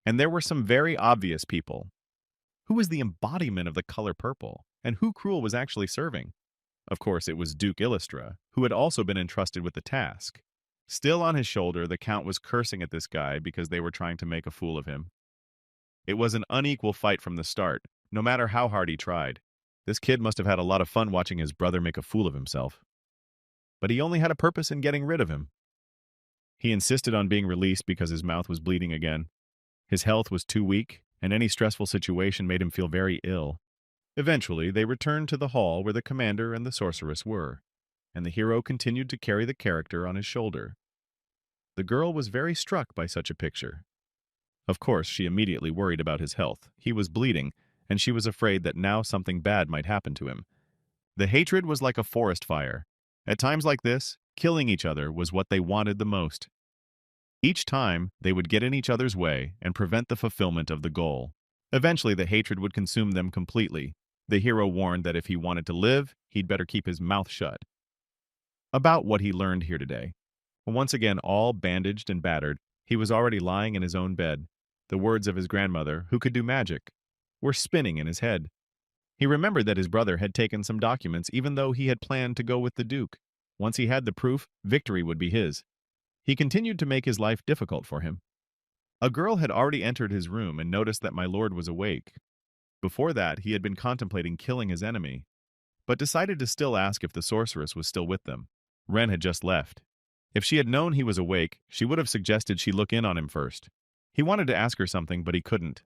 And there were some very obvious people. Who was the embodiment of the color purple, and who Cruel was actually serving? Of course, it was Duke Illustra, who had also been entrusted with the task. Still on his shoulder, the Count was cursing at this guy because they were trying to make a fool of him. It was an unequal fight from the start, no matter how hard he tried. This kid must have had a lot of fun watching his brother make a fool of himself. But he only had a purpose in getting rid of him. He insisted on being released because his mouth was bleeding again. His health was too weak, and any stressful situation made him feel very ill. Eventually, they returned to the hall where the commander and the sorceress were, and the hero continued to carry the character on his shoulder. The girl was very struck by such a picture. Of course, she immediately worried about his health. He was bleeding, and she was afraid that now something bad might happen to him. The hatred was like a forest fire. At times like this, killing each other was what they wanted the most. Each time, they would get in each other's way and prevent the fulfillment of the goal. Eventually, the hatred would consume them completely. The hero warned that if he wanted to live, he'd better keep his mouth shut. About what he learned here today. Once again, all bandaged and battered, he was already lying in his own bed. The words of his grandmother, who could do magic, were spinning in his head. He remembered that his brother had taken some documents even though he had planned to go with the Duke. Once he had the proof, victory would be his. He continued to make his life difficult for him. A girl had already entered his room and noticed that my lord was awake. Before that, he had been contemplating killing his enemy, but decided to still ask if the sorceress was still with them. Ren had just left. If she had known he was awake, she would have suggested she look in on him first. He wanted to ask her something, but he couldn't.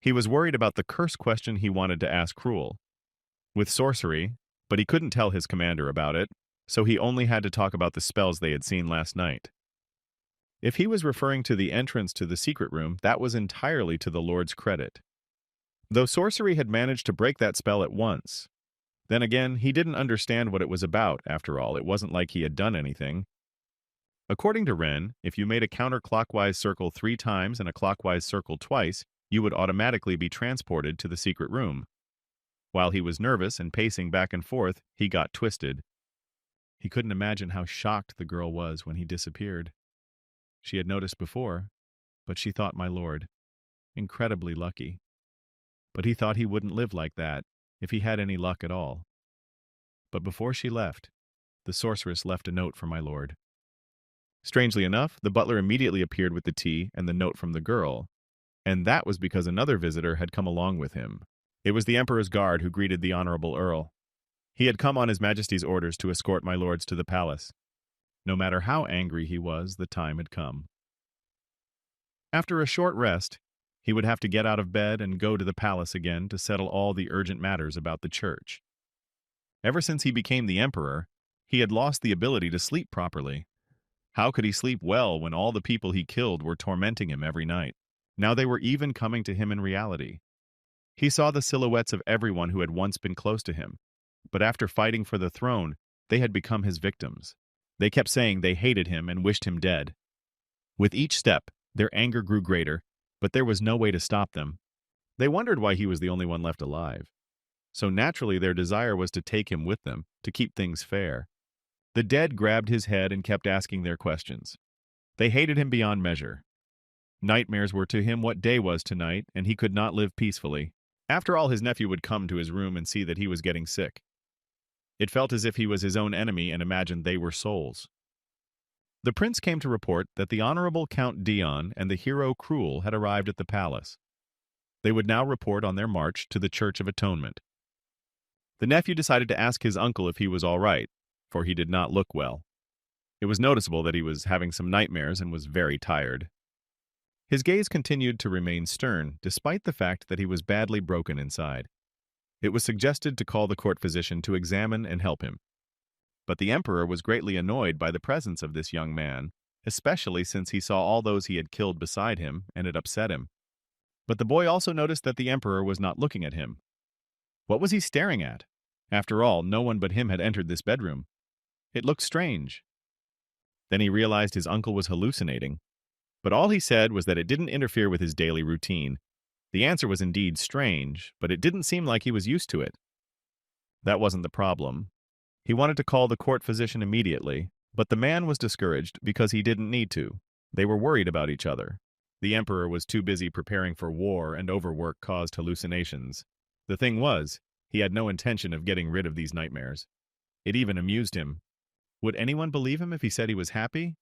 He was worried about the curse question he wanted to ask Cruel. With sorcery, but he couldn't tell his commander about it, so he only had to talk about the spells they had seen last night. If he was referring to the entrance to the secret room, that was entirely to the Lord's credit. Though sorcery had managed to break that spell at once. Then again, he didn't understand what it was about, after all. It wasn't like he had done anything. According to Ren, if you made a counterclockwise circle 3 times and a clockwise circle twice, you would automatically be transported to the secret room. While he was nervous and pacing back and forth, he got twisted. He couldn't imagine how shocked the girl was when he disappeared. She had noticed before, but she thought my lord incredibly lucky. But he thought he wouldn't live like that, if he had any luck at all. But before she left, the sorceress left a note for my lord. Strangely enough, the butler immediately appeared with the tea and the note from the girl, and that was because another visitor had come along with him. It was the Emperor's guard who greeted the Honorable Earl. He had come on His Majesty's orders to escort my lords to the palace. No matter how angry he was, the time had come. After a short rest, he would have to get out of bed and go to the palace again to settle all the urgent matters about the church. Ever since he became the emperor, he had lost the ability to sleep properly. How could he sleep well when all the people he killed were tormenting him every night? Now they were even coming to him in reality. He saw the silhouettes of everyone who had once been close to him, but after fighting for the throne, they had become his victims. They kept saying they hated him and wished him dead. With each step, their anger grew greater, but there was no way to stop them. They wondered why he was the only one left alive. So naturally their desire was to take him with them, to keep things fair. The dead grabbed his head and kept asking their questions. They hated him beyond measure. Nightmares were to him what day was to night, and he could not live peacefully. After all, his nephew would come to his room and see that he was getting sick. It felt as if he was his own enemy and imagined they were souls. The prince came to report that the honorable Count Dion and the hero Cruel had arrived at the palace. They would now report on their march to the Church of Atonement. The nephew decided to ask his uncle if he was all right, for he did not look well. It was noticeable that he was having some nightmares and was very tired. His gaze continued to remain stern, despite the fact that he was badly broken inside. It was suggested to call the court physician to examine and help him. But the emperor was greatly annoyed by the presence of this young man, especially since he saw all those he had killed beside him, and it upset him. But the boy also noticed that the emperor was not looking at him. What was he staring at? After all, no one but him had entered this bedroom. It looked strange. Then he realized his uncle was hallucinating. But all he said was that it didn't interfere with his daily routine. The answer was indeed strange, but it didn't seem like he was used to it. That wasn't the problem. He wanted to call the court physician immediately, but the man was discouraged because he didn't need to. They were worried about each other. The emperor was too busy preparing for war, and overwork caused hallucinations. The thing was, he had no intention of getting rid of these nightmares. It even amused him. Would anyone believe him if he said he was happy?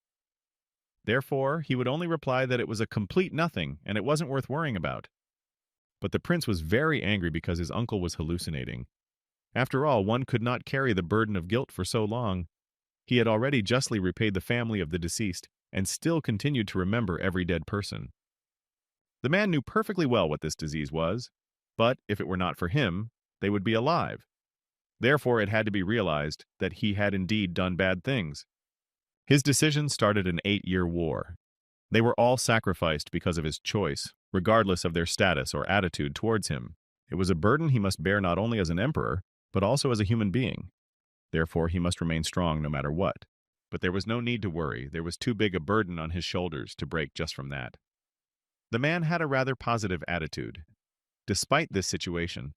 Therefore, he would only reply that it was a complete nothing and it wasn't worth worrying about. But the prince was very angry because his uncle was hallucinating. After all, one could not carry the burden of guilt for so long. He had already justly repaid the family of the deceased and still continued to remember every dead person. The man knew perfectly well what this disease was, but if it were not for him, they would be alive. Therefore, it had to be realized that he had indeed done bad things. His decision started an 8-year war. They were all sacrificed because of his choice, regardless of their status or attitude towards him. It was a burden he must bear not only as an emperor, but also as a human being. Therefore, he must remain strong no matter what. But there was no need to worry. There was too big a burden on his shoulders to break just from that. The man had a rather positive attitude. Despite this situation,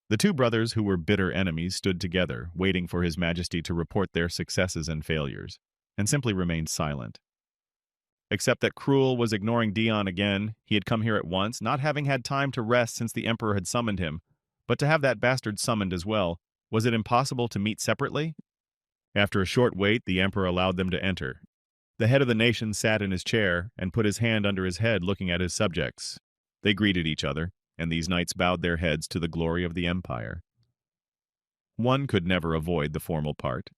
the two brothers who were bitter enemies stood together, waiting for His Majesty to report their successes and failures, and simply remained silent. Except that Cruel was ignoring Dion again. He had come here at once, not having had time to rest since the Emperor had summoned him. But to have that bastard summoned as well, was it impossible to meet separately? After a short wait, the Emperor allowed them to enter. The head of the nation sat in his chair and put his hand under his head looking at his subjects. They greeted each other, and these knights bowed their heads to the glory of the empire. One could never avoid the formal part,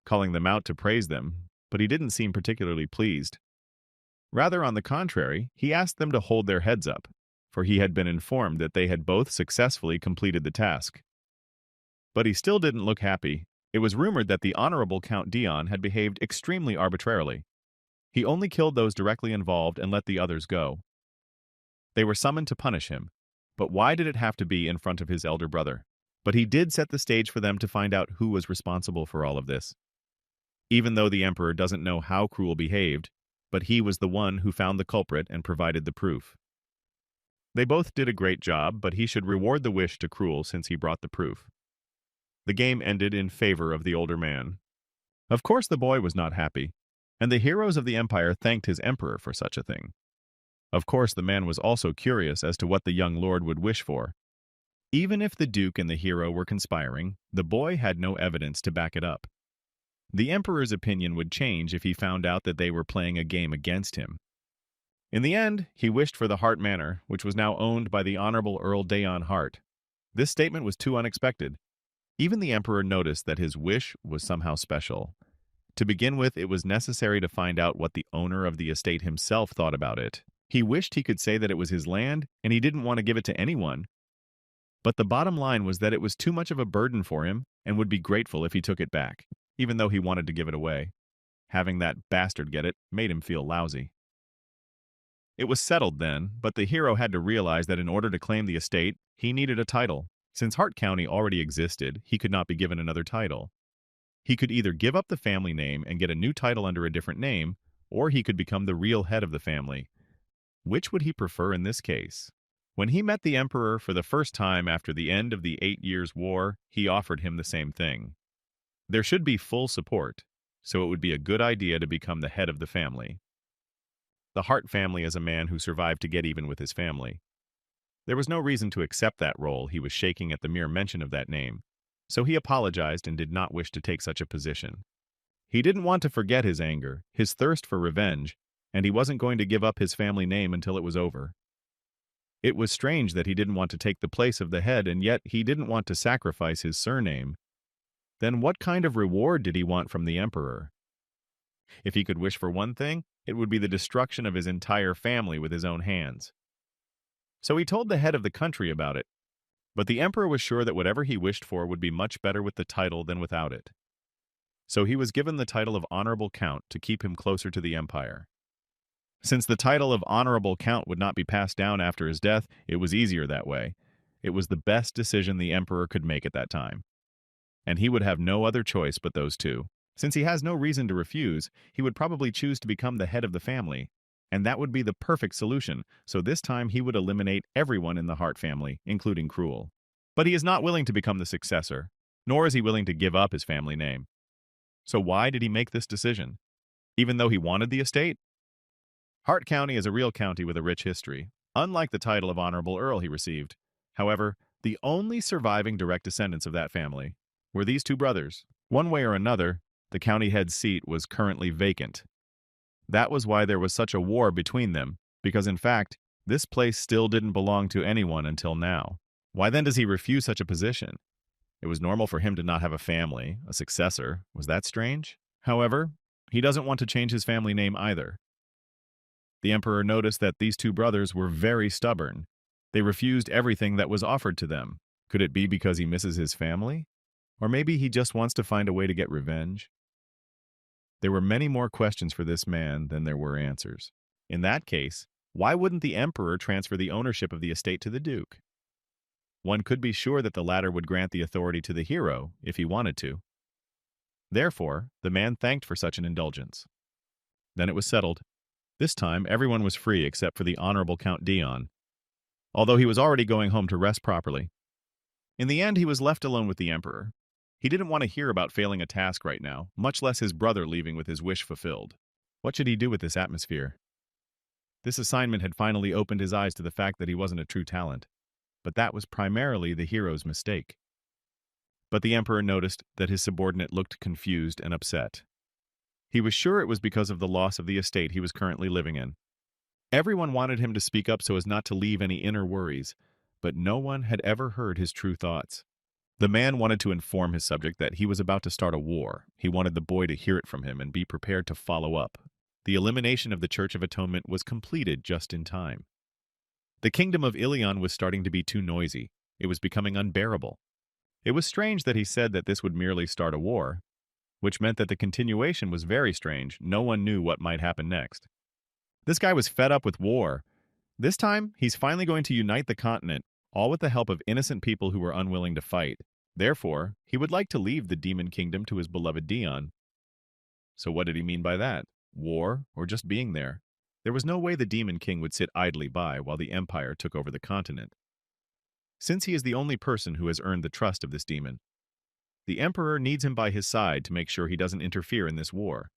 calling them out to praise them, but he didn't seem particularly pleased. Rather, on the contrary, he asked them to hold their heads up, for he had been informed that they had both successfully completed the task. But he still didn't look happy. It was rumored that the honorable Count Dion had behaved extremely arbitrarily. He only killed those directly involved and let the others go. They were summoned to punish him, but why did it have to be in front of his elder brother? But he did set the stage for them to find out who was responsible for all of this. Even though the emperor doesn't know how Cruel behaved, but he was the one who found the culprit and provided the proof. They both did a great job, but he should reward the wish to Cruel since he brought the proof. The game ended in favor of the older man. Of course the boy was not happy, and the heroes of the empire thanked his emperor for such a thing. Of course the man was also curious as to what the young lord would wish for. Even if the duke and the hero were conspiring, the boy had no evidence to back it up. The emperor's opinion would change if he found out that they were playing a game against him. In the end, he wished for the Hart Manor, which was now owned by the Honorable Earl Dayon Hart. This statement was too unexpected. Even the emperor noticed that his wish was somehow special. To begin with, it was necessary to find out what the owner of the estate himself thought about it. He wished he could say that it was his land, and he didn't want to give it to anyone. But the bottom line was that it was too much of a burden for him and would be grateful if he took it back, even though he wanted to give it away. Having that bastard get it made him feel lousy. It was settled then, but the hero had to realize that in order to claim the estate, he needed a title. Since Hart County already existed, he could not be given another title. He could either give up the family name and get a new title under a different name, or he could become the real head of the family. Which would he prefer in this case? When he met the emperor for the first time after the end of the 8 Years' War, he offered him the same thing. There should be full support, so it would be a good idea to become the head of the family. The Hart family is a man who survived to get even with his family. There was no reason to accept that role. He was shaking at the mere mention of that name, so he apologized and did not wish to take such a position. He didn't want to forget his anger, his thirst for revenge, and he wasn't going to give up his family name until it was over. It was strange that he didn't want to take the place of the head, and yet he didn't want to sacrifice his surname. Then what kind of reward did he want from the emperor? If he could wish for one thing, it would be the destruction of his entire family with his own hands. So he told the head of the country about it, but the emperor was sure that whatever he wished for would be much better with the title than without it. So he was given the title of Honorable Count to keep him closer to the empire. Since the title of Honorable Count would not be passed down after his death, it was easier that way. It was the best decision the emperor could make at that time. And he would have no other choice but those two. Since he has no reason to refuse, he would probably choose to become the head of the family. And that would be the perfect solution, so this time he would eliminate everyone in the Hart family, including Cruel. But he is not willing to become the successor, nor is he willing to give up his family name. So why did he make this decision? Even though he wanted the estate? Hart County is a real county with a rich history, unlike the title of Honorable Earl he received. However, the only surviving direct descendants of that family were these two brothers. One way or another, the county head seat was currently vacant. That was why there was such a war between them, because in fact, this place still didn't belong to anyone until now. Why then does he refuse such a position? It was normal for him to not have a family, a successor. Was that strange? However, he doesn't want to change his family name either. The emperor noticed that these two brothers were very stubborn. They refused everything that was offered to them. Could it be because he misses his family? Or maybe he just wants to find a way to get revenge? There were many more questions for this man than there were answers. In that case, why wouldn't the emperor transfer the ownership of the estate to the duke? One could be sure that the latter would grant the authority to the hero if he wanted to. Therefore, the man thanked for such an indulgence. Then it was settled. This time, everyone was free except for the Honorable Count Dion, although he was already going home to rest properly. In the end, he was left alone with the emperor. He didn't want to hear about failing a task right now, much less his brother leaving with his wish fulfilled. What should he do with this atmosphere? This assignment had finally opened his eyes to the fact that he wasn't a true talent, but that was primarily the hero's mistake. But the emperor noticed that his subordinate looked confused and upset. He was sure it was because of the loss of the estate he was currently living in. Everyone wanted him to speak up so as not to leave any inner worries, but no one had ever heard his true thoughts. The man wanted to inform his subject that he was about to start a war. He wanted the boy to hear it from him and be prepared to follow up. The elimination of the Church of Atonement was completed just in time. The kingdom of Ilion was starting to be too noisy. It was becoming unbearable. It was strange that he said that this would merely start a war, which meant that the continuation was very strange. No one knew what might happen next. This guy was fed up with war. This time, he's finally going to unite the continent, all with the help of innocent people who were unwilling to fight. Therefore, he would like to leave the demon kingdom to his beloved Dion. So what did he mean by that? War, or just being there? There was no way the demon king would sit idly by while the empire took over the continent. Since he is the only person who has earned the trust of this demon, the emperor needs him by his side to make sure he doesn't interfere in this war.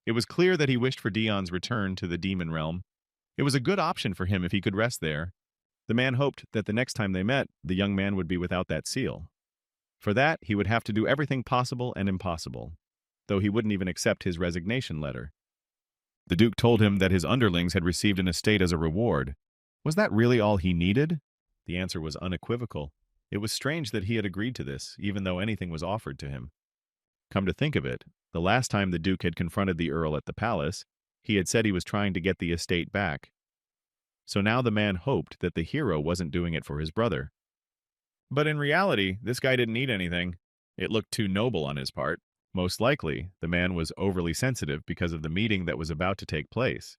It was clear that he wished for Dion's return to the demon realm. It was a good option for him if he could rest there. The man hoped that the next time they met, the young man would be without that seal. For that, he would have to do everything possible and impossible, though he wouldn't even accept his resignation letter. The duke told him that his underlings had received an estate as a reward. Was that really all he needed? The answer was unequivocal. It was strange that he had agreed to this, even though anything was offered to him. Come to think of it, the last time the duke had confronted the earl at the palace, he had said he was trying to get the estate back. So now the man hoped that the hero wasn't doing it for his brother. But in reality, this guy didn't need anything. It looked too noble on his part. Most likely, the man was overly sensitive because of the meeting that was about to take place.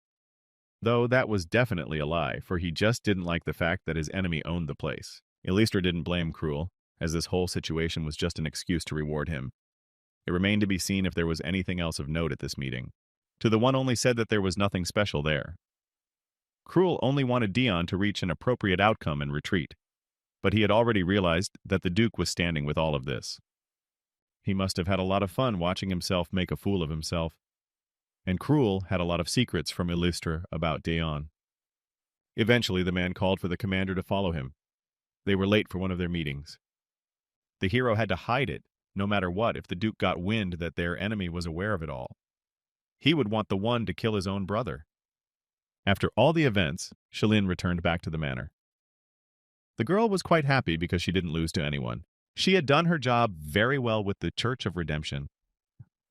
Though that was definitely a lie, for he just didn't like the fact that his enemy owned the place. Elistor didn't blame Cruel, as this whole situation was just an excuse to reward him. It remained to be seen if there was anything else of note at this meeting. To the one only said that there was nothing special there. Cruel only wanted Dion to reach an appropriate outcome and retreat, but he had already realized that the Duke was standing with all of this. He must have had a lot of fun watching himself make a fool of himself. And Cruel had a lot of secrets from Elistor about Dion. Eventually, the man called for the commander to follow him. They were late for one of their meetings. The hero had to hide it no matter what, if the Duke got wind that their enemy was aware of it all. He would want the one to kill his own brother. After all the events, Shalin returned back to the manor. The girl was quite happy because she didn't lose to anyone. She had done her job very well with the Church of Redemption,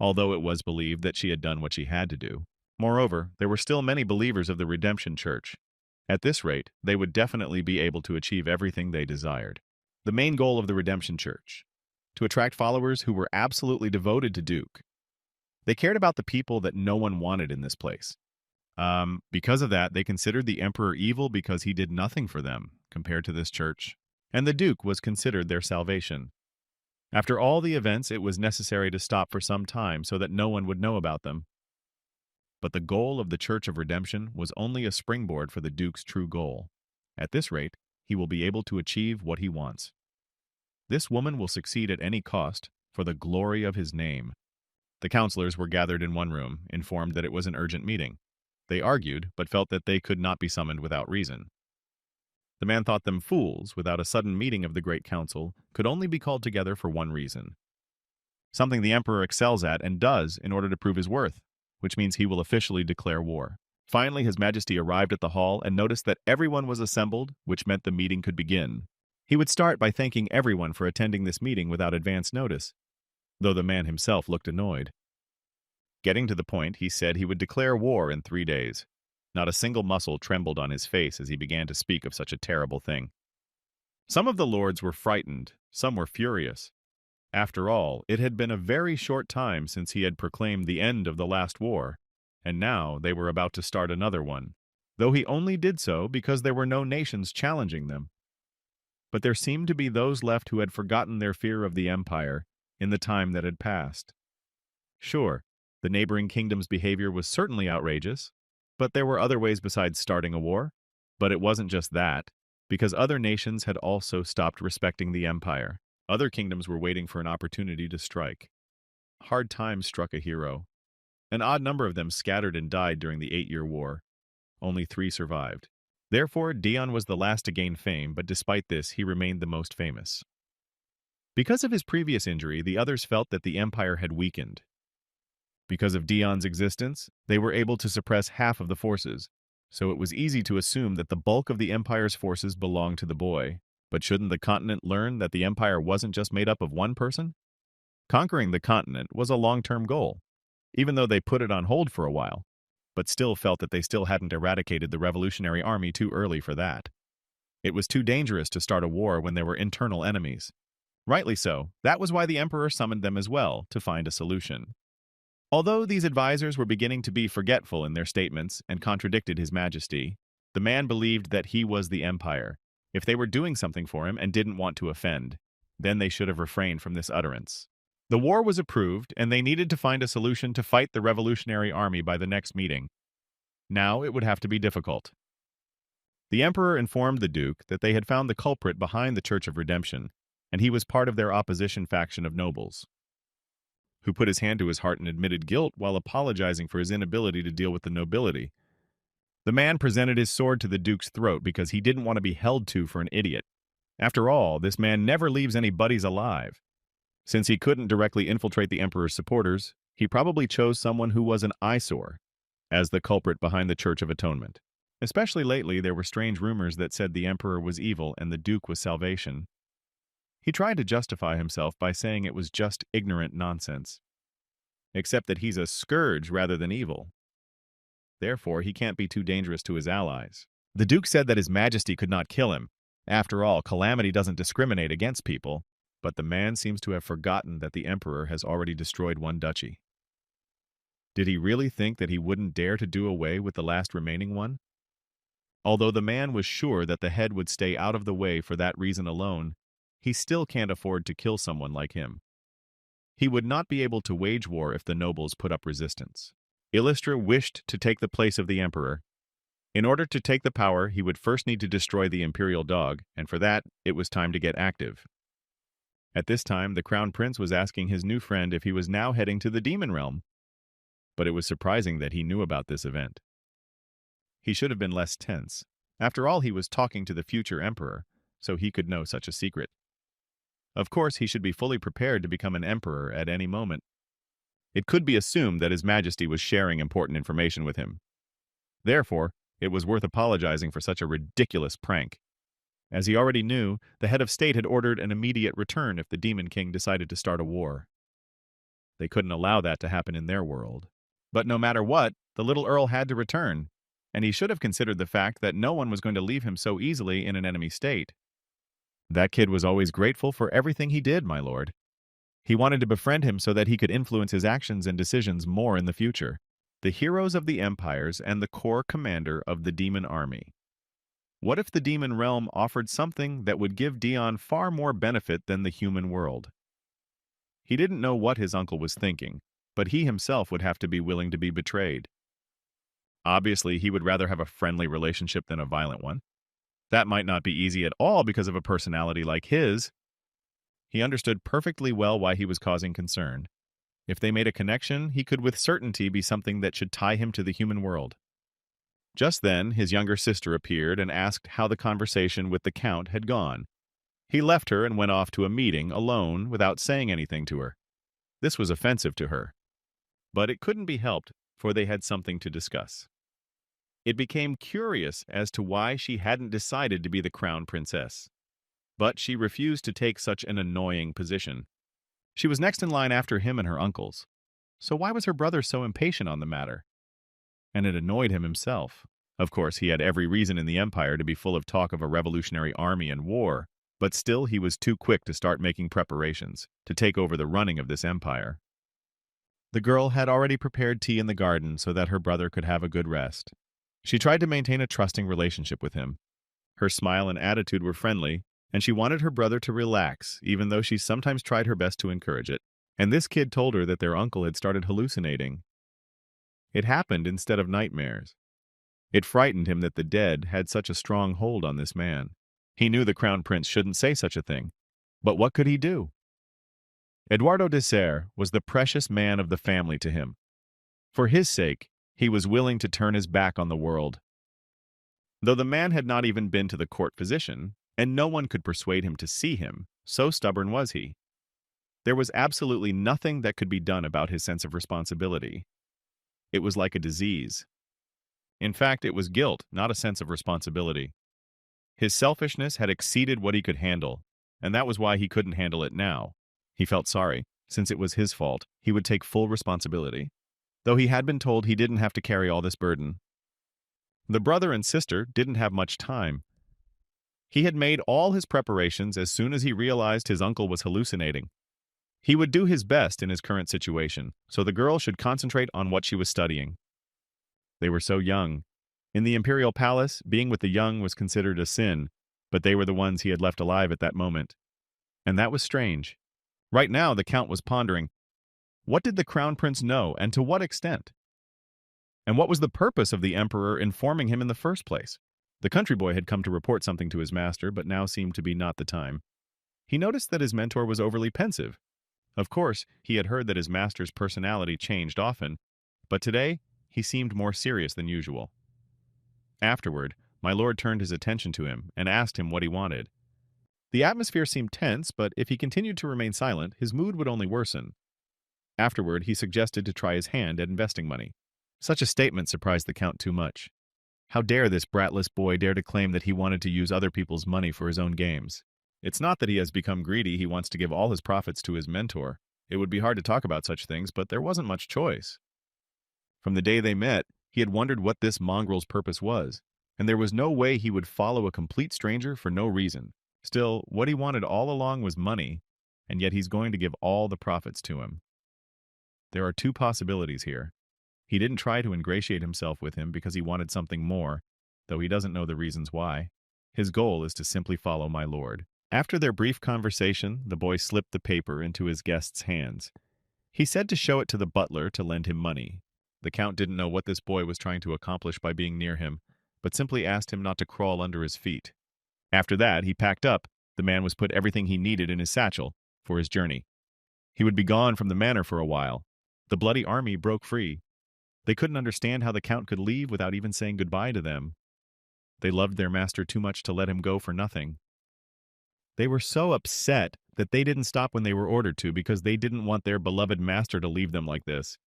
although it was believed that she had done what she had to do. Moreover, there were still many believers of the Redemption Church. At this rate, they would definitely be able to achieve everything they desired. The main goal of the Redemption Church: to attract followers who were absolutely devoted to Duke. They cared about the people that no one wanted in this place. Because of that, they considered the emperor evil because he did nothing for them compared to this church, and the Duke was considered their salvation. After all the events, it was necessary to stop for some time so that no one would know about them. But the goal of the Church of Redemption was only a springboard for the Duke's true goal. At this rate, he will be able to achieve what he wants. This woman will succeed at any cost, for the glory of his name. The counselors were gathered in one room, informed that it was an urgent meeting. They argued, but felt that they could not be summoned without reason. The man thought them fools. Without a sudden meeting of the Great Council, could only be called together for one reason. Something the emperor excels at and does in order to prove his worth, which means he will officially declare war. Finally, His Majesty arrived at the hall and noticed that everyone was assembled, which meant the meeting could begin. He would start by thanking everyone for attending this meeting without advance notice, though the man himself looked annoyed. Getting to the point, he said he would declare war in 3 days. Not a single muscle trembled on his face as he began to speak of such a terrible thing. Some of the lords were frightened, some were furious. After all, it had been a very short time since he had proclaimed the end of the last war, and now they were about to start another one, though he only did so because there were no nations challenging them. But there seemed to be those left who had forgotten their fear of the empire in the time that had passed. Sure, the neighboring kingdom's behavior was certainly outrageous, but there were other ways besides starting a war. But it wasn't just that, because other nations had also stopped respecting the empire. Other kingdoms were waiting for an opportunity to strike. Hard times struck a hero. An odd number of them scattered and died during the 8-year war. Only 3 survived. Therefore, Dion was the last to gain fame, but despite this, he remained the most famous. Because of his previous injury, the others felt that the empire had weakened. Because of Dion's existence, they were able to suppress half of the forces, so it was easy to assume that the bulk of the empire's forces belonged to the boy. But shouldn't the continent learn that the empire wasn't just made up of one person? Conquering the continent was a long-term goal, even though they put it on hold for a while, but still felt that they still hadn't eradicated the revolutionary army too early for that. It was too dangerous to start a war when there were internal enemies. Rightly so, that was why the emperor summoned them as well, to find a solution. Although these advisors were beginning to be forgetful in their statements and contradicted His Majesty, the man believed that he was the empire. If they were doing something for him and didn't want to offend, then they should have refrained from this utterance. The war was approved, and they needed to find a solution to fight the revolutionary army by the next meeting. Now it would have to be difficult. The emperor informed the Duke that they had found the culprit behind the Church of Redemption, and he was part of their opposition faction of nobles, who put his hand to his heart and admitted guilt while apologizing for his inability to deal with the nobility. The man presented his sword to the Duke's throat because he didn't want to be held to for an idiot. After all, this man never leaves any buddies alive. Since he couldn't directly infiltrate the emperor's supporters, he probably chose someone who was an eyesore as the culprit behind the Church of Atonement. Especially lately, there were strange rumors that said the emperor was evil and the Duke was salvation. He tried to justify himself by saying it was just ignorant nonsense. Except that he's a scourge rather than evil. Therefore, he can't be too dangerous to his allies. The Duke said that His Majesty could not kill him. After all, calamity doesn't discriminate against people. But the man seems to have forgotten that the emperor has already destroyed one duchy. Did he really think that he wouldn't dare to do away with the last remaining one? Although the man was sure that the head would stay out of the way for that reason alone, he still can't afford to kill someone like him. He would not be able to wage war if the nobles put up resistance. Illustra wished to take the place of the emperor. In order to take the power, he would first need to destroy the imperial dog, and for that, it was time to get active. At this time, the crown prince was asking his new friend if he was now heading to the demon realm. But it was surprising that he knew about this event. He should have been less tense. After all, he was talking to the future emperor, so he could know such a secret. Of course, he should be fully prepared to become an emperor at any moment. It could be assumed that His Majesty was sharing important information with him. Therefore, it was worth apologizing for such a ridiculous prank. As he already knew, the head of state had ordered an immediate return if the Demon King decided to start a war. They couldn't allow that to happen in their world. But no matter what, the little Earl had to return, and he should have considered the fact that no one was going to leave him so easily in an enemy state. That kid was always grateful for everything he did, my lord. He wanted to befriend him so that he could influence his actions and decisions more in the future. The heroes of the empires and the core commander of the demon army. What if the demon realm offered something that would give Dion far more benefit than the human world? He didn't know what his uncle was thinking, but he himself would have to be willing to be betrayed. Obviously, he would rather have a friendly relationship than a violent one. That might not be easy at all because of a personality like his. He understood perfectly well why he was causing concern. If they made a connection, he could with certainty be something that should tie him to the human world. Just then, his younger sister appeared and asked how the conversation with the Count had gone. He left her and went off to a meeting alone without saying anything to her. This was offensive to her. But it couldn't be helped, for they had something to discuss. It became curious as to why she hadn't decided to be the crown princess. But she refused to take such an annoying position. She was next in line after him and her uncles. So why was her brother so impatient on the matter? And it annoyed him himself. Of course, he had every reason in the empire to be full of talk of a revolutionary army and war, but still he was too quick to start making preparations to take over the running of this empire. The girl had already prepared tea in the garden so that her brother could have a good rest. She tried to maintain a trusting relationship with him. Her smile and attitude were friendly, and she wanted her brother to relax, even though she sometimes tried her best to encourage it. And this kid told her that their uncle had started hallucinating. It happened instead of nightmares. It frightened him that the dead had such a strong hold on this man. He knew the crown prince shouldn't say such a thing. But what could he do? Eduardo de Serres was the precious man of the family to him. For his sake, he was willing to turn his back on the world. Though the man had not even been to the court physician, and no one could persuade him to see him, so stubborn was he. There was absolutely nothing that could be done about his sense of responsibility. It was like a disease. In fact, it was guilt, not a sense of responsibility. His selfishness had exceeded what he could handle, and that was why he couldn't handle it now. He felt sorry. Since it was his fault, he would take full responsibility, though he had been told he didn't have to carry all this burden. The brother and sister didn't have much time. He had made all his preparations as soon as he realized his uncle was hallucinating. He would do his best in his current situation, so the girl should concentrate on what she was studying. They were so young. In the imperial palace, being with the young was considered a sin, but they were the ones he had left alive at that moment. And that was strange. Right now, the Count was pondering, what did the crown prince know, and to what extent? And what was the purpose of the emperor informing him in the first place? The country boy had come to report something to his master, but now seemed to be not the time. He noticed that his mentor was overly pensive. Of course, he had heard that his master's personality changed often, but today he seemed more serious than usual. Afterward, my lord turned his attention to him and asked him what he wanted. The atmosphere seemed tense, but if he continued to remain silent, his mood would only worsen. Afterward, he suggested to try his hand at investing money. Such a statement surprised the Count too much. How dare this bratless boy dare to claim that he wanted to use other people's money for his own games? It's not that he has become greedy, he wants to give all his profits to his mentor. It would be hard to talk about such things, but there wasn't much choice. From the day they met, he had wondered what this mongrel's purpose was, and there was no way he would follow a complete stranger for no reason. Still, what he wanted all along was money, and yet he's going to give all the profits to him. There are two possibilities here. He didn't try to ingratiate himself with him because he wanted something more, though he doesn't know the reasons why. His goal is to simply follow my lord. After their brief conversation, the boy slipped the paper into his guest's hands. He said to show it to the butler to lend him money. The Count didn't know what this boy was trying to accomplish by being near him, but simply asked him not to crawl under his feet. After that, he packed up. The man was put everything he needed in his satchel for his journey. He would be gone from the manor for a while. The bloody army broke free. They couldn't understand how the Count could leave without even saying goodbye to them. They loved their master too much to let him go for nothing. They were so upset that they didn't stop when they were ordered to because they didn't want their beloved master to leave them like this.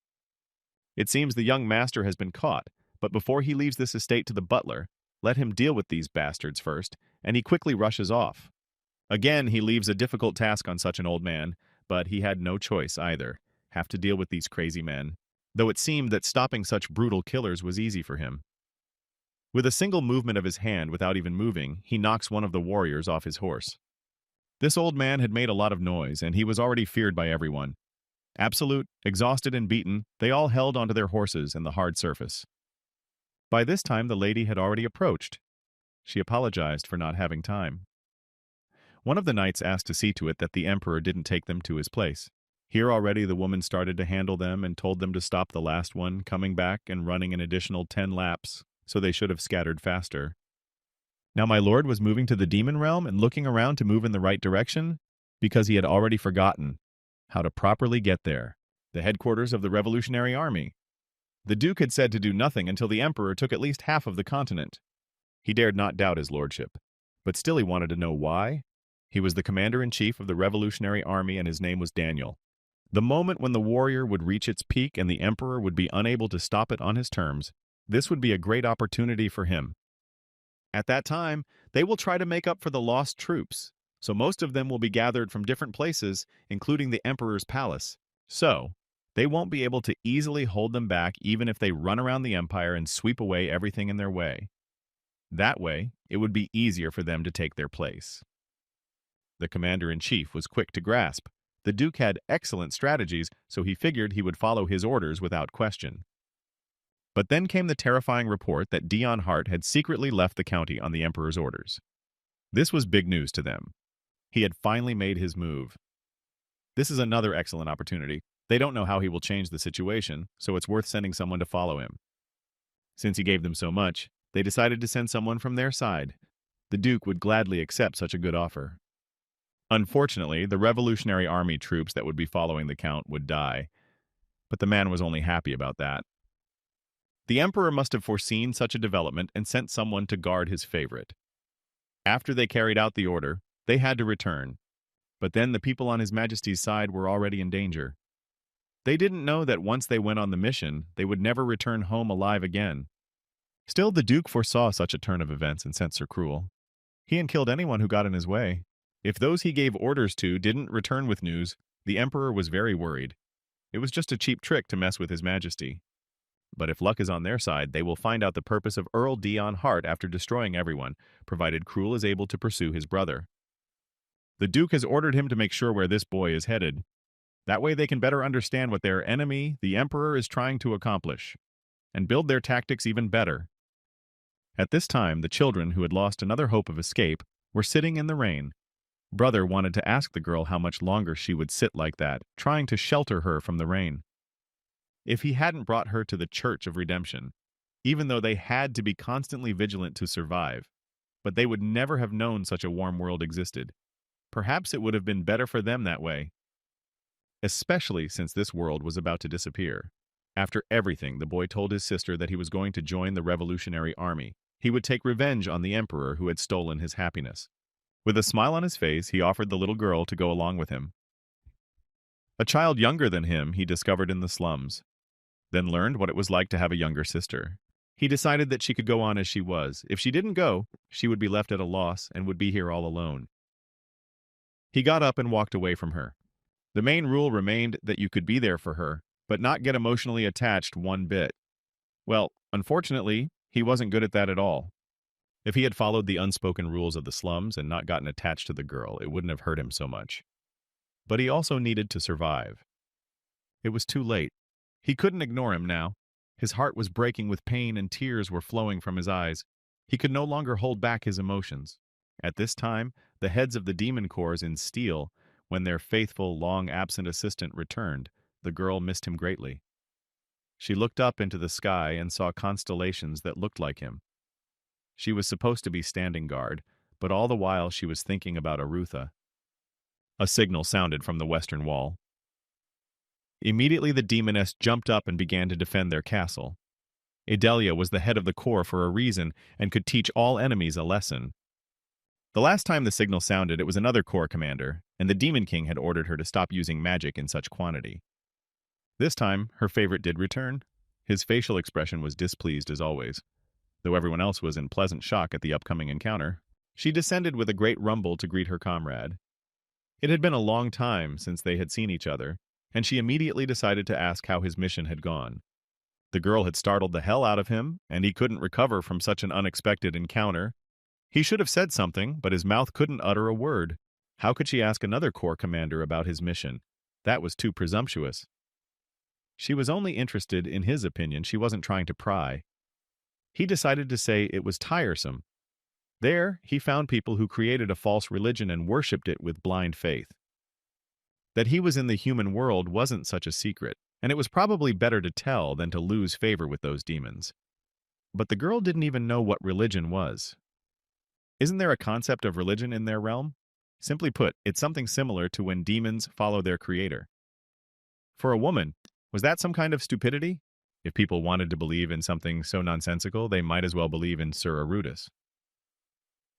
It seems the young master has been caught, but before he leaves this estate to the butler, let him deal with these bastards first, and he quickly rushes off. Again, he leaves a difficult task on such an old man, but he had no choice either. Have to deal with these crazy men, though it seemed that stopping such brutal killers was easy for him. With a single movement of his hand without even moving, he knocks one of the warriors off his horse. This old man had made a lot of noise, and he was already feared by everyone. Absolute, exhausted and beaten, they all held onto their horses in the hard surface. By this time, the lady had already approached. She apologized for not having time. One of the knights asked to see to it that the emperor didn't take them to his place. Here already the woman started to handle them and told them to stop the last one, coming back and running an additional 10 laps, so they should have scattered faster. Now my lord was moving to the demon realm and looking around to move in the right direction because he had already forgotten how to properly get there, the headquarters of the Revolutionary Army. The Duke had said to do nothing until the Emperor took at least half of the continent. He dared not doubt his lordship, but still he wanted to know why. He was the commander-in-chief of the Revolutionary Army and his name was Daniel. The moment when the warrior would reach its peak and the Emperor would be unable to stop it on his terms, this would be a great opportunity for him. At that time, they will try to make up for the lost troops, so most of them will be gathered from different places, including the Emperor's palace. So, they won't be able to easily hold them back even if they run around the empire and sweep away everything in their way. That way, it would be easier for them to take their place. The commander-in-chief was quick to grasp. The Duke had excellent strategies, so he figured he would follow his orders without question. But then came the terrifying report that Dion Hart had secretly left the county on the Emperor's orders. This was big news to them. He had finally made his move. This is another excellent opportunity. They don't know how he will change the situation, so it's worth sending someone to follow him. Since he gave them so much, they decided to send someone from their side. The Duke would gladly accept such a good offer. Unfortunately, the Revolutionary Army troops that would be following the Count would die, but the man was only happy about that. The Emperor must have foreseen such a development and sent someone to guard his favorite. After they carried out the order, they had to return, but then the people on His Majesty's side were already in danger. They didn't know that once they went on the mission, they would never return home alive again. Still, the Duke foresaw such a turn of events and sent Sir Cruel. He and killed anyone who got in his way. If those he gave orders to didn't return with news, the Emperor was very worried. It was just a cheap trick to mess with His Majesty. But if luck is on their side, they will find out the purpose of Earl Dion Hart after destroying everyone, provided Cruel is able to pursue his brother. The Duke has ordered him to make sure where this boy is headed. That way they can better understand what their enemy, the Emperor, is trying to accomplish, and build their tactics even better. At this time, the children, who had lost another hope of escape, were sitting in the rain. Brother wanted to ask the girl how much longer she would sit like that, trying to shelter her from the rain. If he hadn't brought her to the Church of Redemption, even though they had to be constantly vigilant to survive, but they would never have known such a warm world existed. Perhaps it would have been better for them that way, especially since this world was about to disappear. After everything, the boy told his sister that he was going to join the Revolutionary Army. He would take revenge on the Emperor who had stolen his happiness. With a smile on his face, he offered the little girl to go along with him. A child younger than him he discovered in the slums, then learned what it was like to have a younger sister. He decided that she could go on as she was. If she didn't go, she would be left at a loss and would be here all alone. He got up and walked away from her. The main rule remained that you could be there for her, but not get emotionally attached one bit. Well, unfortunately, he wasn't good at that at all. If he had followed the unspoken rules of the slums and not gotten attached to the girl, it wouldn't have hurt him so much. But he also needed to survive. It was too late. He couldn't ignore him now. His heart was breaking with pain and tears were flowing from his eyes. He could no longer hold back his emotions. At this time, the heads of the demon corps in steel, when their faithful, long-absent assistant returned, the girl missed him greatly. She looked up into the sky and saw constellations that looked like him. She was supposed to be standing guard, but all the while she was thinking about Arutha. A signal sounded from the western wall. Immediately the demoness jumped up and began to defend their castle. Idalia was the head of the corps for a reason and could teach all enemies a lesson. The last time the signal sounded, it was another corps commander, and the Demon King had ordered her to stop using magic in such quantity. This time, her favorite did return. His facial expression was displeased as always, though everyone else was in pleasant shock at the upcoming encounter. She descended with a great rumble to greet her comrade. It had been a long time since they had seen each other, and she immediately decided to ask how his mission had gone. The girl had startled the hell out of him, and he couldn't recover from such an unexpected encounter. He should have said something, but his mouth couldn't utter a word. How could she ask another corps commander about his mission? That was too presumptuous. She was only interested in his opinion, she wasn't trying to pry. He decided to say it was tiresome. There, he found people who created a false religion and worshipped it with blind faith. That he was in the human world wasn't such a secret, and it was probably better to tell than to lose favor with those demons. But the girl didn't even know what religion was. Isn't there a concept of religion in their realm? Simply put, it's something similar to when demons follow their creator. For a woman, was that some kind of stupidity? If people wanted to believe in something so nonsensical, they might as well believe in Sir Arudis.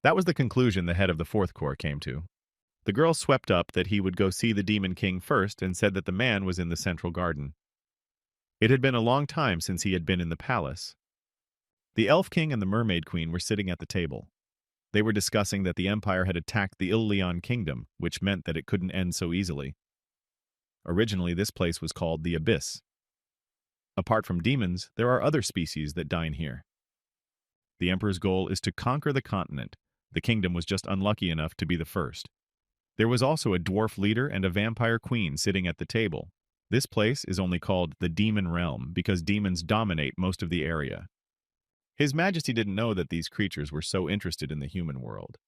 That was the conclusion the head of the Fourth Corps came to. The girl swept up that he would go see the Demon King first and said that the man was in the central garden. It had been a long time since he had been in the palace. The Elf King and the Mermaid Queen were sitting at the table. They were discussing that the Empire had attacked the Ilion Kingdom, which meant that it couldn't end so easily. Originally, this place was called the Abyss. Apart from demons, there are other species that dine here. The Emperor's goal is to conquer the continent. The kingdom was just unlucky enough to be the first. There was also a dwarf leader and a vampire queen sitting at the table. This place is only called the Demon Realm because demons dominate most of the area. His Majesty didn't know that these creatures were so interested in the human world.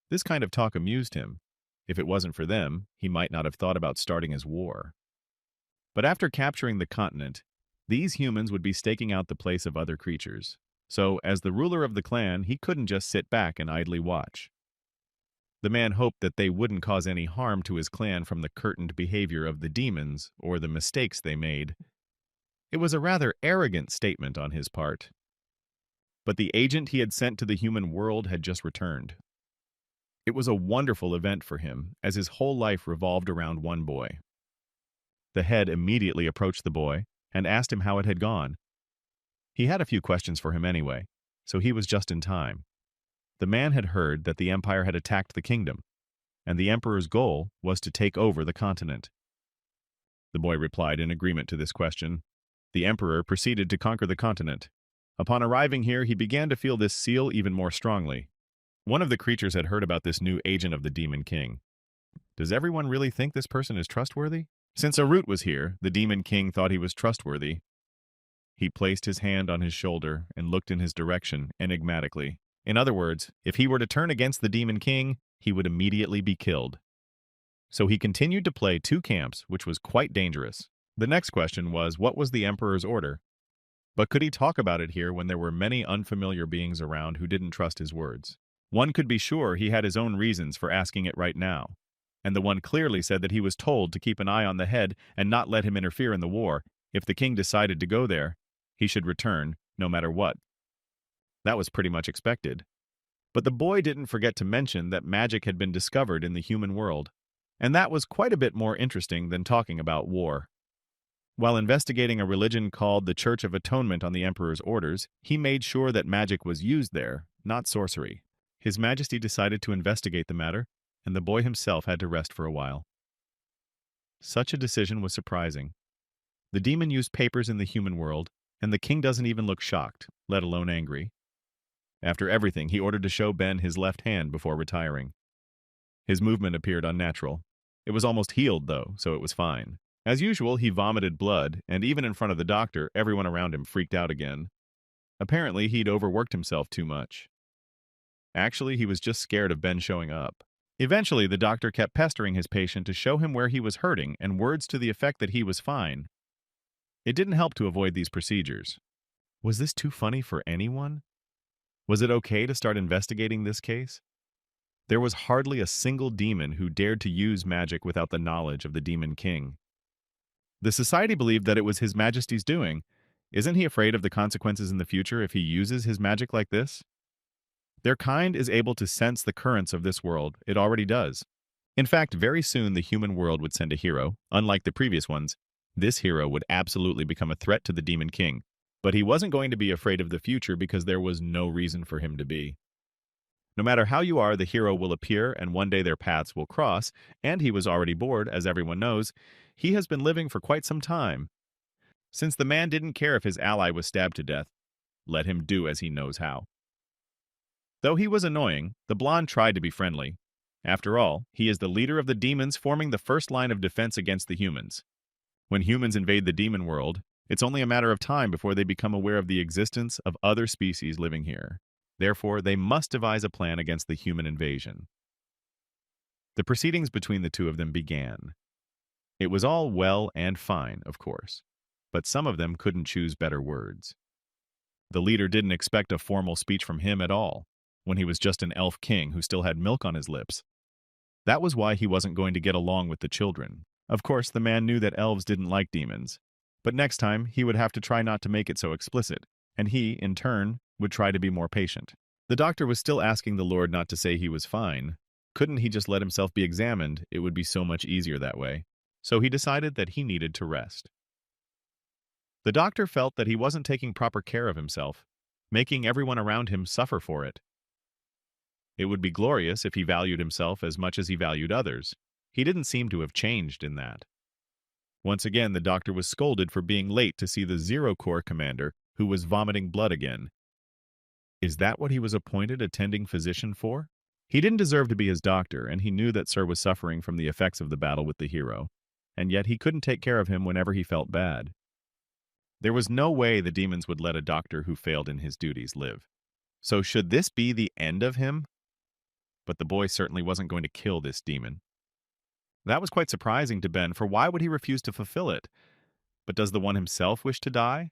This kind of talk amused him. If it wasn't for them, he might not have thought about starting his war. But after capturing the continent, these humans would be staking out the place of other creatures. So, as the ruler of the clan, he couldn't just sit back and idly watch. The man hoped that they wouldn't cause any harm to his clan from the curtained behavior of the demons or the mistakes they made. It was a rather arrogant statement on his part. But the agent he had sent to the human world had just returned. It was a wonderful event for him, as his whole life revolved around one boy. The head immediately approached the boy and asked him how it had gone. He had a few questions for him anyway, so he was just in time. The man had heard that the Empire had attacked the kingdom, and the Emperor's goal was to take over the continent. The boy replied in agreement to this question. The Emperor proceeded to conquer the continent. Upon arriving here, he began to feel this seal even more strongly. One of the creatures had heard about this new agent of the Demon King. Does everyone really think this person is trustworthy? Since Arut was here, the Demon King thought he was trustworthy. He placed his hand on his shoulder and looked in his direction enigmatically. In other words, if he were to turn against the Demon King, he would immediately be killed. So he continued to play two camps, which was quite dangerous. The next question was, what was the Emperor's order? But could he talk about it here when there were many unfamiliar beings around who didn't trust his words? One could be sure he had his own reasons for asking it right now. And the one clearly said that he was told to keep an eye on the head and not let him interfere in the war. If the king decided to go there, he should return, no matter what. That was pretty much expected. But the boy didn't forget to mention that magic had been discovered in the human world, and that was quite a bit more interesting than talking about war. While investigating a religion called the Church of Atonement on the Emperor's orders, he made sure that magic was used there, not sorcery. His Majesty decided to investigate the matter, and the boy himself had to rest for a while. Such a decision was surprising. The demon used papers in the human world, and the king doesn't even look shocked, let alone angry. After everything, he ordered to show Ben his left hand before retiring. His movement appeared unnatural. It was almost healed, though, so it was fine. As usual, he vomited blood, and even in front of the doctor, everyone around him freaked out again. Apparently, he'd overworked himself too much. Actually, he was just scared of Ben showing up. Eventually, the doctor kept pestering his patient to show him where he was hurting and words to the effect that he was fine. It didn't help to avoid these procedures. Was this too funny for anyone? Was it okay to start investigating this case? There was hardly a single demon who dared to use magic without the knowledge of the Demon King. The society believed that it was His Majesty's doing. Isn't he afraid of the consequences in the future if he uses his magic like this? Their kind is able to sense the currents of this world. It already does. In fact, very soon the human world would send a hero. Unlike the previous ones, this hero would absolutely become a threat to the Demon King. But he wasn't going to be afraid of the future because there was no reason for him to be. No matter how you are, the hero will appear and one day their paths will cross, and he was already bored, as everyone knows. He has been living for quite some time. Since the man didn't care if his ally was stabbed to death, let him do as he knows how. Though he was annoying, the blonde tried to be friendly. After all, he is the leader of the demons, forming the first line of defense against the humans. When humans invade the demon world, it's only a matter of time before they become aware of the existence of other species living here. Therefore, they must devise a plan against the human invasion. The proceedings between the two of them began. It was all well and fine, of course, but some of them couldn't choose better words. The leader didn't expect a formal speech from him at all, when he was just an elf king who still had milk on his lips. That was why he wasn't going to get along with the children. Of course, the man knew that elves didn't like demons, but next time he would have to try not to make it so explicit, and he, in turn, would try to be more patient. The doctor was still asking the Lord not to say he was fine. Couldn't he just let himself be examined? It would be so much easier that way. So he decided that he needed to rest. The doctor felt that he wasn't taking proper care of himself, making everyone around him suffer for it. It would be glorious if he valued himself as much as he valued others. He didn't seem to have changed in that. Once again, the doctor was scolded for being late to see the Zero Corps commander, who was vomiting blood again. Is that what he was appointed attending physician for? He didn't deserve to be his doctor, and he knew that Sir was suffering from the effects of the battle with the hero, and yet he couldn't take care of him whenever he felt bad. There was no way the demons would let a doctor who failed in his duties live. So should this be the end of him? But the boy certainly wasn't going to kill this demon. That was quite surprising to Ben, for why would he refuse to fulfill it? But does the one himself wish to die?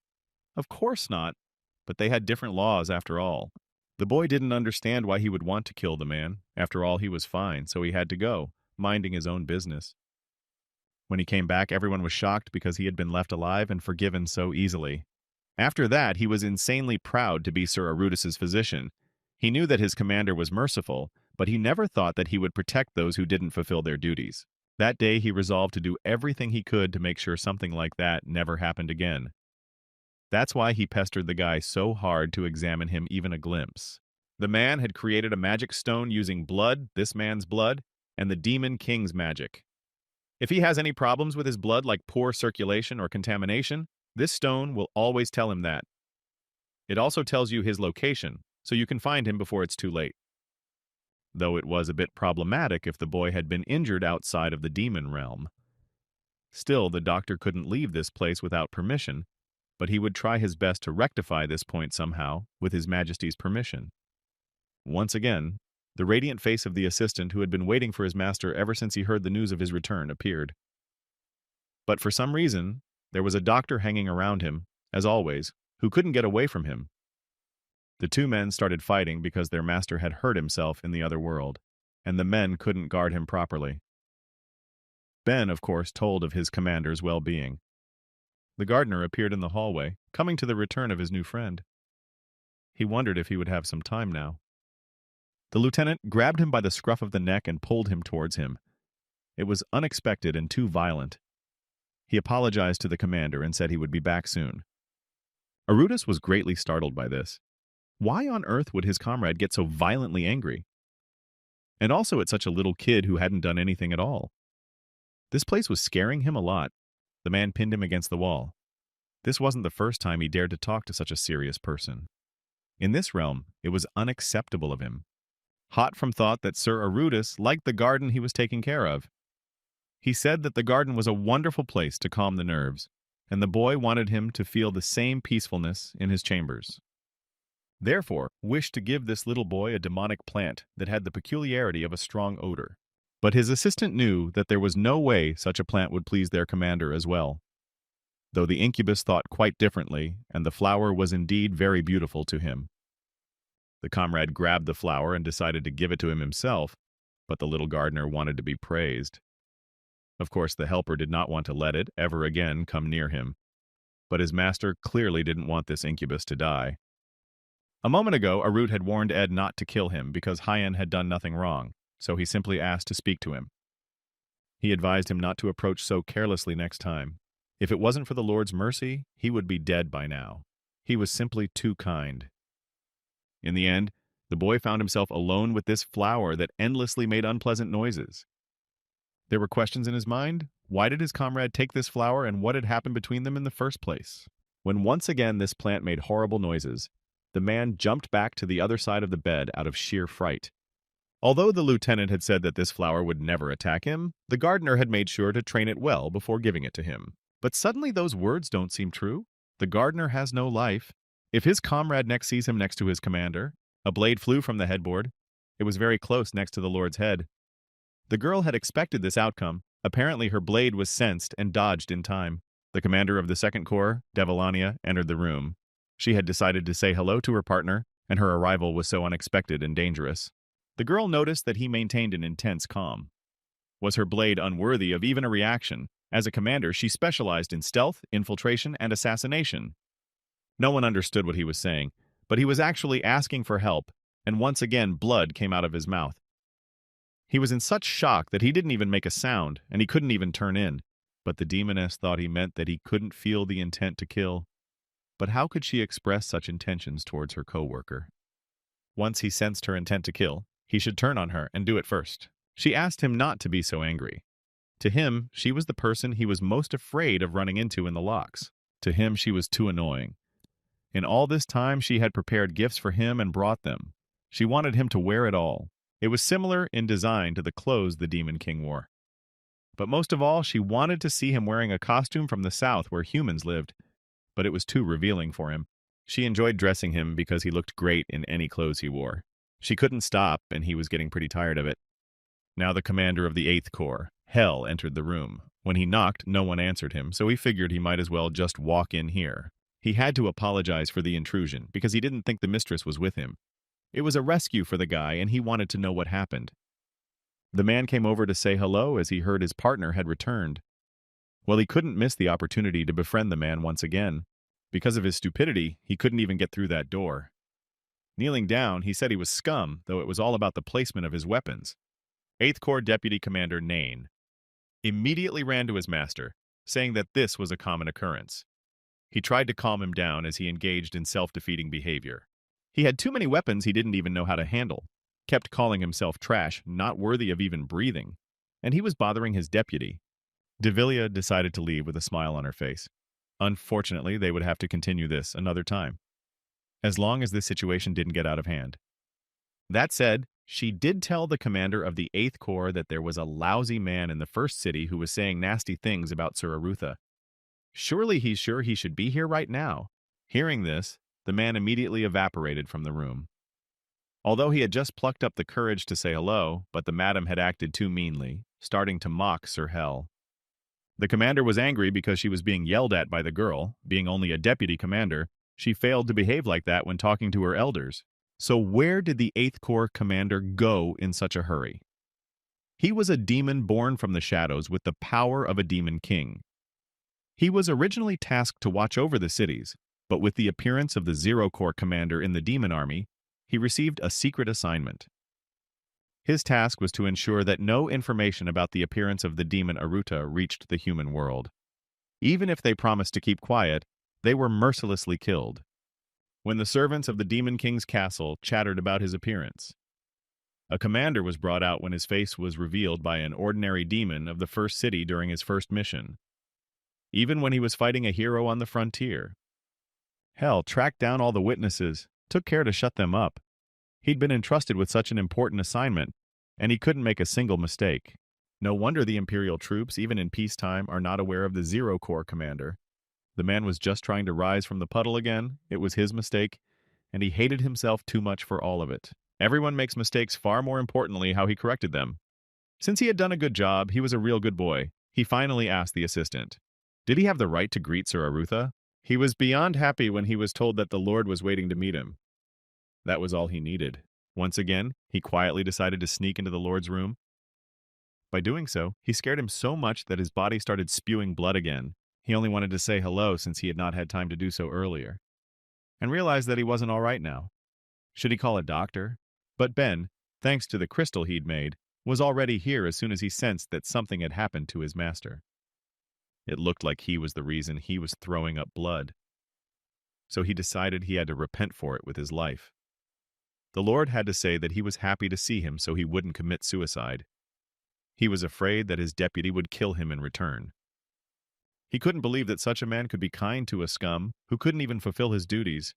Of course not. But they had different laws after all. The boy didn't understand why he would want to kill the man. After all, he was fine, so he had to go, minding his own business. When he came back, everyone was shocked because he had been left alive and forgiven so easily. After that, he was insanely proud to be Sir Arudis's physician. He knew that his commander was merciful, but he never thought that he would protect those who didn't fulfill their duties. That day, he resolved to do everything he could to make sure something like that never happened again. That's why he pestered the guy so hard to examine him even a glimpse. The man had created a magic stone using blood, this man's blood, and the Demon King's magic. If he has any problems with his blood like poor circulation or contamination, this stone will always tell him that. It also tells you his location, so you can find him before it's too late. Though it was a bit problematic if the boy had been injured outside of the demon realm. Still, the doctor couldn't leave this place without permission, but he would try his best to rectify this point somehow, with His Majesty's permission. Once again, the radiant face of the assistant who had been waiting for his master ever since he heard the news of his return appeared. But for some reason, there was a doctor hanging around him, as always, who couldn't get away from him. The two men started fighting because their master had hurt himself in the other world, and the men couldn't guard him properly. Ben, of course, told of his commander's well-being. The gardener appeared in the hallway, coming to the return of his new friend. He wondered if he would have some time now. The lieutenant grabbed him by the scruff of the neck and pulled him towards him. It was unexpected and too violent. He apologized to the commander and said he would be back soon. Arudis was greatly startled by this. Why on earth would his comrade get so violently angry? And also at such a little kid who hadn't done anything at all. This place was scaring him a lot. The man pinned him against the wall. This wasn't the first time he dared to talk to such a serious person. In this realm, it was unacceptable of him. Hot from thought that Sir Arudis liked the garden he was taking care of. He said that the garden was a wonderful place to calm the nerves, and the boy wanted him to feel the same peacefulness in his chambers. Therefore, wished to give this little boy a demonic plant that had the peculiarity of a strong odor. But his assistant knew that there was no way such a plant would please their commander as well. Though the incubus thought quite differently, and the flower was indeed very beautiful to him. The comrade grabbed the flower and decided to give it to him himself, but the little gardener wanted to be praised. Of course, the helper did not want to let it ever again come near him. But his master clearly didn't want this incubus to die. A moment ago, Arut had warned Ed not to kill him because Hyan had done nothing wrong, so he simply asked to speak to him. He advised him not to approach so carelessly next time. If it wasn't for the Lord's mercy, he would be dead by now. He was simply too kind. In the end, the boy found himself alone with this flower that endlessly made unpleasant noises. There were questions in his mind. Why did his comrade take this flower, and what had happened between them in the first place? When once again this plant made horrible noises, the man jumped back to the other side of the bed out of sheer fright. Although the lieutenant had said that this flower would never attack him, the gardener had made sure to train it well before giving it to him. But suddenly those words don't seem true. The gardener has no life. If his comrade next sees him next to his commander, a blade flew from the headboard. It was very close next to the Lord's head. The girl had expected this outcome. Apparently her blade was sensed and dodged in time. The commander of the Second Corps, Devilania, entered the room. She had decided to say hello to her partner, and her arrival was so unexpected and dangerous. The girl noticed that he maintained an intense calm. Was her blade unworthy of even a reaction? As a commander, she specialized in stealth, infiltration, and assassination. No one understood what he was saying, but he was actually asking for help, and once again blood came out of his mouth. He was in such shock that he didn't even make a sound, and he couldn't even turn in. But the demoness thought he meant that he couldn't feel the intent to kill. But how could she express such intentions towards her co-worker? Once he sensed her intent to kill, he should turn on her and do it first. She asked him not to be so angry. To him, she was the person he was most afraid of running into in the locks. To him, she was too annoying. In all this time, she had prepared gifts for him and brought them. She wanted him to wear it all. It was similar in design to the clothes the Demon King wore. But most of all, she wanted to see him wearing a costume from the south where humans lived. But it was too revealing for him. She enjoyed dressing him because he looked great in any clothes he wore. She couldn't stop, and he was getting pretty tired of it. Now the commander of the 8th Corps, Hell, entered the room. When he knocked, no one answered him, so he figured he might as well just walk in here. He had to apologize for the intrusion because he didn't think the mistress was with him. It was a rescue for the guy, and he wanted to know what happened. The man came over to say hello as he heard his partner had returned. Well, he couldn't miss the opportunity to befriend the man once again. Because of his stupidity, he couldn't even get through that door. Kneeling down, he said he was scum, though it was all about the placement of his weapons. 8th Corps Deputy Commander Nain immediately ran to his master, saying that this was a common occurrence. He tried to calm him down as he engaged in self-defeating behavior. He had too many weapons he didn't even know how to handle, kept calling himself trash, not worthy of even breathing, and he was bothering his deputy. Devillia decided to leave with a smile on her face. Unfortunately, they would have to continue this another time, as long as this situation didn't get out of hand. That said, she did tell the commander of the 8th Corps that there was a lousy man in the first city who was saying nasty things about Sir Arutha. Surely he's sure he should be here right now. Hearing this, the man immediately evaporated from the room. Although he had just plucked up the courage to say hello, but the madam had acted too meanly, starting to mock Sir Hell. The commander was angry because she was being yelled at by the girl. Being only a deputy commander, she failed to behave like that when talking to her elders. So where did the 8th Corps commander go in such a hurry? He was a demon born from the shadows with the power of a demon king. He was originally tasked to watch over the cities, but with the appearance of the 0 Corps commander in the demon army, he received a secret assignment. His task was to ensure that no information about the appearance of the demon Aruta reached the human world. Even if they promised to keep quiet, they were mercilessly killed. When the servants of the Demon King's castle chattered about his appearance, a commander was brought out when his face was revealed by an ordinary demon of the first city during his first mission. Even when he was fighting a hero on the frontier, Hell tracked down all the witnesses, took care to shut them up. He'd been entrusted with such an important assignment, and he couldn't make a single mistake. No wonder the Imperial troops, even in peacetime, are not aware of the 0 Corps commander. The man was just trying to rise from the puddle again. It was his mistake, and he hated himself too much for all of it. Everyone makes mistakes, far more importantly how he corrected them. Since he had done a good job, he was a real good boy. He finally asked the assistant, did he have the right to greet Sir Arutha? He was beyond happy when he was told that the Lord was waiting to meet him. That was all he needed. Once again, he quietly decided to sneak into the Lord's room. By doing so, he scared him so much that his body started spewing blood again. He only wanted to say hello since he had not had time to do so earlier, and realized that he wasn't all right now. Should he call a doctor? But Ben, thanks to the crystal he'd made, was already here as soon as he sensed that something had happened to his master. It looked like he was the reason he was throwing up blood. So he decided he had to repent for it with his life. The Lord had to say that he was happy to see him so he wouldn't commit suicide. He was afraid that his deputy would kill him in return. He couldn't believe that such a man could be kind to a scum who couldn't even fulfill his duties,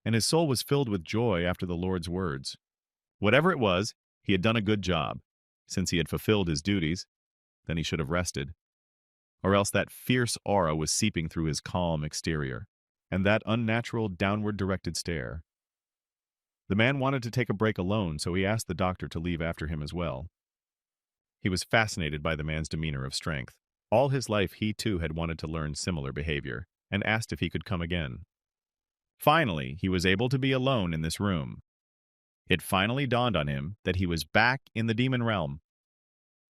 and his soul was filled with joy after the Lord's words. Whatever it was, he had done a good job. Since he had fulfilled his duties, then he should have rested. Or else that fierce aura was seeping through his calm exterior, and that unnatural downward-directed stare. The man wanted to take a break alone, so he asked the doctor to leave after him as well. He was fascinated by the man's demeanor of strength. All his life he too had wanted to learn similar behavior, and asked if he could come again. Finally, he was able to be alone in this room. It finally dawned on him that he was back in the demon realm.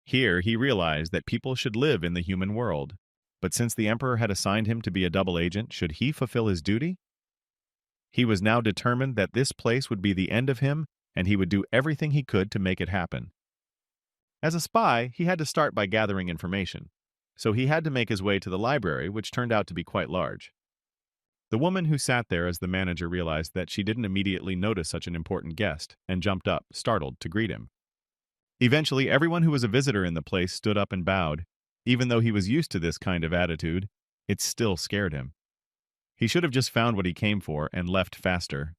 Here he realized that people should live in the human world, but since the Emperor had assigned him to be a double agent, should he fulfill his duty? He was now determined that this place would be the end of him, and he would do everything he could to make it happen. As a spy, he had to start by gathering information, so he had to make his way to the library, which turned out to be quite large. The woman who sat there as the manager realized that she didn't immediately notice such an important guest, and jumped up, startled, to greet him. Eventually, everyone who was a visitor in the place stood up and bowed. Even though he was used to this kind of attitude, it still scared him. He should have just found what he came for and left faster.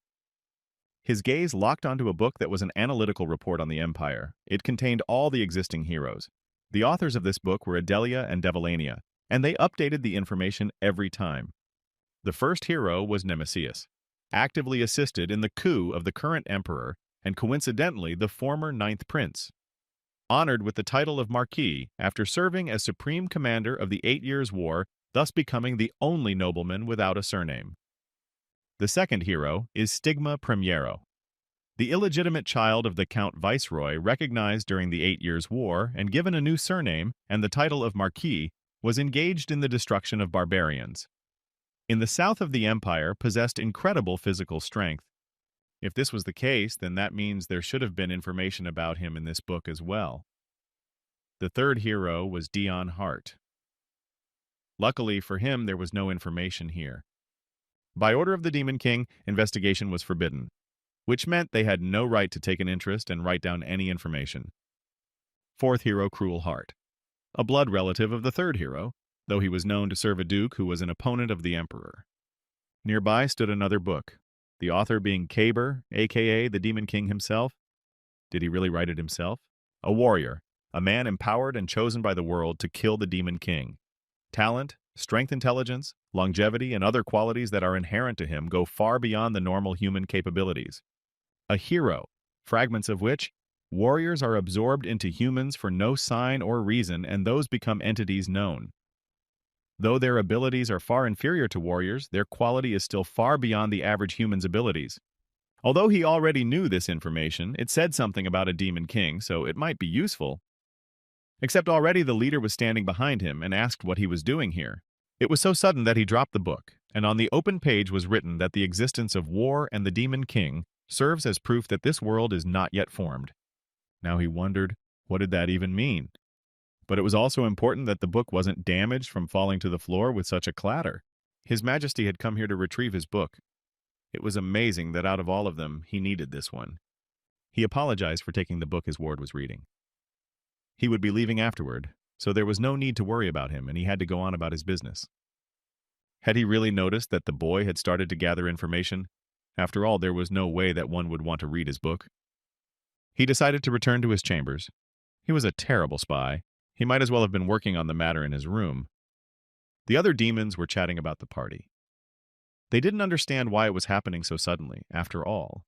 His gaze locked onto a book that was an analytical report on the Empire. It contained all the existing heroes. The authors of this book were Adelia and Devilania, and they updated the information every time. The first hero was Nemesius, actively assisted in the coup of the current emperor and coincidentally the former ninth prince. Honored with the title of Marquis after serving as supreme commander of the 8 Years' War, thus becoming the only nobleman without a surname. The second hero is Stigma Premiero, the illegitimate child of the Count Viceroy recognized during the 8 Years' War and given a new surname and the title of Marquis, was engaged in the destruction of barbarians. In the south of the empire, possessed incredible physical strength. If this was the case, then that means there should have been information about him in this book as well. The third hero was Dion Hart. Luckily for him, there was no information here. By order of the Demon King, investigation was forbidden, which meant they had no right to take an interest and write down any information. Fourth hero, Cruel Heart, a blood relative of the third hero, though he was known to serve a duke who was an opponent of the emperor. Nearby stood another book, the author being Kaber, aka the Demon King himself. Did he really write it himself? A warrior, a man empowered and chosen by the world to kill the Demon King. Talent, strength, intelligence, longevity, and other qualities that are inherent to him go far beyond the normal human capabilities. A hero, fragments of which, warriors are absorbed into humans for no sign or reason, and those become entities known. Though their abilities are far inferior to warriors, their quality is still far beyond the average human's abilities. Although he already knew this information, it said something about a Demon King, so it might be useful. Except already the leader was standing behind him and asked what he was doing here. It was so sudden that he dropped the book, and on the open page was written that the existence of war and the Demon King serves as proof that this world is not yet formed. Now he wondered, what did that even mean? But it was also important that the book wasn't damaged from falling to the floor with such a clatter. His Majesty had come here to retrieve his book. It was amazing that out of all of them, he needed this one. He apologized for taking the book his ward was reading. He would be leaving afterward, so there was no need to worry about him, and he had to go on about his business. Had he really noticed that the boy had started to gather information? After all, there was no way that one would want to read his book. He decided to return to his chambers. He was a terrible spy. He might as well have been working on the matter in his room. The other demons were chatting about the party. They didn't understand why it was happening so suddenly, after all.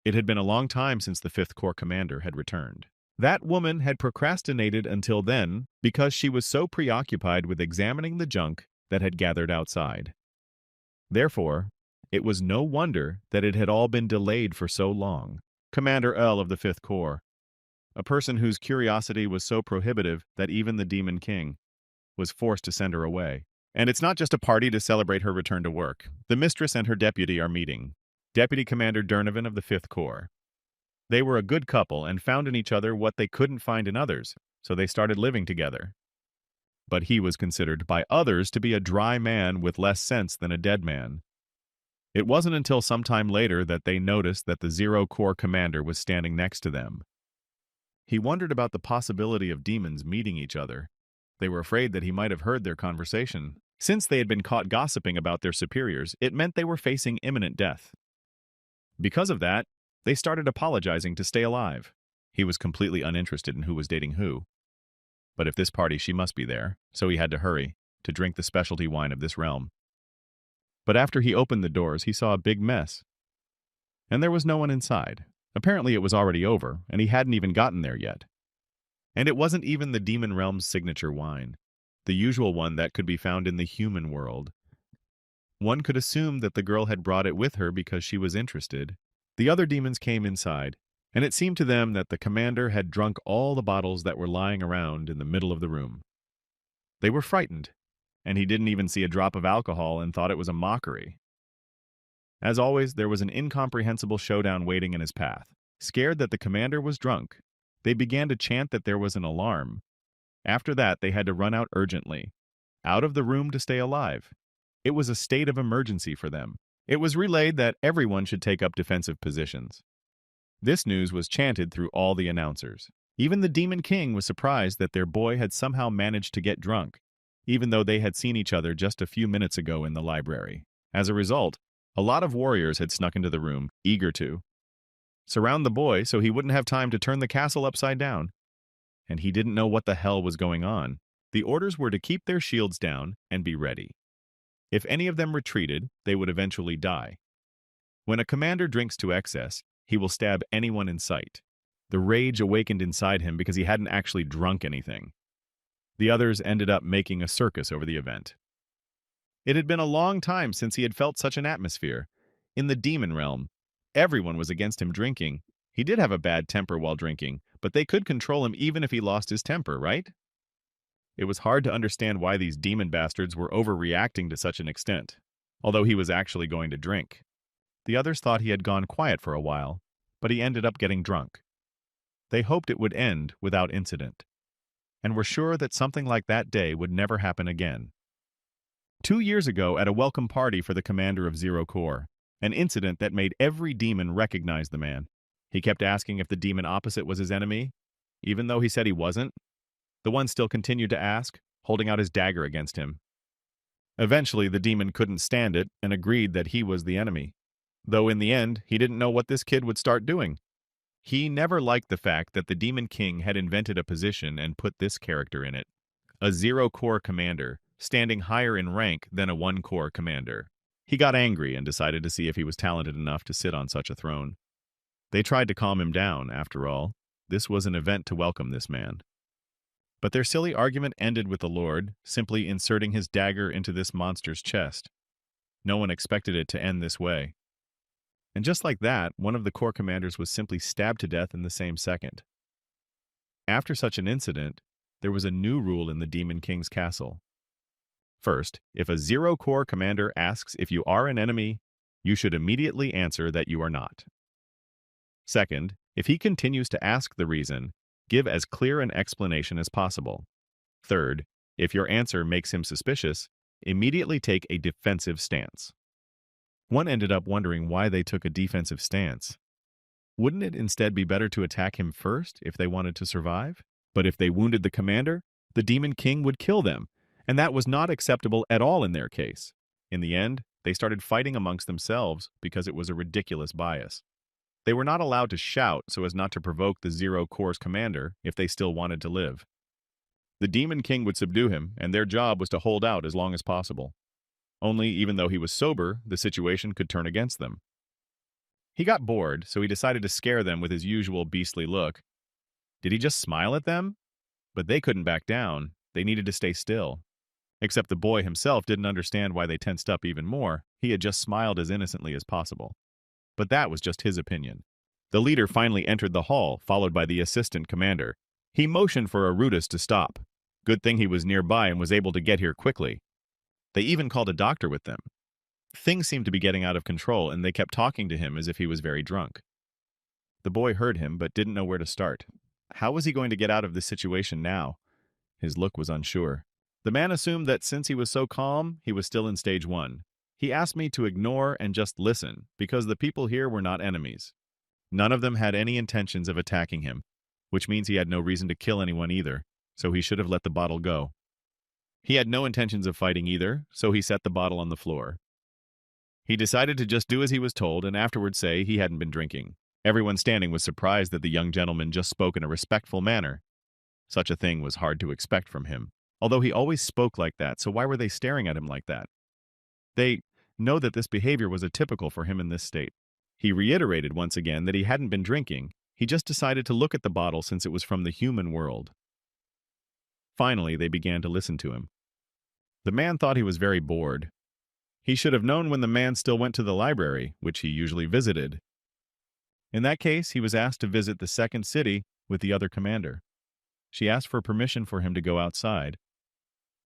It had been a long time since the 5th Corps commander had returned. That woman had procrastinated until then because she was so preoccupied with examining the junk that had gathered outside. Therefore, it was no wonder that it had all been delayed for so long. Commander L of the 5th Corps, a person whose curiosity was so prohibitive that even the Demon King was forced to send her away. And it's not just a party to celebrate her return to work. The mistress and her deputy are meeting. Deputy Commander Durnovan of the 5th Corps. They were a good couple and found in each other what they couldn't find in others, so they started living together. But he was considered by others to be a dry man with less sense than a dead man. It wasn't until some time later that they noticed that the Zero Corps commander was standing next to them. He wondered about the possibility of demons meeting each other. They were afraid that he might have heard their conversation. Since they had been caught gossiping about their superiors, it meant they were facing imminent death. Because of that, they started apologizing to stay alive. He was completely uninterested in who was dating who. But if this party, she must be there, so he had to hurry to drink the specialty wine of this realm. But after he opened the doors, he saw a big mess. And there was no one inside. Apparently it was already over, and he hadn't even gotten there yet. And it wasn't even the demon realm's signature wine, the usual one that could be found in the human world. One could assume that the girl had brought it with her because she was interested. The other demons came inside, and it seemed to them that the commander had drunk all the bottles that were lying around in the middle of the room. They were frightened, and he didn't even see a drop of alcohol and thought it was a mockery. As always, there was an incomprehensible showdown waiting in his path. Scared that the commander was drunk, they began to chant that there was an alarm. After that, they had to run out urgently, out of the room to stay alive. It was a state of emergency for them. It was relayed that everyone should take up defensive positions. This news was chanted through all the announcers. Even the Demon King was surprised that their boy had somehow managed to get drunk, even though they had seen each other just a few minutes ago in the library. As a result, a lot of warriors had snuck into the room, eager to surround the boy so he wouldn't have time to turn the castle upside down. And he didn't know what the hell was going on. The orders were to keep their shields down and be ready. If any of them retreated, they would eventually die. When a commander drinks to excess, he will stab anyone in sight. The rage awakened inside him because he hadn't actually drunk anything. The others ended up making a circus over the event. It had been a long time since he had felt such an atmosphere. In the demon realm, everyone was against him drinking. He did have a bad temper while drinking, but they could control him even if he lost his temper, right? It was hard to understand why these demon bastards were overreacting to such an extent, although he was actually going to drink. The others thought he had gone quiet for a while, but he ended up getting drunk. They hoped it would end without incident, and were sure that something like that day would never happen again. 2 years ago, at a welcome party for the commander of Zero Corps, an incident that made every demon recognize the man. He kept asking if the demon opposite was his enemy, even though he said he wasn't. The one still continued to ask, holding out his dagger against him. Eventually, the demon couldn't stand it and agreed that he was the enemy, though in the end, he didn't know what this kid would start doing. He never liked the fact that the Demon King had invented a position and put this character in it, a Zero Corps commander, standing higher in rank than a One Corps commander. He got angry and decided to see if he was talented enough to sit on such a throne. They tried to calm him down, after all. This was an event to welcome this man. But their silly argument ended with the Lord simply inserting his dagger into this monster's chest. No one expected it to end this way. And just like that, one of the Corps commanders was simply stabbed to death in the same second. After such an incident, there was a new rule in the Demon King's castle. First, if a Zero Corps commander asks if you are an enemy, you should immediately answer that you are not. Second, if he continues to ask the reason, give as clear an explanation as possible. Third, if your answer makes him suspicious, immediately take a defensive stance. One ended up wondering why they took a defensive stance. Wouldn't it instead be better to attack him first if they wanted to survive? But if they wounded the commander, the Demon King would kill them, and that was not acceptable at all in their case. In the end, they started fighting amongst themselves because it was a ridiculous bias. They were not allowed to shout so as not to provoke the Zero Corps commander if they still wanted to live. The Demon King would subdue him, and their job was to hold out as long as possible. Only, even though he was sober, the situation could turn against them. He got bored, so he decided to scare them with his usual beastly look. Did he just smile at them? But they couldn't back down. They needed to stay still. Except the boy himself didn't understand why they tensed up even more. He had just smiled as innocently as possible. But that was just his opinion. The leader finally entered the hall, followed by the assistant commander. He motioned for Arudis to stop. Good thing he was nearby and was able to get here quickly. They even called a doctor with them. Things seemed to be getting out of control, and they kept talking to him as if he was very drunk. The boy heard him, but didn't know where to start. How was he going to get out of this situation now? His look was unsure. The man assumed that since he was so calm, he was still in stage 1. He asked me to ignore and just listen, because the people here were not enemies. None of them had any intentions of attacking him, which means he had no reason to kill anyone either, so he should have let the bottle go. He had no intentions of fighting either, so he set the bottle on the floor. He decided to just do as he was told and afterwards say he hadn't been drinking. Everyone standing was surprised that the young gentleman just spoke in a respectful manner. Such a thing was hard to expect from him, although he always spoke like that, so why were they staring at him like that? They know that this behavior was atypical for him in this state. He reiterated once again that he hadn't been drinking. He just decided to look at the bottle since it was from the human world. Finally, they began to listen to him. The man thought he was very bored. He should have known when the man still went to the library, which he usually visited. In that case, he was asked to visit the second city with the other commander. She asked for permission for him to go outside.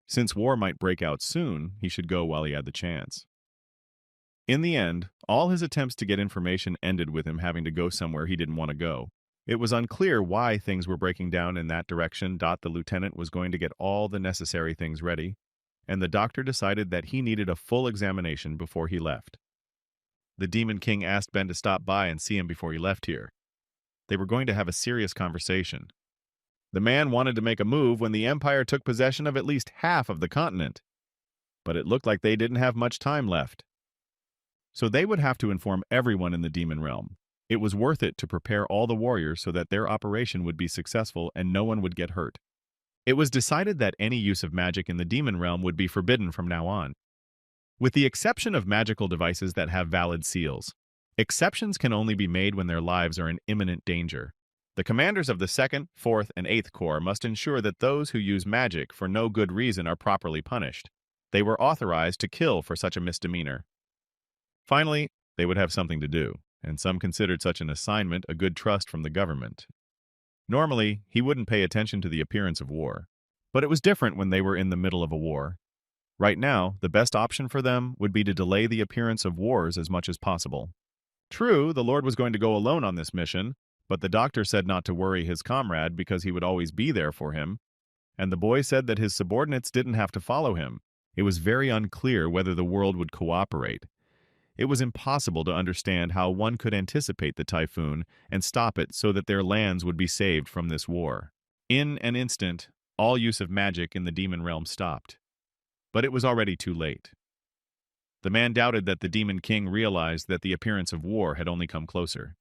Since war might break out soon, he should go while he had the chance. In the end, all his attempts to get information ended with him having to go somewhere he didn't want to go. It was unclear why things were breaking down in that direction. The lieutenant was going to get all the necessary things ready, and the doctor decided that he needed a full examination before he left. The Demon King asked Ben to stop by and see him before he left here. They were going to have a serious conversation. The man wanted to make a move when the Empire took possession of at least half of the continent, but it looked like they didn't have much time left. So they would have to inform everyone in the demon realm. It was worth it to prepare all the warriors so that their operation would be successful and no one would get hurt. It was decided that any use of magic in the demon realm would be forbidden from now on, with the exception of magical devices that have valid seals. Exceptions can only be made when their lives are in imminent danger. The commanders of the 2nd, 4th, and 8th Corps must ensure that those who use magic for no good reason are properly punished. They were authorized to kill for such a misdemeanor. Finally, they would have something to do, and some considered such an assignment a good trust from the government. Normally, he wouldn't pay attention to the appearance of war, but it was different when they were in the middle of a war. Right now, the best option for them would be to delay the appearance of wars as much as possible. True, the Lord was going to go alone on this mission, but the doctor said not to worry his comrade because he would always be there for him, and the boy said that his subordinates didn't have to follow him. It was very unclear whether the world would cooperate. It was impossible to understand how one could anticipate the typhoon and stop it so that their lands would be saved from this war. In an instant, all use of magic in the demon realm stopped. But it was already too late. The man doubted that the Demon King realized that the appearance of war had only come closer.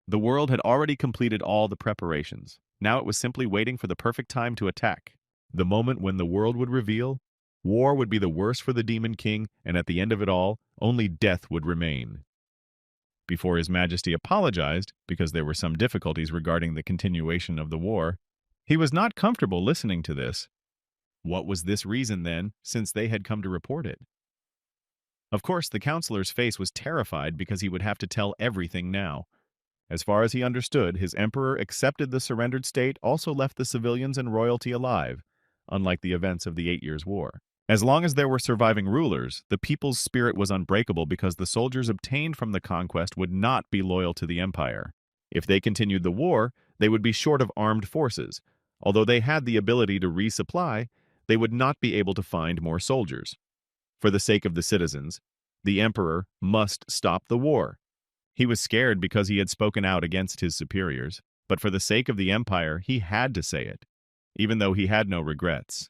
The world had already completed all the preparations. Now it was simply waiting for the perfect time to attack. The moment when the world would reveal, war would be the worst for the Demon King, and at the end of it all, only death would remain. Before His Majesty apologized, because there were some difficulties regarding the continuation of the war, he was not comfortable listening to this. What was this reason, then, since they had come to report it? Of course, the counselor's face was terrified because he would have to tell everything now. As far as he understood, his emperor accepted the surrendered state also left the civilians and royalty alive, unlike the events of the 8 Years' War. As long as there were surviving rulers, the people's spirit was unbreakable because the soldiers obtained from the conquest would not be loyal to the empire. If they continued the war, they would be short of armed forces. Although they had the ability to resupply, they would not be able to find more soldiers. For the sake of the citizens, the emperor must stop the war. He was scared because he had spoken out against his superiors, but for the sake of the empire, he had to say it, even though he had no regrets.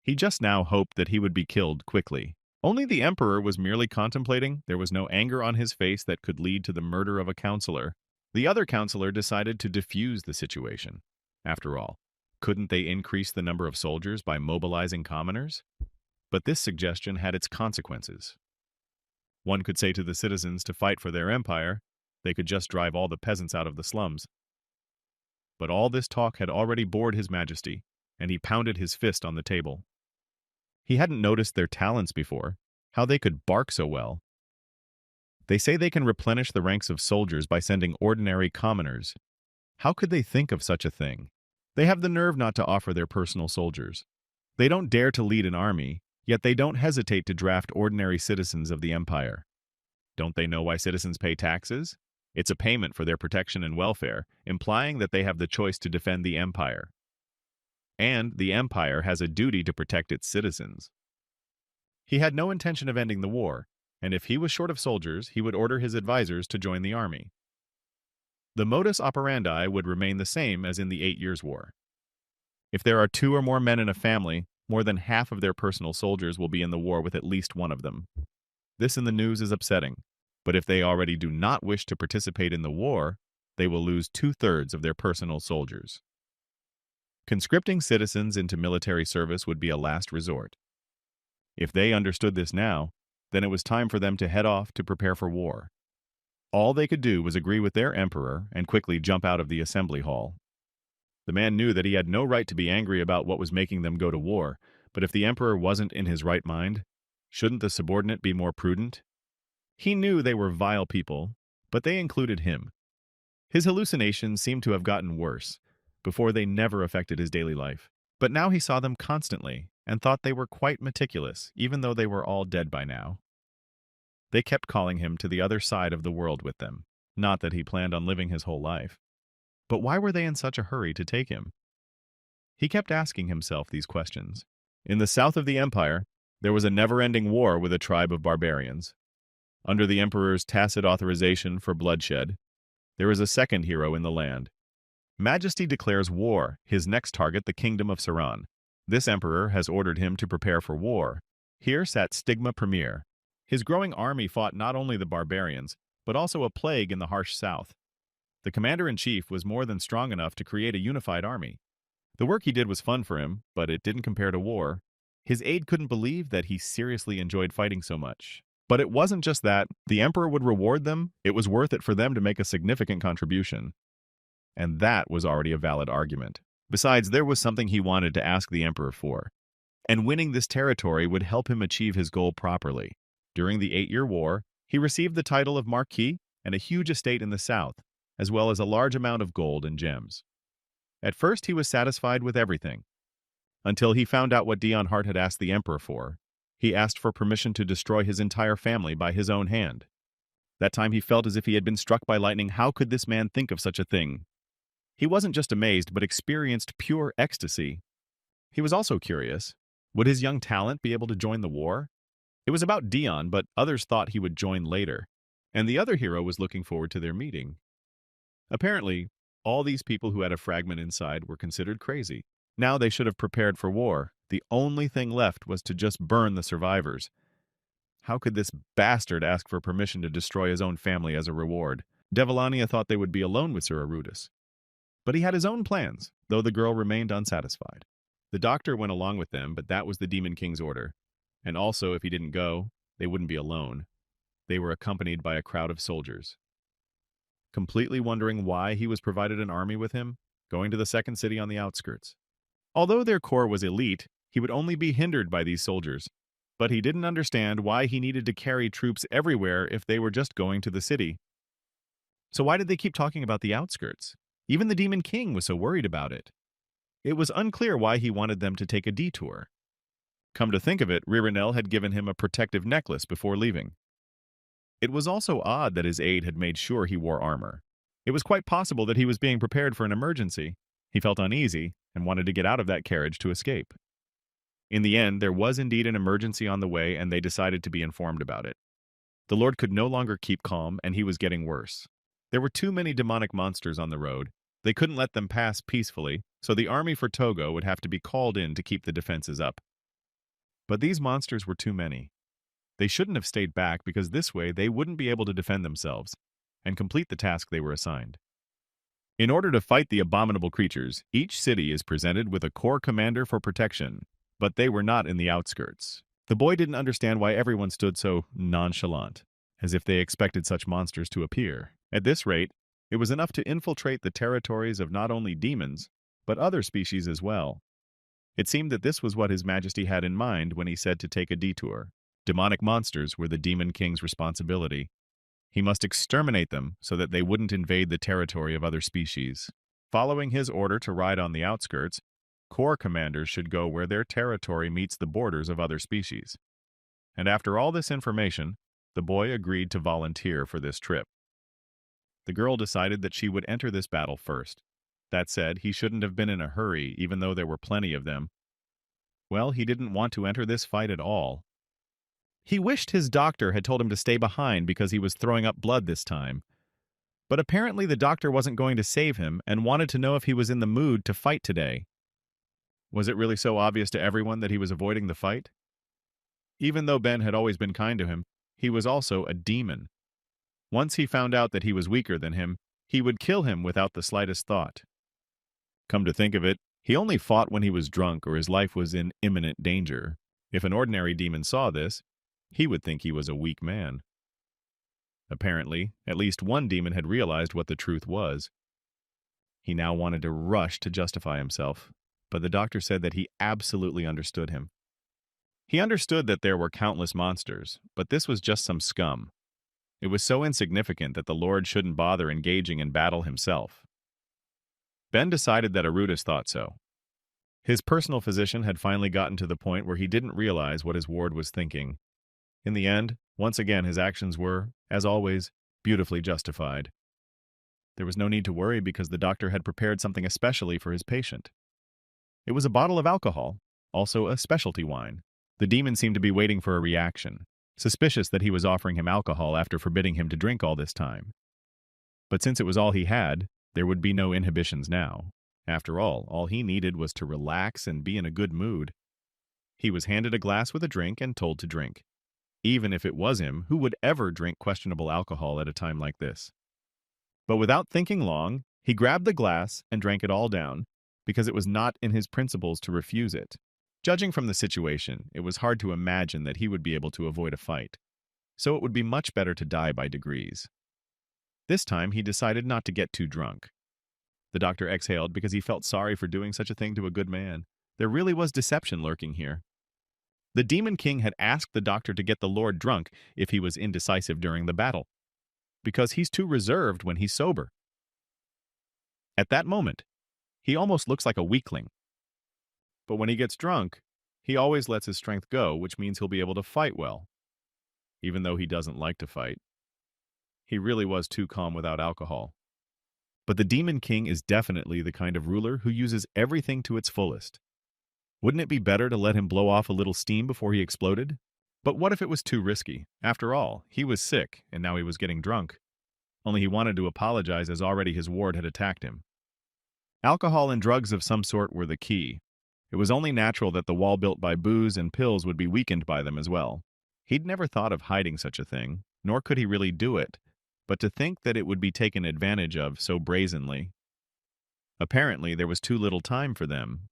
He just now hoped that he would be killed quickly. Only the emperor was merely contemplating. There was no anger on his face that could lead to the murder of a counselor. The other counselor decided to defuse the situation. After all, couldn't they increase the number of soldiers by mobilizing commoners? But this suggestion had its consequences. One could say to the citizens to fight for their empire. They could just drive all the peasants out of the slums. But all this talk had already bored His Majesty, and he pounded his fist on the table. He hadn't noticed their talents before, how they could bark so well. They say they can replenish the ranks of soldiers by sending ordinary commoners. How could they think of such a thing? They have the nerve not to offer their personal soldiers. They don't dare to lead an army, yet they don't hesitate to draft ordinary citizens of the empire. Don't they know why citizens pay taxes? It's a payment for their protection and welfare, implying that they have the choice to defend the empire. And the empire has a duty to protect its citizens. He had no intention of ending the war, and if he was short of soldiers, he would order his advisors to join the army. The modus operandi would remain the same as in the 8 Years' War. If there are 2 or more men in a family, more than half of their personal soldiers will be in the war with at least one of them. This in the news is upsetting, but if they already do not wish to participate in the war, they will lose 2/3 of their personal soldiers. Conscripting citizens into military service would be a last resort. If they understood this now, then it was time for them to head off to prepare for war. All they could do was agree with their emperor and quickly jump out of the assembly hall. The man knew that he had no right to be angry about what was making them go to war, but if the emperor wasn't in his right mind, shouldn't the subordinate be more prudent? He knew they were vile people, but they included him. His hallucinations seemed to have gotten worse. Before they never affected his daily life. But now he saw them constantly and thought they were quite meticulous, even though they were all dead by now. They kept calling him to the other side of the world with them. Not that he planned on living his whole life. But why were they in such a hurry to take him? He kept asking himself these questions. In the south of the empire, there was a never-ending war with a tribe of barbarians. Under the emperor's tacit authorization for bloodshed, there is a second hero in the land. Majesty declares war, his next target the kingdom of Saran. This emperor has ordered him to prepare for war. Here sat Stigma Premier. His growing army fought not only the barbarians, but also a plague in the harsh south. The commander-in-chief was more than strong enough to create a unified army. The work he did was fun for him, but it didn't compare to war. His aide couldn't believe that he seriously enjoyed fighting so much. But it wasn't just that. The emperor would reward them. It was worth it for them to make a significant contribution. And that was already a valid argument. Besides, there was something he wanted to ask the emperor for. And winning this territory would help him achieve his goal properly. During the 8-Year War, he received the title of Marquis and a huge estate in the south, as well as a large amount of gold and gems. At first, he was satisfied with everything, until he found out what Dion Hart had asked the emperor for. He asked for permission to destroy his entire family by his own hand. That time he felt as if he had been struck by lightning. How could this man think of such a thing? He wasn't just amazed, but experienced pure ecstasy. He was also curious. Would his young talent be able to join the war? It was about Dion, but others thought he would join later. And the other hero was looking forward to their meeting. Apparently, all these people who had a fragment inside were considered crazy. Now they should have prepared for war. The only thing left was to just burn the survivors. How could this bastard ask for permission to destroy his own family as a reward? Devalania thought they would be alone with Sir Arudis. But he had his own plans, though the girl remained unsatisfied. The doctor went along with them, but that was the Demon King's order. And also, if he didn't go, they wouldn't be alone. They were accompanied by a crowd of soldiers. Completely wondering why he was provided an army with him, going to the second city on the outskirts. Although their corps was elite, he would only be hindered by these soldiers. But he didn't understand why he needed to carry troops everywhere if they were just going to the city. So why did they keep talking about the outskirts? Even the Demon King was so worried about it. It was unclear why he wanted them to take a detour. Come to think of it, Ririnel had given him a protective necklace before leaving. It was also odd that his aide had made sure he wore armor. It was quite possible that he was being prepared for an emergency. He felt uneasy and wanted to get out of that carriage to escape. In the end, there was indeed an emergency on the way, and they decided to be informed about it. The Lord could no longer keep calm, and he was getting worse. There were too many demonic monsters on the road. They couldn't let them pass peacefully, so the army for Togo would have to be called in to keep the defenses up. But these monsters were too many. They shouldn't have stayed back because this way they wouldn't be able to defend themselves and complete the task they were assigned. In order to fight the abominable creatures, each city is presented with a corps commander for protection, but they were not in the outskirts. The boy didn't understand why everyone stood so nonchalant, as if they expected such monsters to appear. At this rate, it was enough to infiltrate the territories of not only demons, but other species as well. It seemed that this was what His Majesty had in mind when he said to take a detour. Demonic monsters were the Demon King's responsibility. He must exterminate them so that they wouldn't invade the territory of other species. Following his order to ride on the outskirts, corps commanders should go where their territory meets the borders of other species. And after all this information, the boy agreed to volunteer for this trip. The girl decided that she would enter this battle first. That said, he shouldn't have been in a hurry, even though there were plenty of them. Well, he didn't want to enter this fight at all. He wished his doctor had told him to stay behind because he was throwing up blood this time. But apparently the doctor wasn't going to save him and wanted to know if he was in the mood to fight today. Was it really so obvious to everyone that he was avoiding the fight? Even though Ben had always been kind to him, he was also a demon. Once he found out that he was weaker than him, he would kill him without the slightest thought. Come to think of it, he only fought when he was drunk or his life was in imminent danger. If an ordinary demon saw this, he would think he was a weak man. Apparently, at least one demon had realized what the truth was. He now wanted to rush to justify himself, but the doctor said that he absolutely understood him. He understood that there were countless monsters, but this was just some scum. It was so insignificant that the Lord shouldn't bother engaging in battle himself. Ben decided that Arudis thought so. His personal physician had finally gotten to the point where he didn't realize what his ward was thinking. In the end, once again his actions were, as always, beautifully justified. There was no need to worry because the doctor had prepared something especially for his patient. It was a bottle of alcohol, also a specialty wine. The demon seemed to be waiting for a reaction, suspicious that he was offering him alcohol after forbidding him to drink all this time. But since it was all he had, there would be no inhibitions now. After all he needed was to relax and be in a good mood. He was handed a glass with a drink and told to drink. Even if it was him, who would ever drink questionable alcohol at a time like this? But without thinking long, he grabbed the glass and drank it all down, because it was not in his principles to refuse it. Judging from the situation, it was hard to imagine that he would be able to avoid a fight. So it would be much better to die by degrees. This time, he decided not to get too drunk. The doctor exhaled because he felt sorry for doing such a thing to a good man. There really was deception lurking here. The Demon King had asked the doctor to get the Lord drunk if he was indecisive during the battle, because he's too reserved when he's sober. At that moment, he almost looks like a weakling. But when he gets drunk, he always lets his strength go, which means he'll be able to fight well, even though he doesn't like to fight. He really was too calm without alcohol. But the Demon King is definitely the kind of ruler who uses everything to its fullest. Wouldn't it be better to let him blow off a little steam before he exploded? But what if it was too risky? After all, he was sick, and now he was getting drunk. Only he wanted to apologize as already his ward had attacked him. Alcohol and drugs of some sort were the key. It was only natural that the wall built by booze and pills would be weakened by them as well. He'd never thought of hiding such a thing, nor could he really do it. But to think that it would be taken advantage of so brazenly. Apparently, there was too little time for them.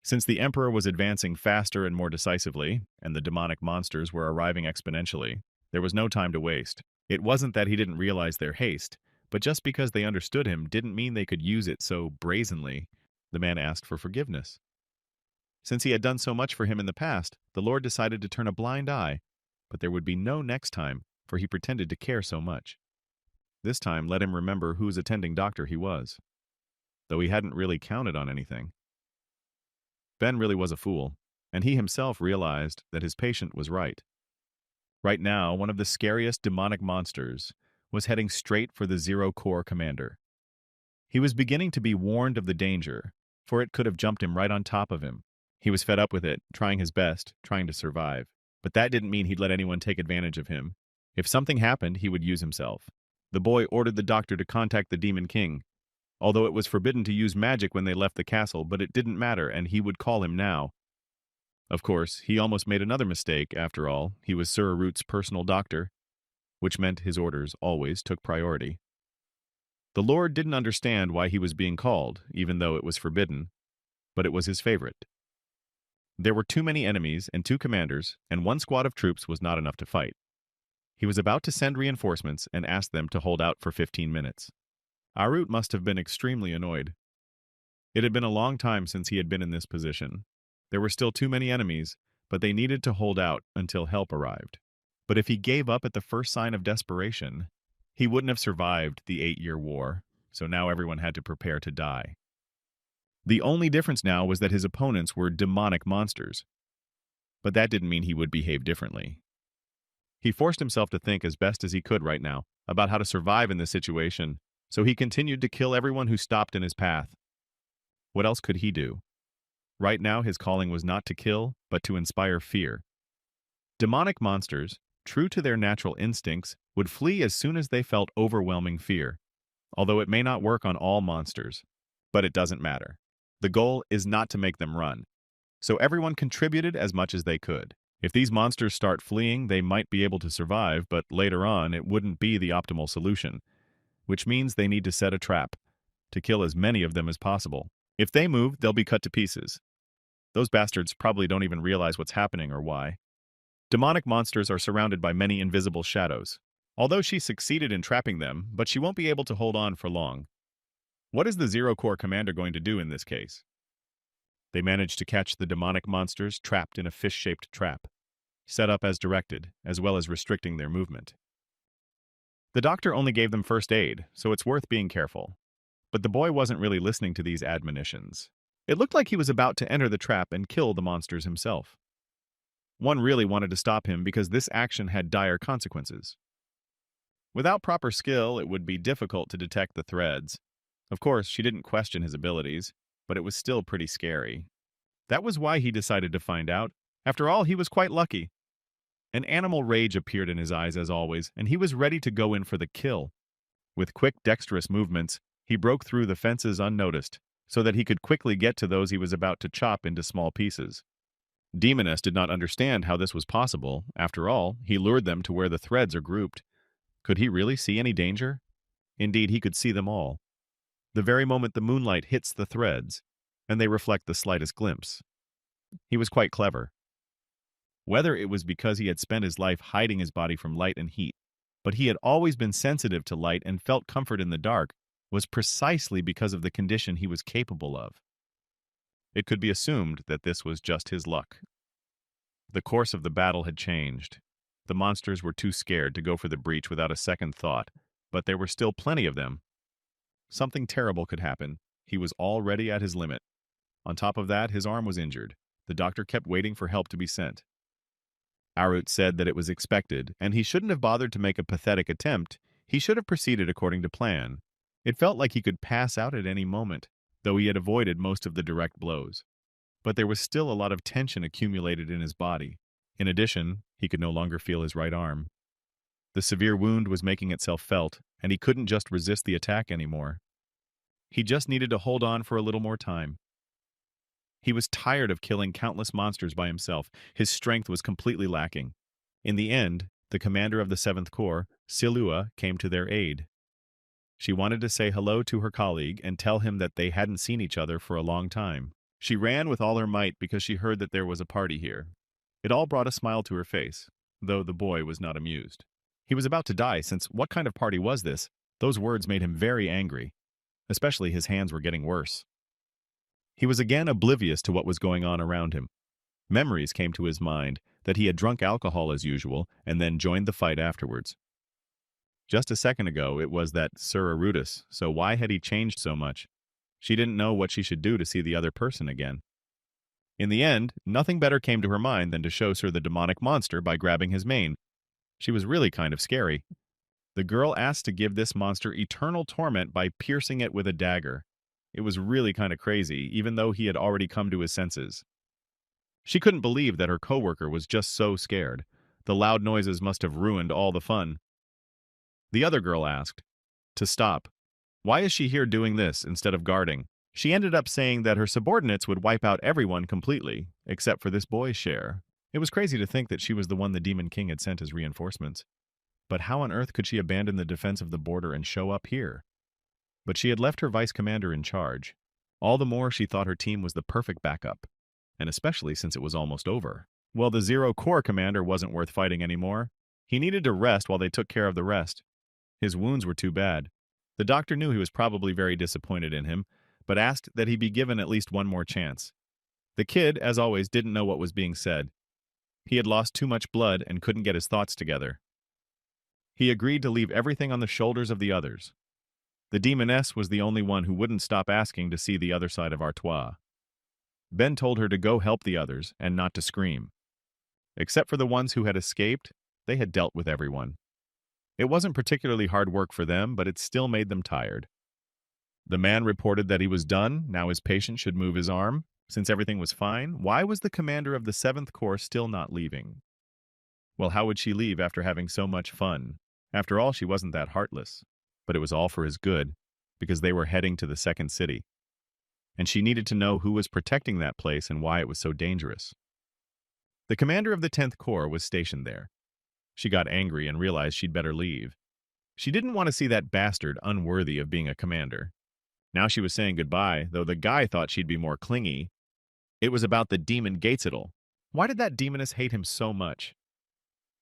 Since the Emperor was advancing faster and more decisively, and the demonic monsters were arriving exponentially, there was no time to waste. It wasn't that he didn't realize their haste, but just because they understood him didn't mean they could use it so brazenly. The man asked for forgiveness. Since he had done so much for him in the past, the Lord decided to turn a blind eye, but there would be no next time, for he pretended to care so much. This time, let him remember whose attending doctor he was, though he hadn't really counted on anything. Ben really was a fool, and he himself realized that his patient was right. Right now, one of the scariest demonic monsters was heading straight for the Zero Core commander. He was beginning to be warned of the danger, for it could have jumped him right on top of him. He was fed up with it, trying his best, trying to survive. But that didn't mean he'd let anyone take advantage of him. If something happened, he would use himself. The boy ordered the doctor to contact the Demon King, although it was forbidden to use magic when they left the castle, but it didn't matter, and he would call him now. Of course, he almost made another mistake, after all. He was Sir Root's personal doctor, which meant his orders always took priority. The Lord didn't understand why he was being called, even though it was forbidden, but it was his favorite. There were too many enemies and 2 commanders, and 1 squad of troops was not enough to fight. He was about to send reinforcements and ask them to hold out for 15 minutes. Arut must have been extremely annoyed. It had been a long time since he had been in this position. There were still too many enemies, but they needed to hold out until help arrived. But if he gave up at the first sign of desperation, he wouldn't have survived the 8-year war, so now everyone had to prepare to die. The only difference now was that his opponents were demonic monsters. But that didn't mean he would behave differently. He forced himself to think as best as he could right now about how to survive in this situation, so he continued to kill everyone who stopped in his path. What else could he do? Right now, his calling was not to kill, but to inspire fear. Demonic monsters, true to their natural instincts, would flee as soon as they felt overwhelming fear, although it may not work on all monsters. But it doesn't matter. The goal is not to make them run, so everyone contributed as much as they could. If these monsters start fleeing, they might be able to survive, but later on it wouldn't be the optimal solution, which means they need to set a trap to kill as many of them as possible. If they move, they'll be cut to pieces. Those bastards probably don't even realize what's happening or why. Demonic monsters are surrounded by many invisible shadows. Although she succeeded in trapping them, but she won't be able to hold on for long. What is the Zero Corps commander going to do in this case? They managed to catch the demonic monsters trapped in a fish-shaped trap, set up as directed, as well as restricting their movement. The doctor only gave them first aid, so it's worth being careful. But the boy wasn't really listening to these admonitions. It looked like he was about to enter the trap and kill the monsters himself. One really wanted to stop him because this action had dire consequences. Without proper skill, it would be difficult to detect the threads. Of course, she didn't question his abilities, but it was still pretty scary. That was why he decided to find out. After all, he was quite lucky. An animal rage appeared in his eyes as always, and he was ready to go in for the kill. With quick, dexterous movements, he broke through the fences unnoticed, so that he could quickly get to those he was about to chop into small pieces. Demoness did not understand how this was possible. After all, he lured them to where the threads are grouped. Could he really see any danger? Indeed, he could see them all. The very moment the moonlight hits the threads, and they reflect the slightest glimpse. He was quite clever. Whether it was because he had spent his life hiding his body from light and heat, but he had always been sensitive to light and felt comfort in the dark, was precisely because of the condition he was capable of. It could be assumed that this was just his luck. The course of the battle had changed. The monsters were too scared to go for the breach without a second thought, but there were still plenty of them. Something terrible could happen. He was already at his limit. On top of that, his arm was injured. The doctor kept waiting for help to be sent. Arut said that it was expected, and he shouldn't have bothered to make a pathetic attempt. He should have proceeded according to plan. It felt like he could pass out at any moment, though he had avoided most of the direct blows. But there was still a lot of tension accumulated in his body. In addition, he could no longer feel his right arm. The severe wound was making itself felt, and he couldn't just resist the attack anymore. He just needed to hold on for a little more time. He was tired of killing countless monsters by himself. His strength was completely lacking. In the end, the commander of the 7th Corps, Silua, came to their aid. She wanted to say hello to her colleague and tell him that they hadn't seen each other for a long time. She ran with all her might because she heard that there was a party here. It all brought a smile to her face, though the boy was not amused. He was about to die, since what kind of party was this? Those words made him very angry. Especially his hands were getting worse. He was again oblivious to what was going on around him. Memories came to his mind that he had drunk alcohol as usual and then joined the fight afterwards. Just a second ago, it was that Sir Arutus, so why had he changed so much? She didn't know what she should do to see the other person again. In the end, nothing better came to her mind than to show Sir the demonic monster by grabbing his mane. She was really kind of scary. The girl asked to give this monster eternal torment by piercing it with a dagger. It was really kind of crazy, even though he had already come to his senses. She couldn't believe that her coworker was just so scared. The loud noises must have ruined all the fun. The other girl asked to stop. Why is she here doing this instead of guarding? She ended up saying that her subordinates would wipe out everyone completely, except for this boy's share. It was crazy to think that she was the one the Demon King had sent as reinforcements. But how on earth could she abandon the defense of the border and show up here? But she had left her vice commander in charge. All the more she thought her team was the perfect backup, and especially since it was almost over. Well, the Zero Corps commander wasn't worth fighting anymore. He needed to rest while they took care of the rest. His wounds were too bad. The doctor knew he was probably very disappointed in him, but asked that he be given at least one more chance. The kid, as always, didn't know what was being said. He had lost too much blood and couldn't get his thoughts together. He agreed to leave everything on the shoulders of the others. The demoness was the only one who wouldn't stop asking to see the other side of Artois. Ben told her to go help the others and not to scream. Except for the ones who had escaped, They had dealt with everyone. It wasn't particularly hard work for them, but it still made them tired. The man reported that he was done. Now his patient should move his arm. Since everything was fine, why was the commander of the 7th Corps still not leaving? Well, how would she leave after having so much fun? After all, she wasn't that heartless. But it was all for his good, because they were heading to the second city. And she needed to know who was protecting that place and why it was so dangerous. The commander of the 10th Corps was stationed there. She got angry and realized she'd better leave. She didn't want to see that bastard unworthy of being a commander. Now she was saying goodbye, though the guy thought she'd be more clingy. It was about the demon Gatesettle. Why did that demoness hate him so much?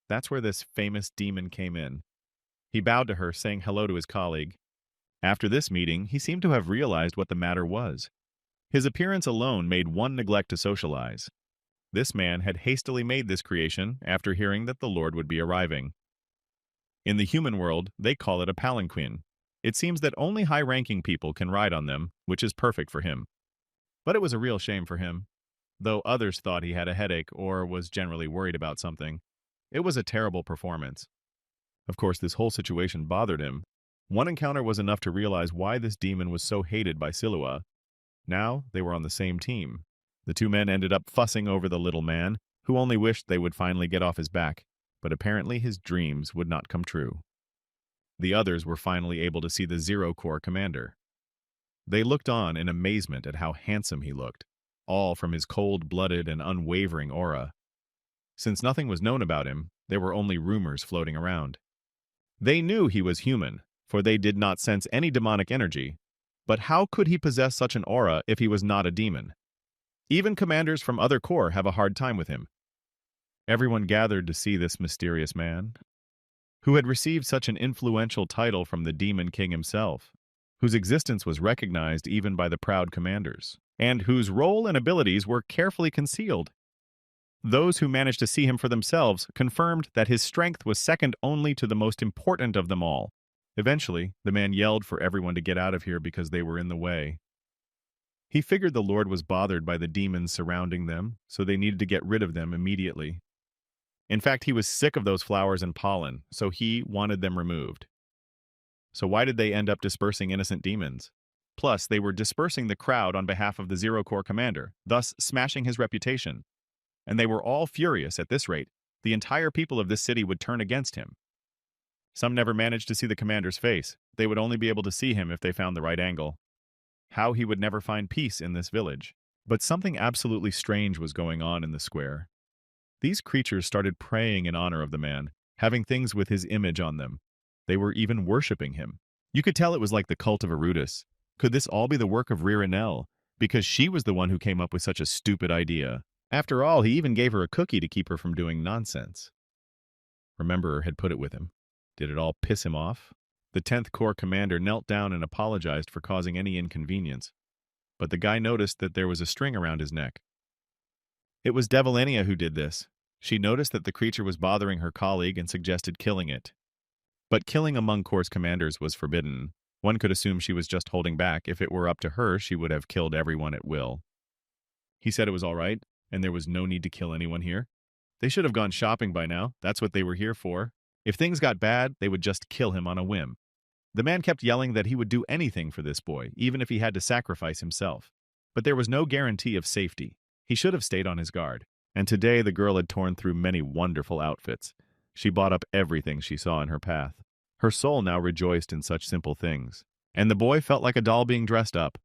That's where this famous demon came in. He bowed to her, saying hello to his colleague. After this meeting, he seemed to have realized what the matter was. His appearance alone made one neglect to socialize. This man had hastily made this creation after hearing that the Lord would be arriving. In the human world, they call it a palanquin. It seems that only high-ranking people can ride on them, which is perfect for him. But it was a real shame for him. Though others thought he had a headache or was generally worried about something, it was a terrible performance. Of course, this whole situation bothered him. One encounter was enough to realize why this demon was so hated by Silua. Now, they were on the same team. The two men ended up fussing over the little man, who only wished they would finally get off his back, but apparently his dreams would not come true. The others were finally able to see the 0 Corps commander. They looked on in amazement at how handsome he looked, all from his cold-blooded and unwavering aura. Since nothing was known about him, there were only rumors floating around. They knew he was human, for they did not sense any demonic energy, but how could he possess such an aura if he was not a demon? Even commanders from other corps have a hard time with him. Everyone gathered to see this mysterious man, who had received such an influential title from the Demon King himself, whose existence was recognized even by the proud commanders, and whose role and abilities were carefully concealed. Those who managed to see him for themselves confirmed that his strength was second only to the most important of them all. Eventually, the man yelled for everyone to get out of here because they were in the way. He figured the Lord was bothered by the demons surrounding them, so they needed to get rid of them immediately. In fact, he was sick of those flowers and pollen, so he wanted them removed. So why did they end up dispersing innocent demons? Plus, they were dispersing the crowd on behalf of the 0 Corps commander, thus smashing his reputation. And they were all furious at this rate. The entire people of this city would turn against him. Some never managed to see the commander's face. They would only be able to see him if they found the right angle. How he would never find peace in this village. But something absolutely strange was going on in the square. These creatures started praying in honor of the man, having things with his image on them. They were even worshipping him. You could tell it was like the cult of Arudis. Could this all be the work of Ririnel? Because she was the one who came up with such a stupid idea. After all, he even gave her a cookie to keep her from doing nonsense. Rememberer had put it with him. Did it all piss him off? The 10th Corps commander knelt down and apologized for causing any inconvenience. But the guy noticed that there was a string around his neck. It was Devilinia who did this. She noticed that the creature was bothering her colleague and suggested killing it. But killing among Corps commanders was forbidden. One could assume she was just holding back. If it were up to her, she would have killed everyone at will. He said it was all right, and there was no need to kill anyone here. They should have gone shopping by now. That's what they were here for. If things got bad, they would just kill him on a whim. The man kept yelling that he would do anything for this boy, even if he had to sacrifice himself. But there was no guarantee of safety. He should have stayed on his guard. And today the girl had torn through many wonderful outfits. She bought up everything she saw in her path. Her soul now rejoiced in such simple things. And the boy felt like a doll being dressed up.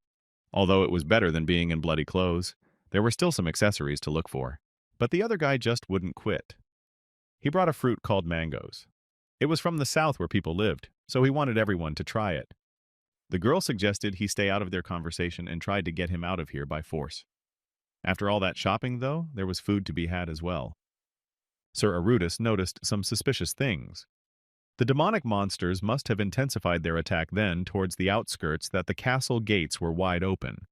Although it was better than being in bloody clothes, there were still some accessories to look for. But the other guy just wouldn't quit. He brought a fruit called mangoes. It was from the south where people lived, so he wanted everyone to try it. The girl suggested he stay out of their conversation and tried to get him out of here by force. After all that shopping, though, there was food to be had as well. Sir Arudis noticed some suspicious things. The demonic monsters must have intensified their attack then towards the outskirts that the castle gates were wide open.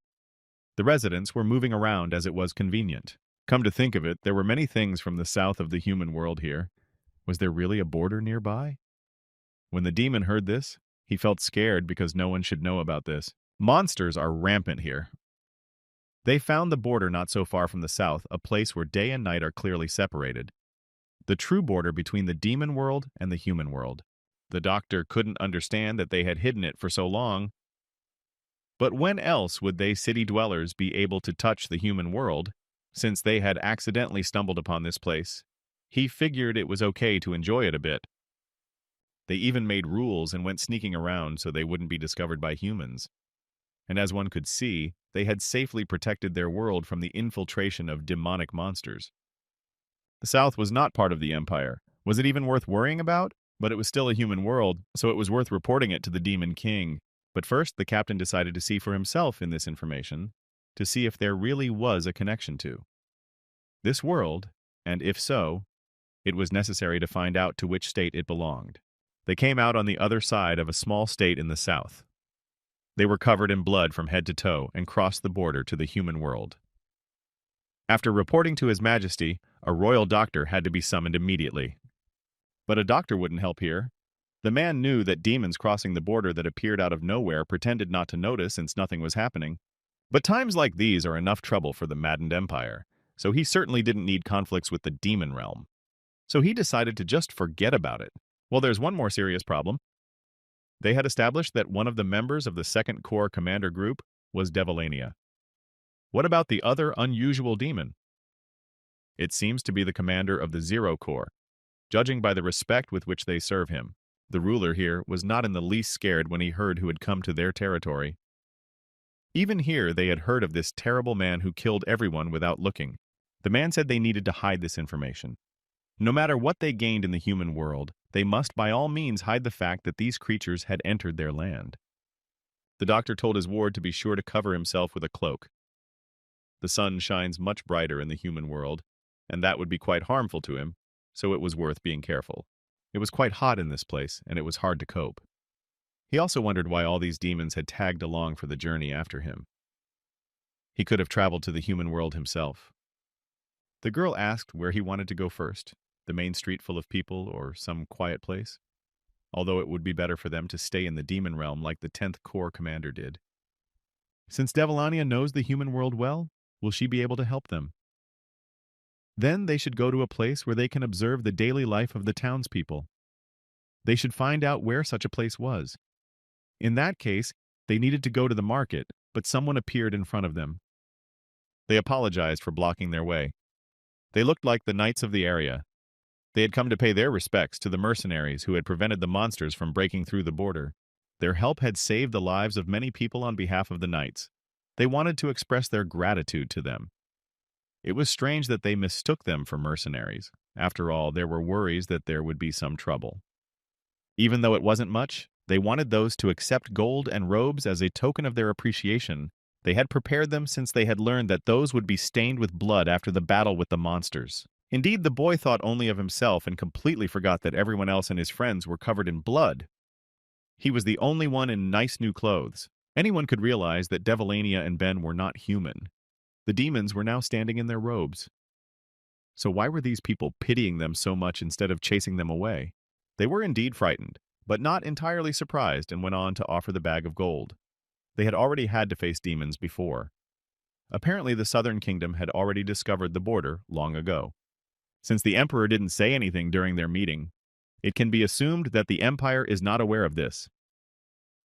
The residents were moving around as it was convenient. Come to think of it, there were many things from the south of the human world here. Was there really a border nearby? When the demon heard this, he felt scared because no one should know about this. Monsters are rampant here. They found the border not so far from the south, a place where day and night are clearly separated. the true border between the demon world and the human world. The doctor couldn't understand that they had hidden it for so long. But when else would they city dwellers be able to touch the human world, since they had accidentally stumbled upon this place? He figured it was okay to enjoy it a bit. They even made rules and went sneaking around so they wouldn't be discovered by humans. And as one could see, they had safely protected their world from the infiltration of demonic monsters. The South was not part of the Empire. Was it even worth worrying about? But it was still a human world, so it was worth reporting it to the Demon King. But first, the captain decided to see for himself in this information, to see if there really was a connection to this world, and if so, it was necessary to find out to which state it belonged. They came out on the other side of a small state in the south. They were covered in blood from head to toe and crossed the border to the human world. After reporting to His Majesty, a royal doctor had to be summoned immediately. But a doctor wouldn't help here. The man knew that demons crossing the border that appeared out of nowhere pretended not to notice since nothing was happening. But times like these are enough trouble for the maddened empire, so he certainly didn't need conflicts with the demon realm. So he decided to just forget about it. Well, there's one more serious problem. They had established that one of the members of the Second Corps Commander Group was Devilania. What about the other unusual demon? It seems to be the commander of the Zero Corps. Judging by the respect with which they serve him, the ruler here was not in the least scared when he heard who had come to their territory. Even here, they had heard of this terrible man who killed everyone without looking. The man said they needed to hide this information. No matter what they gained in the human world, they must by all means hide the fact that these creatures had entered their land. The doctor told his ward to be sure to cover himself with a cloak. The sun shines much brighter in the human world, and that would be quite harmful to him, so it was worth being careful. It was quite hot in this place, and it was hard to cope. He also wondered why all these demons had tagged along for the journey after him. He could have traveled to the human world himself. The girl asked where he wanted to go first, the main street full of people or some quiet place, although it would be better for them to stay in the demon realm like the 10th Corps commander did. Since Devilania knows the human world well, will she be able to help them? Then they should go to a place where they can observe the daily life of the townspeople. They should find out where such a place was. In that case, they needed to go to the market, but someone appeared in front of them. They apologized for blocking their way. They looked like the knights of the area. They had come to pay their respects to the mercenaries who had prevented the monsters from breaking through the border. Their help had saved the lives of many people on behalf of the knights. They wanted to express their gratitude to them. It was strange that they mistook them for mercenaries. After all, there were worries that there would be some trouble. Even though it wasn't much, they wanted those to accept gold and robes as a token of their appreciation. They had prepared them since they had learned that those would be stained with blood after the battle with the monsters. Indeed, the boy thought only of himself and completely forgot that everyone else and his friends were covered in blood. He was the only one in nice new clothes. Anyone could realize that Devilania and Ben were not human. The demons were now standing in their robes. So why were these people pitying them so much instead of chasing them away? They were indeed frightened, but not entirely surprised, and went on to offer the bag of gold. They had already had to face demons before. Apparently the Southern Kingdom had already discovered the border long ago. Since the Emperor didn't say anything during their meeting, it can be assumed that the Empire is not aware of this.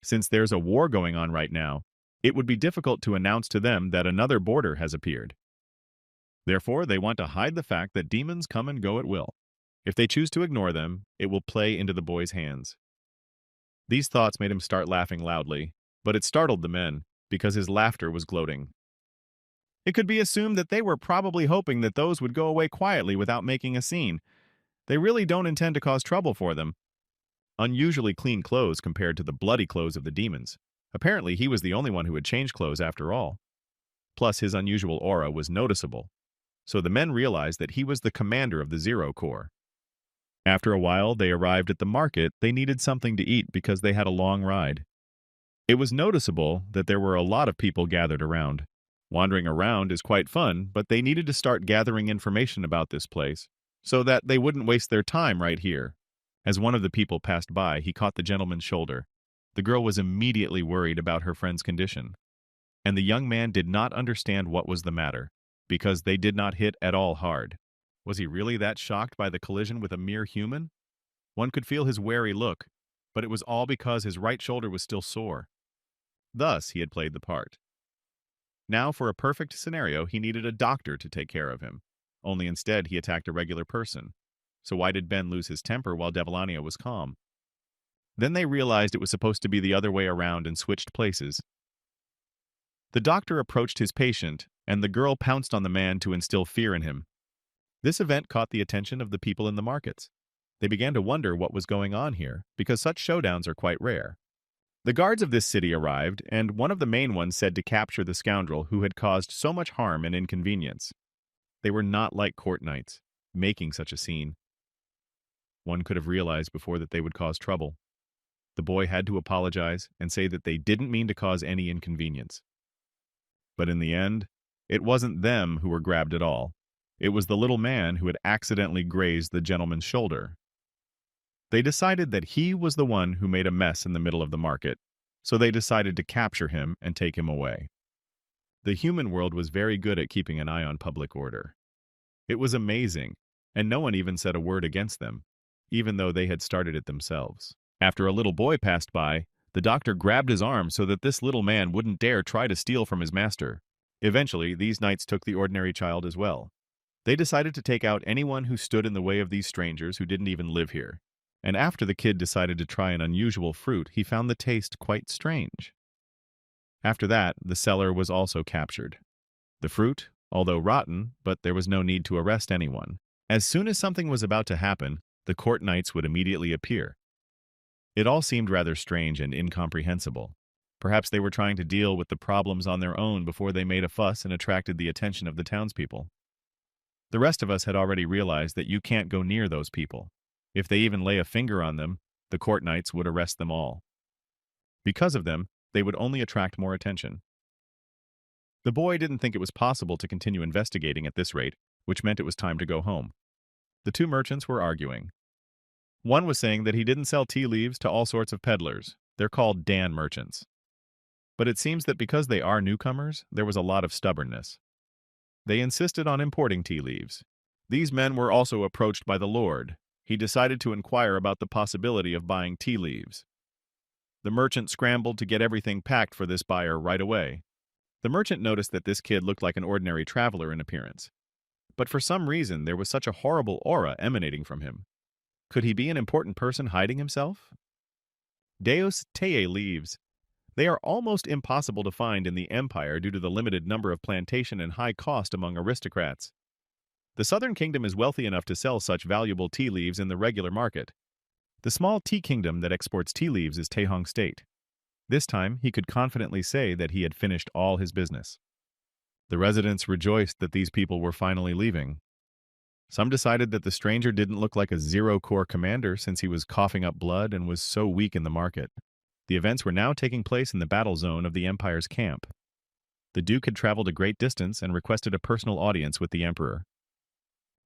Since there's a war going on right now, it would be difficult to announce to them that another border has appeared. Therefore, they want to hide the fact that demons come and go at will. If they choose to ignore them, it will play into the boy's hands. These thoughts made him start laughing loudly, but it startled the men, because his laughter was gloating. It could be assumed that they were probably hoping that those would go away quietly without making a scene. They really don't intend to cause trouble for them. Unusually clean clothes compared to the bloody clothes of the demons. Apparently, he was the only one who had changed clothes after all. Plus, his unusual aura was noticeable. So the men realized that he was the commander of the Zero Corps. After a while, they arrived at the market. They needed something to eat because they had a long ride. It was noticeable that there were a lot of people gathered around. Wandering around is quite fun, but they needed to start gathering information about this place, so that they wouldn't waste their time right here. As one of the people passed by, he caught the gentleman's shoulder. The girl was immediately worried about her friend's condition. And the young man did not understand what was the matter, because they did not hit at all hard. Was he really that shocked by the collision with a mere human? One could feel his wary look, but it was all because his right shoulder was still sore. Thus, he had played the part. Now, for a perfect scenario, he needed a doctor to take care of him. Only instead, he attacked a regular person. So why did Ben lose his temper while Devilania was calm? Then they realized it was supposed to be the other way around and switched places. The doctor approached his patient, and the girl pounced on the man to instill fear in him. This event caught the attention of the people in the markets. They began to wonder what was going on here, because such showdowns are quite rare. The guards of this city arrived, and one of the main ones said to capture the scoundrel who had caused so much harm and inconvenience. They were not like court knights, making such a scene. One could have realized before that they would cause trouble. The boy had to apologize and say that they didn't mean to cause any inconvenience. But in the end, it wasn't them who were grabbed at all. It was the little man who had accidentally grazed the gentleman's shoulder. They decided that he was the one who made a mess in the middle of the market, so they decided to capture him and take him away. The human world was very good at keeping an eye on public order. It was amazing, and no one even said a word against them, even though they had started it themselves. After a little boy passed by, the doctor grabbed his arm so that this little man wouldn't dare try to steal from his master. Eventually, these knights took the ordinary child as well. They decided to take out anyone who stood in the way of these strangers who didn't even live here. And after the kid decided to try an unusual fruit, he found the taste quite strange. After that, the seller was also captured. The fruit, although rotten, but there was no need to arrest anyone. As soon as something was about to happen, the court knights would immediately appear. It all seemed rather strange and incomprehensible. Perhaps they were trying to deal with the problems on their own before they made a fuss and attracted the attention of the townspeople. The rest of us had already realized that you can't go near those people. If they even lay a finger on them, the court knights would arrest them all. Because of them, they would only attract more attention. The boy didn't think it was possible to continue investigating at this rate, which meant it was time to go home. The two merchants were arguing. One was saying that he didn't sell tea leaves to all sorts of peddlers. They're called Dan merchants. But it seems that because they are newcomers, there was a lot of stubbornness. They insisted on importing tea leaves. These men were also approached by the Lord. He decided to inquire about the possibility of buying tea leaves. The merchant scrambled to get everything packed for this buyer right away. The merchant noticed that this kid looked like an ordinary traveler in appearance. But for some reason, there was such a horrible aura emanating from him. Could he be an important person hiding himself? Deus Teye leaves. They are almost impossible to find in the empire due to the limited number of plantation and high cost among aristocrats. The southern kingdom is wealthy enough to sell such valuable tea leaves in the regular market. The small tea kingdom that exports tea leaves is Taehong State. This time, he could confidently say that he had finished all his business. The residents rejoiced that these people were finally leaving. Some decided that the stranger didn't look like a zero-core commander since he was coughing up blood and was so weak in the market. The events were now taking place in the battle zone of the Empire's camp. The Duke had traveled a great distance and requested a personal audience with the Emperor.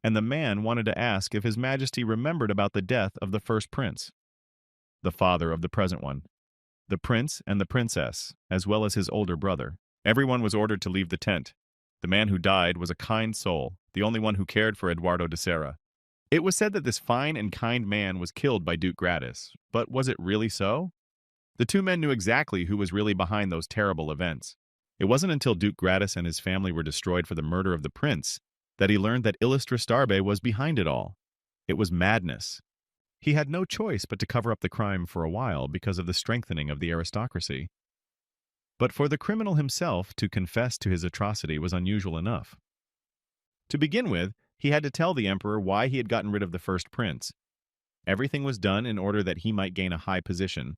And the man wanted to ask if His Majesty remembered about the death of the first prince, the father of the present one, the prince and the princess, as well as his older brother. Everyone was ordered to leave the tent. The man who died was a kind soul, the only one who cared for Eduardo de Serra. It was said that this fine and kind man was killed by Duke Gratis, but was it really so? The two men knew exactly who was really behind those terrible events. It wasn't until Duke Gratis and his family were destroyed for the murder of the prince that he learned that Illustre Starbe was behind it all. It was madness. He had no choice but to cover up the crime for a while because of the strengthening of the aristocracy. But for the criminal himself to confess to his atrocity was unusual enough. To begin with, he had to tell the emperor why he had gotten rid of the first prince. Everything was done in order that he might gain a high position.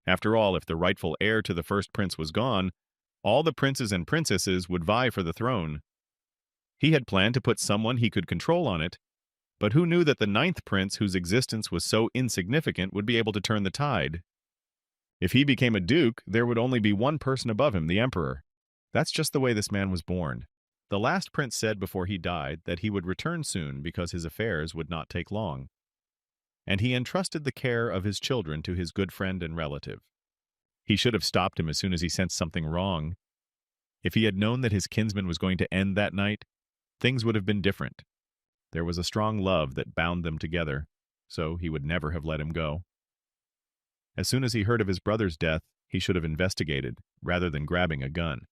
After all, if the rightful heir to the first prince was gone, all the princes and princesses would vie for the throne. He had planned to put someone he could control on it, but who knew that the ninth prince, whose existence was so insignificant, would be able to turn the tide? If he became a duke, there would only be one person above him, the emperor. That's just the way this man was born. The last prince said before he died that he would return soon because his affairs would not take long. And he entrusted the care of his children to his good friend and relative. He should have stopped him as soon as he sensed something wrong. If he had known that his kinsman was going to end that night, things would have been different. There was a strong love that bound them together, so he would never have let him go. As soon as he heard of his brother's death, he should have investigated, rather than grabbing a gun.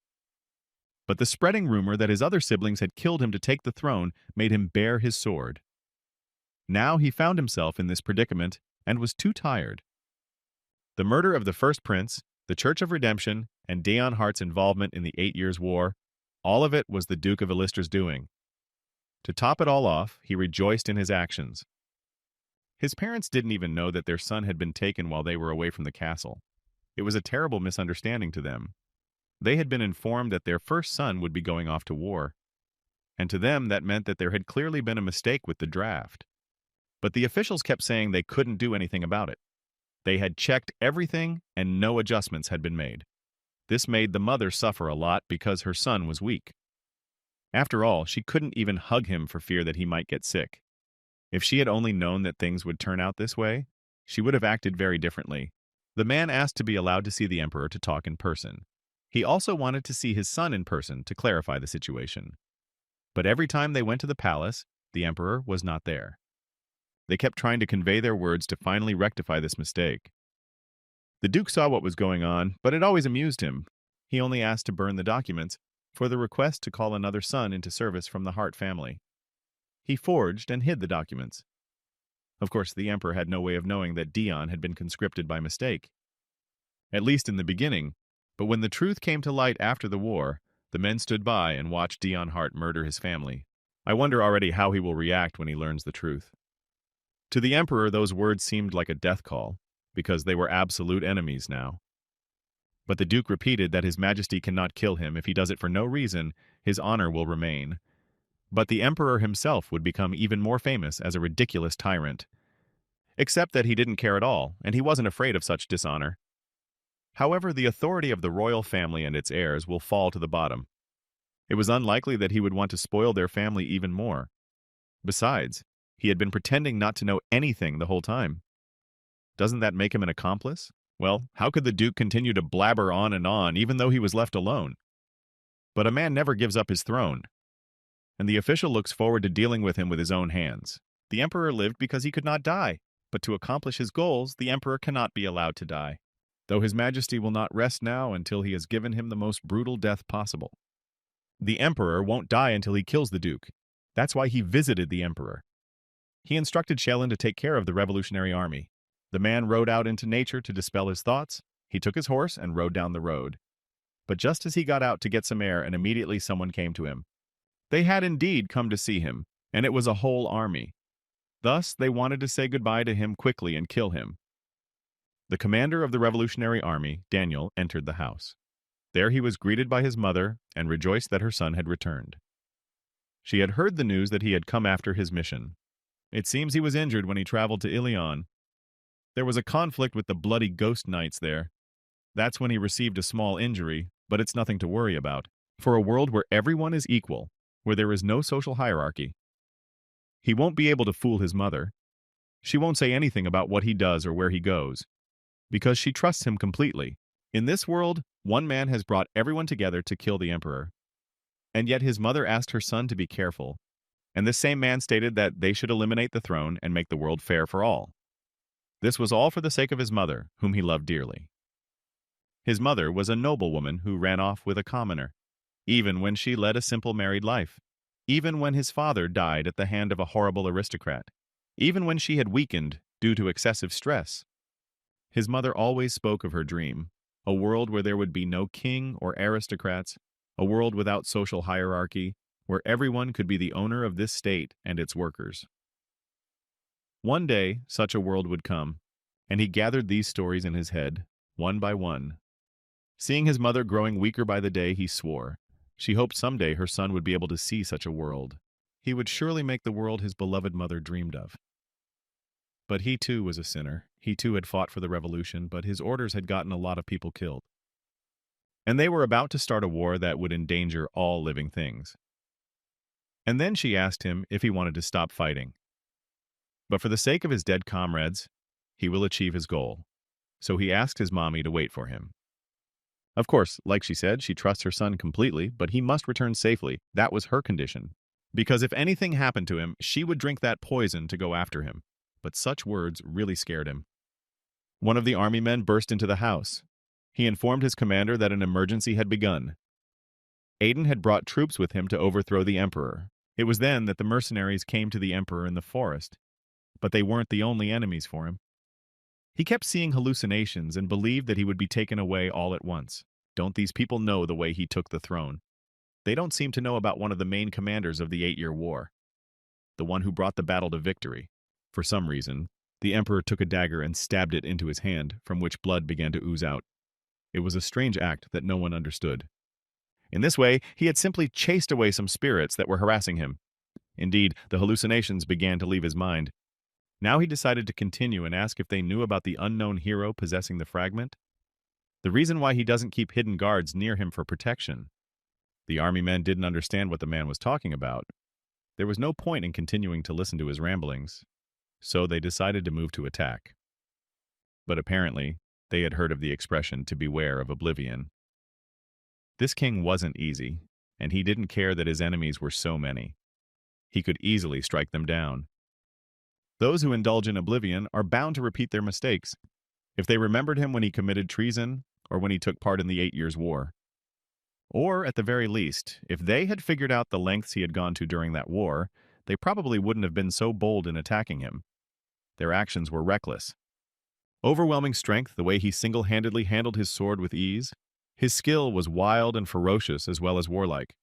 But the spreading rumor that his other siblings had killed him to take the throne made him bare his sword. Now he found himself in this predicament and was too tired. The murder of the first prince, the Church of Redemption, and Daeon Hart's involvement in the 8 Years' War, all of it was the Duke of Illister's doing. To top it all off, he rejoiced in his actions. His parents didn't even know that their son had been taken while they were away from the castle. It was a terrible misunderstanding to them. They had been informed that their first son would be going off to war, and to them that meant that there had clearly been a mistake with the draft. But the officials kept saying they couldn't do anything about it. They had checked everything and no adjustments had been made. This made the mother suffer a lot because her son was weak. After all, she couldn't even hug him for fear that he might get sick. If she had only known that things would turn out this way, she would have acted very differently. The man asked to be allowed to see the emperor to talk in person. He also wanted to see his son in person to clarify the situation. But every time they went to the palace, the emperor was not there. They kept trying to convey their words to finally rectify this mistake. The Duke saw what was going on, but it always amused him. He only asked to burn the documents for the request to call another son into service from the Hart family. He forged and hid the documents. Of course, the emperor had no way of knowing that Dion had been conscripted by mistake. At least in the beginning, but when the truth came to light after the war, the men stood by and watched Dion Hart murder his family. I wonder already how he will react when he learns the truth. To the emperor, those words seemed like a death call, because they were absolute enemies now. But the Duke repeated that His Majesty cannot kill him if he does it for no reason, his honor will remain. But the emperor himself would become even more famous as a ridiculous tyrant. Except that he didn't care at all, and he wasn't afraid of such dishonor. However, the authority of the royal family and its heirs will fall to the bottom. It was unlikely that he would want to spoil their family even more. Besides, he had been pretending not to know anything the whole time. Doesn't that make him an accomplice? Well, how could the Duke continue to blabber on and on, even though he was left alone? But a man never gives up his throne, and the official looks forward to dealing with him with his own hands. The emperor lived because he could not die, but to accomplish his goals, the emperor cannot be allowed to die, though His Majesty will not rest now until he has given him the most brutal death possible. The emperor won't die until he kills the Duke. That's why he visited the emperor. He instructed Shelin to take care of the revolutionary army. The man rode out into nature to dispel his thoughts. He took his horse and rode down the road. But just as he got out to get some air, and immediately someone came to him. They had indeed come to see him, and it was a whole army. Thus, they wanted to say goodbye to him quickly and kill him. The commander of the revolutionary army, Daniel, entered the house. There he was greeted by his mother and rejoiced that her son had returned. She had heard the news that he had come after his mission. It seems he was injured when he traveled to Ilion. There was a conflict with the bloody ghost knights there. That's when he received a small injury, but it's nothing to worry about. For a world where everyone is equal, where there is no social hierarchy, he won't be able to fool his mother. She won't say anything about what he does or where he goes, because she trusts him completely. In this world, one man has brought everyone together to kill the emperor. And yet his mother asked her son to be careful, and this same man stated that they should eliminate the throne and make the world fair for all. This was all for the sake of his mother, whom he loved dearly. His mother was a noblewoman who ran off with a commoner, even when she led a simple married life, even when his father died at the hand of a horrible aristocrat, even when she had weakened due to excessive stress. His mother always spoke of her dream, a world where there would be no king or aristocrats, a world without social hierarchy, where everyone could be the owner of this state and its workers. One day, such a world would come, and he gathered these stories in his head, one by one. Seeing his mother growing weaker by the day, he swore. She hoped someday her son would be able to see such a world. He would surely make the world his beloved mother dreamed of. But he too was a sinner. He too had fought for the revolution, but his orders had gotten a lot of people killed. And they were about to start a war that would endanger all living things. And then she asked him if he wanted to stop fighting. But for the sake of his dead comrades, he will achieve his goal. So he asked his mommy to wait for him. Of course, like she said, she trusts her son completely, but he must return safely. That was her condition. because if anything happened to him, she would drink that poison to go after him. But such words really scared him. One of the army men burst into the house. He informed his commander that an emergency had begun. Aiden had brought troops with him to overthrow the emperor. It was then that the mercenaries came to the emperor in the forest. But they weren't the only enemies for him. He kept seeing hallucinations and believed that he would be taken away all at once. Don't these people know the way he took the throne? They don't seem to know about one of the main commanders of the 8-Year War, the one who brought the battle to victory. For some reason, the emperor took a dagger and stabbed it into his hand, from which blood began to ooze out. It was a strange act that no one understood. In this way, he had simply chased away some spirits that were harassing him. Indeed, the hallucinations began to leave his mind. Now he decided to continue and ask if they knew about the unknown hero possessing the fragment. The reason why he doesn't keep hidden guards near him for protection. The army men didn't understand what the man was talking about. There was no point in continuing to listen to his ramblings, so they decided to move to attack. But apparently, they had heard of the expression to beware of oblivion. This king wasn't easy, and he didn't care that his enemies were so many. He could easily strike them down. Those who indulge in oblivion are bound to repeat their mistakes, if they remembered him when he committed treason or when he took part in the 8 Years' War. Or, at the very least, if they had figured out the lengths he had gone to during that war, they probably wouldn't have been so bold in attacking him. Their actions were reckless. Overwhelming strength, the way he single-handedly handled his sword with ease. His skill was wild and ferocious as well as warlike.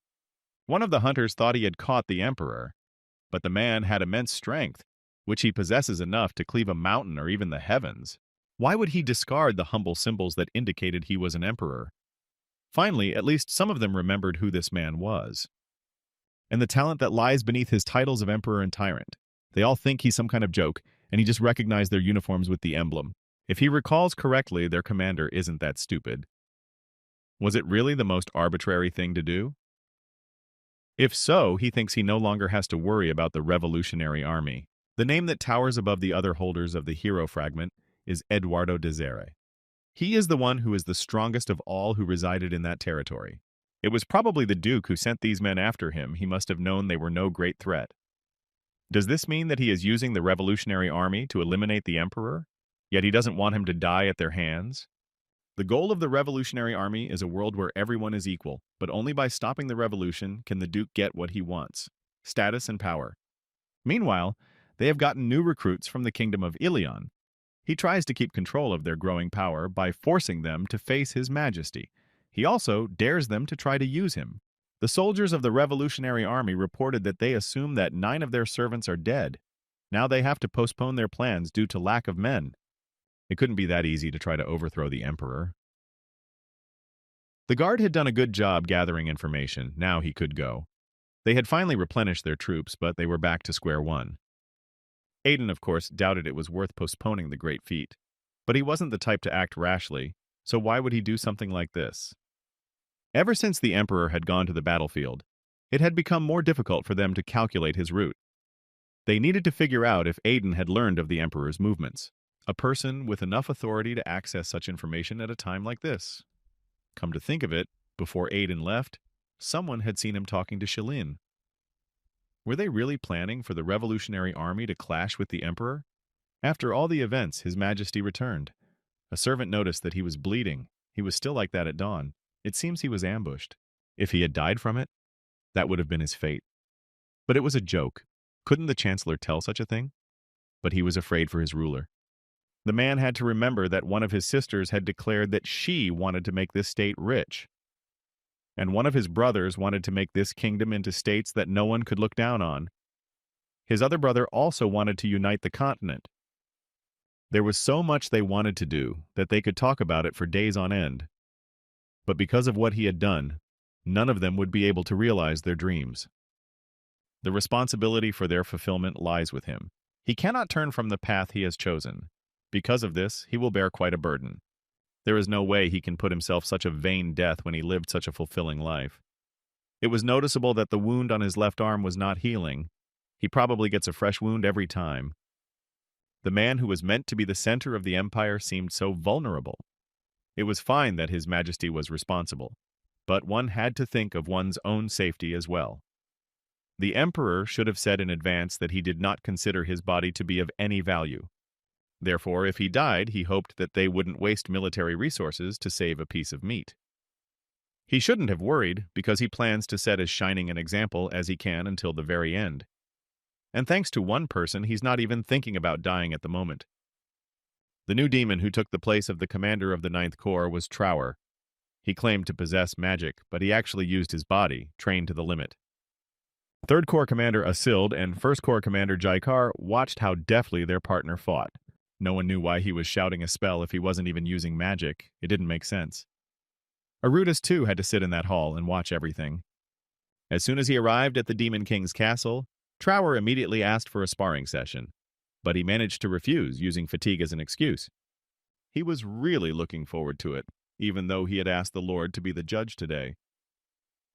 One of the hunters thought he had caught the emperor, but the man had immense strength, which he possesses enough to cleave a mountain or even the heavens. Why would he discard the humble symbols that indicated he was an emperor? Finally, at least some of them remembered who this man was, and the talent that lies beneath his titles of emperor and tyrant. They all think he's some kind of joke, and he just recognized their uniforms with the emblem. If he recalls correctly, their commander isn't that stupid. Was it really the most arbitrary thing to do? If so, he thinks he no longer has to worry about the Revolutionary Army. The name that towers above the other holders of the hero fragment is Eduardo de Zere. He is the one who is the strongest of all who resided in that territory. It was probably the Duke who sent these men after him. He must have known they were no great threat. Does this mean that he is using the Revolutionary Army to eliminate the Emperor? Yet he doesn't want him to die at their hands? The goal of the Revolutionary Army is a world where everyone is equal, but only by stopping the revolution can the Duke get what he wants: status and power. Meanwhile, they have gotten new recruits from the kingdom of Ilion. He tries to keep control of their growing power by forcing them to face his majesty. He also dares them to try to use him. The soldiers of the Revolutionary Army reported that they assume that 9 of their servants are dead. Now they have to postpone their plans due to lack of men. It couldn't be that easy to try to overthrow the emperor. The guard had done a good job gathering information. Now he could go. They had finally replenished their troops, but they were back to square one. Aiden, of course, doubted it was worth postponing the great feat. But he wasn't the type to act rashly, so why would he do something like this? Ever since the emperor had gone to the battlefield, it had become more difficult for them to calculate his route. They needed to figure out if Aiden had learned of the emperor's movements, a person with enough authority to access such information at a time like this. Come to think of it, before Aiden left, someone had seen him talking to Shilin. Were they really planning for the Revolutionary Army to clash with the emperor? After all the events, His Majesty returned. A servant noticed that he was bleeding. He was still like that at dawn. It seems he was ambushed. If he had died from it, that would have been his fate. But it was a joke. Couldn't the Chancellor tell such a thing? But he was afraid for his ruler. The man had to remember that one of his sisters had declared that she wanted to make this state rich. And one of his brothers wanted to make this kingdom into states that no one could look down on. His other brother also wanted to unite the continent. There was so much they wanted to do that they could talk about it for days on end. But because of what he had done, none of them would be able to realize their dreams. The responsibility for their fulfillment lies with him. He cannot turn from the path he has chosen. Because of this, he will bear quite a burden. There is no way he can put himself such a vain death when he lived such a fulfilling life. It was noticeable that the wound on his left arm was not healing. He probably gets a fresh wound every time. The man who was meant to be the center of the empire seemed so vulnerable. It was fine that His Majesty was responsible, but one had to think of one's own safety as well. The emperor should have said in advance that he did not consider his body to be of any value. Therefore, if he died, he hoped that they wouldn't waste military resources to save a piece of meat. He shouldn't have worried, because he plans to set as shining an example as he can until the very end. And thanks to one person, he's not even thinking about dying at the moment. The new demon who took the place of the commander of the Ninth Corps was Trower. He claimed to possess magic, but he actually used his body, trained to the limit. Third Corps Commander Asild and First Corps Commander Jaikar watched how deftly their partner fought. No one knew why he was shouting a spell if he wasn't even using magic. It didn't make sense. Arudis, too, had to sit in that hall and watch everything. As soon as he arrived at the Demon King's castle, Trower immediately asked for a sparring session, but he managed to refuse, using fatigue as an excuse. He was really looking forward to it, even though he had asked the Lord to be the judge today.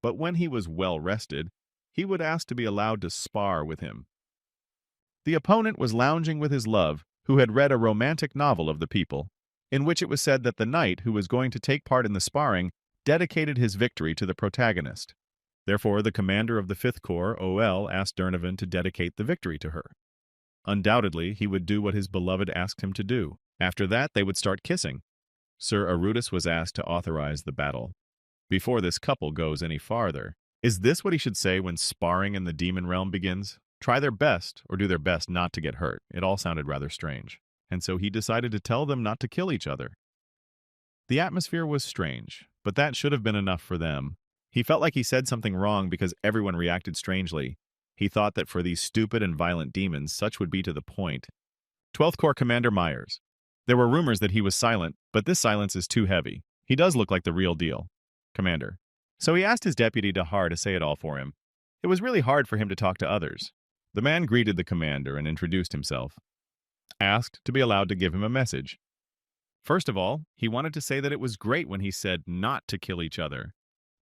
But when he was well rested, he would ask to be allowed to spar with him. The opponent was lounging with his love, who had read a romantic novel of the people, in which it was said that the knight who was going to take part in the sparring dedicated his victory to the protagonist. Therefore, the commander of the Fifth Corps, OL, asked Durnovan to dedicate the victory to her. Undoubtedly, he would do what his beloved asked him to do. After that, they would start kissing. Sir Arudis was asked to authorize the battle. Before this couple goes any farther, is this what he should say when sparring in the demon realm begins? Try their best, or do their best not to get hurt. It all sounded rather strange. And so he decided to tell them not to kill each other. The atmosphere was strange, but that should have been enough for them. He felt like he said something wrong because everyone reacted strangely. He thought that for these stupid and violent demons, such would be to the point. 12th Corps Commander Myers. There were rumors that he was silent, but this silence is too heavy. He does look like the real deal. Commander. So he asked his deputy Dahar to say it all for him. It was really hard for him to talk to others. The man greeted the commander and introduced himself. Asked to be allowed to give him a message. First of all, he wanted to say that it was great when he said not to kill each other.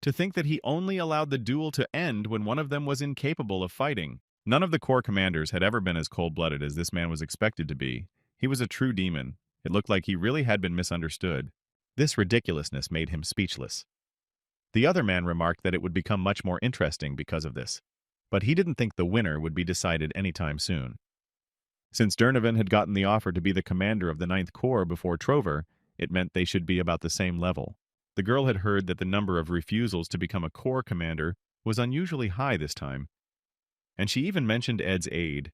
To think that he only allowed the duel to end when one of them was incapable of fighting. None of the corps commanders had ever been as cold-blooded as this man was expected to be. He was a true demon. It looked like he really had been misunderstood. This ridiculousness made him speechless. The other man remarked that it would become much more interesting because of this, but he didn't think the winner would be decided anytime soon. Since Durnovan had gotten the offer to be the commander of the Ninth Corps before Trover, it meant they should be about the same level. The girl had heard that the number of refusals to become a corps commander was unusually high this time, and she even mentioned Ed's aid.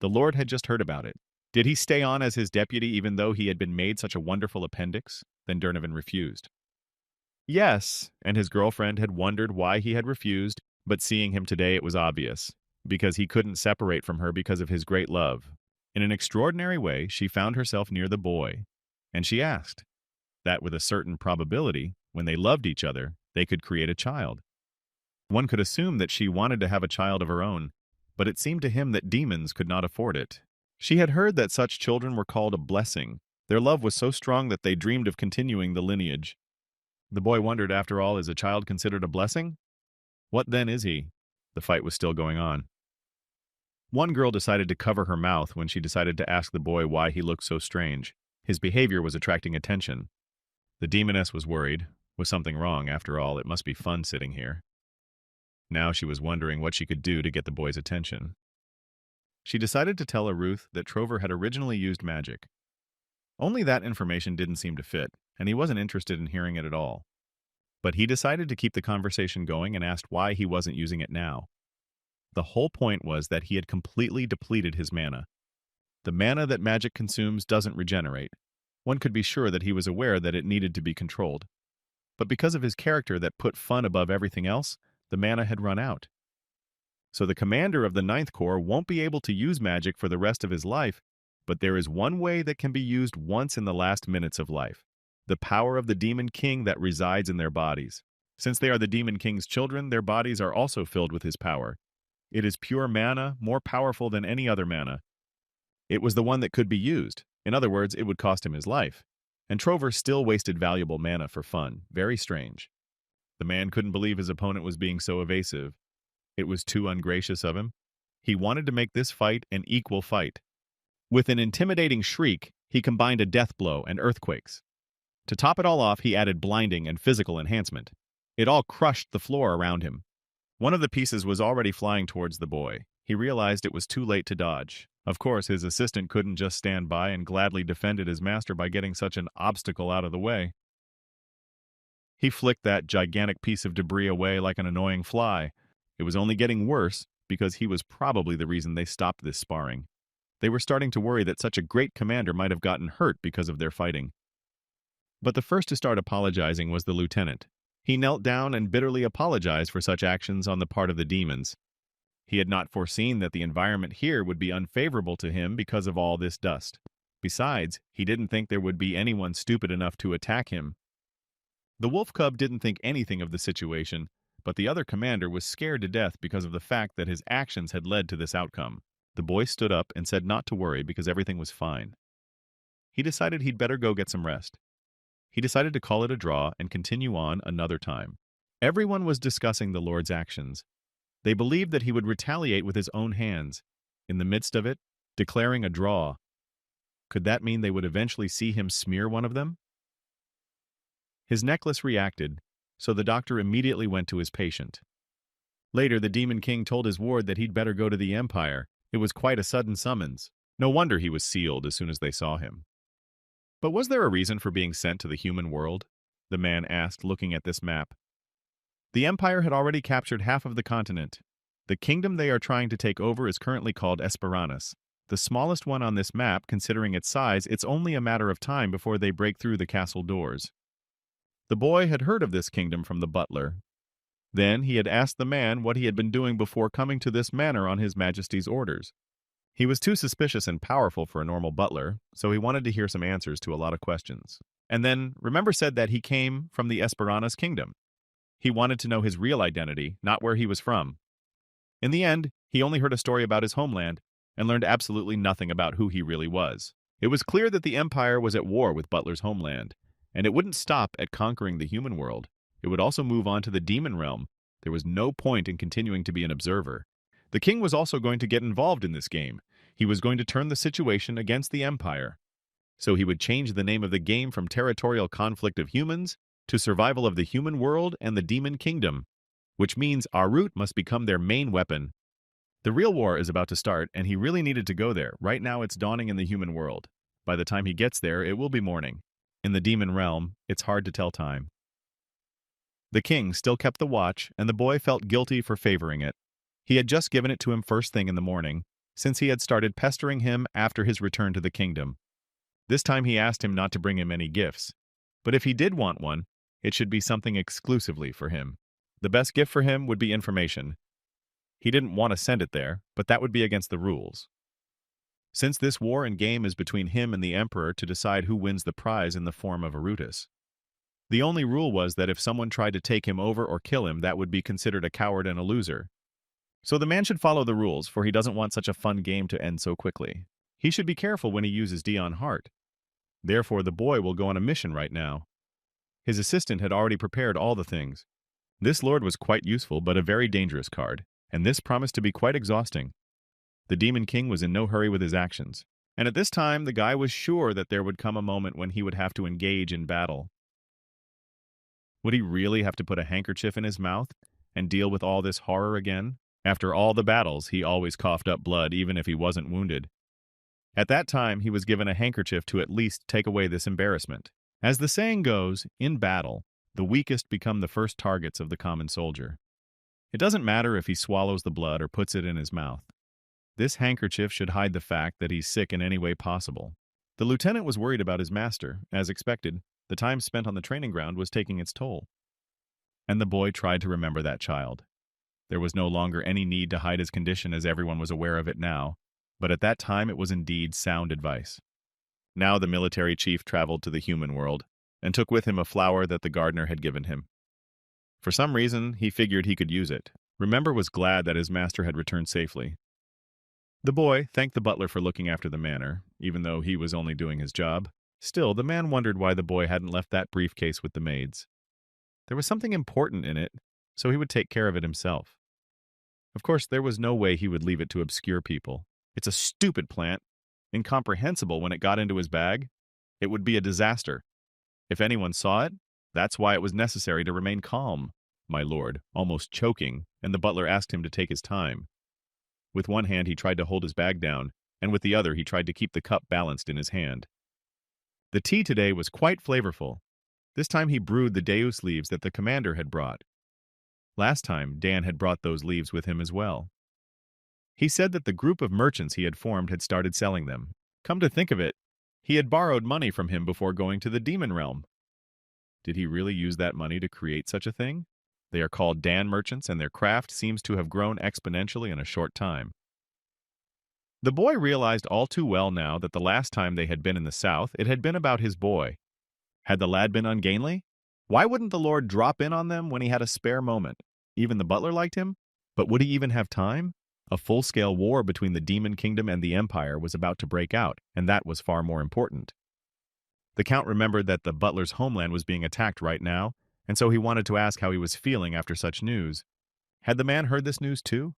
The Lord had just heard about it. Did he stay on as his deputy even though he had been made such a wonderful appendix? Then Durnovan refused. Yes, and his girlfriend had wondered why he had refused, but seeing him today it was obvious, because he couldn't separate from her because of his great love. In an extraordinary way, she found herself near the boy, and she asked that with a certain probability, when they loved each other, they could create a child. One could assume that she wanted to have a child of her own, but it seemed to him that demons could not afford it. She had heard that such children were called a blessing. Their love was so strong that they dreamed of continuing the lineage. The boy wondered, after all, is a child considered a blessing? What then is he? The fight was still going on. One girl decided to cover her mouth when she decided to ask the boy why he looked so strange. His behavior was attracting attention. The demoness was worried. Was something wrong? After all, it must be fun sitting here. Now she was wondering what she could do to get the boy's attention. She decided to tell Aruth that Trover had originally used magic. Only that information didn't seem to fit, and he wasn't interested in hearing it at all. But he decided to keep the conversation going and asked why he wasn't using it now. The whole point was that he had completely depleted his mana. The mana that magic consumes doesn't regenerate. One could be sure that he was aware that it needed to be controlled. But because of his character that put fun above everything else, the mana had run out. So the commander of the Ninth Corps won't be able to use magic for the rest of his life, but there is one way that can be used once in the last minutes of life. The power of the Demon King that resides in their bodies. Since they are the Demon King's children, their bodies are also filled with his power. It is pure mana, more powerful than any other mana. It was the one that could be used. In other words, it would cost him his life. And Trover still wasted valuable mana for fun. Very strange. The man couldn't believe his opponent was being so evasive. It was too ungracious of him. He wanted to make this fight an equal fight. With an intimidating shriek, he combined a death blow and earthquakes. To top it all off, he added blinding and physical enhancement. It all crushed the floor around him. One of the pieces was already flying towards the boy. He realized it was too late to dodge. Of course, his assistant couldn't just stand by and gladly defended his master by getting such an obstacle out of the way. He flicked that gigantic piece of debris away like an annoying fly. It was only getting worse because he was probably the reason they stopped this sparring. They were starting to worry that such a great commander might have gotten hurt because of their fighting. But the first to start apologizing was the lieutenant. He knelt down and bitterly apologized for such actions on the part of the demons. He had not foreseen that the environment here would be unfavorable to him because of all this dust. Besides, he didn't think there would be anyone stupid enough to attack him. The wolf cub didn't think anything of the situation, but the other commander was scared to death because of the fact that his actions had led to this outcome. The boy stood up and said not to worry because everything was fine. He decided he'd better go get some rest. He decided to call it a draw and continue on another time. Everyone was discussing the Lord's actions. They believed that he would retaliate with his own hands. In the midst of it, declaring a draw. Could that mean they would eventually see him smear one of them? His necklace reacted, so the doctor immediately went to his patient. Later, the Demon King told his ward that he'd better go to the Empire. It was quite a sudden summons. No wonder he was sealed as soon as they saw him. But was there a reason for being sent to the human world? The man asked, looking at this map. The Empire had already captured half of the continent. The kingdom they are trying to take over is currently called Esperanus. The smallest one on this map, considering its size, it's only a matter of time before they break through the castle doors. The boy had heard of this kingdom from the butler. Then he had asked the man what he had been doing before coming to this manor on His Majesty's orders. He was too suspicious and powerful for a normal butler, so he wanted to hear some answers to a lot of questions. And then, remember said that he came from the Esperanus kingdom. He wanted to know his real identity, not where he was from. In the end, he only heard a story about his homeland and learned absolutely nothing about who he really was. It was clear that the Empire was at war with Butler's homeland, and it wouldn't stop at conquering the human world. It would also move on to the demon realm. There was no point in continuing to be an observer. The king was also going to get involved in this game. He was going to turn the situation against the Empire. So he would change the name of the game from Territorial Conflict of Humans to Survival of the Human World and the Demon Kingdom, which means our root must become their main weapon. The real war is about to start, and he really needed to go there. Right now it's dawning in the human world. By the time he gets there, it will be morning. In the demon realm, it's hard to tell time. The king still kept the watch, and the boy felt guilty for favoring it. He had just given it to him first thing in the morning, since he had started pestering him after his return to the kingdom. This time he asked him not to bring him any gifts. But if he did want one, it should be something exclusively for him. The best gift for him would be information. He didn't want to send it there, but that would be against the rules. Since this war and game is between him and the emperor to decide who wins the prize in the form of Arutus. The only rule was that if someone tried to take him over or kill him, that would be considered a coward and a loser. So the man should follow the rules, for he doesn't want such a fun game to end so quickly. He should be careful when he uses Dion Hart. Therefore, the boy will go on a mission right now. His assistant had already prepared all the things. This lord was quite useful, but a very dangerous card, and this promised to be quite exhausting. The Demon King was in no hurry with his actions, and at this time the guy was sure that there would come a moment when he would have to engage in battle. Would he really have to put a handkerchief in his mouth and deal with all this horror again? After all the battles, he always coughed up blood even if he wasn't wounded. At that time, he was given a handkerchief to at least take away this embarrassment. As the saying goes, in battle, the weakest become the first targets of the common soldier. It doesn't matter if he swallows the blood or puts it in his mouth. This handkerchief should hide the fact that he's sick in any way possible. The lieutenant was worried about his master. As expected, the time spent on the training ground was taking its toll. And the boy tried to remember that child. There was no longer any need to hide his condition as everyone was aware of it now, but at that time it was indeed sound advice. Now the military chief traveled to the human world and took with him a flower that the gardener had given him. For some reason, he figured he could use it. Remember was glad that his master had returned safely. The boy thanked the butler for looking after the manor, even though he was only doing his job. Still, the man wondered why the boy hadn't left that briefcase with the maids. There was something important in it, so he would take care of it himself. Of course, there was no way he would leave it to obscure people. It's a stupid plant, incomprehensible when it got into his bag. It would be a disaster. If anyone saw it, that's why it was necessary to remain calm. my lord, almost choking, and the butler asked him to take his time. With one hand he tried to hold his bag down, and with the other he tried to keep the cup balanced in his hand. The tea today was quite flavorful. This time he brewed the Deus leaves that the commander had brought. Last time, Dan had brought those leaves with him as well. He said that the group of merchants he had formed had started selling them. Come to think of it, he had borrowed money from him before going to the demon realm. Did he really use that money to create such a thing? They are called Dan merchants, and their craft seems to have grown exponentially in a short time. The boy realized all too well now that the last time they had been in the south, it had been about his boy. Had the lad been ungainly? Why wouldn't the Lord drop in on them when he had a spare moment? Even the butler liked him? But would he even have time? A full-scale war between the Demon Kingdom and the Empire was about to break out, and that was far more important. The Count remembered that the butler's homeland was being attacked right now, and so he wanted to ask how he was feeling after such news. Had the man heard this news too?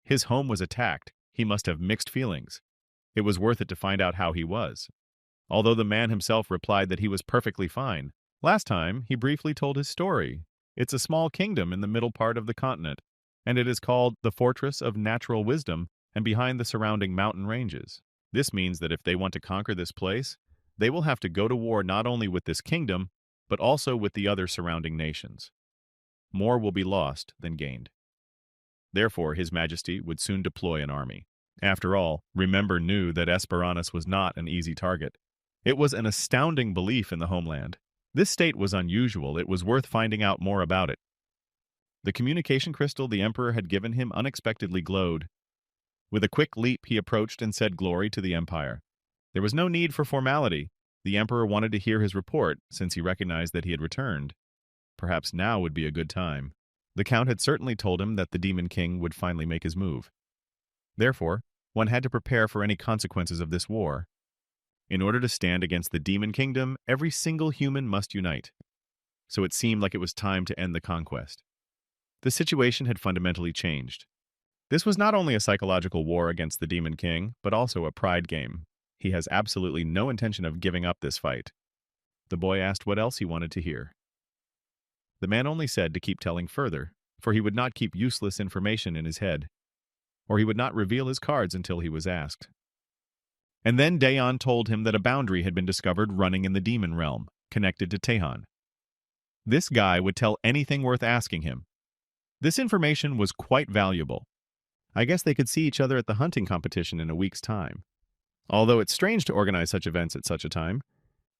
His home was attacked. He must have mixed feelings. It was worth it to find out how he was. Although the man himself replied that he was perfectly fine. Last time, he briefly told his story. It's a small kingdom in the middle part of the continent, and it is called the Fortress of Natural Wisdom and behind the surrounding mountain ranges. This means that if they want to conquer this place, they will have to go to war not only with this kingdom, but also with the other surrounding nations. More will be lost than gained. Therefore, His Majesty would soon deploy an army. After all, Remember knew that Esperanus was not an easy target. It was an astounding belief in the homeland. This state was unusual. It was worth finding out more about it. The communication crystal the Emperor had given him unexpectedly glowed. With a quick leap, he approached and said glory to the Empire. There was no need for formality. The Emperor wanted to hear his report, since he recognized that he had returned. Perhaps now would be a good time. The Count had certainly told him that the Demon King would finally make his move. Therefore, one had to prepare for any consequences of this war. In order to stand against the Demon Kingdom, every single human must unite. So it seemed like it was time to end the conquest. The situation had fundamentally changed. This was not only a psychological war against the Demon King, but also a pride game. He has absolutely no intention of giving up this fight. The boy asked what else he wanted to hear. The man only said to keep telling further, for he would not keep useless information in his head, or he would not reveal his cards until he was asked. And then Daeon told him that a boundary had been discovered running in the demon realm, connected to Taehan. This guy would tell anything worth asking him. This information was quite valuable. I guess they could see each other at the hunting competition in a week's time. Although it's strange to organize such events at such a time,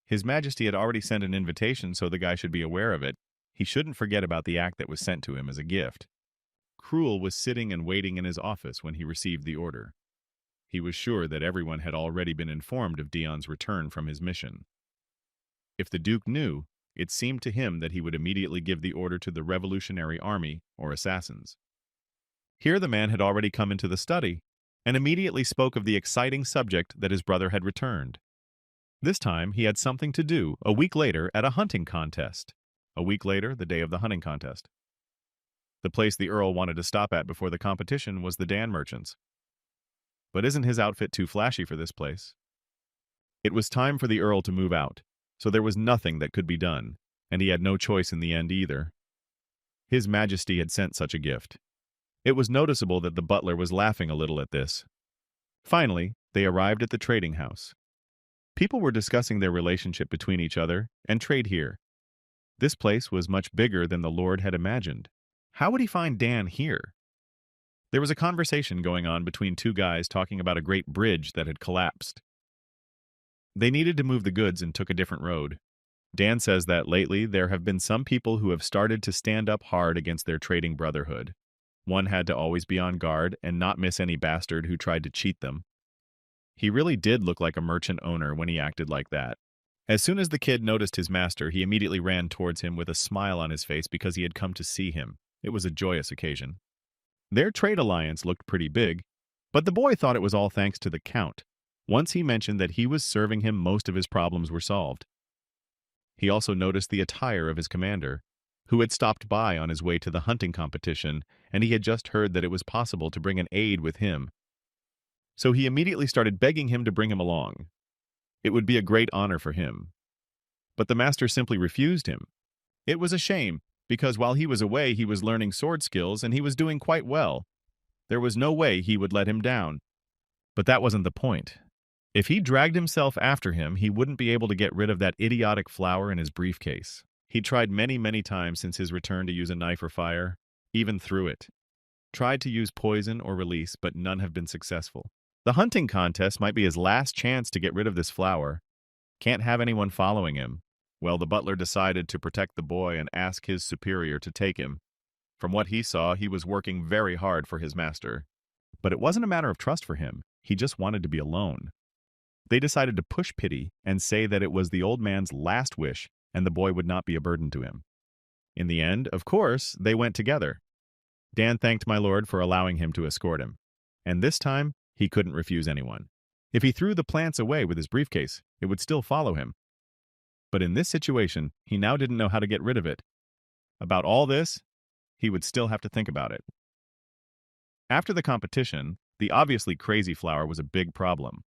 His Majesty had already sent an invitation, so the guy should be aware of it. He shouldn't forget about the act that was sent to him as a gift. Cruel was sitting and waiting in his office when he received the order. He was sure that everyone had already been informed of Dion's return from his mission. If the Duke knew, it seemed to him that he would immediately give the order to the revolutionary army or assassins. Here the man had already come into the study and immediately spoke of the exciting subject that his brother had returned. This time he had something to do a week later at a hunting contest. A week later, the day of the hunting contest. The place the Earl wanted to stop at before the competition was the Dan Merchants. But isn't his outfit too flashy for this place? It was time for the Earl to move out, so there was nothing that could be done, and he had no choice in the end either. His Majesty had sent such a gift. It was noticeable that the butler was laughing a little at this. Finally, they arrived at the trading house. People were discussing their relationship between each other and trade here. This place was much bigger than the Lord had imagined. How would he find Dan here? There was a conversation going on between two guys talking about a great bridge that had collapsed. They needed to move the goods and took a different road. Dan says that lately there have been some people who have started to stand up hard against their trading brotherhood. One had to always be on guard and not miss any bastard who tried to cheat them. He really did look like a merchant owner when he acted like that. As soon as the kid noticed his master, he immediately ran towards him with a smile on his face because he had come to see him. It was a joyous occasion. Their trade alliance looked pretty big, but the boy thought it was all thanks to the Count. Once he mentioned that he was serving him, most of his problems were solved. He also noticed the attire of his commander, who had stopped by on his way to the hunting competition, and he had just heard that it was possible to bring an aide with him. So he immediately started begging him to bring him along. It would be a great honor for him. But the master simply refused him. It was a shame. because while he was away, he was learning sword skills and he was doing quite well. There was no way he would let him down. But that wasn't the point. If he dragged himself after him, he wouldn't be able to get rid of that idiotic flower in his briefcase. He tried many, many times since his return to use a knife or fire, even threw it. Tried to use poison or release, but none have been successful. The hunting contest might be his last chance to get rid of this flower. Can't have anyone following him. Well, the butler decided to protect the boy and ask his superior to take him. From what he saw, he was working very hard for his master. But it wasn't a matter of trust for him. He just wanted to be alone. They decided to push pity and say that it was the old man's last wish and the boy would not be a burden to him. In the end, of course, they went together. Dan thanked my lord for allowing him to escort him. And this time, he couldn't refuse anyone. If he threw the plants away with his briefcase, it would still follow him. But in this situation, he now didn't know how to get rid of it. About all this, he would still have to think about it. After the competition, the obviously crazy flower was a big problem.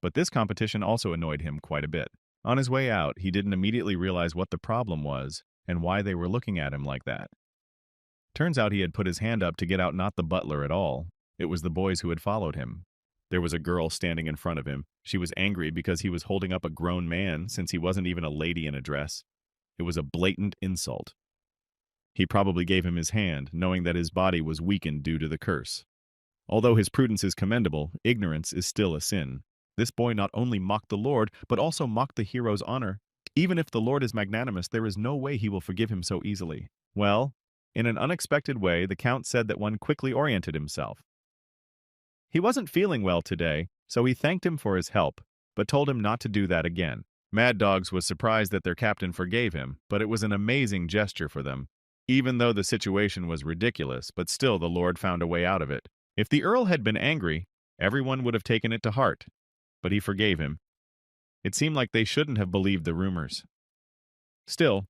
But this competition also annoyed him quite a bit. On his way out, he didn't immediately realize what the problem was and why they were looking at him like that. Turns out he had put his hand up to get out not the butler at all. It was the boys who had followed him. There was a girl standing in front of him. She was angry because he was holding up a grown man since he wasn't even a lady in a dress. It was a blatant insult. He probably gave him his hand, knowing that his body was weakened due to the curse. Although his prudence is commendable, ignorance is still a sin. This boy not only mocked the Lord, but also mocked the hero's honor. Even if the Lord is magnanimous, there is no way he will forgive him so easily. Well, in an unexpected way, the Count said that one quickly oriented himself. He wasn't feeling well today, so he thanked him for his help, but told him not to do that again. Mad Dogs was surprised that their captain forgave him, but it was an amazing gesture for them. Even though the situation was ridiculous, but still the Lord found a way out of it. If the Earl had been angry, everyone would have taken it to heart. But he forgave him. It seemed like they shouldn't have believed the rumors. Still,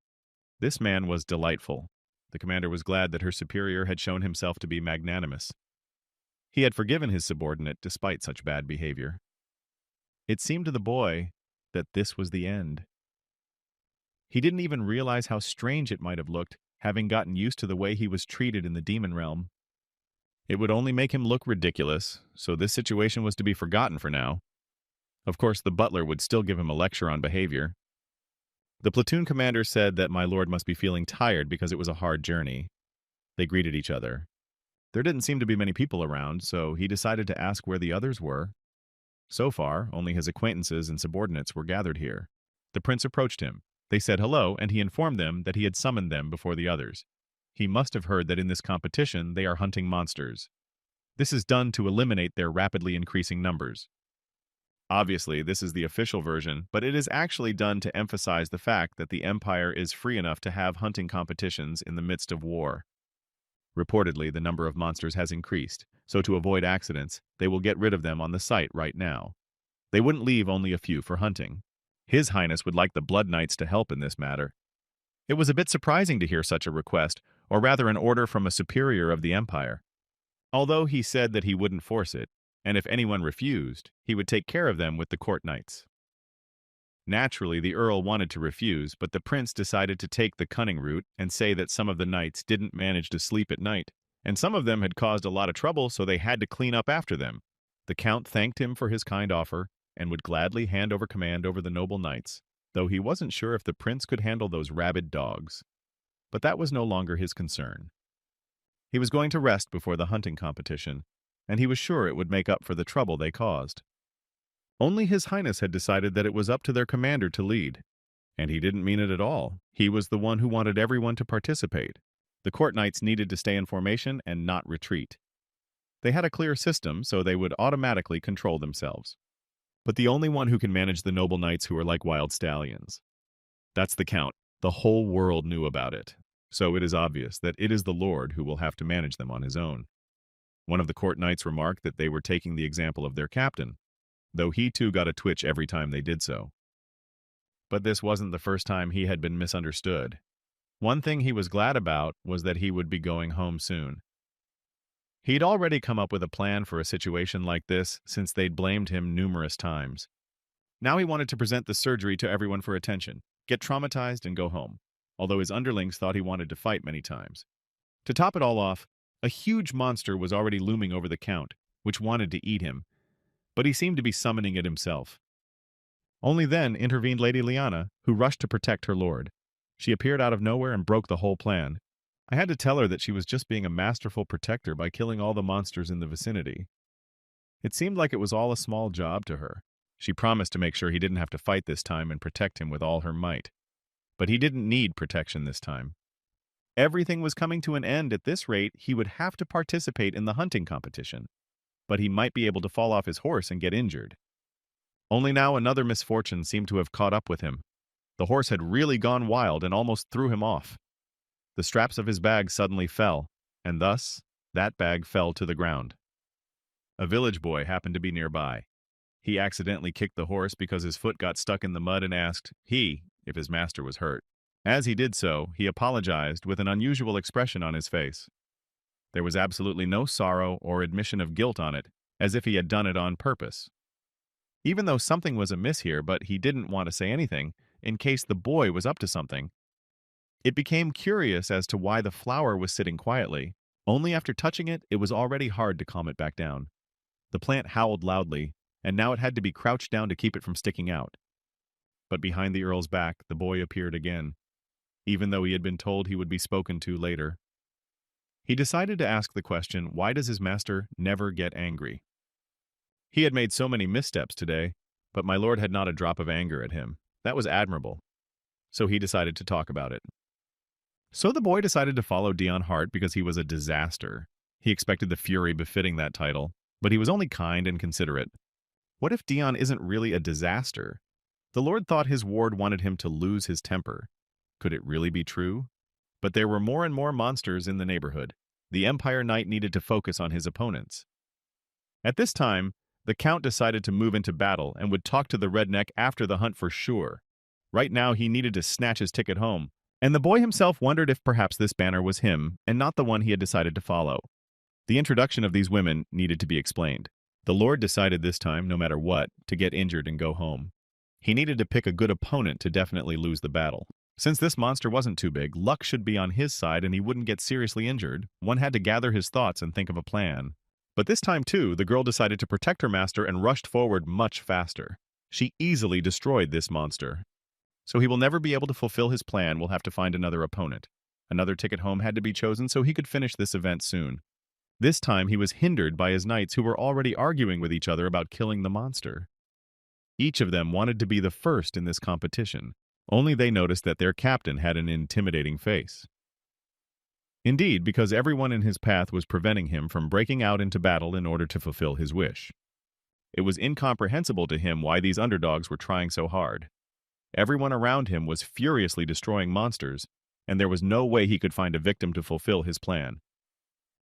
this man was delightful. The commander was glad that her superior had shown himself to be magnanimous. He had forgiven his subordinate despite such bad behavior. It seemed to the boy that this was the end. He didn't even realize how strange it might have looked, having gotten used to the way he was treated in the demon realm. It would only make him look ridiculous, so this situation was to be forgotten for now. Of course, the butler would still give him a lecture on behavior. The platoon commander said that my lord must be feeling tired because it was a hard journey. They greeted each other. There didn't seem to be many people around, so he decided to ask where the others were. So far, only his acquaintances and subordinates were gathered here. The prince approached him. They said hello, and he informed them that he had summoned them before the others. He must have heard that in this competition they are hunting monsters. This is done to eliminate their rapidly increasing numbers. Obviously, this is the official version, but it is actually done to emphasize the fact that the Empire is free enough to have hunting competitions in the midst of war. Reportedly, the number of monsters has increased, so to avoid accidents, they will get rid of them on the site right now. They wouldn't leave only a few for hunting. His Highness would like the Blood Knights to help in this matter. It was a bit surprising to hear such a request, or rather an order from a superior of the Empire. Although he said that he wouldn't force it, and if anyone refused, he would take care of them with the court knights. Naturally, the Earl wanted to refuse, but the prince decided to take the cunning route and say that some of the knights didn't manage to sleep at night, and some of them had caused a lot of trouble, so they had to clean up after them. The Count thanked him for his kind offer and would gladly hand over command over the noble knights, though he wasn't sure if the prince could handle those rabid dogs. But that was no longer his concern. He was going to rest before the hunting competition, and he was sure it would make up for the trouble they caused. Only His Highness had decided that it was up to their commander to lead. And he didn't mean it at all. He was the one who wanted everyone to participate. The court knights needed to stay in formation and not retreat. They had a clear system, so they would automatically control themselves. But the only one who can manage the noble knights who are like wild stallions. That's the Count. The whole world knew about it. So it is obvious that it is the Lord who will have to manage them on his own. One of the court knights remarked that they were taking the example of their captain, though he too got a twitch every time they did so. But this wasn't the first time he had been misunderstood. One thing he was glad about was that he would be going home soon. He'd already come up with a plan for a situation like this since they'd blamed him numerous times. Now he wanted to present the surgery to everyone for attention, get traumatized, and go home. although his underlings thought he wanted to fight many times. To top it all off, a huge monster was already looming over the Count, which wanted to eat him, but he seemed to be summoning it himself. Only then intervened Lady Liana, who rushed to protect her lord. She appeared out of nowhere and broke the whole plan. I had to tell her that she was just being a masterful protector by killing all the monsters in the vicinity. It seemed like it was all a small job to her. She promised to make sure he didn't have to fight this time and protect him with all her might. But he didn't need protection this time. Everything was coming to an end. At this rate, he would have to participate in the hunting competition. But he might be able to fall off his horse and get injured. Only now another misfortune seemed to have caught up with him. The horse had really gone wild and almost threw him off. The straps of his bag suddenly fell, and thus, that bag fell to the ground. A village boy happened to be nearby. He accidentally kicked the horse because his foot got stuck in the mud and asked if his master was hurt. As he did so, he apologized with an unusual expression on his face. There was absolutely no sorrow or admission of guilt on it, as if he had done it on purpose. Even though something was amiss here, but he didn't want to say anything, in case the boy was up to something. It became curious as to why the flower was sitting quietly. Only after touching it, it was already hard to calm it back down. The plant howled loudly, and now it had to be crouched down to keep it from sticking out. But behind the earl's back, the boy appeared again, even though he had been told he would be spoken to later. He decided to ask the question, why does his master never get angry? He had made so many missteps today, but my lord had not a drop of anger at him. That was admirable. So he decided to talk about it. So the boy decided to follow Dion Hart because he was a disaster. He expected the fury befitting that title, but he was only kind and considerate. What if Dion isn't really a disaster? The lord thought his ward wanted him to lose his temper. Could it really be true? But there were more and more monsters in the neighborhood. The Empire Knight needed to focus on his opponents. At this time, the Count decided to move into battle and would talk to the redneck after the hunt for sure. Right now, he needed to snatch his ticket home, and the boy himself wondered if perhaps this banner was him and not the one he had decided to follow. The introduction of these women needed to be explained. The lord decided this time, no matter what, to get injured and go home. He needed to pick a good opponent to definitely lose the battle. Since this monster wasn't too big, luck should be on his side and he wouldn't get seriously injured. One had to gather his thoughts and think of a plan. But this time too, the girl decided to protect her master and rushed forward much faster. She easily destroyed this monster. So he will never be able to fulfill his plan. We'll have to find another opponent. Another ticket home had to be chosen so he could finish this event soon. This time he was hindered by his knights who were already arguing with each other about killing the monster. Each of them wanted to be the first in this competition. Only they noticed that their captain had an intimidating face. Indeed, because everyone in his path was preventing him from breaking out into battle in order to fulfill his wish. It was incomprehensible to him why these underdogs were trying so hard. Everyone around him was furiously destroying monsters, and there was no way he could find a victim to fulfill his plan.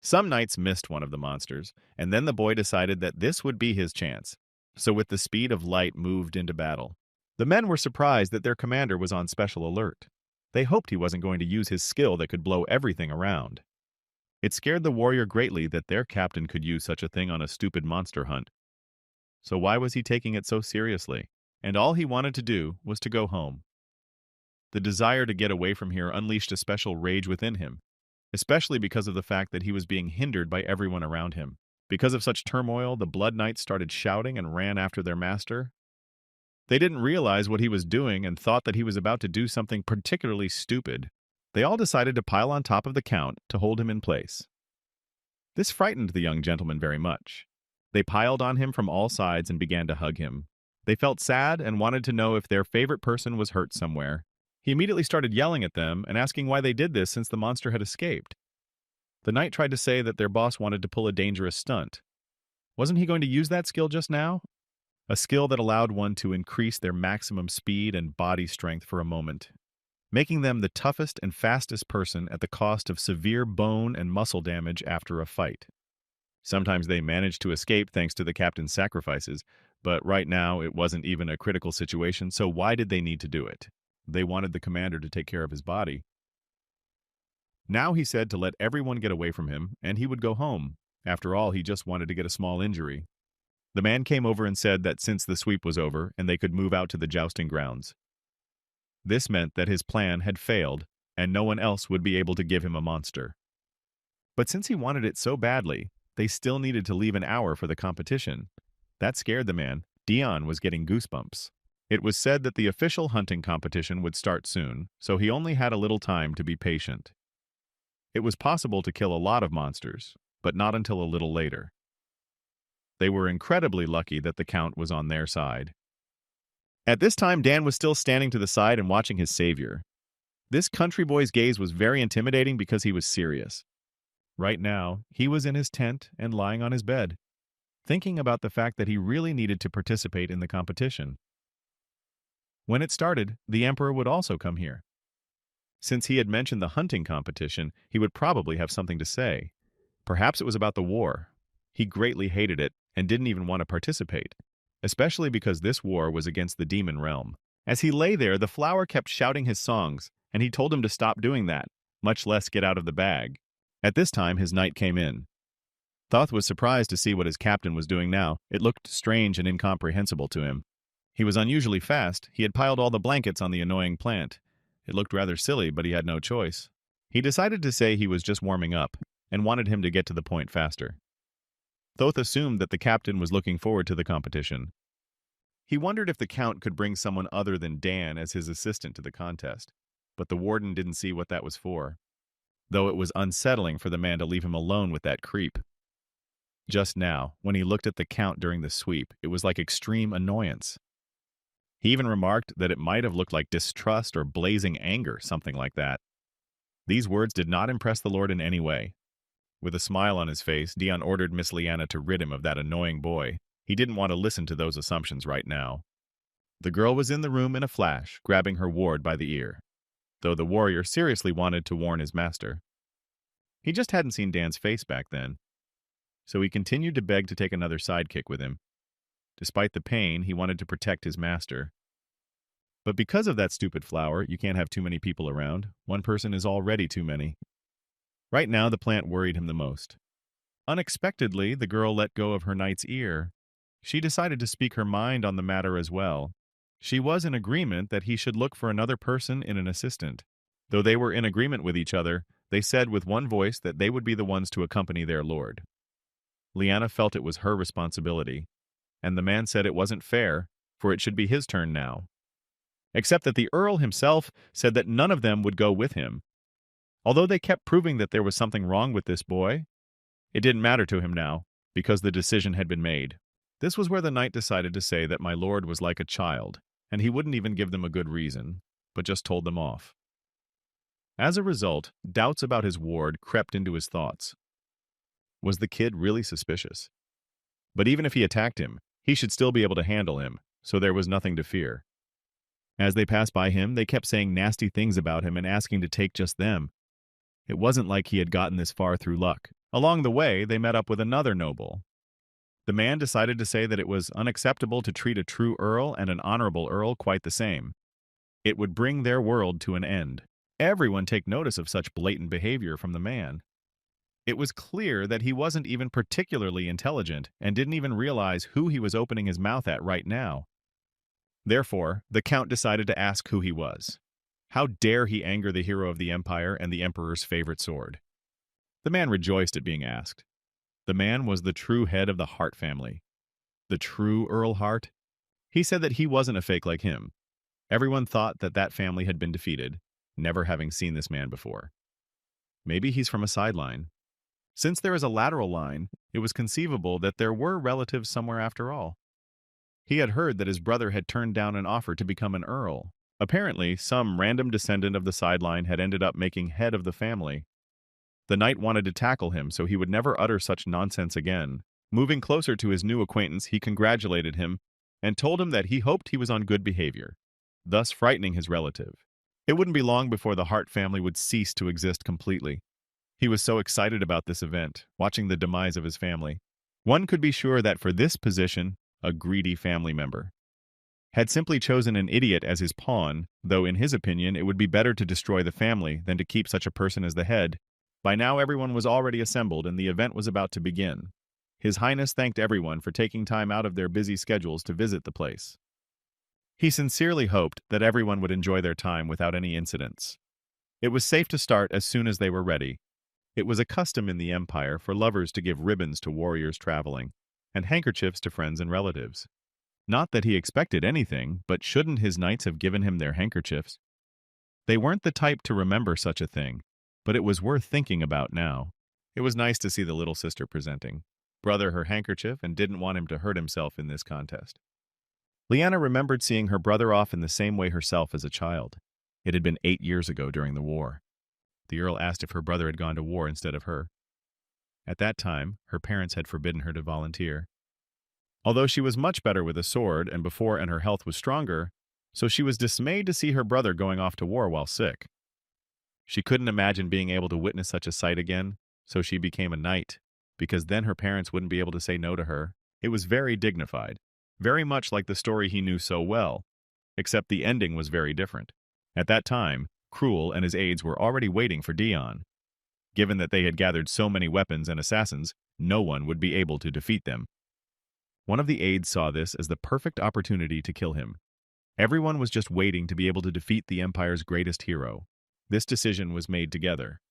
Some knights missed one of the monsters, and then the boy decided that this would be his chance. So with the speed of light moved into battle. The men were surprised that their commander was on special alert. They hoped he wasn't going to use his skill that could blow everything around. It scared the warrior greatly that their captain could use such a thing on a stupid monster hunt. So why was he taking it so seriously? And all he wanted to do was to go home. The desire to get away from here unleashed a special rage within him, especially because of the fact that he was being hindered by everyone around him. Because of such turmoil, the Blood Knights started shouting and ran after their master. They didn't realize what he was doing and thought that he was about to do something particularly stupid. They all decided to pile on top of the Count to hold him in place. This frightened the young gentleman very much. They piled on him from all sides and began to hug him. They felt sad and wanted to know if their favorite person was hurt somewhere. He immediately started yelling at them and asking why they did this since the monster had escaped. The knight tried to say that their boss wanted to pull a dangerous stunt. Wasn't he going to use that skill just now? A skill that allowed one to increase their maximum speed and body strength for a moment, making them the toughest and fastest person at the cost of severe bone and muscle damage after a fight. Sometimes they managed to escape thanks to the captain's sacrifices, but right now it wasn't even a critical situation, so why did they need to do it? They wanted the commander to take care of his body. Now he said to let everyone get away from him, and he would go home. After all, he just wanted to get a small injury. The man came over and said that since the sweep was over and they could move out to the jousting grounds. This meant that his plan had failed, and no one else would be able to give him a monster. But since he wanted it so badly, they still needed to leave an hour for the competition. That scared the man. Dion was getting goosebumps. It was said that the official hunting competition would start soon, so he only had a little time to be patient. It was possible to kill a lot of monsters, but not until a little later. They were incredibly lucky that the count was on their side. At this time, Dan was still standing to the side and watching his savior. This country boy's gaze was very intimidating because he was serious. Right now, he was in his tent and lying on his bed, thinking about the fact that he really needed to participate in the competition. When it started, the emperor would also come here. Since he had mentioned the hunting competition, he would probably have something to say. Perhaps it was about the war. He greatly hated it and didn't even want to participate, especially because this war was against the demon realm. As he lay there, the flower kept shouting his songs, and he told him to stop doing that, much less get out of the bag. At this time, his knight came in. Thoth was surprised to see what his captain was doing now. It looked strange and incomprehensible to him. He was unusually fast. He had piled all the blankets on the annoying plant. It looked rather silly, but he had no choice. He decided to say he was just warming up, and wanted him to get to the point faster. Thoth assumed that the captain was looking forward to the competition. He wondered if the count could bring someone other than Dan as his assistant to the contest, but the warden didn't see what that was for, though it was unsettling for the man to leave him alone with that creep. Just now, when he looked at the count during the sweep, it was like extreme annoyance. He even remarked that it might have looked like distrust or blazing anger, something like that. These words did not impress the Lord in any way. With a smile on his face, Dion ordered Miss Liana to rid him of that annoying boy. He didn't want to listen to those assumptions right now. The girl was in the room in a flash, grabbing her ward by the ear, though the warrior seriously wanted to warn his master. He just hadn't seen Dan's face back then, so he continued to beg to take another sidekick with him. Despite the pain, he wanted to protect his master. But because of that stupid flower, you can't have too many people around. One person is already too many. Right now, the plant worried him the most. Unexpectedly, the girl let go of her knight's ear. She decided to speak her mind on the matter as well. She was in agreement that he should look for another person in an assistant. Though they were in agreement with each other, they said with one voice that they would be the ones to accompany their lord. Liana felt it was her responsibility, and the man said it wasn't fair, for it should be his turn now. Except that the Earl himself said that none of them would go with him. Although they kept proving that there was something wrong with this boy, it didn't matter to him now, because the decision had been made. This was where the knight decided to say that my lord was like a child, and he wouldn't even give them a good reason, but just told them off. As a result, doubts about his ward crept into his thoughts. Was the kid really suspicious? But even if he attacked him, he should still be able to handle him, so there was nothing to fear. As they passed by him, they kept saying nasty things about him and asking to take just them. It wasn't like he had gotten this far through luck. Along the way, they met up with another noble. The man decided to say that it was unacceptable to treat a true earl and an honorable earl quite the same. It would bring their world to an end. Everyone take notice of such blatant behavior from the man. It was clear that he wasn't even particularly intelligent and didn't even realize who he was opening his mouth at right now. Therefore, the count decided to ask who he was. How dare he anger the hero of the empire and the emperor's favorite sword? The man rejoiced at being asked. The man was the true head of the Hart family. The true Earl Hart? He said that he wasn't a fake like him. Everyone thought that that family had been defeated, never having seen this man before. Maybe he's from a sideline. Since there is a lateral line, it was conceivable that there were relatives somewhere after all. He had heard that his brother had turned down an offer to become an earl. Apparently, some random descendant of the sideline had ended up making head of the family. The knight wanted to tackle him so he would never utter such nonsense again. Moving closer to his new acquaintance, he congratulated him and told him that he hoped he was on good behavior, thus frightening his relative. It wouldn't be long before the Hart family would cease to exist completely. He was so excited about this event, watching the demise of his family. One could be sure that for this position, a greedy family member had simply chosen an idiot as his pawn, though in his opinion it would be better to destroy the family than to keep such a person as the head. By now everyone was already assembled and the event was about to begin. His Highness thanked everyone for taking time out of their busy schedules to visit the place. He sincerely hoped that everyone would enjoy their time without any incidents. It was safe to start as soon as they were ready. It was a custom in the empire for lovers to give ribbons to warriors traveling, and handkerchiefs to friends and relatives. Not that he expected anything, but shouldn't his knights have given him their handkerchiefs? They weren't the type to remember such a thing, but it was worth thinking about now. It was nice to see the little sister presenting brother her handkerchief and didn't want him to hurt himself in this contest. Leanna remembered seeing her brother off in the same way herself as a child. It had been 8 years ago during the war. The Earl asked if her brother had gone to war instead of her. At that time, her parents had forbidden her to volunteer. Although she was much better with a sword and her health was stronger, so she was dismayed to see her brother going off to war while sick. She couldn't imagine being able to witness such a sight again, so she became a knight, because then her parents wouldn't be able to say no to her. It was very dignified, very much like the story he knew so well, except the ending was very different. At that time, Cruel and his aides were already waiting for Dion. Given that they had gathered so many weapons and assassins, no one would be able to defeat them. One of the aides saw this as the perfect opportunity to kill him. Everyone was just waiting to be able to defeat the Empire's greatest hero. This decision was made together.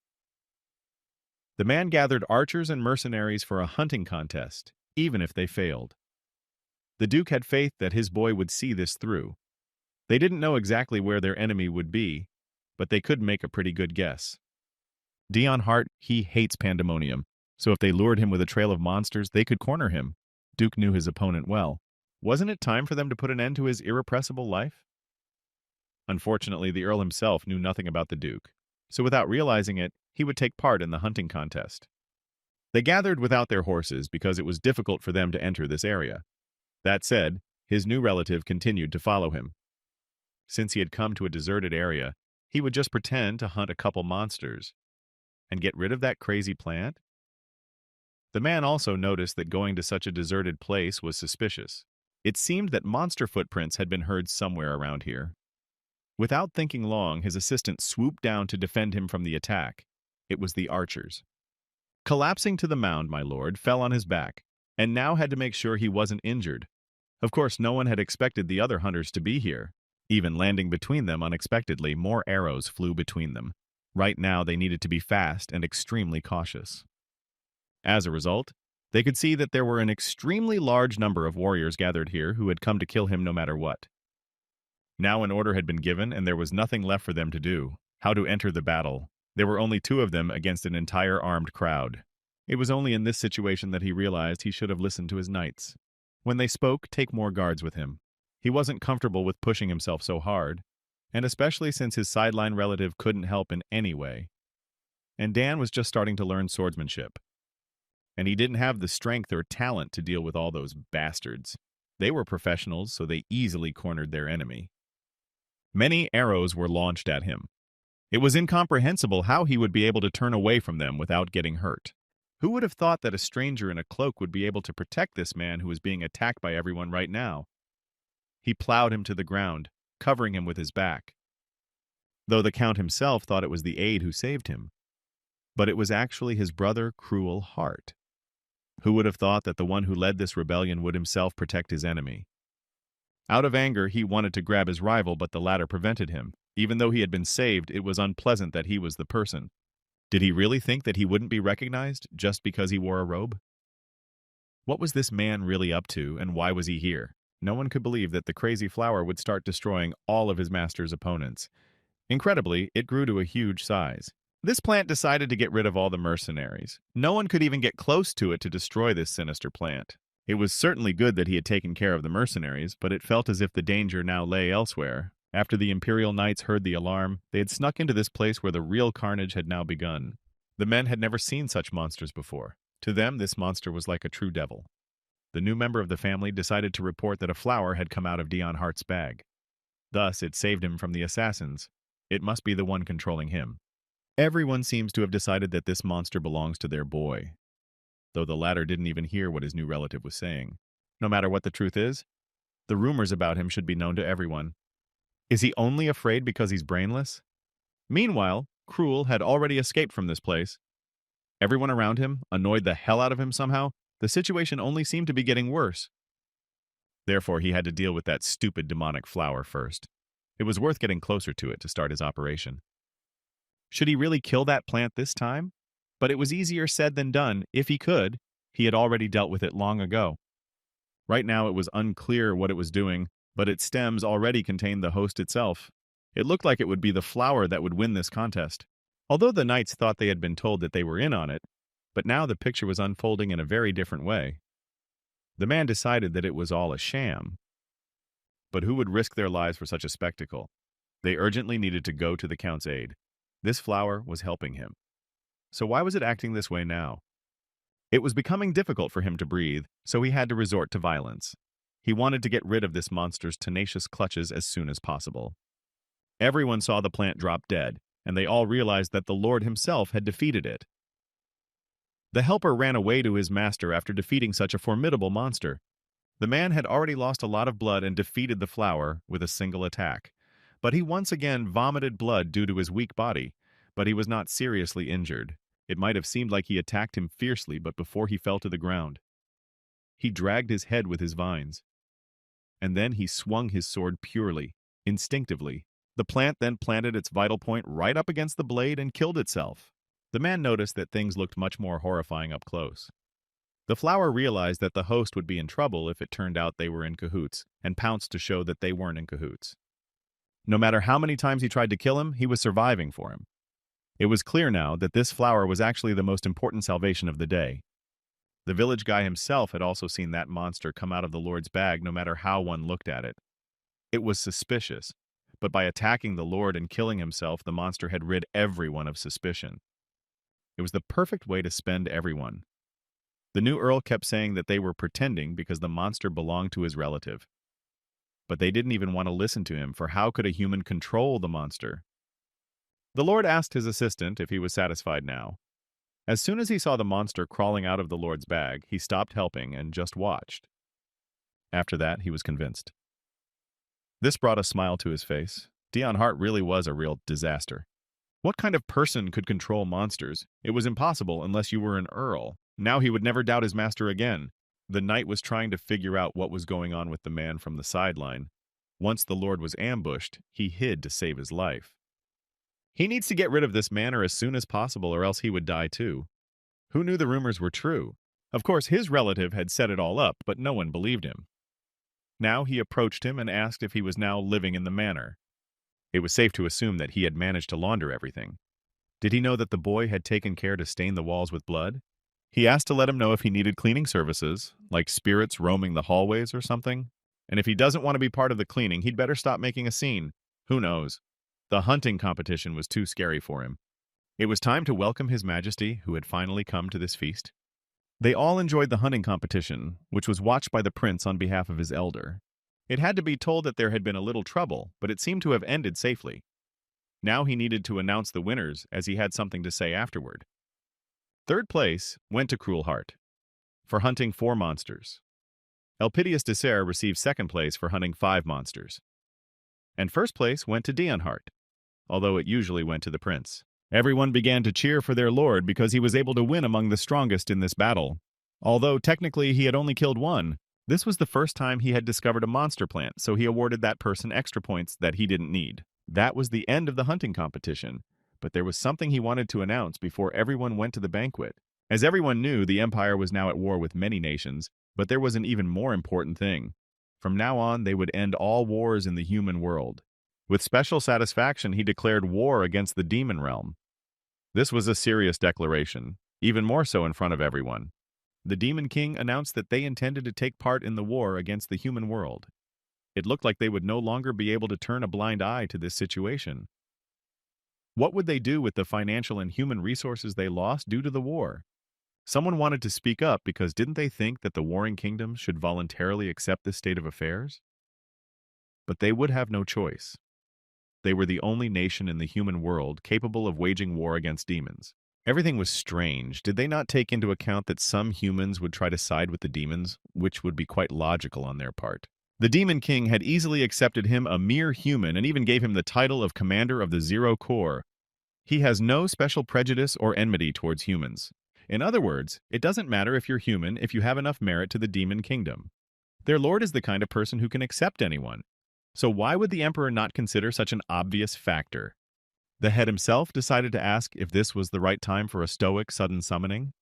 The man gathered archers and mercenaries for a hunting contest, even if they failed. The Duke had faith that his boy would see this through. They didn't know exactly where their enemy would be, but they could make a pretty good guess. Dion Hart, he hates pandemonium, so if they lured him with a trail of monsters, they could corner him. Duke knew his opponent well. Wasn't it time for them to put an end to his irrepressible life? Unfortunately, the Earl himself knew nothing about the Duke, so without realizing it, he would take part in the hunting contest. They gathered without their horses because it was difficult for them to enter this area. That said, his new relative continued to follow him. Since he had come to a deserted area, he would just pretend to hunt a couple monsters and get rid of that crazy plant. The man also noticed that going to such a deserted place was suspicious. It seemed that monster footprints had been heard somewhere around here. Without thinking long, his assistant swooped down to defend him from the attack. It was the archers. Collapsing to the mound, my lord fell on his back, and now had to make sure he wasn't injured. Of course, no one had expected the other hunters to be here. Even landing between them unexpectedly, more arrows flew between them. Right now, they needed to be fast and extremely cautious. As a result, they could see that there were an extremely large number of warriors gathered here who had come to kill him no matter what. Now an order had been given, and there was nothing left for them to do. How to enter the battle. There were only 2 of them against an entire armed crowd. It was only in this situation that he realized he should have listened to his knights. When they spoke, take more guards with him. He wasn't comfortable with pushing himself so hard, and especially since his sideline relative couldn't help in any way. And Dan was just starting to learn swordsmanship. And he didn't have the strength or talent to deal with all those bastards. They were professionals, so they easily cornered their enemy. Many arrows were launched at him. It was incomprehensible how he would be able to turn away from them without getting hurt. Who would have thought that a stranger in a cloak would be able to protect this man who was being attacked by everyone right now? He plowed him to the ground, covering him with his back. Though the Count himself thought it was the aide who saved him. But it was actually his brother, Cruel Heart. Who would have thought that the one who led this rebellion would himself protect his enemy? Out of anger, he wanted to grab his rival, but the latter prevented him. Even though he had been saved, it was unpleasant that he was the person. Did he really think that he wouldn't be recognized just because he wore a robe? What was this man really up to, and why was he here? No one could believe that the crazy flower would start destroying all of his master's opponents. Incredibly, it grew to a huge size. This plant decided to get rid of all the mercenaries. No one could even get close to it to destroy this sinister plant. It was certainly good that he had taken care of the mercenaries, but it felt as if the danger now lay elsewhere. After the Imperial Knights heard the alarm, they had snuck into this place where the real carnage had now begun. The men had never seen such monsters before. To them, this monster was like a true devil. The new member of the family decided to report that a flower had come out of Dion Hart's bag. Thus, it saved him from the assassins. It must be the one controlling him. Everyone seems to have decided that this monster belongs to their boy, though the latter didn't even hear what his new relative was saying. No matter what the truth is, the rumors about him should be known to everyone. Is he only afraid because he's brainless? Meanwhile, Cruel had already escaped from this place. Everyone around him annoyed the hell out of him somehow. The situation only seemed to be getting worse. Therefore, he had to deal with that stupid demonic flower first. It was worth getting closer to it to start his operation. Should he really kill that plant this time? But it was easier said than done. If he could, he had already dealt with it long ago. Right now it was unclear what it was doing, but its stems already contained the host itself. It looked like it would be the flower that would win this contest. Although the knights thought they had been told that they were in on it, but now the picture was unfolding in a very different way. The man decided that it was all a sham. But who would risk their lives for such a spectacle? They urgently needed to go to the Count's aid. This flower was helping him. So why was it acting this way now? It was becoming difficult for him to breathe, so he had to resort to violence. He wanted to get rid of this monster's tenacious clutches as soon as possible. Everyone saw the plant drop dead, and they all realized that the Lord himself had defeated it. The helper ran away to his master after defeating such a formidable monster. The man had already lost a lot of blood and defeated the flower with a single attack. But he once again vomited blood due to his weak body, but he was not seriously injured. It might have seemed like he attacked him fiercely, but before he fell to the ground, he dragged his head with his vines. And then he swung his sword purely, instinctively. The plant then planted its vital point right up against the blade and killed itself. The man noticed that things looked much more horrifying up close. The flower realized that the host would be in trouble if it turned out they were in cahoots, and pounced to show that they weren't in cahoots. No matter how many times he tried to kill him, he was surviving for him. It was clear now that this flower was actually the most important salvation of the day. The village guy himself had also seen that monster come out of the Lord's bag no matter how one looked at it. It was suspicious, but by attacking the Lord and killing himself, the monster had rid everyone of suspicion. It was the perfect way to spend everyone. The new earl kept saying that they were pretending because the monster belonged to his relative. But they didn't even want to listen to him, for how could a human control the monster? The Lord asked his assistant if he was satisfied now. As soon as he saw the monster crawling out of the Lord's bag, he stopped helping and just watched. After that, he was convinced. This brought a smile to his face. Dion Hart really was a real disaster. What kind of person could control monsters? It was impossible unless you were an earl. Now he would never doubt his master again. The knight was trying to figure out what was going on with the man from the sideline. Once the Lord was ambushed, he hid to save his life. He needs to get rid of this manor as soon as possible, or else he would die too. Who knew the rumors were true? Of course, his relative had set it all up, but no one believed him. Now he approached him and asked if he was now living in the manor. It was safe to assume that he had managed to launder everything. Did he know that the boy had taken care to stain the walls with blood? He asked to let him know if he needed cleaning services, like spirits roaming the hallways or something. And if he doesn't want to be part of the cleaning, he'd better stop making a scene. Who knows? The hunting competition was too scary for him. It was time to welcome His Majesty, who had finally come to this feast. They all enjoyed the hunting competition, which was watched by the prince on behalf of his elder. It had to be told that there had been a little trouble, but it seemed to have ended safely. Now he needed to announce the winners, as he had something to say afterward. Third place went to Cruel Heart for hunting 4 monsters. Elpidius de Serre received second place for hunting 5 monsters. And first place went to Dion Hart, although it usually went to the prince. Everyone began to cheer for their lord because he was able to win among the strongest in this battle. Although technically he had only killed 1, this was the first time he had discovered a monster plant, so he awarded that person extra points that he didn't need. That was the end of the hunting competition. But there was something he wanted to announce before everyone went to the banquet. As everyone knew, the empire was now at war with many nations, but there was an even more important thing. From now on, they would end all wars in the human world. With special satisfaction, he declared war against the demon realm. This was a serious declaration, even more so in front of everyone. The Demon King announced that they intended to take part in the war against the human world. It looked like they would no longer be able to turn a blind eye to this situation. What would they do with the financial and human resources they lost due to the war? Someone wanted to speak up because didn't they think that the warring kingdoms should voluntarily accept this state of affairs? But they would have no choice. They were the only nation in the human world capable of waging war against demons. Everything was strange. Did they not take into account that some humans would try to side with the demons, which would be quite logical on their part? The Demon King had easily accepted him a mere human and even gave him the title of Commander of the Zero Corps. He has no special prejudice or enmity towards humans. In other words, it doesn't matter if you're human if you have enough merit to the Demon Kingdom. Their lord is the kind of person who can accept anyone. So why would the emperor not consider such an obvious factor? The head himself decided to ask if this was the right time for a stoic, sudden summoning.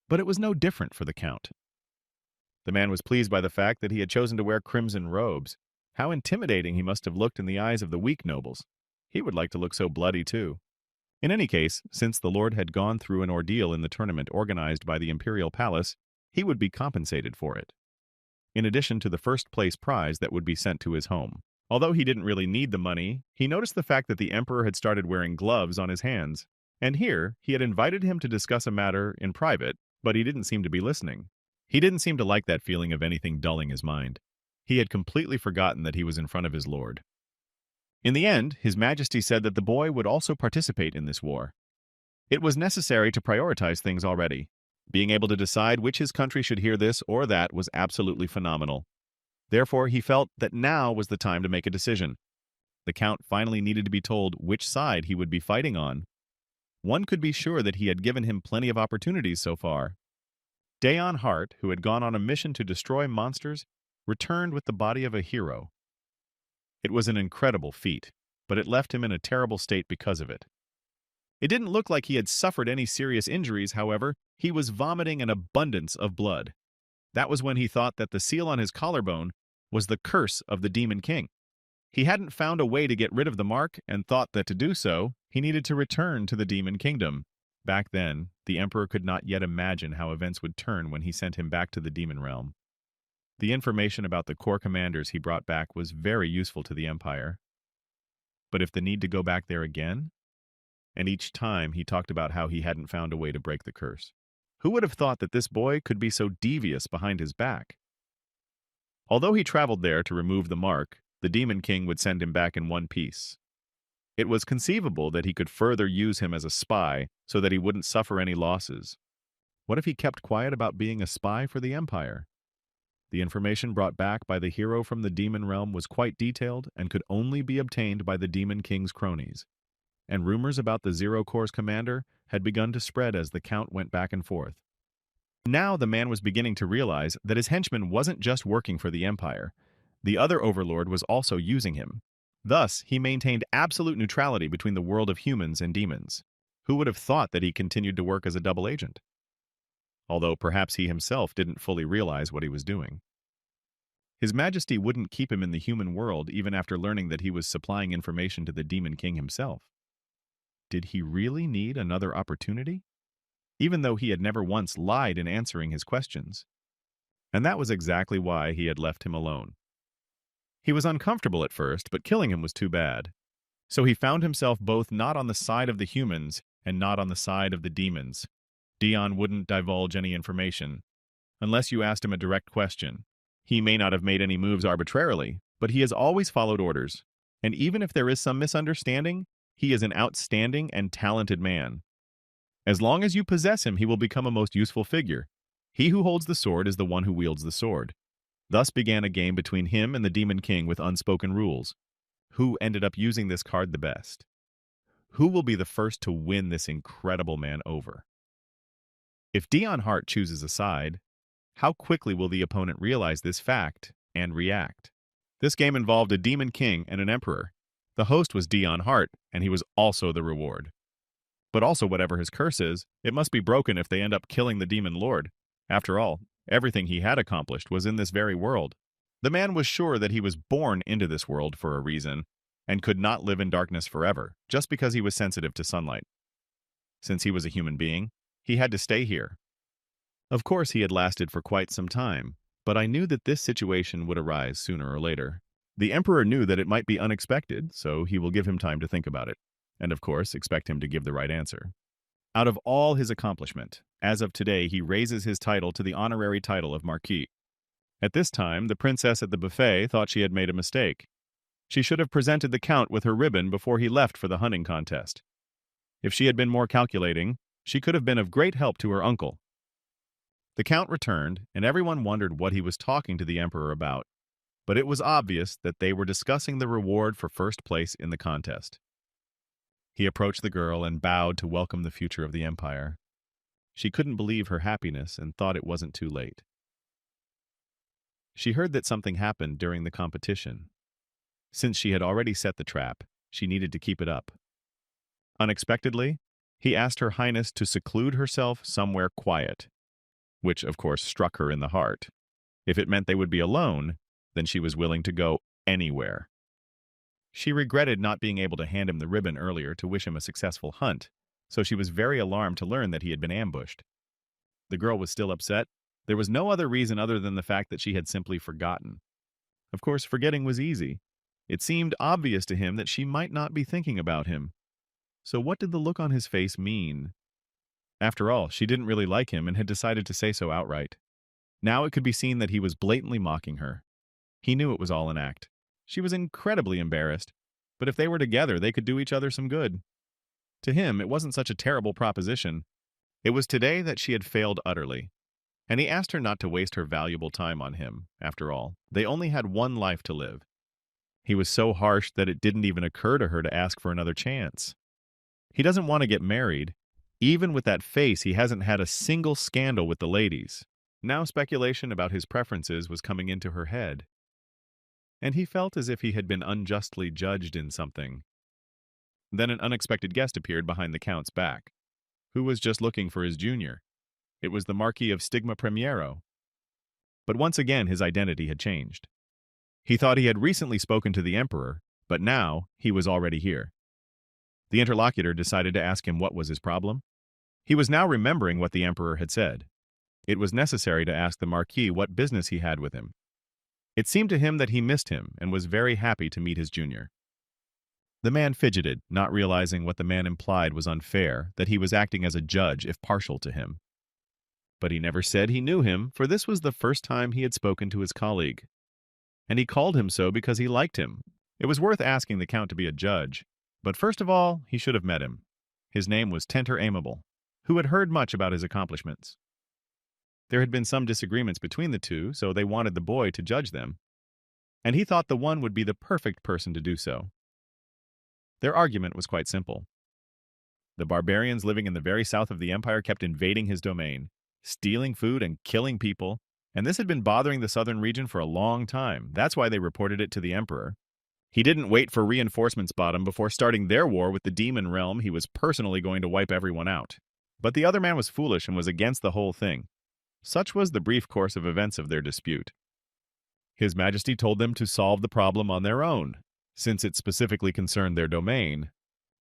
But it was no different for the Count. The man was pleased by the fact that he had chosen to wear crimson robes. How intimidating he must have looked in the eyes of the weak nobles. He would like to look so bloody, too. In any case, since the lord had gone through an ordeal in the tournament organized by the imperial palace, he would be compensated for it, in addition to the first-place prize that would be sent to his home. Although he didn't really need the money, he noticed the fact that the emperor had started wearing gloves on his hands. And here, he had invited him to discuss a matter in private, but he didn't seem to be listening. He didn't seem to like that feeling of anything dulling his mind. He had completely forgotten that he was in front of his lord. In the end, His Majesty said that the boy would also participate in this war. It was necessary to prioritize things already. Being able to decide which his country should hear this or that was absolutely phenomenal. Therefore, he felt that now was the time to make a decision. The Count finally needed to be told which side he would be fighting on. One could be sure that he had given him plenty of opportunities so far. Daeon Hart, who had gone on a mission to destroy monsters, returned with the body of a hero. It was an incredible feat, but it left him in a terrible state because of it. It didn't look like he had suffered any serious injuries, however. He was vomiting an abundance of blood. That was when he thought that the seal on his collarbone was the curse of the Demon King. He hadn't found a way to get rid of the mark and thought that to do so, he needed to return to the Demon Kingdom. Back then, the Emperor could not yet imagine how events would turn when he sent him back to the Demon Realm. The information about the core commanders he brought back was very useful to the Empire. But if the need to go back there again? And each time he talked about how he hadn't found a way to break the curse. Who would have thought that this boy could be so devious behind his back? Although he traveled there to remove the mark, the Demon King would send him back in one piece. It was conceivable that he could further use him as a spy so that he wouldn't suffer any losses. What if he kept quiet about being a spy for the Empire? The information brought back by the hero from the Demon Realm was quite detailed and could only be obtained by the Demon King's cronies. And rumors about the Zero Corps commander had begun to spread as the Count went back and forth. Now the man was beginning to realize that his henchman wasn't just working for the Empire. The other overlord was also using him. Thus, he maintained absolute neutrality between the world of humans and demons. Who would have thought that he continued to work as a double agent? Although perhaps he himself didn't fully realize what he was doing. His Majesty wouldn't keep him in the human world even after learning that he was supplying information to the Demon King himself. Did he really need another opportunity? Even though he had never once lied in answering his questions. And that was exactly why he had left him alone. He was uncomfortable at first, but killing him was too bad. So he found himself both not on the side of the humans and not on the side of the demons. Dion wouldn't divulge any information, unless you asked him a direct question. He may not have made any moves arbitrarily, but he has always followed orders. And even if there is some misunderstanding, he is an outstanding and talented man. As long as you possess him, he will become a most useful figure. He who holds the sword is the one who wields the sword. Thus began a game between him and the Demon King with unspoken rules. Who ended up using this card the best? Who will be the first to win this incredible man over? If Dion Hart chooses a side, how quickly will the opponent realize this fact and react? This game involved a Demon King and an Emperor. The host was Dion Hart, and he was also the reward. But also whatever his curse is, it must be broken if they end up killing the Demon Lord. After all, everything he had accomplished was in this very world. The man was sure that he was born into this world for a reason, and could not live in darkness forever, just because he was sensitive to sunlight. Since he was a human being, he had to stay here. Of course, he had lasted for quite some time, but I knew that this situation would arise sooner or later. The Emperor knew that it might be unexpected, so he will give him time to think about it. And of course, expect him to give the right answer. Out of all his accomplishment, as of today he raises his title to the honorary title of Marquis. At this time, the princess at the buffet thought she had made a mistake. She should have presented the Count with her ribbon before he left for the hunting contest. If she had been more calculating, she could have been of great help to her uncle. The Count returned, and everyone wondered what he was talking to the Emperor about. But it was obvious that they were discussing the reward for first place in the contest. He approached the girl and bowed to welcome the future of the Empire. She couldn't believe her happiness and thought it wasn't too late. She heard that something happened during the competition. Since she had already set the trap, she needed to keep it up. Unexpectedly, he asked Her Highness to seclude herself somewhere quiet, which of course struck her in the heart. If it meant they would be alone, then she was willing to go anywhere. She regretted not being able to hand him the ribbon earlier to wish him a successful hunt, so she was very alarmed to learn that he had been ambushed. The girl was still upset. There was no other reason other than the fact that she had simply forgotten. Of course, forgetting was easy. It seemed obvious to him that she might not be thinking about him. So what did the look on his face mean? After all, she didn't really like him and had decided to say so outright. Now it could be seen that he was blatantly mocking her. He knew it was all an act. She was incredibly embarrassed, but if they were together, they could do each other some good. To him, it wasn't such a terrible proposition. It was today that she had failed utterly, and he asked her not to waste her valuable time on him. After all, they only had one life to live. He was so harsh that it didn't even occur to her to ask for another chance. He doesn't want to get married. Even with that face, he hasn't had a single scandal with the ladies. Now speculation about his preferences was coming into her head, and he felt as if he had been unjustly judged in something. Then an unexpected guest appeared behind the Count's back, who was just looking for his junior. It was the Marquis of Stigma Premiero. But once again his identity had changed. He thought he had recently spoken to the Emperor, but now he was already here. The interlocutor decided to ask him what was his problem. He was now remembering what the Emperor had said. It was necessary to ask the Marquis what business he had with him. It seemed to him that he missed him and was very happy to meet his junior. The man fidgeted, not realizing what the man implied was unfair, that he was acting as a judge if partial to him. But he never said he knew him, for this was the first time he had spoken to his colleague. And he called him so because he liked him. It was worth asking the Count to be a judge, but first of all, he should have met him. His name was Tenter Amable, who had heard much about his accomplishments. There had been some disagreements between the two, so they wanted the boy to judge them, and he thought the one would be the perfect person to do so. Their argument was quite simple. The barbarians living in the very south of the empire kept invading his domain, stealing food and killing people, and this had been bothering the southern region for a long time. That's why they reported it to the emperor. He didn't wait for reinforcements before starting their war with the demon realm. He was personally going to wipe everyone out. But the other man was foolish and was against the whole thing. Such was the brief course of events of their dispute. His Majesty told them to solve the problem on their own, since it specifically concerned their domain.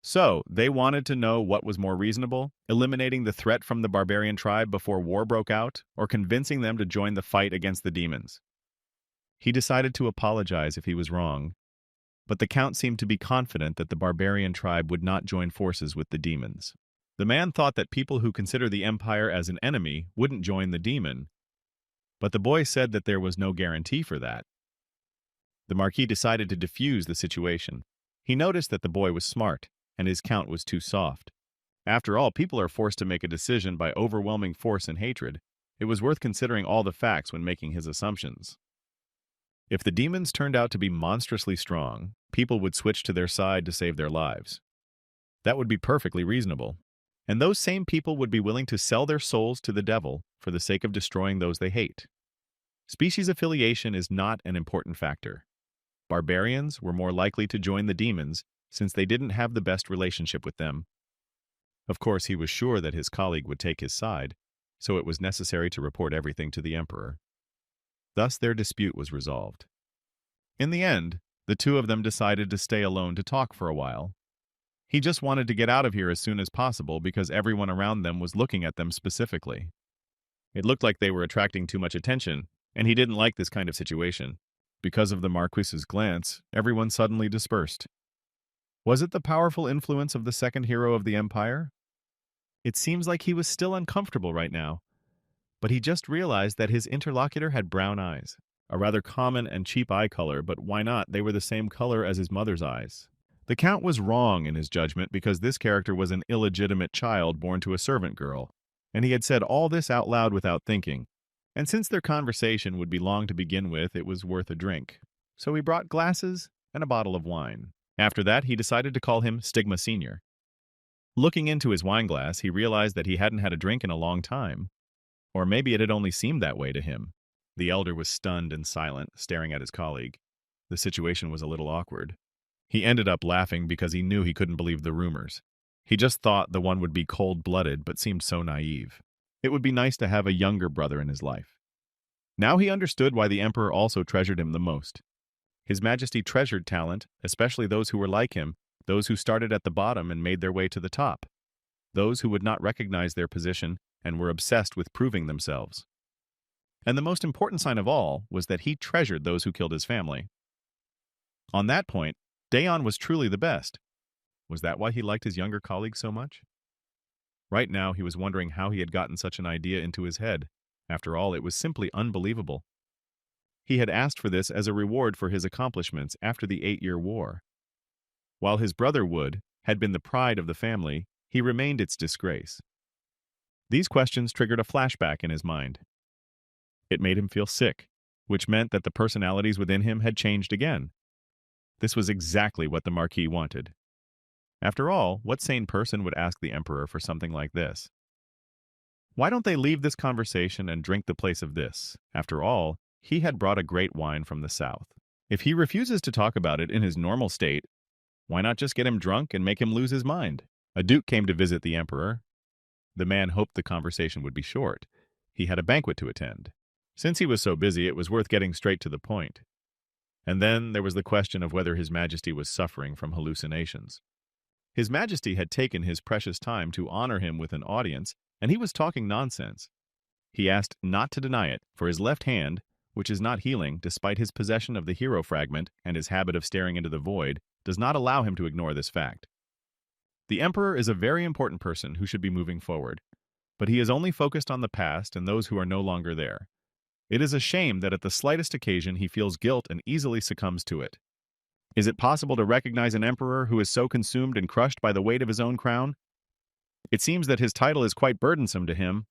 So, they wanted to know what was more reasonable, eliminating the threat from the barbarian tribe before war broke out, or convincing them to join the fight against the demons. He decided to apologize if he was wrong, but the Count seemed to be confident that the barbarian tribe would not join forces with the demons. The man thought that people who consider the Empire as an enemy wouldn't join the demon, but the boy said that there was no guarantee for that. The Marquis decided to defuse the situation. He noticed that the boy was smart, and his Count was too soft. After all, people are forced to make a decision by overwhelming force and hatred. It was worth considering all the facts when making his assumptions. If the demons turned out to be monstrously strong, people would switch to their side to save their lives. That would be perfectly reasonable. And those same people would be willing to sell their souls to the devil for the sake of destroying those they hate. Species affiliation is not an important factor. Barbarians were more likely to join the demons since they didn't have the best relationship with them. Of course, he was sure that his colleague would take his side, so it was necessary to report everything to the emperor. Thus their dispute was resolved. In the end, the two of them decided to stay alone to talk for a while. He just wanted to get out of here as soon as possible because everyone around them was looking at them specifically. It looked like they were attracting too much attention, and he didn't like this kind of situation. Because of the Marquis's glance, everyone suddenly dispersed. Was it the powerful influence of the second hero of the Empire? It seems like he was still uncomfortable right now, but he just realized that his interlocutor had brown eyes. A rather common and cheap eye color, but why not? They were the same color as his mother's eyes. The Count was wrong in his judgment because this character was an illegitimate child born to a servant girl, and he had said all this out loud without thinking. And since their conversation would be long to begin with, it was worth a drink. So he brought glasses and a bottle of wine. After that, he decided to call him Stigma Senior. Looking into his wineglass, he realized that he hadn't had a drink in a long time. Or maybe it had only seemed that way to him. The elder was stunned and silent, staring at his colleague. The situation was a little awkward. He ended up laughing because he knew he couldn't believe the rumors. He just thought the one would be cold-blooded but seemed so naive. It would be nice to have a younger brother in his life. Now he understood why the emperor also treasured him the most. His Majesty treasured talent, especially those who were like him, those who started at the bottom and made their way to the top, those who would not recognize their position and were obsessed with proving themselves. And the most important sign of all was that he treasured those who killed his family. On that point, Daeon was truly the best. Was that why he liked his younger colleague so much? Right now, he was wondering how he had gotten such an idea into his head. After all, it was simply unbelievable. He had asked for this as a reward for his accomplishments after the 8-year war. While his brother Wood had been the pride of the family, he remained its disgrace. These questions triggered a flashback in his mind. It made him feel sick, which meant that the personalities within him had changed again. This was exactly what the Marquis wanted. After all, what sane person would ask the Emperor for something like this? Why don't they leave this conversation and drink the place of this? After all, he had brought a great wine from the south. If he refuses to talk about it in his normal state, why not just get him drunk and make him lose his mind? A duke came to visit the Emperor. The man hoped the conversation would be short. He had a banquet to attend. Since he was so busy, it was worth getting straight to the point. And then there was the question of whether His Majesty was suffering from hallucinations. His Majesty had taken his precious time to honor him with an audience, and he was talking nonsense. He asked not to deny it, for his left hand, which is not healing despite his possession of the hero fragment and his habit of staring into the void, does not allow him to ignore this fact. The Emperor is a very important person who should be moving forward, but he is only focused on the past and those who are no longer there. It is a shame that at the slightest occasion he feels guilt and easily succumbs to it. Is it possible to recognize an emperor who is so consumed and crushed by the weight of his own crown? It seems that his title is quite burdensome to him.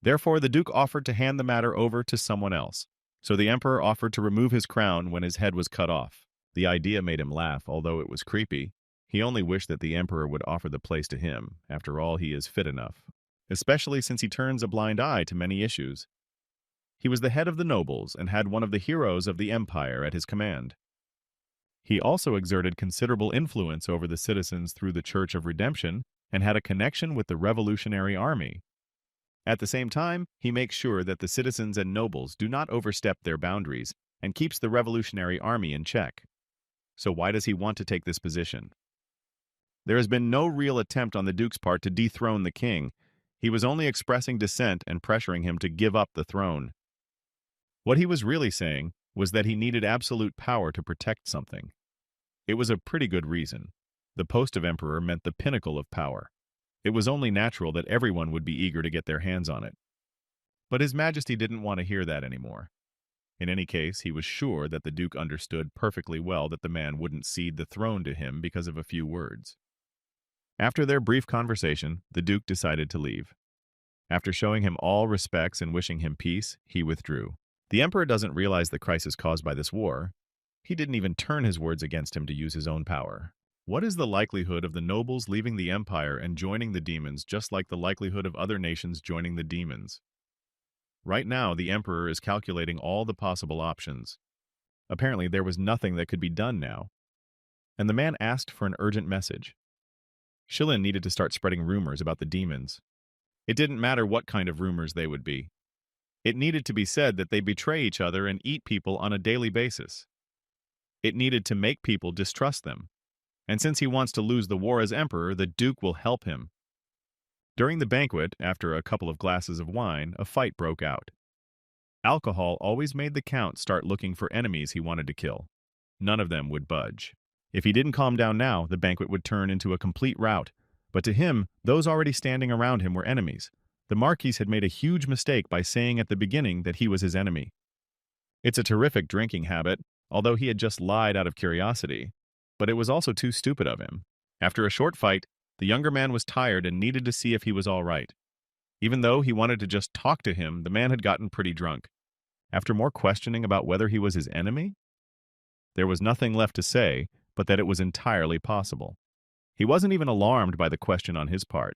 Therefore, the Duke offered to hand the matter over to someone else. So the emperor offered to remove his crown when his head was cut off. The idea made him laugh, although it was creepy. He only wished that the emperor would offer the place to him. After all, he is fit enough, especially since he turns a blind eye to many issues. He was the head of the nobles and had one of the heroes of the empire at his command. He also exerted considerable influence over the citizens through the Church of Redemption and had a connection with the Revolutionary Army. At the same time, he makes sure that the citizens and nobles do not overstep their boundaries and keeps the Revolutionary Army in check. So why does he want to take this position? There has been no real attempt on the Duke's part to dethrone the king. He was only expressing dissent and pressuring him to give up the throne. What he was really saying was that he needed absolute power to protect something. It was a pretty good reason. The post of emperor meant the pinnacle of power. It was only natural that everyone would be eager to get their hands on it. But His Majesty didn't want to hear that anymore. In any case, he was sure that the Duke understood perfectly well that the man wouldn't cede the throne to him because of a few words. After their brief conversation, the Duke decided to leave. After showing him all respects and wishing him peace, he withdrew. The emperor doesn't realize the crisis caused by this war. He didn't even turn his words against him to use his own power. What is the likelihood of the nobles leaving the empire and joining the demons, just like the likelihood of other nations joining the demons? Right now, the emperor is calculating all the possible options. Apparently, there was nothing that could be done now. And the man asked for an urgent message. Shilin needed to start spreading rumors about the demons. It didn't matter what kind of rumors they would be. It needed to be said that they betray each other and eat people on a daily basis. It needed to make people distrust them. And since he wants to lose the war as emperor, the Duke will help him. During the banquet, after a couple of glasses of wine, a fight broke out. Alcohol always made the Count start looking for enemies he wanted to kill. None of them would budge. If he didn't calm down now, the banquet would turn into a complete rout. But to him, those already standing around him were enemies. The Marquis had made a huge mistake by saying at the beginning that he was his enemy. It's a terrific drinking habit, although he had just lied out of curiosity. But it was also too stupid of him. After a short fight, the younger man was tired and needed to see if he was all right. Even though he wanted to just talk to him, the man had gotten pretty drunk. After more questioning about whether he was his enemy, there was nothing left to say but that it was entirely possible. He wasn't even alarmed by the question on his part.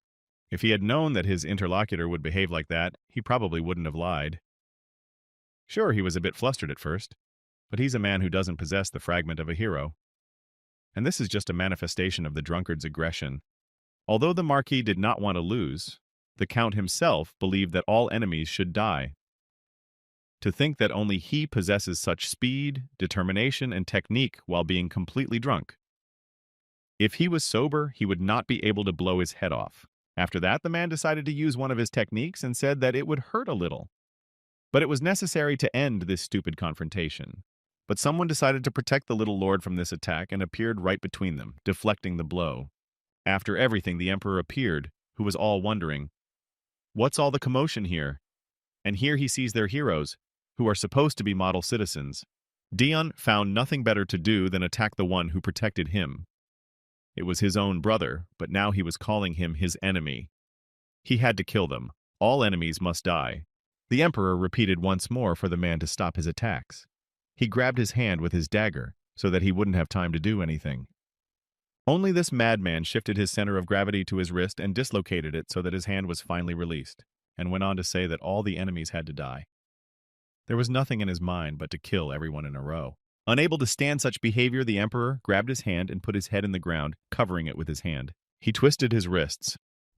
If he had known that his interlocutor would behave like that, he probably wouldn't have lied. Sure, he was a bit flustered at first, but he's a man who doesn't possess the fragment of a hero. And this is just a manifestation of the drunkard's aggression. Although the Marquis did not want to lose, the Count himself believed that all enemies should die. To think that only he possesses such speed, determination, and technique while being completely drunk. If he was sober, he would not be able to blow his head off. After that, the man decided to use one of his techniques and said that it would hurt a little. But it was necessary to end this stupid confrontation. But someone decided to protect the little lord from this attack and appeared right between them, deflecting the blow. After everything, the emperor appeared, who was all wondering, "What's all the commotion here?" And here he sees their heroes, who are supposed to be model citizens. Dion found nothing better to do than attack the one who protected him. It was his own brother, but now he was calling him his enemy. He had to kill them. All enemies must die. The emperor repeated once more for the man to stop his attacks. He grabbed his hand with his dagger, so that he wouldn't have time to do anything. Only this madman shifted his center of gravity to his wrist and dislocated it so that his hand was finally released, and went on to say that all the enemies had to die. There was nothing in his mind but to kill everyone in a row. Unable to stand such behavior, the emperor grabbed his hand and put his head in the ground, covering it with his hand. He twisted his wrists.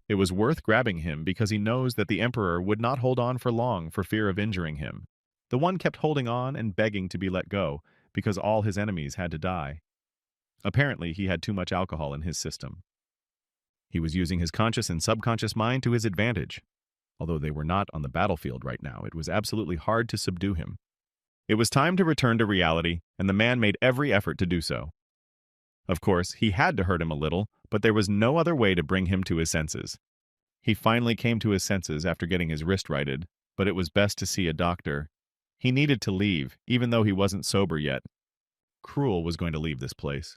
It was worth grabbing him because he knows that the emperor would not hold on for long for fear of injuring him. The one kept holding on and begging to be let go because all his enemies had to die. Apparently, he had too much alcohol in his system. He was using his conscious and subconscious mind to his advantage. Although they were not on the battlefield right now, it was absolutely hard to subdue him. It was time to return to reality, and the man made every effort to do so. Of course, he had to hurt him a little, but there was no other way to bring him to his senses. He finally came to his senses after getting his wrist righted, but it was best to see a doctor. He needed to leave, even though he wasn't sober yet. Cruel was going to leave this place.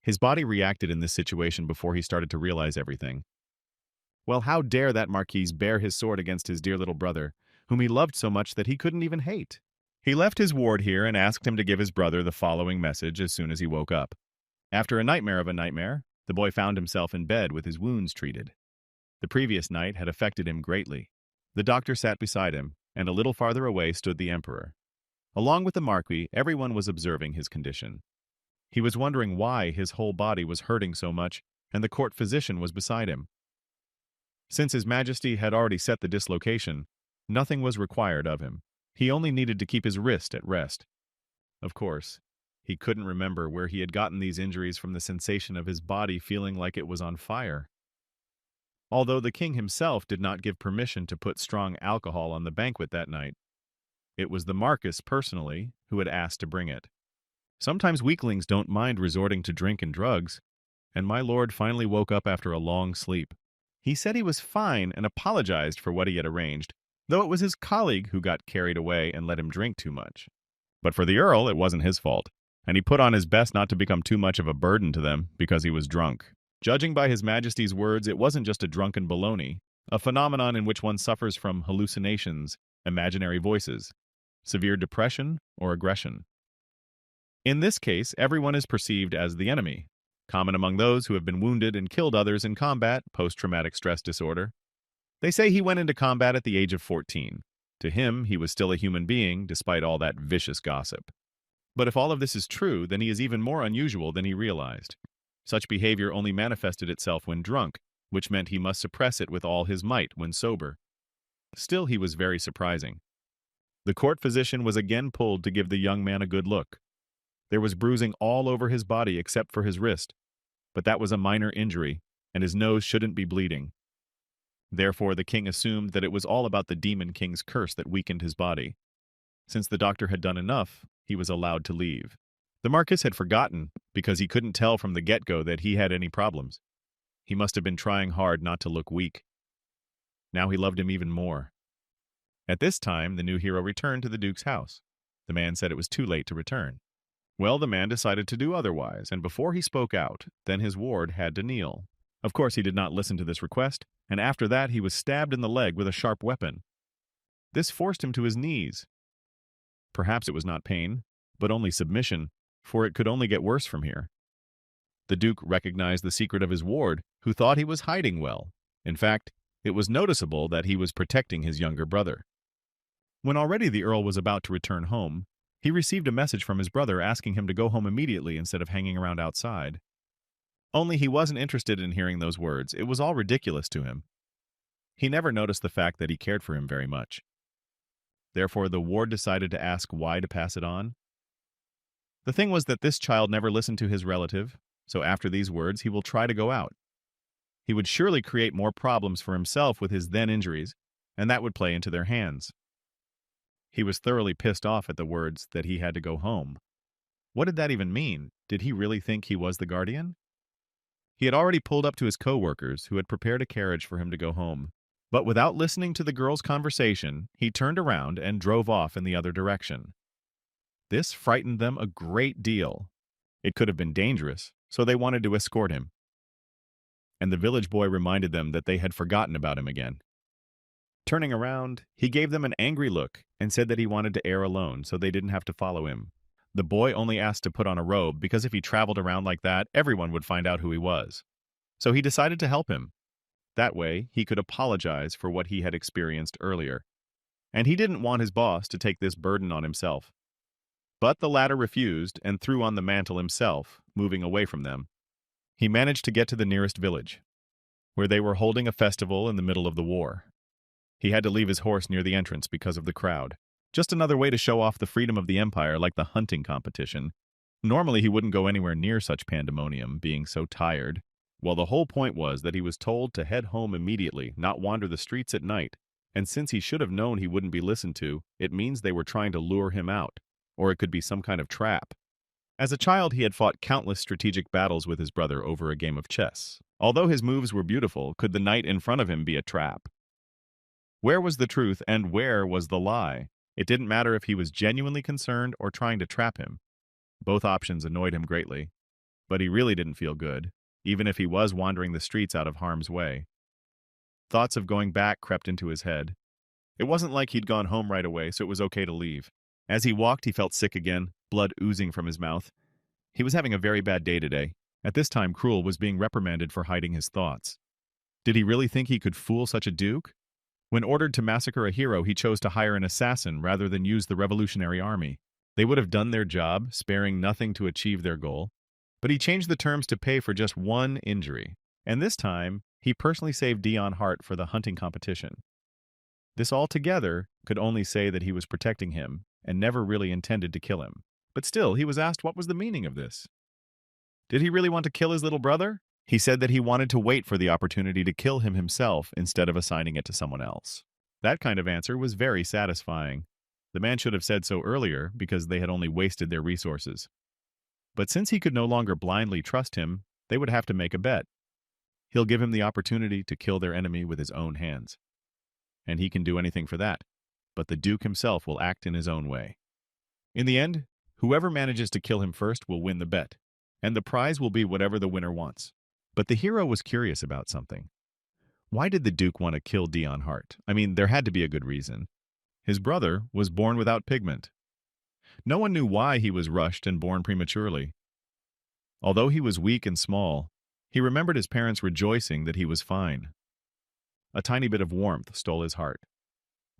His body reacted in this situation before he started to realize everything. Well, how dare that Marquis bare his sword against his dear little brother, whom he loved so much that he couldn't even hate? He left his ward here and asked him to give his brother the following message as soon as he woke up. After a nightmare of a nightmare, the boy found himself in bed with his wounds treated. The previous night had affected him greatly. The doctor sat beside him, and a little farther away stood the emperor. Along with the Marquis, everyone was observing his condition. He was wondering why his whole body was hurting so much, and the court physician was beside him. Since His Majesty had already set the dislocation, nothing was required of him. He only needed to keep his wrist at rest. Of course, he couldn't remember where he had gotten these injuries from the sensation of his body feeling like it was on fire. Although the king himself did not give permission to put strong alcohol on the banquet that night, it was the Marquis personally who had asked to bring it. Sometimes weaklings don't mind resorting to drink and drugs, and my lord finally woke up after a long sleep. He said he was fine and apologized for what he had arranged, though it was his colleague who got carried away and let him drink too much. But for the Earl, it wasn't his fault, and he put on his best not to become too much of a burden to them because he was drunk. Judging by His Majesty's words, it wasn't just a drunken baloney, a phenomenon in which one suffers from hallucinations, imaginary voices, severe depression, or aggression. In this case, everyone is perceived as the enemy, common among those who have been wounded and killed others in combat, post-traumatic stress disorder. They say he went into combat at the age of 14. To him, he was still a human being, despite all that vicious gossip. But if all of this is true, then he is even more unusual than he realized. Such behavior only manifested itself when drunk, which meant he must suppress it with all his might when sober. Still, he was very surprising. The court physician was again pulled to give the young man a good look. There was bruising all over his body except for his wrist, but that was a minor injury, and his nose shouldn't be bleeding. Therefore, the king assumed that it was all about the Demon King's curse that weakened his body. Since the doctor had done enough, he was allowed to leave. The Marquis had forgotten, because he couldn't tell from the get-go that he had any problems. He must have been trying hard not to look weak. Now he loved him even more. At this time, the new hero returned to the Duke's house. The man said it was too late to return. Well, the man decided to do otherwise, and before he spoke out, then his ward had to kneel. Of course, he did not listen to this request, and after that he was stabbed in the leg with a sharp weapon. This forced him to his knees. Perhaps it was not pain, but only submission, for it could only get worse from here. The Duke recognized the secret of his ward, who thought he was hiding well. In fact, it was noticeable that he was protecting his younger brother. When already the Earl was about to return home, he received a message from his brother asking him to go home immediately instead of hanging around outside. Only he wasn't interested in hearing those words. It was all ridiculous to him. He never noticed the fact that he cared for him very much. Therefore, the ward decided to ask why to pass it on. The thing was that this child never listened to his relative, so after these words, he will try to go out. He would surely create more problems for himself with his then injuries, and that would play into their hands. He was thoroughly pissed off at the words that he had to go home. What did that even mean? Did he really think he was the guardian? He had already pulled up to his co-workers, who had prepared a carriage for him to go home. But without listening to the girl's conversation, he turned around and drove off in the other direction. This frightened them a great deal. It could have been dangerous, so they wanted to escort him. And the village boy reminded them that they had forgotten about him again. Turning around, he gave them an angry look and said that he wanted to err alone so they didn't have to follow him. The boy only asked to put on a robe because if he traveled around like that, everyone would find out who he was. So he decided to help him. That way, he could apologize for what he had experienced earlier. And he didn't want his boss to take this burden on himself. But the latter refused and threw on the mantle himself, moving away from them. He managed to get to the nearest village, where they were holding a festival in the middle of the war. He had to leave his horse near the entrance because of the crowd. Just another way to show off the freedom of the empire like the hunting competition. Normally he wouldn't go anywhere near such pandemonium, being so tired. Well, the whole point was that he was told to head home immediately, not wander the streets at night. And since he should have known he wouldn't be listened to, it means they were trying to lure him out. Or it could be some kind of trap. As a child, he had fought countless strategic battles with his brother over a game of chess. Although his moves were beautiful, could the knight in front of him be a trap? Where was the truth and where was the lie? It didn't matter if he was genuinely concerned or trying to trap him. Both options annoyed him greatly. But he really didn't feel good, even if he was wandering the streets out of harm's way. Thoughts of going back crept into his head. It wasn't like he'd gone home right away, so it was okay to leave. As he walked, he felt sick again, blood oozing from his mouth. He was having a very bad day today. At this time, Cruel was being reprimanded for hiding his thoughts. Did he really think he could fool such a duke? When ordered to massacre a hero, he chose to hire an assassin rather than use the Revolutionary Army. They would have done their job, sparing nothing to achieve their goal. But he changed the terms to pay for just one injury. And this time, he personally saved Dion Hart for the hunting competition. This altogether could only say that he was protecting him and never really intended to kill him. But still, he was asked what was the meaning of this. Did he really want to kill his little brother? He said that he wanted to wait for the opportunity to kill him himself instead of assigning it to someone else. That kind of answer was very satisfying. The man should have said so earlier because they had only wasted their resources. But since he could no longer blindly trust him, they would have to make a bet. He'll give him the opportunity to kill their enemy with his own hands. And he can do anything for that. But the Duke himself will act in his own way. In the end, whoever manages to kill him first will win the bet, and the prize will be whatever the winner wants. But the hero was curious about something. Why did the Duke want to kill Dion Hart? I mean, there had to be a good reason. His brother was born without pigment. No one knew why he was rushed and born prematurely. Although he was weak and small, he remembered his parents rejoicing that he was fine. A tiny bit of warmth stole his heart.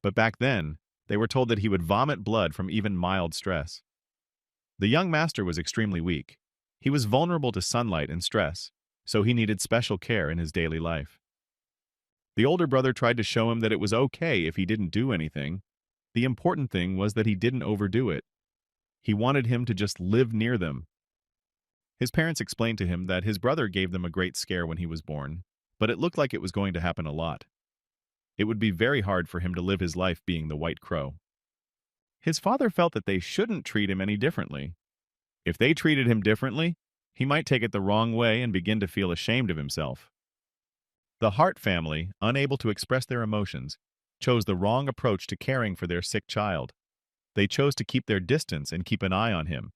But back then, they were told that he would vomit blood from even mild stress. The young master was extremely weak. He was vulnerable to sunlight and stress, so he needed special care in his daily life. The older brother tried to show him that it was okay if he didn't do anything. The important thing was that he didn't overdo it. He wanted him to just live near them. His parents explained to him that his brother gave them a great scare when he was born, but it looked like it was going to happen a lot. It would be very hard for him to live his life being the White Crow. His father felt that they shouldn't treat him any differently. If they treated him differently, he might take it the wrong way and begin to feel ashamed of himself. The Hart family, unable to express their emotions, chose the wrong approach to caring for their sick child. They chose to keep their distance and keep an eye on him,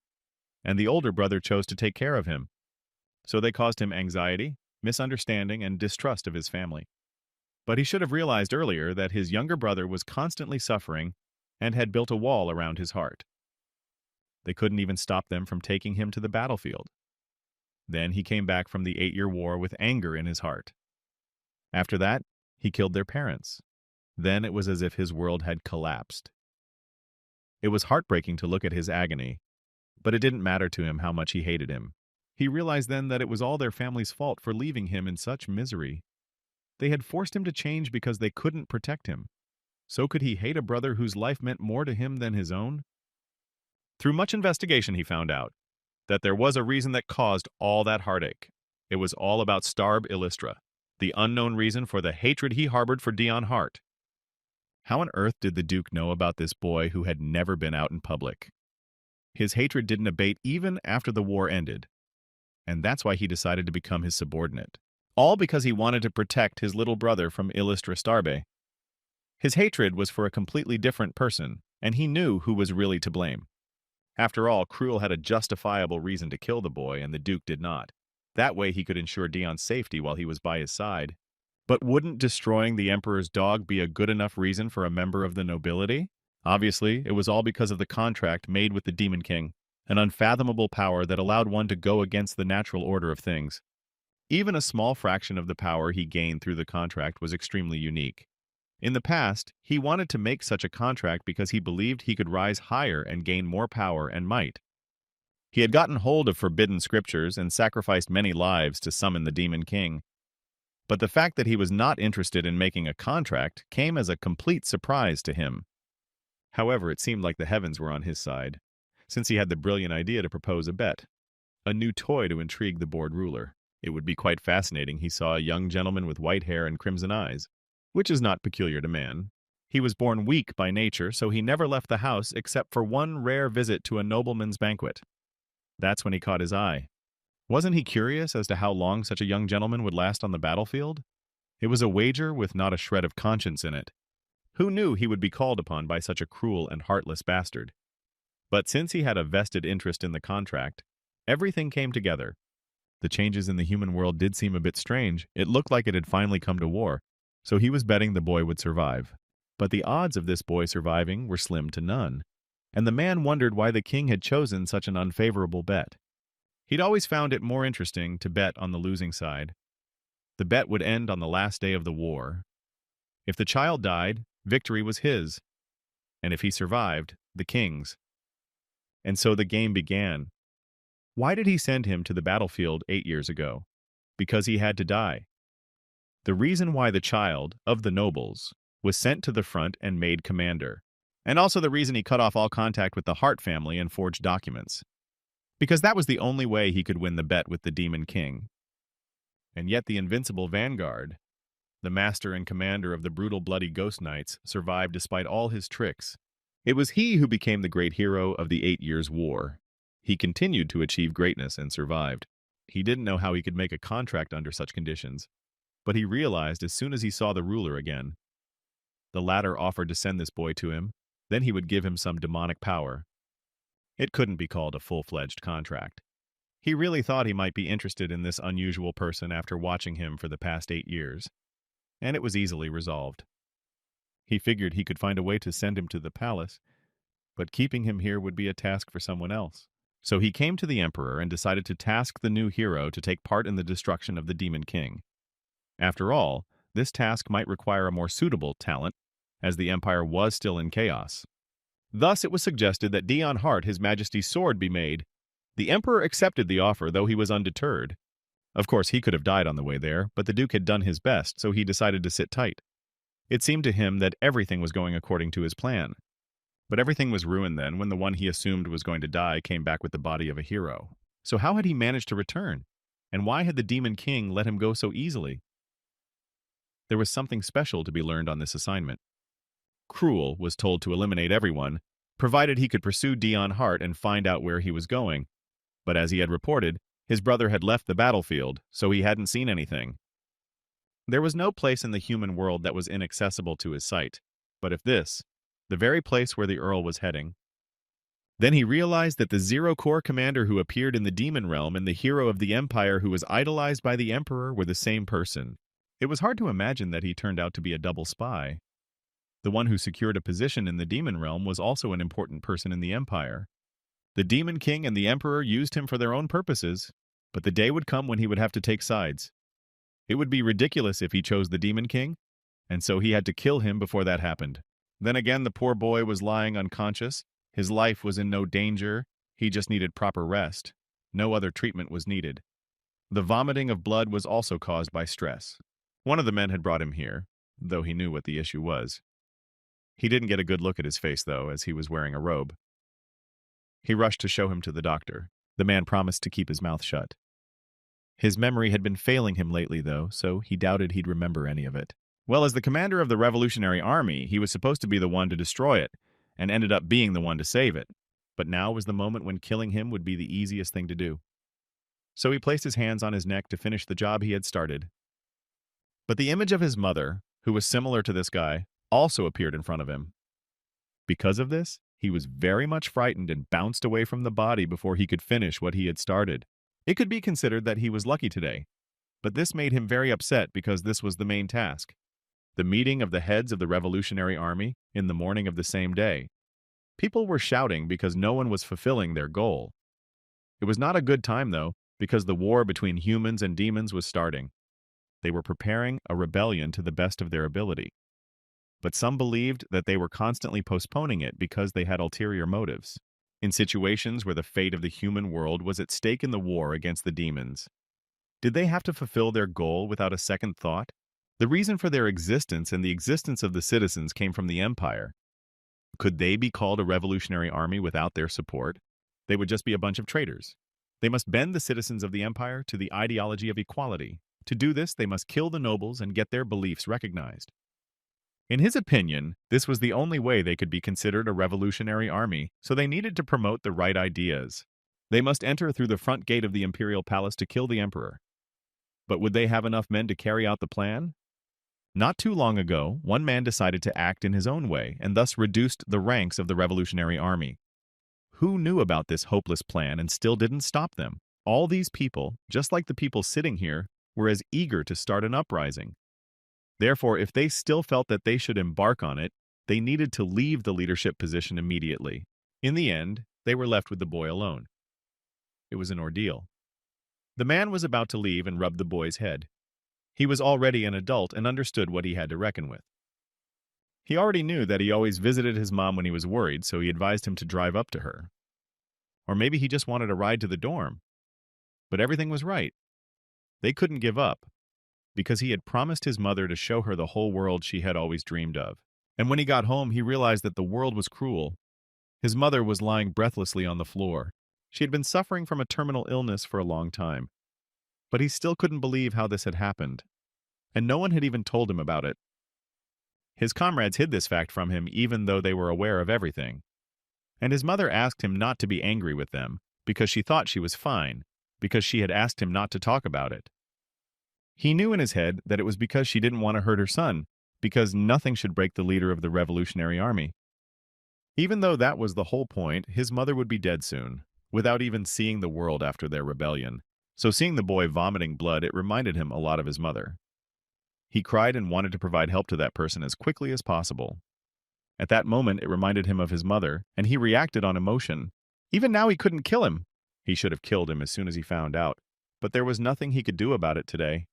and the older brother chose to take care of him. So they caused him anxiety, misunderstanding, and distrust of his family. But he should have realized earlier that his younger brother was constantly suffering and had built a wall around his heart. They couldn't even stop them from taking him to the battlefield. Then he came back from the 8-year war with anger in his heart. After that, he killed their parents. Then it was as if his world had collapsed. It was heartbreaking to look at his agony, but it didn't matter to him how much he hated him. He realized then that it was all their family's fault for leaving him in such misery. They had forced him to change because they couldn't protect him. So could he hate a brother whose life meant more to him than his own? Through much investigation, he found out that there was a reason that caused all that heartache. It was all about Starb Illustra, the unknown reason for the hatred he harbored for Dion Hart. How on earth did the Duke know about this boy who had never been out in public? His hatred didn't abate even after the war ended, and that's why he decided to become his subordinate. All because he wanted to protect his little brother from Illustra Starbe. His hatred was for a completely different person, and he knew who was really to blame. After all, Cruel had a justifiable reason to kill the boy, and the Duke did not. That way he could ensure Dion's safety while he was by his side. But wouldn't destroying the Emperor's dog be a good enough reason for a member of the nobility? Obviously, it was all because of the contract made with the Demon King, an unfathomable power that allowed one to go against the natural order of things. Even a small fraction of the power he gained through the contract was extremely unique. In the past, he wanted to make such a contract because he believed he could rise higher and gain more power and might. He had gotten hold of forbidden scriptures and sacrificed many lives to summon the Demon King. But the fact that he was not interested in making a contract came as a complete surprise to him. However, it seemed like the heavens were on his side, since he had the brilliant idea to propose a bet, a new toy to intrigue the board ruler. It would be quite fascinating, he saw a young gentleman with white hair and crimson eyes, which is not peculiar to man. He was born weak by nature, so he never left the house except for one rare visit to a nobleman's banquet. That's when he caught his eye. Wasn't he curious as to how long such a young gentleman would last on the battlefield? It was a wager with not a shred of conscience in it. Who knew he would be called upon by such a cruel and heartless bastard? But since he had a vested interest in the contract, everything came together. The changes in the human world did seem a bit strange. It looked like it had finally come to war, so he was betting the boy would survive. But the odds of this boy surviving were slim to none, and the man wondered why the king had chosen such an unfavorable bet. He'd always found it more interesting to bet on the losing side. The bet would end on the last day of the war. If the child died, victory was his, and if he survived, the king's. And so the game began. Why did he send him to the battlefield 8 years ago? Because he had to die. The reason why the child, of the nobles, was sent to the front and made commander, and also the reason he cut off all contact with the Hart family and forged documents. Because that was the only way he could win the bet with the Demon King. And yet the invincible Vanguard, the master and commander of the brutal bloody Ghost Knights, survived despite all his tricks. It was he who became the great hero of the 8 Years' War. He continued to achieve greatness and survived. He didn't know how he could make a contract under such conditions, but he realized as soon as he saw the ruler again. The latter offered to send this boy to him, then he would give him some demonic power. It couldn't be called a full-fledged contract. He really thought he might be interested in this unusual person after watching him for the past 8 years, and it was easily resolved. He figured he could find a way to send him to the palace, but keeping him here would be a task for someone else. So he came to the emperor and decided to task the new hero to take part in the destruction of the Demon King. After all, this task might require a more suitable talent, as the empire was still in chaos. Thus it was suggested that Dion Hart, His Majesty's sword, be made. The emperor accepted the offer, though he was undeterred. Of course, he could have died on the way there, but the duke had done his best, so he decided to sit tight. It seemed to him that everything was going according to his plan. But everything was ruined then when the one he assumed was going to die came back with the body of a hero. So how had he managed to return? And why had the Demon King let him go so easily? There was something special to be learned on this assignment. Cruel was told to eliminate everyone, provided he could pursue Dion Hart and find out where he was going. But as he had reported, his brother had left the battlefield, so he hadn't seen anything. There was no place in the human world that was inaccessible to his sight. But if this, the very place where the Earl was heading, then he realized that the Zero Corps commander who appeared in the demon realm and the hero of the Empire who was idolized by the Emperor were the same person. It was hard to imagine that he turned out to be a double spy. The one who secured a position in the demon realm was also an important person in the Empire. The Demon King and the Emperor used him for their own purposes, but the day would come when he would have to take sides. It would be ridiculous if he chose the Demon King, and so he had to kill him before that happened. Then again, the poor boy was lying unconscious. His life was in no danger. He just needed proper rest. No other treatment was needed. The vomiting of blood was also caused by stress. One of the men had brought him here, though he knew what the issue was. He didn't get a good look at his face, though, as he was wearing a robe. He rushed to show him to the doctor. The man promised to keep his mouth shut. His memory had been failing him lately, though, so he doubted he'd remember any of it. Well, as the commander of the Revolutionary Army, he was supposed to be the one to destroy it, and ended up being the one to save it. But now was the moment when killing him would be the easiest thing to do. So he placed his hands on his neck to finish the job he had started. But the image of his mother, who was similar to this guy, also appeared in front of him. Because of this, he was very much frightened and bounced away from the body before he could finish what he had started. It could be considered that he was lucky today, but this made him very upset because this was the main task. The meeting of the heads of the Revolutionary Army in the morning of the same day. People were shouting because no one was fulfilling their goal. It was not a good time, though, because the war between humans and demons was starting. They were preparing a rebellion to the best of their ability. But some believed that they were constantly postponing it because they had ulterior motives. In situations where the fate of the human world was at stake in the war against the demons. Did they have to fulfill their goal without a second thought? The reason for their existence and the existence of the citizens came from the empire. Could they be called a revolutionary army without their support? They would just be a bunch of traitors. They must bend the citizens of the empire to the ideology of equality. To do this, they must kill the nobles and get their beliefs recognized. In his opinion, this was the only way they could be considered a revolutionary army, so they needed to promote the right ideas. They must enter through the front gate of the imperial palace to kill the emperor. But would they have enough men to carry out the plan? Not too long ago, one man decided to act in his own way and thus reduced the ranks of the revolutionary army. Who knew about this hopeless plan and still didn't stop them? All these people, just like the people sitting here, were as eager to start an uprising. Therefore, if they still felt that they should embark on it, they needed to leave the leadership position immediately. In the end, they were left with the boy alone. It was an ordeal. The man was about to leave and rubbed the boy's head. He was already an adult and understood what he had to reckon with. He already knew that he always visited his mom when he was worried, so he advised him to drive up to her. Or maybe he just wanted a ride to the dorm. But everything was right. They couldn't give up, because he had promised his mother to show her the whole world she had always dreamed of. And when he got home, he realized that the world was cruel. His mother was lying breathlessly on the floor. She had been suffering from a terminal illness for a long time. But he still couldn't believe how this had happened. And no one had even told him about it. His comrades hid this fact from him even though they were aware of everything. And his mother asked him not to be angry with them, because she thought she was fine, because she had asked him not to talk about it. He knew in his head that it was because she didn't want to hurt her son, because nothing should break the leader of the Revolutionary Army. Even though that was the whole point, his mother would be dead soon, without even seeing the world after their rebellion. So seeing the boy vomiting blood, it reminded him a lot of his mother. He cried and wanted to provide help to that person as quickly as possible. At that moment, it reminded him of his mother, and he reacted on emotion. Even now, he couldn't kill him. He should have killed him as soon as he found out, but there was nothing he could do about it today.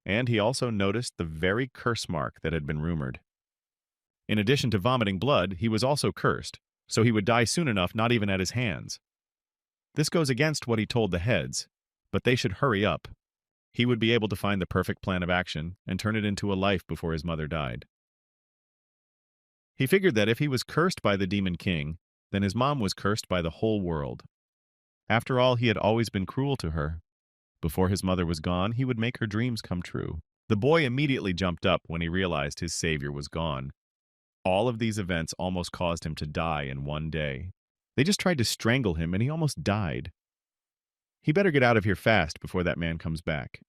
And he also noticed the very curse mark that had been rumored. In addition to vomiting blood, he was also cursed, so he would die soon enough not even at his hands. This goes against what he told the heads, but they should hurry up. He would be able to find the perfect plan of action and turn it into a life before his mother died. He figured that if he was cursed by the Demon King, then his mom was cursed by the whole world. After all, he had always been cruel to her. Before his mother was gone, he would make her dreams come true. The boy immediately jumped up when he realized his savior was gone. All of these events almost caused him to die in one day. They just tried to strangle him and he almost died. He better get out of here fast before that man comes back.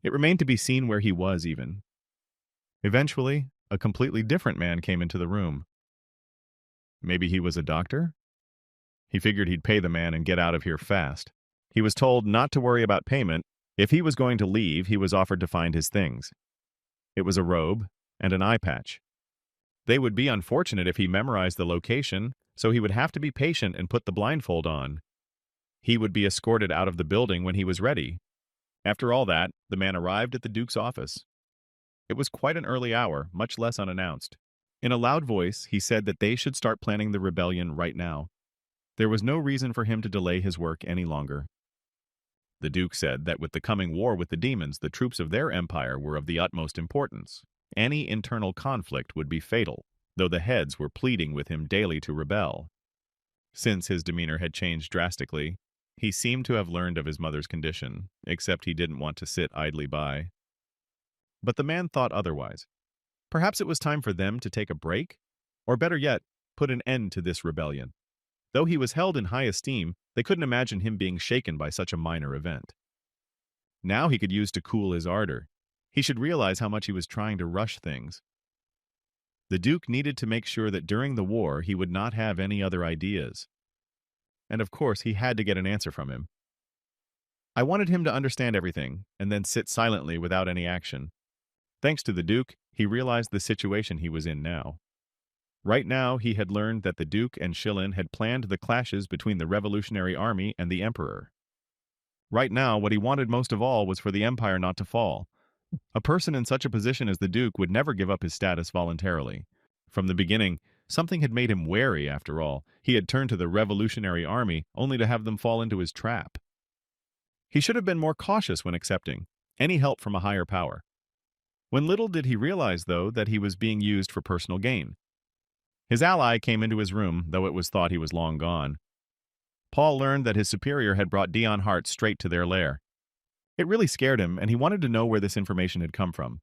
It remained to be seen where he was even. Eventually, a completely different man came into the room. Maybe he was a doctor? He figured he'd pay the man and get out of here fast. He was told not to worry about payment. If he was going to leave, he was offered to find his things. It was a robe and an eye patch. They would be unfortunate if he memorized the location, so he would have to be patient and put the blindfold on. He would be escorted out of the building when he was ready. After all that, the man arrived at the Duke's office. It was quite an early hour, much less unannounced. In a loud voice, he said that they should start planning the rebellion right now. There was no reason for him to delay his work any longer. The Duke said that with the coming war with the demons, the troops of their empire were of the utmost importance. Any internal conflict would be fatal, though the heads were pleading with him daily to rebel. Since his demeanor had changed drastically, he seemed to have learned of his mother's condition, except he didn't want to sit idly by. But the man thought otherwise. Perhaps it was time for them to take a break, or better yet, put an end to this rebellion. Though he was held in high esteem, they couldn't imagine him being shaken by such a minor event. Now he could use to cool his ardor. He should realize how much he was trying to rush things. The Duke needed to make sure that during the war he would not have any other ideas. And of course, he had to get an answer from him. I wanted him to understand everything, and then sit silently without any action. Thanks to the Duke, he realized the situation he was in now. Right now, he had learned that the Duke and Shilin had planned the clashes between the Revolutionary Army and the Emperor. Right now, what he wanted most of all was for the Empire not to fall. A person in such a position as the Duke would never give up his status voluntarily. From the beginning, something had made him wary after all. He had turned to the Revolutionary Army only to have them fall into his trap. He should have been more cautious when accepting any help from a higher power. When little did he realize, though, that he was being used for personal gain. His ally came into his room, though it was thought he was long gone. Paul learned that his superior had brought Dion Hart straight to their lair. It really scared him, and he wanted to know where this information had come from.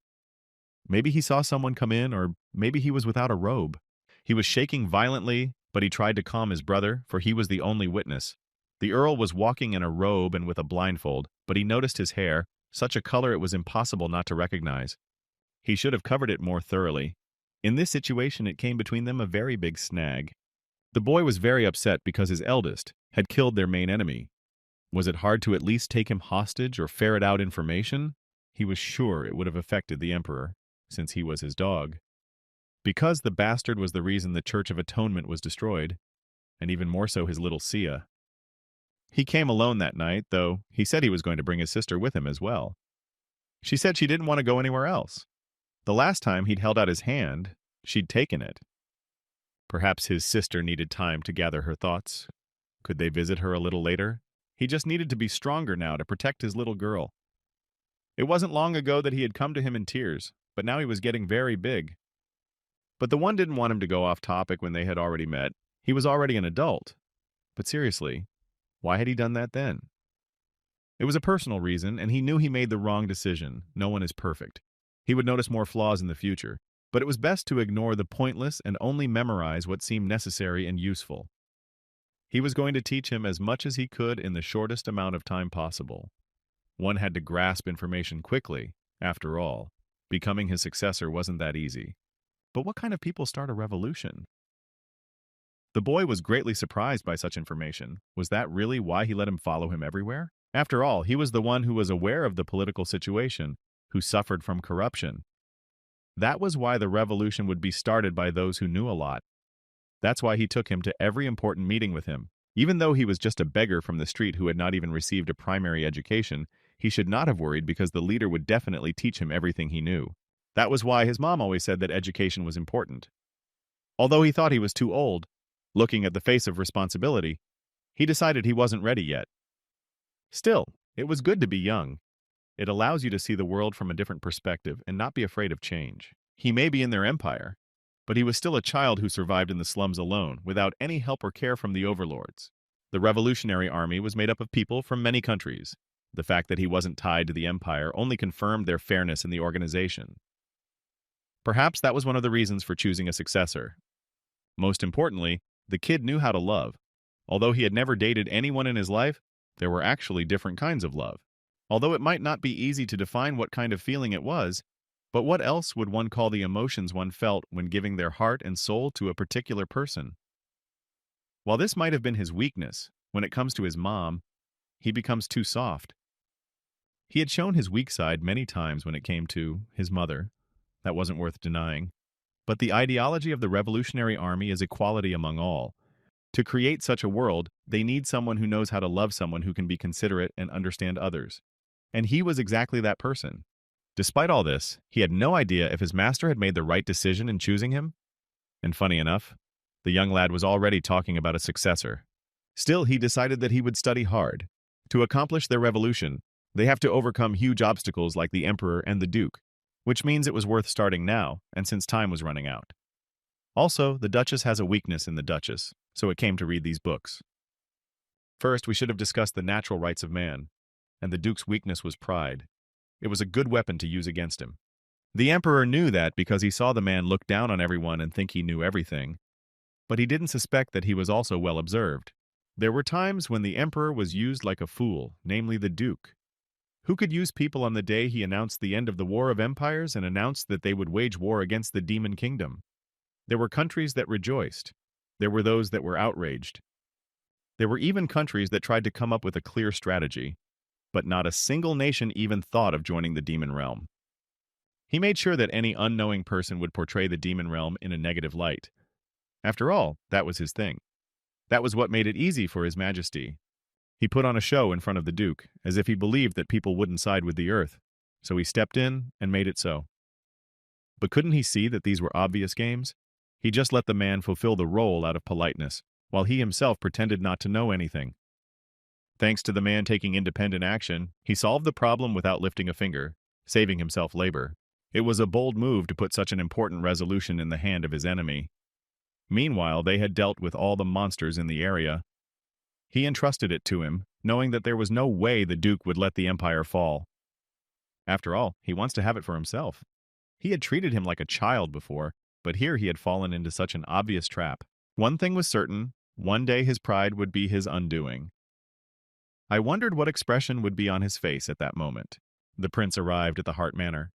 Maybe he saw someone come in, or maybe he was without a robe. He was shaking violently, but he tried to calm his brother, for he was the only witness. The Earl was walking in a robe and with a blindfold, but he noticed his hair, such a color it was impossible not to recognize. He should have covered it more thoroughly. In this situation, it came between them a very big snag. The boy was very upset because his eldest had killed their main enemy. Was it hard to at least take him hostage or ferret out information? He was sure it would have affected the Emperor, since he was his dog. Because the bastard was the reason the Church of Atonement was destroyed, and even more so his little Sia. He came alone that night, though he said he was going to bring his sister with him as well. She said she didn't want to go anywhere else. The last time he'd held out his hand, she'd taken it. Perhaps his sister needed time to gather her thoughts. Could they visit her a little later? He just needed to be stronger now to protect his little girl. It wasn't long ago that he had come to him in tears, but now he was getting very big. But the one didn't want him to go off topic when they had already met. He was already an adult. But seriously, why had he done that then? It was a personal reason, and he knew he made the wrong decision. No one is perfect. He would notice more flaws in the future, but it was best to ignore the pointless and only memorize what seemed necessary and useful. He was going to teach him as much as he could in the shortest amount of time possible. One had to grasp information quickly, after all. Becoming his successor wasn't that easy. But what kind of people start a revolution? The boy was greatly surprised by such information. Was that really why he let him follow him everywhere? After all, he was the one who was aware of the political situation, who suffered from corruption. That was why the revolution would be started by those who knew a lot. That's why he took him to every important meeting with him. Even though he was just a beggar from the street who had not even received a primary education, he should not have worried because the leader would definitely teach him everything he knew. That was why his mom always said that education was important. Although he thought he was too old, looking at the face of responsibility, he decided he wasn't ready yet. Still, it was good to be young. It allows you to see the world from a different perspective and not be afraid of change. He may be in their empire, but he was still a child who survived in the slums alone, without any help or care from the overlords. The Revolutionary Army was made up of people from many countries. The fact that he wasn't tied to the empire only confirmed their fairness in the organization. Perhaps that was one of the reasons for choosing a successor. Most importantly, the kid knew how to love. Although he had never dated anyone in his life, there were actually different kinds of love. Although it might not be easy to define what kind of feeling it was, but what else would one call the emotions one felt when giving their heart and soul to a particular person? While this might have been his weakness, when it comes to his mom, he becomes too soft. He had shown his weak side many times when it came to his mother. That wasn't worth denying. But the ideology of the Revolutionary Army is equality among all. To create such a world, they need someone who knows how to love someone who can be considerate and understand others. And he was exactly that person. Despite all this, he had no idea if his master had made the right decision in choosing him. And funny enough, the young lad was already talking about a successor. Still, he decided that he would study hard. To accomplish their revolution, they have to overcome huge obstacles like the emperor and the duke, which means it was worth starting now, and since time was running out. Also, the Duchess has a weakness in the Duchess, so it came to read these books. First, we should have discussed the natural rights of man, and the Duke's weakness was pride. It was a good weapon to use against him. The Emperor knew that because he saw the man look down on everyone and think he knew everything, but he didn't suspect that he was also well observed. There were times when the Emperor was used like a fool, namely the Duke, who could use people on the day he announced the end of the War of Empires and announced that they would wage war against the Demon Kingdom. There were countries that rejoiced. There were those that were outraged. There were even countries that tried to come up with a clear strategy, but not a single nation even thought of joining the demon realm. He made sure that any unknowing person would portray the demon realm in a negative light. After all, that was his thing. That was what made it easy for His Majesty. He put on a show in front of the Duke, as if he believed that people wouldn't side with the earth, so he stepped in and made it so. But couldn't he see that these were obvious games? He just let the man fulfill the role out of politeness, while he himself pretended not to know anything. Thanks to the man taking independent action, he solved the problem without lifting a finger, saving himself labor. It was a bold move to put such an important resolution in the hand of his enemy. Meanwhile, they had dealt with all the monsters in the area. He entrusted it to him, knowing that there was no way the Duke would let the empire fall. After all, he wants to have it for himself. He had treated him like a child before, but here he had fallen into such an obvious trap. One thing was certain, one day his pride would be his undoing. I wondered what expression would be on his face at that moment. The prince arrived at the Hart Manor.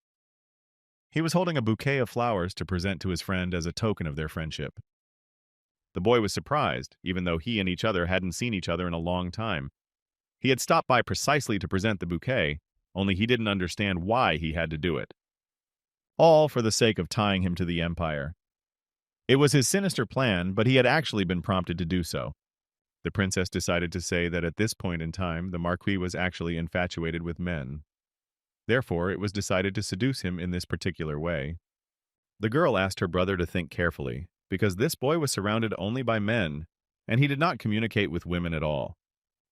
He was holding a bouquet of flowers to present to his friend as a token of their friendship. The boy was surprised, even though he and each other hadn't seen each other in a long time. He had stopped by precisely to present the bouquet, only he didn't understand why he had to do it. All for the sake of tying him to the empire. It was his sinister plan, but he had actually been prompted to do so. The princess decided to say that at this point in time, the Marquis was actually infatuated with men. Therefore, it was decided to seduce him in this particular way. The girl asked her brother to think carefully, because this boy was surrounded only by men, and he did not communicate with women at all.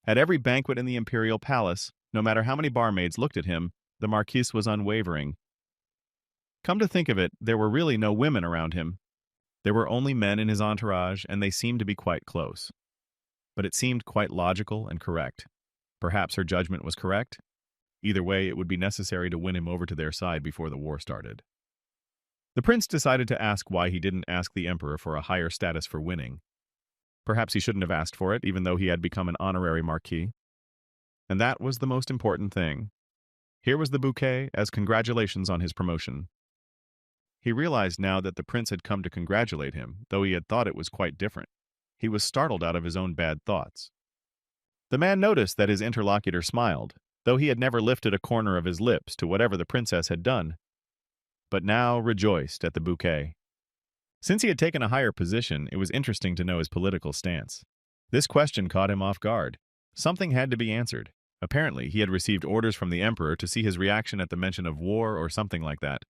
At every banquet in the imperial palace, no matter how many barmaids looked at him, the Marquis was unwavering. Come to think of it, there were really no women around him. There were only men in his entourage, and they seemed to be quite close. But it seemed quite logical and correct. Perhaps her judgment was correct? Either way, it would be necessary to win him over to their side before the war started. The prince decided to ask why he didn't ask the emperor for a higher status for winning. Perhaps he shouldn't have asked for it, even though he had become an honorary marquis. And that was the most important thing. Here was the bouquet as congratulations on his promotion. He realized now that the prince had come to congratulate him, though he had thought it was quite different. He was startled out of his own bad thoughts. The man noticed that his interlocutor smiled, though he had never lifted a corner of his lips to whatever the princess had done, but now rejoiced at the bouquet. Since he had taken a higher position, it was interesting to know his political stance. This question caught him off guard. Something had to be answered. Apparently, he had received orders from the emperor to see his reaction at the mention of war or something like that.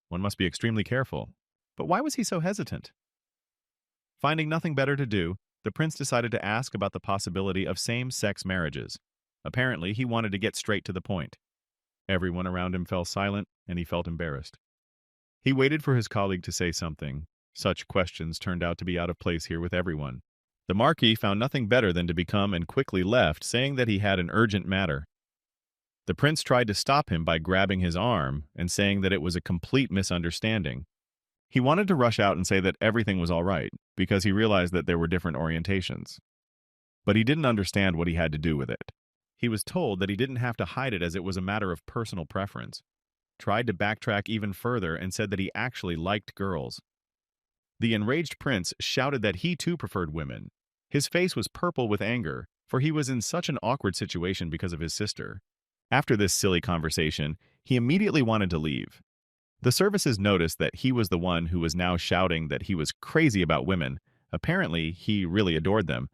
One must be extremely careful. But why was he so hesitant? Finding nothing better to do, the prince decided to ask about the possibility of same-sex marriages. Apparently, he wanted to get straight to the point. Everyone around him fell silent, and he felt embarrassed. He waited for his colleague to say something. Such questions turned out to be out of place here with everyone. The Marquis found nothing better than to become and quickly left, saying that he had an urgent matter. The prince tried to stop him by grabbing his arm and saying that it was a complete misunderstanding. He wanted to rush out and say that everything was all right, because he realized that there were different orientations. But he didn't understand what he had to do with it. He was told that he didn't have to hide it as it was a matter of personal preference. Tried to backtrack even further and said that he actually liked girls. The enraged prince shouted that he too preferred women. His face was purple with anger, for he was in such an awkward situation because of his sister. After this silly conversation, he immediately wanted to leave. The services noticed that he was the one who was now shouting that he was crazy about women. Apparently, he really adored them,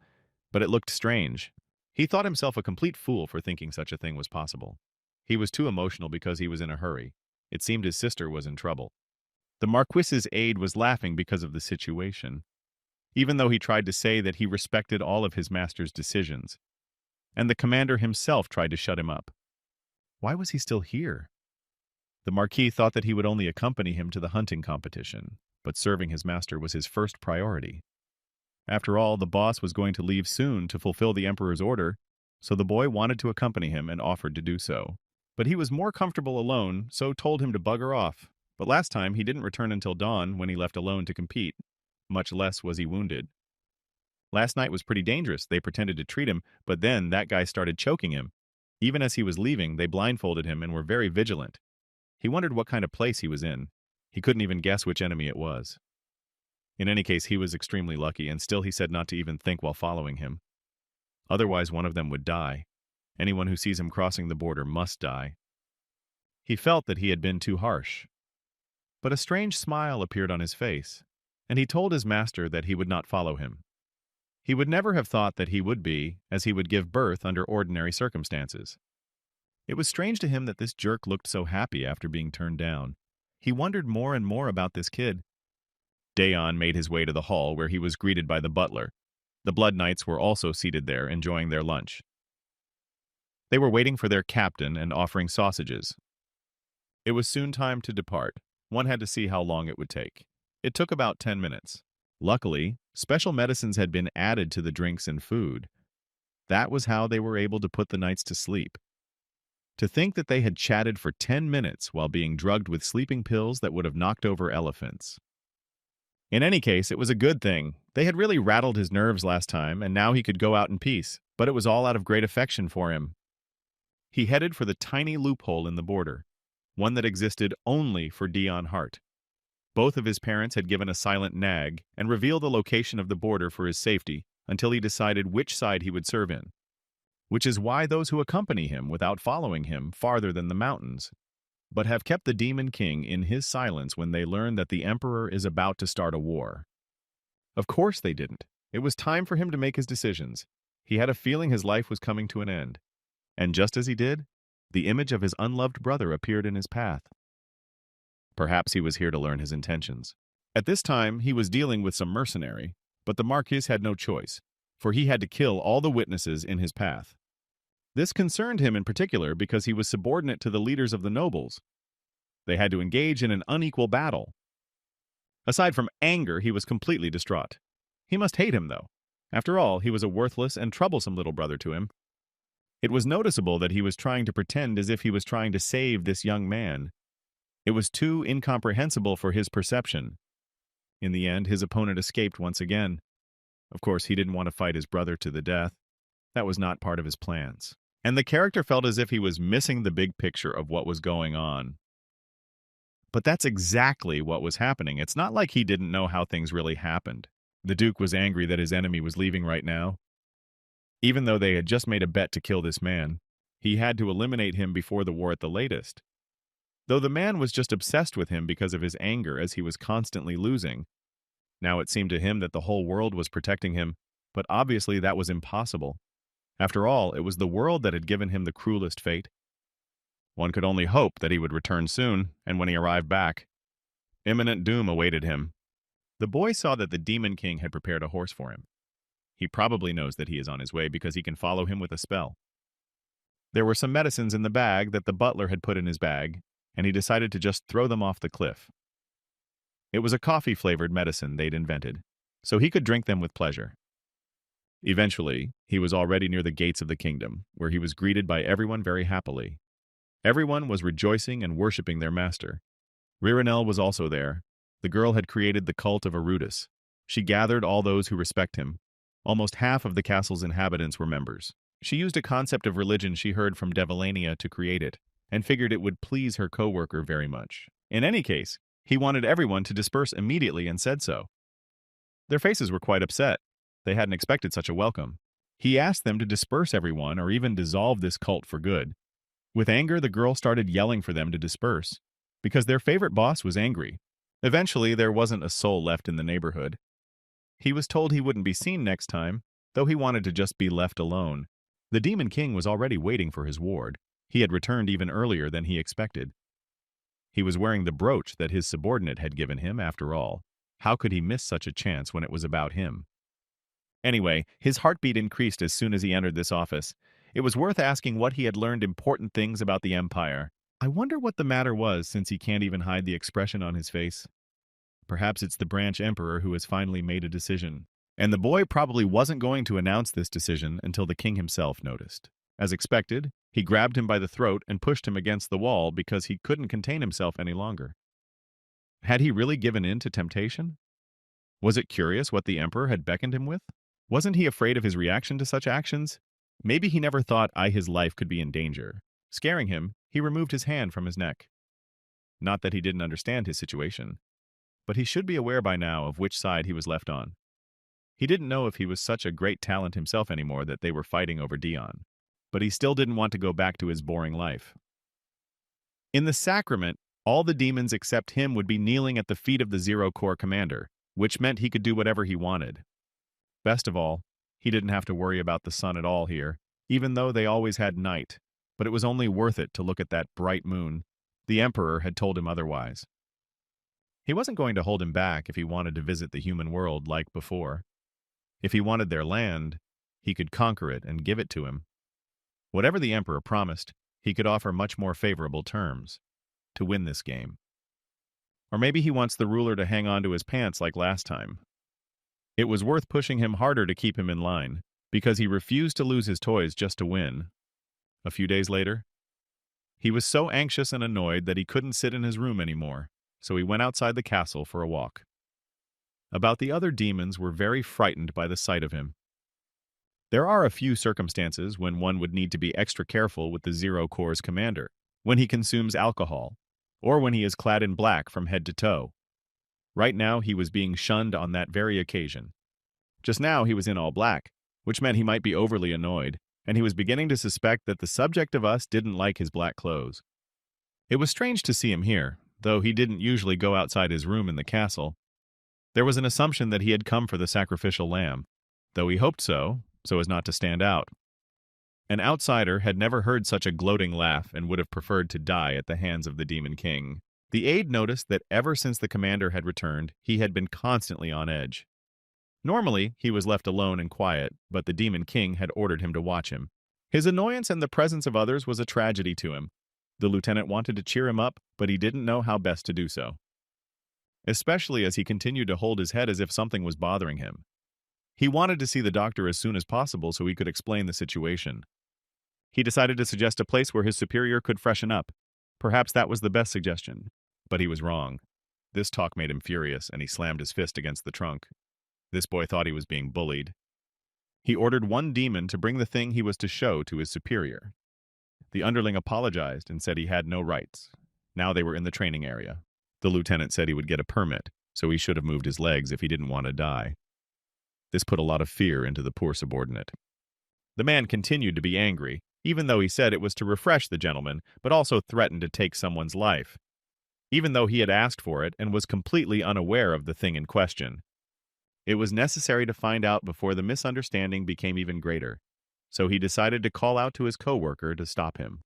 but it looked strange. He thought himself a complete fool for thinking such a thing was possible. He was too emotional because he was in a hurry. It seemed his sister was in trouble. The Marquis's aide was laughing because of the situation. even though he tried to say that he respected all of his master's decisions. And the commander himself tried to shut him up. Why was he still here? The Marquis thought that he would only accompany him to the hunting competition, but serving his master was his first priority. After all, the boss was going to leave soon to fulfill the Emperor's order, so the boy wanted to accompany him and offered to do so. But he was more comfortable alone, so told him to bugger off. But last time he didn't return until dawn when he left alone to compete. Much less was he wounded. Last night was pretty dangerous. They pretended to treat him, but then that guy started choking him. Even as he was leaving, they blindfolded him and were very vigilant. He wondered what kind of place he was in. He couldn't even guess which enemy it was. In any case, he was extremely lucky, and still he said not to even think while following him. Otherwise, one of them would die. Anyone who sees him crossing the border must die. He felt that he had been too harsh. But a strange smile appeared on his face, and he told his master that he would not follow him. He would never have thought that he would be, as he would give birth under ordinary circumstances. It was strange to him that this jerk looked so happy after being turned down. He wondered more and more about this kid. Daeon made his way to the hall where he was greeted by the butler. The Blood Knights were also seated there, enjoying their lunch. They were waiting for their captain and offering sausages. It was soon time to depart. One had to see how long it would take. It took about 10 minutes. Luckily, special medicines had been added to the drinks and food. That was how they were able to put the knights to sleep. To think that they had chatted for 10 minutes while being drugged with sleeping pills that would have knocked over elephants. In any case, it was a good thing. They had really rattled his nerves last time, and now he could go out in peace, but it was all out of great affection for him. He headed for the tiny loophole in the border, one that existed only for Dion Hart. Both of his parents had given a silent nag and revealed the location of the border for his safety until he decided which side he would serve in. Which is why those who accompany him without following him farther than the mountains, but have kept the Demon King in his silence when they learn that the Emperor is about to start a war. Of course they didn't. It was time for him to make his decisions. He had a feeling his life was coming to an end. And just as he did, the image of his unloved brother appeared in his path. Perhaps he was here to learn his intentions. At this time, he was dealing with some mercenary, but the Marquis had no choice, for he had to kill all the witnesses in his path. This concerned him in particular because he was subordinate to the leaders of the nobles. They had to engage in an unequal battle. Aside from anger, he was completely distraught. He must hate him, though. After all, he was a worthless and troublesome little brother to him. It was noticeable that he was trying to pretend as if he was trying to save this young man. It was too incomprehensible for his perception. In the end, his opponent escaped once again. Of course, he didn't want to fight his brother to the death. That was not part of his plans. And the character felt as if he was missing the big picture of what was going on. But that's exactly what was happening. It's not like he didn't know how things really happened. The Duke was angry that his enemy was leaving right now. Even though they had just made a bet to kill this man, he had to eliminate him before the war at the latest. Though the man was just obsessed with him because of his anger as he was constantly losing. Now it seemed to him that the whole world was protecting him, but obviously that was impossible. After all, it was the world that had given him the cruelest fate. One could only hope that he would return soon, and when he arrived back, imminent doom awaited him. The boy saw that the Demon King had prepared a horse for him. He probably knows that he is on his way because he can follow him with a spell. There were some medicines in the bag that the butler had put in his bag, and he decided to just throw them off the cliff. It was a coffee-flavored medicine they'd invented, so he could drink them with pleasure. Eventually, he was already near the gates of the kingdom, where he was greeted by everyone very happily. Everyone was rejoicing and worshipping their master. Ririnel was also there. The girl had created the cult of Arudis. She gathered all those who respect him. Almost half of the castle's inhabitants were members. She used a concept of religion she heard from Devilania to create it, and figured it would please her co-worker very much. In any case, he wanted everyone to disperse immediately and said so. Their faces were quite upset. They hadn't expected such a welcome. He asked them to disperse everyone or even dissolve this cult for good. With anger, the girl started yelling for them to disperse, because their favorite boss was angry. Eventually, there wasn't a soul left in the neighborhood. He was told he wouldn't be seen next time, though he wanted to just be left alone. The Demon King was already waiting for his ward. He had returned even earlier than he expected. He was wearing the brooch that his subordinate had given him, after all. How could he miss such a chance when it was about him? Anyway, his heartbeat increased as soon as he entered this office. It was worth asking what he had learned important things about the Empire. I wonder what the matter was since he can't even hide the expression on his face. Perhaps it's the branch emperor who has finally made a decision. And the boy probably wasn't going to announce this decision until the king himself noticed. As expected, he grabbed him by the throat and pushed him against the wall because he couldn't contain himself any longer. Had he really given in to temptation? Was it curious what the emperor had beckoned him with? Wasn't he afraid of his reaction to such actions? Maybe he never thought his life could be in danger. Scaring him, he removed his hand from his neck. Not that he didn't understand his situation, but he should be aware by now of which side he was left on. He didn't know if he was such a great talent himself anymore that they were fighting over Dion, but he still didn't want to go back to his boring life. In the sacrament, all the demons except him would be kneeling at the feet of the Zero Corps commander, which meant he could do whatever he wanted. Best of all, he didn't have to worry about the sun at all here, even though they always had night, but it was only worth it to look at that bright moon. The emperor had told him otherwise. He wasn't going to hold him back if he wanted to visit the human world like before. If he wanted their land, he could conquer it and give it to him. Whatever the emperor promised, he could offer much more favorable terms to win this game. Or maybe he wants the ruler to hang on to his pants like last time. It was worth pushing him harder to keep him in line, because he refused to lose his toys just to win. A few days later, he was so anxious and annoyed that he couldn't sit in his room anymore, so he went outside the castle for a walk. About the other demons were very frightened by the sight of him. There are a few circumstances when one would need to be extra careful with the Zero Corps commander, when he consumes alcohol, or when he is clad in black from head to toe. Right now, he was being shunned on that very occasion. Just now, he was in all black, which meant he might be overly annoyed, and he was beginning to suspect that the subject of us didn't like his black clothes. It was strange to see him here, though he didn't usually go outside his room in the castle. There was an assumption that he had come for the sacrificial lamb, though he hoped so as not to stand out. An outsider had never heard such a gloating laugh and would have preferred to die at the hands of the Demon King. The aide noticed that ever since the commander had returned, he had been constantly on edge. Normally, he was left alone and quiet, but the Demon King had ordered him to watch him. His annoyance and the presence of others was a tragedy to him. The lieutenant wanted to cheer him up, but he didn't know how best to do so, especially as he continued to hold his head as if something was bothering him. He wanted to see the doctor as soon as possible so he could explain the situation. He decided to suggest a place where his superior could freshen up. Perhaps that was the best suggestion, but he was wrong. This talk made him furious, and he slammed his fist against the trunk. This boy thought he was being bullied. He ordered one demon to bring the thing he was to show to his superior. The underling apologized and said he had no rights. Now they were in the training area. The lieutenant said he would get a permit, so he should have moved his legs if he didn't want to die. This put a lot of fear into the poor subordinate. The man continued to be angry, even though he said it was to refresh the gentleman, but also threatened to take someone's life, even though he had asked for it and was completely unaware of the thing in question. It was necessary to find out before the misunderstanding became even greater, so he decided to call out to his coworker to stop him.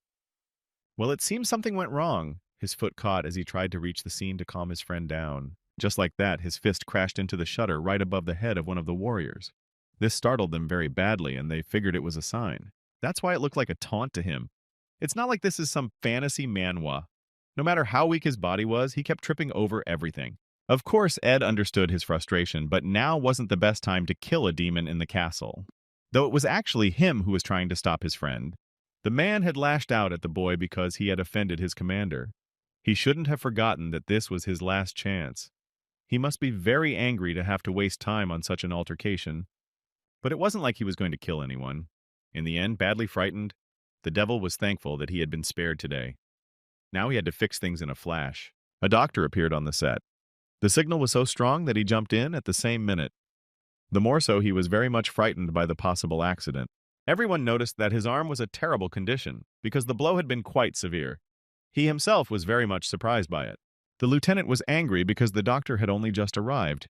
Well, it seems something went wrong. His foot caught as he tried to reach the scene to calm his friend down. Just like that, his fist crashed into the shutter right above the head of one of the warriors. This startled them very badly, and they figured it was a sign. That's why it looked like a taunt to him. It's not like this is some fantasy manhwa. No matter how weak his body was, he kept tripping over everything. Of course, Ed understood his frustration, but now wasn't the best time to kill a demon in the castle. Though it was actually him who was trying to stop his friend. The man had lashed out at the boy because he had offended his commander. He shouldn't have forgotten that this was his last chance. He must be very angry to have to waste time on such an altercation. But it wasn't like he was going to kill anyone. In the end, badly frightened, the devil was thankful that he had been spared today. Now he had to fix things in a flash. A doctor appeared on the set. The signal was so strong that he jumped in at the same minute. The more so, he was very much frightened by the possible accident. Everyone noticed that his arm was a terrible condition, because the blow had been quite severe. He himself was very much surprised by it. The lieutenant was angry because the doctor had only just arrived.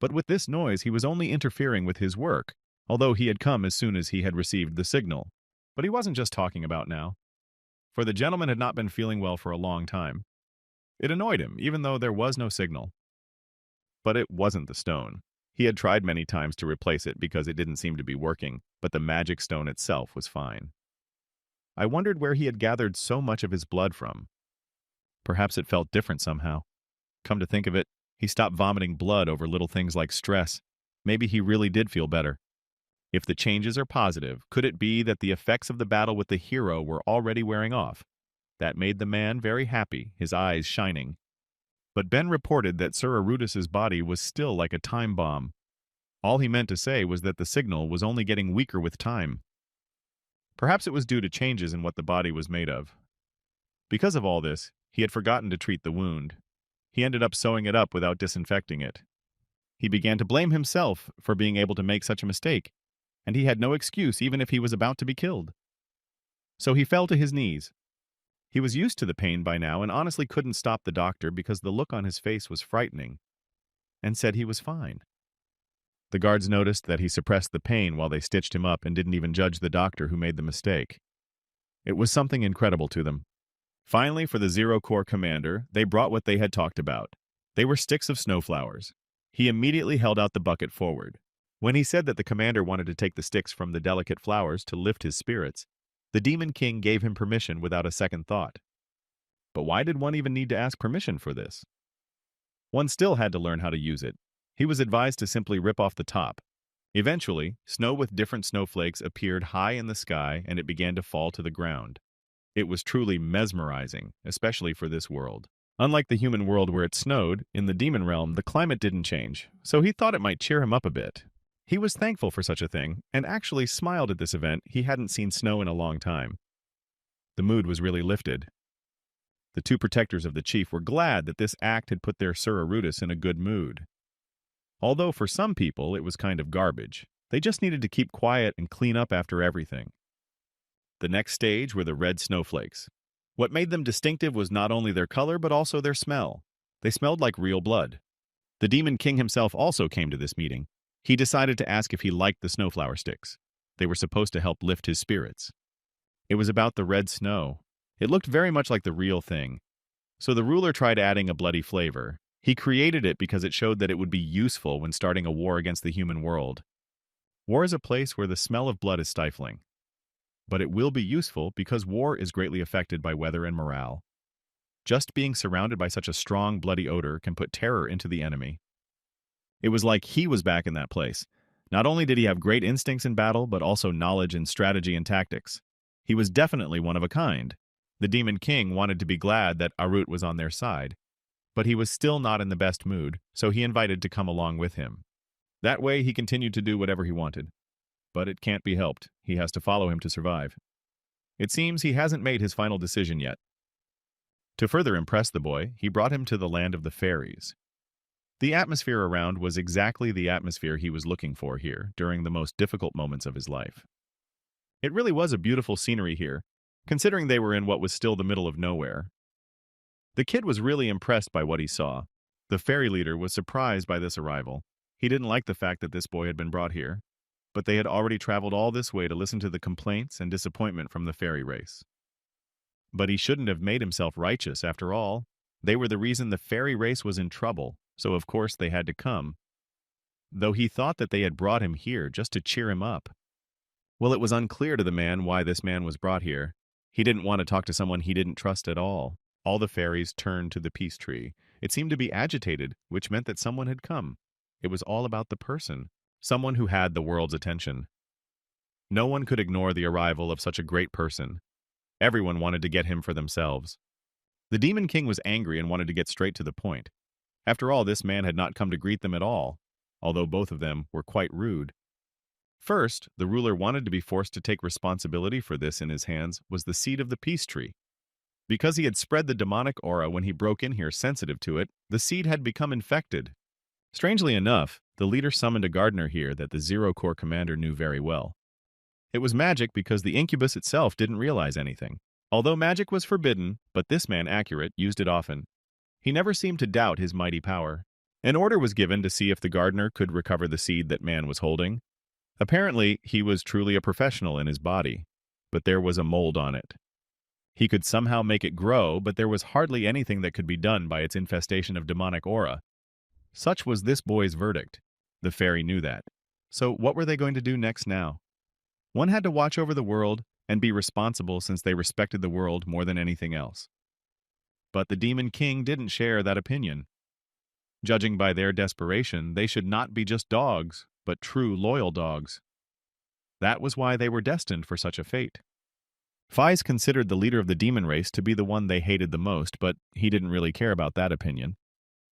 But with this noise, he was only interfering with his work, although he had come as soon as he had received the signal. But he wasn't just talking about now. For the gentleman had not been feeling well for a long time. It annoyed him, even though there was no signal. But it wasn't the stone. He had tried many times to replace it because it didn't seem to be working, but the magic stone itself was fine. I wondered where he had gathered so much of his blood from. Perhaps it felt different somehow. Come to think of it, he stopped vomiting blood over little things like stress. Maybe he really did feel better. If the changes are positive, could it be that the effects of the battle with the hero were already wearing off? That made the man very happy, his eyes shining. But Ben reported that Sir Arudis's body was still like a time bomb. All he meant to say was that the signal was only getting weaker with time. Perhaps it was due to changes in what the body was made of. Because of all this, he had forgotten to treat the wound. He ended up sewing it up without disinfecting it. He began to blame himself for being able to make such a mistake, and he had no excuse even if he was about to be killed. So he fell to his knees. He was used to the pain by now and honestly couldn't stop the doctor because the look on his face was frightening, and said he was fine. The guards noticed that he suppressed the pain while they stitched him up and didn't even judge the doctor who made the mistake. It was something incredible to them. Finally, for the Zero Corps commander, they brought what they had talked about. They were sticks of snowflowers. He immediately held out the bucket forward. When he said that the commander wanted to take the sticks from the delicate flowers to lift his spirits, the Demon King gave him permission without a second thought. But why did one even need to ask permission for this? One still had to learn how to use it. He was advised to simply rip off the top. Eventually, snow with different snowflakes appeared high in the sky and it began to fall to the ground. It was truly mesmerizing, especially for this world. Unlike the human world where it snowed, in the demon realm the climate didn't change, so he thought it might cheer him up a bit. He was thankful for such a thing, and actually smiled at this event. He hadn't seen snow in a long time. The mood was really lifted. The two protectors of the chief were glad that this act had put their Sir Arudis in a good mood. Although for some people it was kind of garbage. They just needed to keep quiet and clean up after everything. The next stage were the red snowflakes. What made them distinctive was not only their color but also their smell. They smelled like real blood. The Demon King himself also came to this meeting. He decided to ask if he liked the snowflower sticks. They were supposed to help lift his spirits. It was about the red snow. It looked very much like the real thing. So the ruler tried adding a bloody flavor. He created it because it showed that it would be useful when starting a war against the human world. War is a place where the smell of blood is stifling. But it will be useful because war is greatly affected by weather and morale. Just being surrounded by such a strong, bloody odor can put terror into the enemy. It was like he was back in that place. Not only did he have great instincts in battle, but also knowledge in strategy and tactics. He was definitely one of a kind. The Demon King wanted to be glad that Arut was on their side, but he was still not in the best mood, so he invited to come along with him. That way he continued to do whatever he wanted. But it can't be helped. He has to follow him to survive. It seems he hasn't made his final decision yet. To further impress the boy, he brought him to the land of the fairies. The atmosphere around was exactly the atmosphere he was looking for here during the most difficult moments of his life. It really was a beautiful scenery here, considering they were in what was still the middle of nowhere. The kid was really impressed by what he saw. The fairy leader was surprised by this arrival. He didn't like the fact that this boy had been brought here, but they had already traveled all this way to listen to the complaints and disappointment from the fairy race. But he shouldn't have made himself righteous after all. They were the reason the fairy race was in trouble, so of course they had to come. Though he thought that they had brought him here just to cheer him up. Well, it was unclear to the man why this man was brought here. He didn't want to talk to someone he didn't trust at all. All the fairies turned to the peace tree. It seemed to be agitated, which meant that someone had come. It was all about the person, someone who had the world's attention. No one could ignore the arrival of such a great person. Everyone wanted to get him for themselves. The Demon King was angry and wanted to get straight to the point. After all, this man had not come to greet them at all, although both of them were quite rude. First, the ruler wanted to be forced to take responsibility for this in his hands was the seed of the peace tree. Because he had spread the demonic aura when he broke in here sensitive to it, the seed had become infected. Strangely enough, the leader summoned a gardener here that the Zero Corps commander knew very well. It was magic because the incubus itself didn't realize anything. Although magic was forbidden, but this man, Accurate, used it often. He never seemed to doubt his mighty power. An order was given to see if the gardener could recover the seed that man was holding. Apparently, he was truly a professional in his body, but there was a mold on it. He could somehow make it grow, but there was hardly anything that could be done by its infestation of demonic aura. Such was this boy's verdict. The fairy knew that. So what were they going to do next now? One had to watch over the world and be responsible since they respected the world more than anything else. But the Demon King didn't share that opinion. Judging by their desperation, they should not be just dogs, but true loyal dogs. That was why they were destined for such a fate. Faiz considered the leader of the demon race to be the one they hated the most, but he didn't really care about that opinion.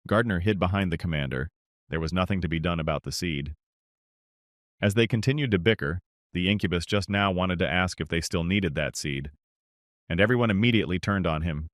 Gardner hid behind the commander. There was nothing to be done about the seed. As they continued to bicker, the incubus just now wanted to ask if they still needed that seed. And everyone immediately turned on him.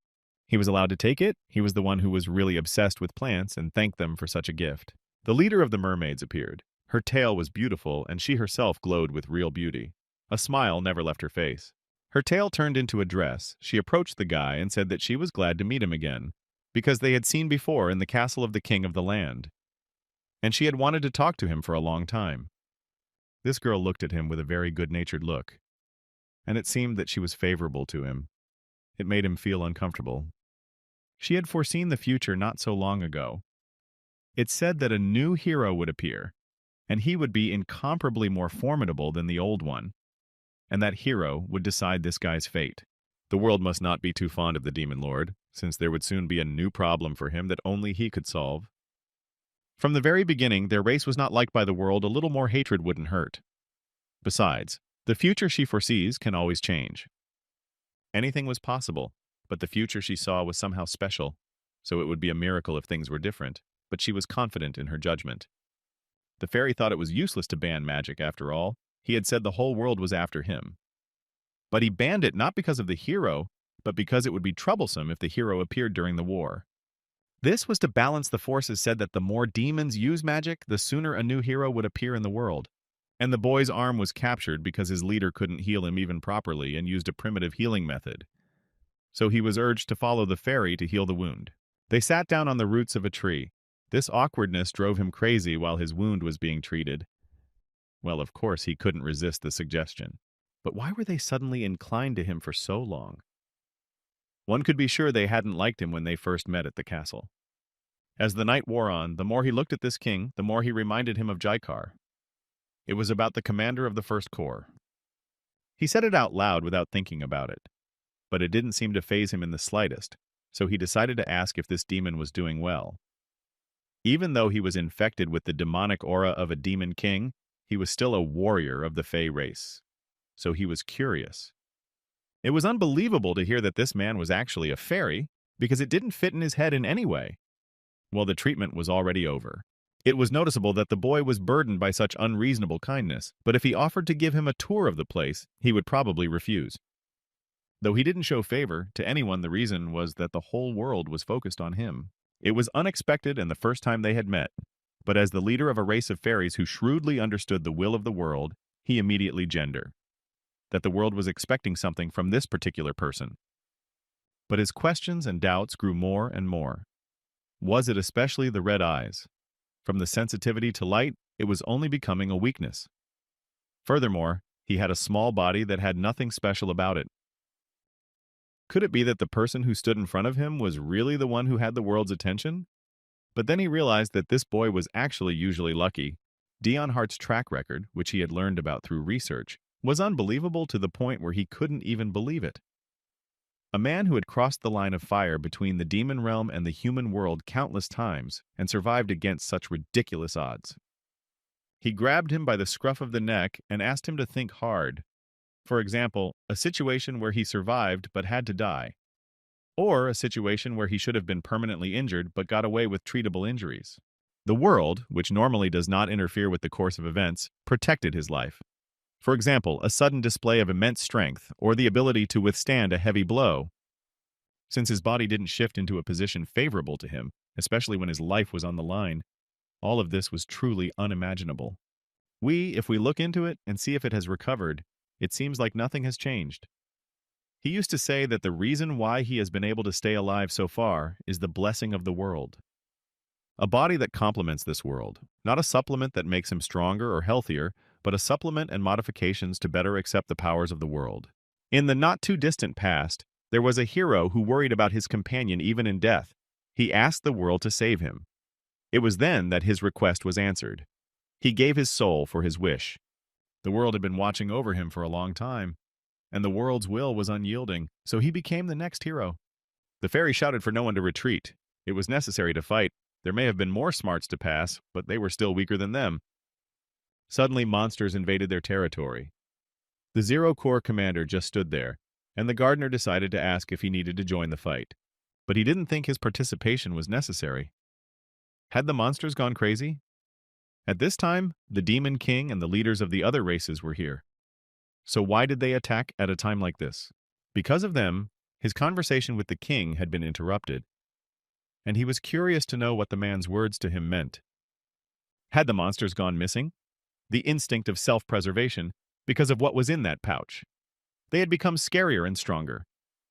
He was allowed to take it. He was the one who was really obsessed with plants and thanked them for such a gift. The leader of the mermaids appeared. Her tail was beautiful, and she herself glowed with real beauty. A smile never left her face. Her tail turned into a dress. She approached the guy and said that she was glad to meet him again, because they had seen before in the castle of the king of the land. And she had wanted to talk to him for a long time. This girl looked at him with a very good-natured look, and it seemed that she was favorable to him. It made him feel uncomfortable. She had foreseen the future not so long ago. It said that a new hero would appear, and he would be incomparably more formidable than the old one, and that hero would decide this guy's fate. The world must not be too fond of the Demon Lord, since there would soon be a new problem for him that only he could solve. From the very beginning, their race was not liked by the world. A little more hatred wouldn't hurt. Besides, the future she foresees can always change. Anything was possible, but the future she saw was somehow special, so it would be a miracle if things were different, but she was confident in her judgment. The fairy thought it was useless to ban magic after all. He had said the whole world was after him. But he banned it not because of the hero, but because it would be troublesome if the hero appeared during the war. This was to balance the forces said that the more demons use magic, the sooner a new hero would appear in the world. And the boy's arm was captured because his leader couldn't heal him even properly and used a primitive healing method. So he was urged to follow the fairy to heal the wound. They sat down on the roots of a tree. This awkwardness drove him crazy while his wound was being treated. Well, of course, he couldn't resist the suggestion. But why were they suddenly inclined to him for so long? One could be sure they hadn't liked him when they first met at the castle. As the night wore on, the more he looked at this king, the more he reminded him of Jaikar. It was about the commander of the First Corps. He said it out loud without thinking about it, but it didn't seem to faze him in the slightest, so he decided to ask if this demon was doing well. Even though he was infected with the demonic aura of a demon king, he was still a warrior of the Fey race, so he was curious. It was unbelievable to hear that this man was actually a fairy, because it didn't fit in his head in any way. Well, the treatment was already over. It was noticeable that the boy was burdened by such unreasonable kindness, but if he offered to give him a tour of the place, he would probably refuse. Though he didn't show favor to anyone, the reason was that the whole world was focused on him. It was unexpected and the first time they had met, but as the leader of a race of fairies who shrewdly understood the will of the world, he immediately gendered that the world was expecting something from this particular person. But his questions and doubts grew more and more. Was it especially the red eyes? From the sensitivity to light, it was only becoming a weakness. Furthermore, he had a small body that had nothing special about it. Could it be that the person who stood in front of him was really the one who had the world's attention? But then he realized that this boy was actually usually lucky. Dion Hart's track record, which he had learned about through research, was unbelievable to the point where he couldn't even believe it. A man who had crossed the line of fire between the demon realm and the human world countless times and survived against such ridiculous odds. He grabbed him by the scruff of the neck and asked him to think hard. For example, a situation where he survived but had to die, or a situation where he should have been permanently injured but got away with treatable injuries. The world, which normally does not interfere with the course of events, protected his life. For example, a sudden display of immense strength or the ability to withstand a heavy blow. Since his body didn't shift into a position favorable to him, especially when his life was on the line, all of this was truly unimaginable. If we look into it and see if it has recovered, it seems like nothing has changed. He used to say that the reason why he has been able to stay alive so far is the blessing of the world. A body that complements this world, not a supplement that makes him stronger or healthier, but a supplement and modifications to better accept the powers of the world. In the not-too-distant past, there was a hero who worried about his companion even in death. He asked the world to save him. It was then that his request was answered. He gave his soul for his wish. The world had been watching over him for a long time, and the world's will was unyielding, so he became the next hero. The fairy shouted for no one to retreat. It was necessary to fight. There may have been more smarts to pass, but they were still weaker than them. Suddenly, monsters invaded their territory. The Zero Corps commander just stood there, and the gardener decided to ask if he needed to join the fight. But he didn't think his participation was necessary. Had the monsters gone crazy? At this time, the Demon King and the leaders of the other races were here. So why did they attack at a time like this? Because of them, his conversation with the king had been interrupted, and he was curious to know what the man's words to him meant. Had the monsters gone missing? The instinct of self-preservation, because of what was in that pouch. They had become scarier and stronger,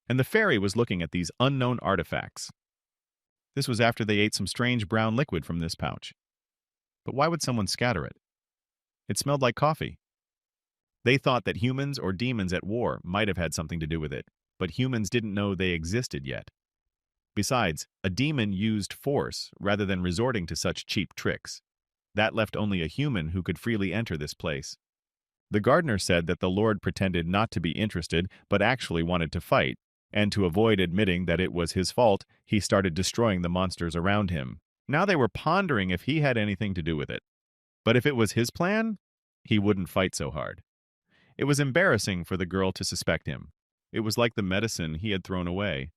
and the fairy was looking at these unknown artifacts. This was after they ate some strange brown liquid from this pouch. But why would someone scatter it? It smelled like coffee. They thought that humans or demons at war might have had something to do with it, but humans didn't know they existed yet. Besides, a demon used force rather than resorting to such cheap tricks. That left only a human who could freely enter this place. The gardener said that the Lord pretended not to be interested but actually wanted to fight, and to avoid admitting that it was his fault, he started destroying the monsters around him. Now they were pondering if he had anything to do with it. But if it was his plan, he wouldn't fight so hard. It was embarrassing for the girl to suspect him. It was like the medicine he had thrown away.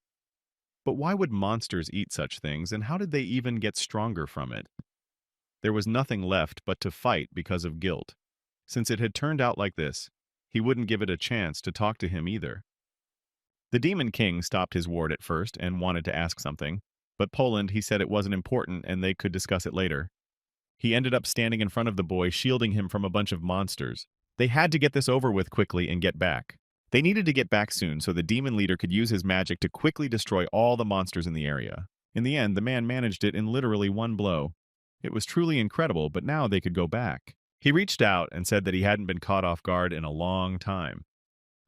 But why would monsters eat such things, and how did they even get stronger from it? There was nothing left but to fight because of guilt. Since it had turned out like this, he wouldn't give it a chance to talk to him either. The Demon King stopped his ward at first and wanted to ask something, but Poland, he said it wasn't important and they could discuss it later. He ended up standing in front of the boy, shielding him from a bunch of monsters. They had to get this over with quickly and get back. They needed to get back soon so the demon leader could use his magic to quickly destroy all the monsters in the area. In the end, the man managed it in literally one blow. It was truly incredible, but now they could go back. He reached out and said that he hadn't been caught off guard in a long time.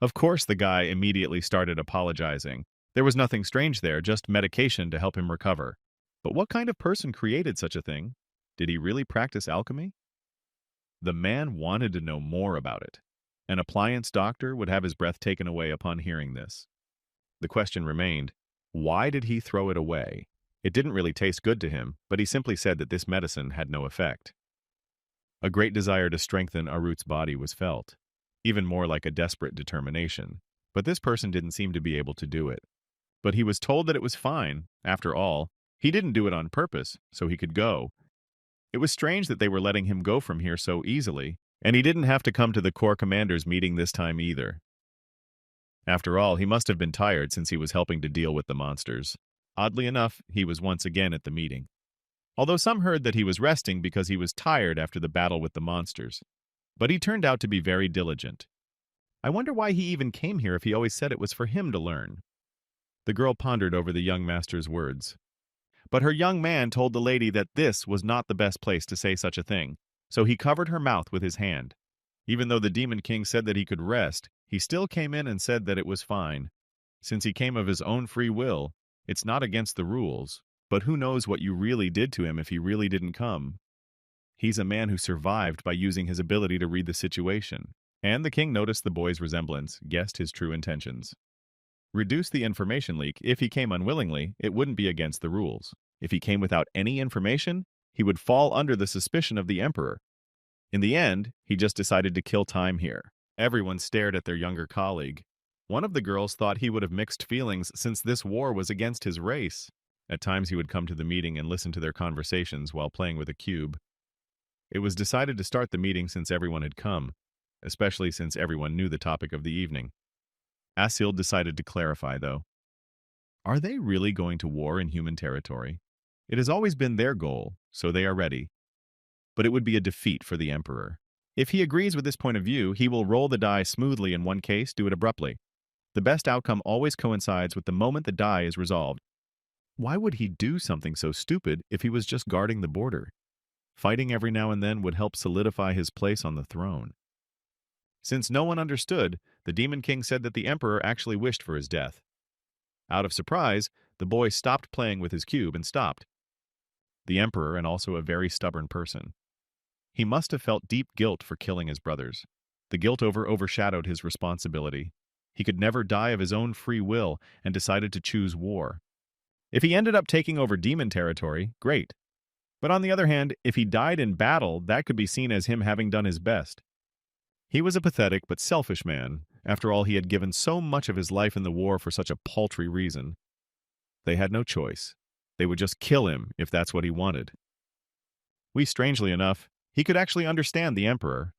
Of course, the guy immediately started apologizing. There was nothing strange there, just medication to help him recover. But what kind of person created such a thing? Did he really practice alchemy? The man wanted to know more about it. An appliance doctor would have his breath taken away upon hearing this. The question remained, why did he throw it away? It didn't really taste good to him, but he simply said that this medicine had no effect. A great desire to strengthen Arut's body was felt, even more like a desperate determination. But this person didn't seem to be able to do it. But he was told that it was fine. After all, he didn't do it on purpose, so he could go. It was strange that they were letting him go from here so easily, and he didn't have to come to the Corps Commander's meeting this time either. After all, he must have been tired since he was helping to deal with the monsters. Oddly enough, he was once again at the meeting. Although some heard that he was resting because he was tired after the battle with the monsters. But he turned out to be very diligent. I wonder why he even came here if he always said it was for him to learn. The girl pondered over the young master's words. But her young man told the lady that this was not the best place to say such a thing, so he covered her mouth with his hand. Even though the Demon King said that he could rest, he still came in and said that it was fine. Since he came of his own free will, it's not against the rules, but who knows what you really did to him if he really didn't come. He's a man who survived by using his ability to read the situation. And the king noticed the boy's resemblance, guessed his true intentions. Reduce the information leak. If he came unwillingly, it wouldn't be against the rules. If he came without any information, he would fall under the suspicion of the emperor. In the end, he just decided to kill time here. Everyone stared at their younger colleague. One of the girls thought he would have mixed feelings since this war was against his race. At times he would come to the meeting and listen to their conversations while playing with a cube. It was decided to start the meeting since everyone had come, especially since everyone knew the topic of the evening. Asil decided to clarify, though. Are they really going to war in human territory? It has always been their goal, so they are ready. But it would be a defeat for the emperor. If he agrees with this point of view, he will roll the die smoothly in one case, do it abruptly. The best outcome always coincides with the moment the die is resolved. Why would he do something so stupid if he was just guarding the border? Fighting every now and then would help solidify his place on the throne. Since no one understood, the Demon King said that the emperor actually wished for his death. Out of surprise, the boy stopped playing with his cube and stopped. the emperor, and also a very stubborn person. He must have felt deep guilt for killing his brothers. The guilt overshadowed his responsibility. He could never die of his own free will and decided to choose war. If he ended up taking over demon territory, great. But on the other hand, if he died in battle, that could be seen as him having done his best. He was a pathetic but selfish man. After all, he had given so much of his life in the war for such a paltry reason. They had no choice. They would just kill him if that's what he wanted. Strangely enough, he could actually understand the emperor,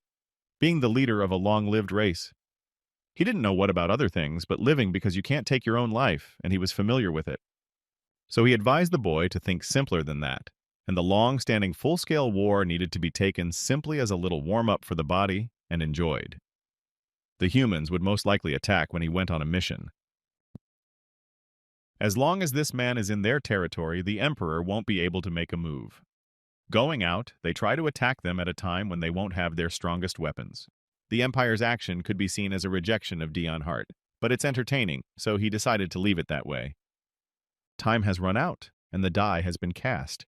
being the leader of a long-lived race. He didn't know what about other things, but living because you can't take your own life, and he was familiar with it. So he advised the boy to think simpler than that, and the long-standing full-scale war needed to be taken simply as a little warm-up for the body and enjoyed. The humans would most likely attack when he went on a mission. As long as this man is in their territory, the emperor won't be able to make a move. Going out, they try to attack them at a time when they won't have their strongest weapons. The empire's action could be seen as a rejection of Dion Hart, but it's entertaining, so he decided to leave it that way. Time has run out, and the die has been cast,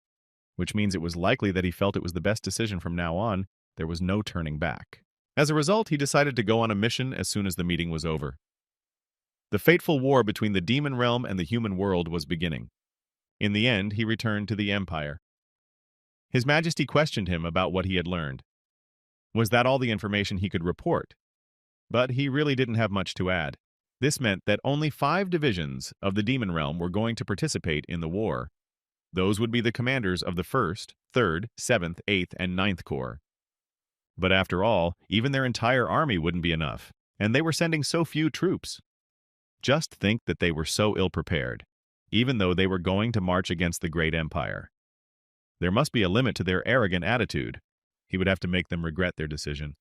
which means it was likely that he felt it was the best decision from now on. There was no turning back. As a result, he decided to go on a mission as soon as the meeting was over. The fateful war between the demon realm and the human world was beginning. In the end, he returned to the empire. His Majesty questioned him about what he had learned. Was that all the information he could report? But he really didn't have much to add. This meant that only 5 divisions of the demon realm were going to participate in the war. Those would be the commanders of the 1st, 3rd, 7th, 8th, and 9th Corps. But after all, even their entire army wouldn't be enough, and they were sending so few troops. Just think that they were so ill-prepared, even though they were going to march against the great empire. There must be a limit to their arrogant attitude. He would have to make them regret their decision.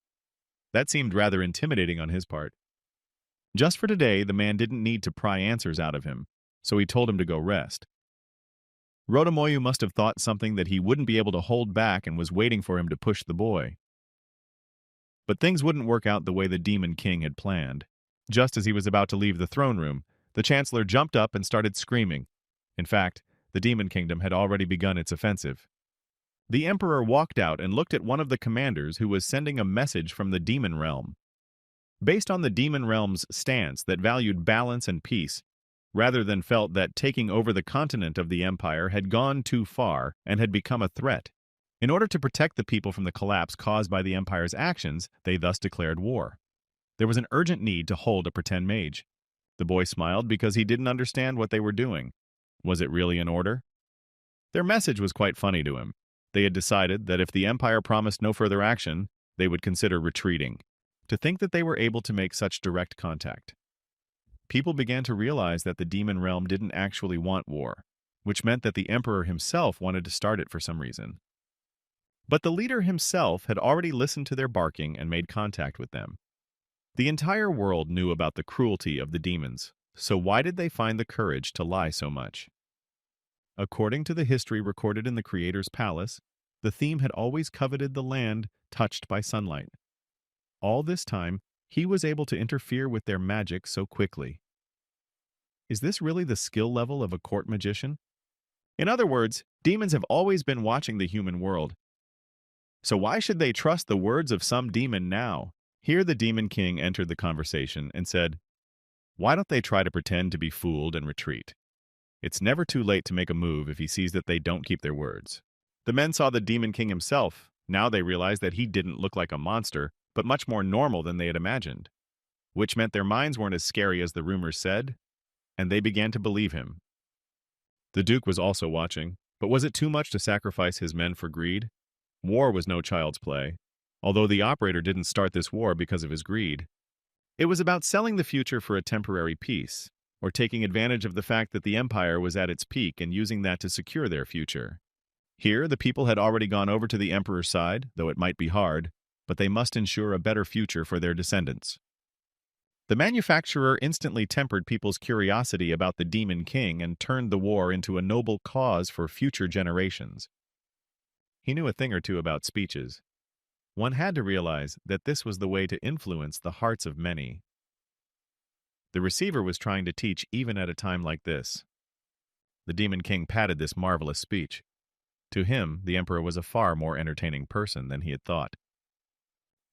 That seemed rather intimidating on his part. Just for today, the man didn't need to pry answers out of him, so he told him to go rest. Rotomoyu must have thought something that he wouldn't be able to hold back and was waiting for him to push the boy. But things wouldn't work out the way the Demon King had planned. Just as he was about to leave the throne room, the Chancellor jumped up and started screaming. In fact, the Demon Kingdom had already begun its offensive. The Emperor walked out and looked at one of the commanders who was sending a message from the Demon Realm. Based on the Demon Realm's stance that valued balance and peace, rather than felt that taking over the continent of the Empire had gone too far and had become a threat. In order to protect the people from the collapse caused by the Empire's actions, they thus declared war. There was an urgent need to hold a pretend mage. The boy smiled because he didn't understand what they were doing. Was it really an order? Their message was quite funny to him. They had decided that if the Empire promised no further action, they would consider retreating. To think that they were able to make such direct contact. People began to realize that the Demon Realm didn't actually want war, which meant that the Emperor himself wanted to start it for some reason. But the leader himself had already listened to their barking and made contact with them. The entire world knew about the cruelty of the demons, so why did they find the courage to lie so much? According to the history recorded in the Creator's palace, the theme had always coveted the land touched by sunlight. All this time, he was able to interfere with their magic so quickly. Is this really the skill level of a court magician? In other words, demons have always been watching the human world. So why should they trust the words of some demon now? Here the Demon King entered the conversation and said, "Why don't they try to pretend to be fooled and retreat? It's never too late to make a move if he sees that they don't keep their words." The men saw the Demon King himself. Now they realized that he didn't look like a monster, but much more normal than they had imagined, which meant their minds weren't as scary as the rumors said, and they began to believe him. The Duke was also watching, but was it too much to sacrifice his men for greed? War was no child's play, although the operator didn't start this war because of his greed. It was about selling the future for a temporary peace, or taking advantage of the fact that the Empire was at its peak and using that to secure their future. Here, the people had already gone over to the Emperor's side, though it might be hard, but they must ensure a better future for their descendants. The manufacturer instantly tempered people's curiosity about the Demon King and turned the war into a noble cause for future generations. He knew a thing or two about speeches. One had to realize that this was the way to influence the hearts of many. The receiver was trying to teach even at a time like this. The Demon King patted this marvelous speech. To him, the emperor was a far more entertaining person than he had thought.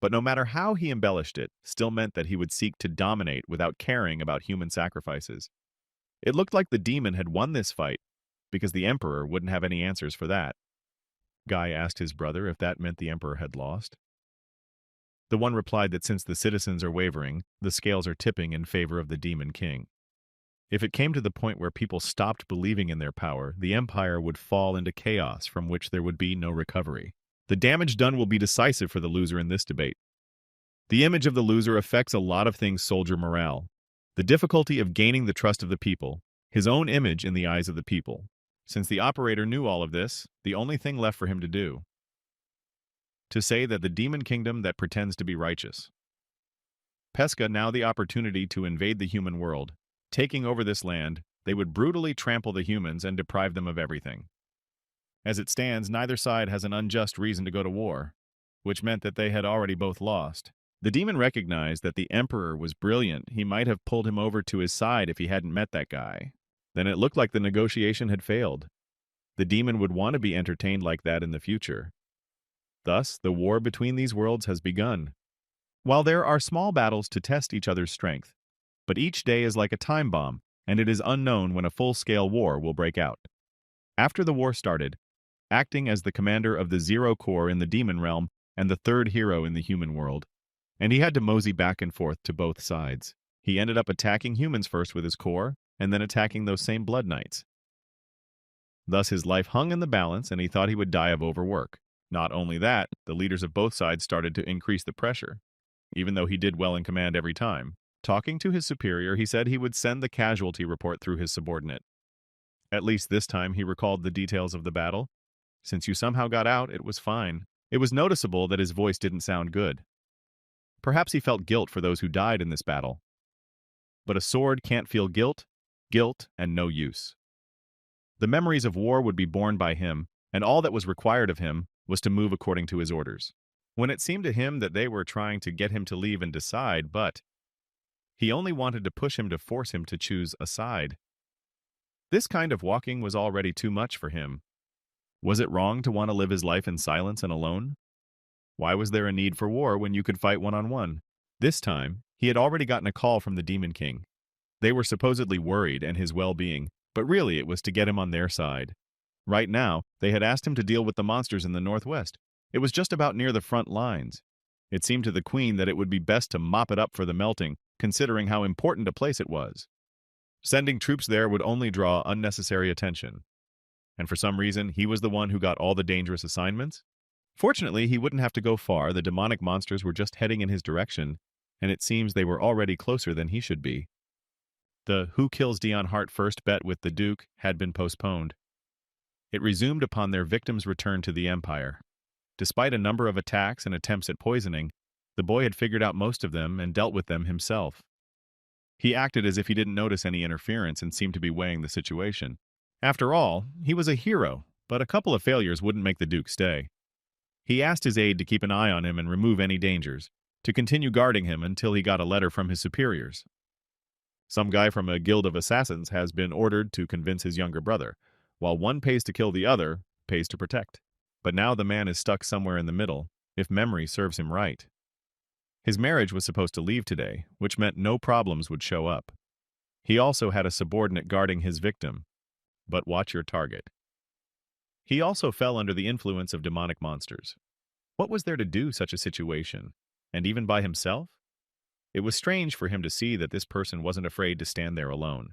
But no matter how he embellished it, still meant that he would seek to dominate without caring about human sacrifices. It looked like the demon had won this fight, because the emperor wouldn't have any answers for that. Guy asked his brother if that meant the emperor had lost. The one replied that since the citizens are wavering, the scales are tipping in favor of the demon king. If it came to the point where people stopped believing in their power, the empire would fall into chaos from which there would be no recovery. The damage done will be decisive for the loser in this debate. The image of the loser affects a lot of things: soldier morale, the difficulty of gaining the trust of the people, his own image in the eyes of the people. Since the operator knew all of this, the only thing left for him to say that the demon kingdom that pretends to be righteous. Pesca now the opportunity to invade the human world. Taking over this land, they would brutally trample the humans and deprive them of everything. As it stands, neither side has an unjust reason to go to war, which meant that they had already both lost. The demon recognized that the emperor was brilliant. He might have pulled him over to his side if he hadn't met that guy. Then it looked like the negotiation had failed. The demon would want to be entertained like that in the future. Thus, the war between these worlds has begun. While there are small battles to test each other's strength, but each day is like a time bomb, and it is unknown when a full-scale war will break out. After the war started, acting as the commander of the Zero Corps in the demon realm and the third hero in the human world, and he had to mosey back and forth to both sides. He ended up attacking humans first with his corps, and then attacking those same Blood Knights. Thus his life hung in the balance, and he thought he would die of overwork. Not only that, the leaders of both sides started to increase the pressure, even though he did well in command every time. Talking to his superior, he said he would send the casualty report through his subordinate. At least this time he recalled the details of the battle. Since you somehow got out, it was fine. It was noticeable that his voice didn't sound good. Perhaps he felt guilt for those who died in this battle. But a sword can't feel guilt, and no use. The memories of war would be borne by him, and all that was required of him was to move according to his orders. When it seemed to him that they were trying to get him to leave and decide, but he only wanted to push him to force him to choose a side. This kind of walking was already too much for him. Was it wrong to want to live his life in silence and alone? Why was there a need for war when you could fight one-on-one? This time, he had already gotten a call from the Demon King. They were supposedly worried and his well-being, but really it was to get him on their side. Right now, they had asked him to deal with the monsters in the northwest. It was just about near the front lines. It seemed to the Queen that it would be best to mop it up for the melting, considering how important a place it was. Sending troops there would only draw unnecessary attention. And for some reason, he was the one who got all the dangerous assignments. Fortunately, he wouldn't have to go far. The demonic monsters were just heading in his direction, and it seems they were already closer than he should be. The Who Kills Dion Hart first bet with the Duke had been postponed. It resumed upon their victim's return to the Empire. Despite a number of attacks and attempts at poisoning, the boy had figured out most of them and dealt with them himself. He acted as if he didn't notice any interference and seemed to be weighing the situation. After all, he was a hero, but a couple of failures wouldn't make the Duke stay. He asked his aide to keep an eye on him and remove any dangers, to continue guarding him until he got a letter from his superiors. Some guy from a guild of assassins has been ordered to convince his younger brother. While one pays to kill, the other pays to protect. But now the man is stuck somewhere in the middle, if memory serves him right. His marriage was supposed to leave today, which meant no problems would show up. He also had a subordinate guarding his victim. But watch your target. He also fell under the influence of demonic monsters. What was there to do such a situation, and even by himself? It was strange for him to see that this person wasn't afraid to stand there alone.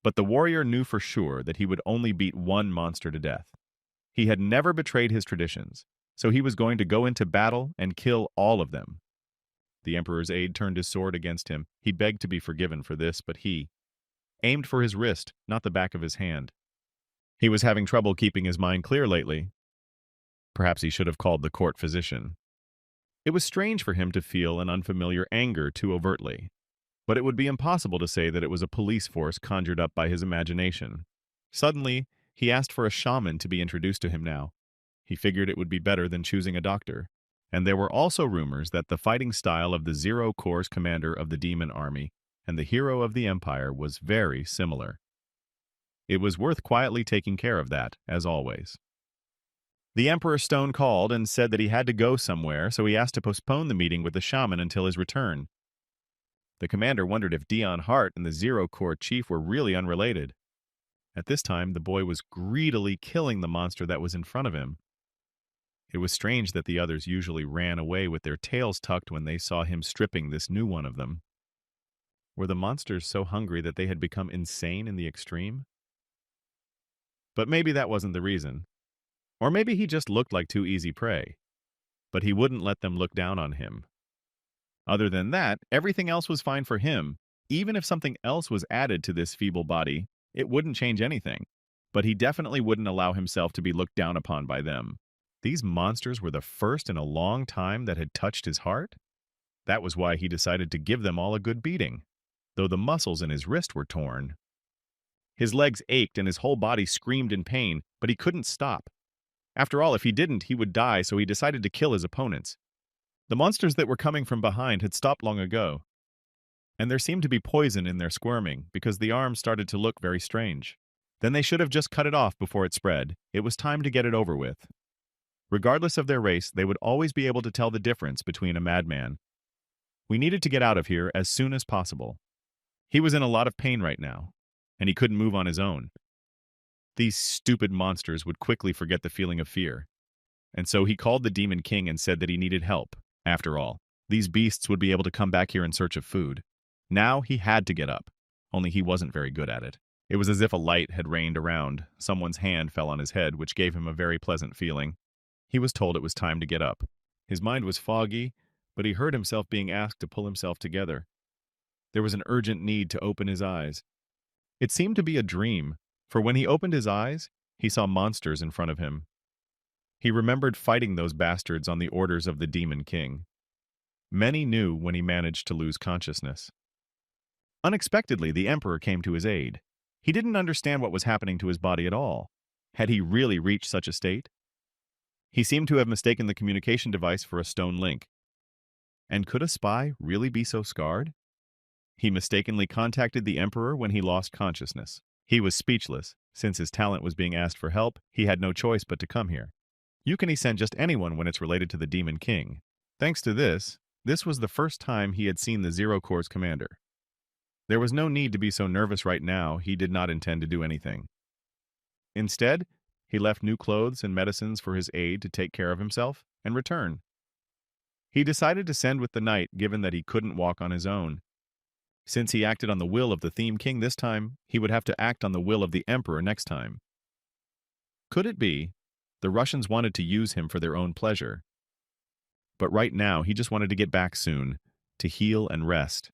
But the warrior knew for sure that he would only beat one monster to death. He had never betrayed his traditions, so he was going to go into battle and kill all of them. The Emperor's aide turned his sword against him. He begged to be forgiven for this, but he aimed for his wrist, not the back of his hand. He was having trouble keeping his mind clear lately. Perhaps he should have called the court physician. It was strange for him to feel an unfamiliar anger too overtly, but it would be impossible to say that it was a police force conjured up by his imagination. Suddenly, he asked for a shaman to be introduced to him now. He figured it would be better than choosing a doctor. And there were also rumors that the fighting style of the Zero Corps commander of the demon army and the hero of the Empire was very similar. It was worth quietly taking care of that, as always. The Emperor Stone called and said that he had to go somewhere, so he asked to postpone the meeting with the shaman until his return. The commander wondered if Dion Hart and the Zero Corps chief were really unrelated. At this time, the boy was greedily killing the monster that was in front of him. It was strange that the others usually ran away with their tails tucked when they saw him stripping this new one of them. Were the monsters so hungry that they had become insane in the extreme? But maybe that wasn't the reason. Or maybe he just looked like too easy prey. But he wouldn't let them look down on him. Other than that, everything else was fine for him. Even if something else was added to this feeble body, it wouldn't change anything. But he definitely wouldn't allow himself to be looked down upon by them. These monsters were the first in a long time that had touched his heart? That was why he decided to give them all a good beating, though the muscles in his wrist were torn. His legs ached and his whole body screamed in pain, but he couldn't stop. After all, if he didn't, he would die, so he decided to kill his opponents. The monsters that were coming from behind had stopped long ago, and there seemed to be poison in their squirming because the arms started to look very strange. Then they should have just cut it off before it spread. It was time to get it over with. Regardless of their race, they would always be able to tell the difference between a madman. We needed to get out of here as soon as possible. He was in a lot of pain right now, and he couldn't move on his own. These stupid monsters would quickly forget the feeling of fear. And so he called the Demon King and said that he needed help. After all, these beasts would be able to come back here in search of food. Now he had to get up, only he wasn't very good at it. It was as if a light had rained around. Someone's hand fell on his head, which gave him a very pleasant feeling. He was told it was time to get up. His mind was foggy, but he heard himself being asked to pull himself together. There was an urgent need to open his eyes. It seemed to be a dream, for when he opened his eyes, he saw monsters in front of him. He remembered fighting those bastards on the orders of the Demon King. Many knew when he managed to lose consciousness. Unexpectedly, the Emperor came to his aid. He didn't understand what was happening to his body at all. Had he really reached such a state? He seemed to have mistaken the communication device for a stone link. And could a spy really be so scarred? He mistakenly contacted the Emperor when he lost consciousness. He was speechless. Since his talent was being asked for help, he had no choice but to come here. You can send just anyone when it's related to the Demon King. Thanks to this was the first time he had seen the Zero Corps commander. There was no need to be so nervous right now. He did not intend to do anything. Instead, he left new clothes and medicines for his aide to take care of himself and return. He decided to send with the knight, given that he couldn't walk on his own. Since he acted on the will of the Theme King this time, he would have to act on the will of the Emperor next time. Could it be the Russians wanted to use him for their own pleasure? But right now, he just wanted to get back soon, to heal and rest.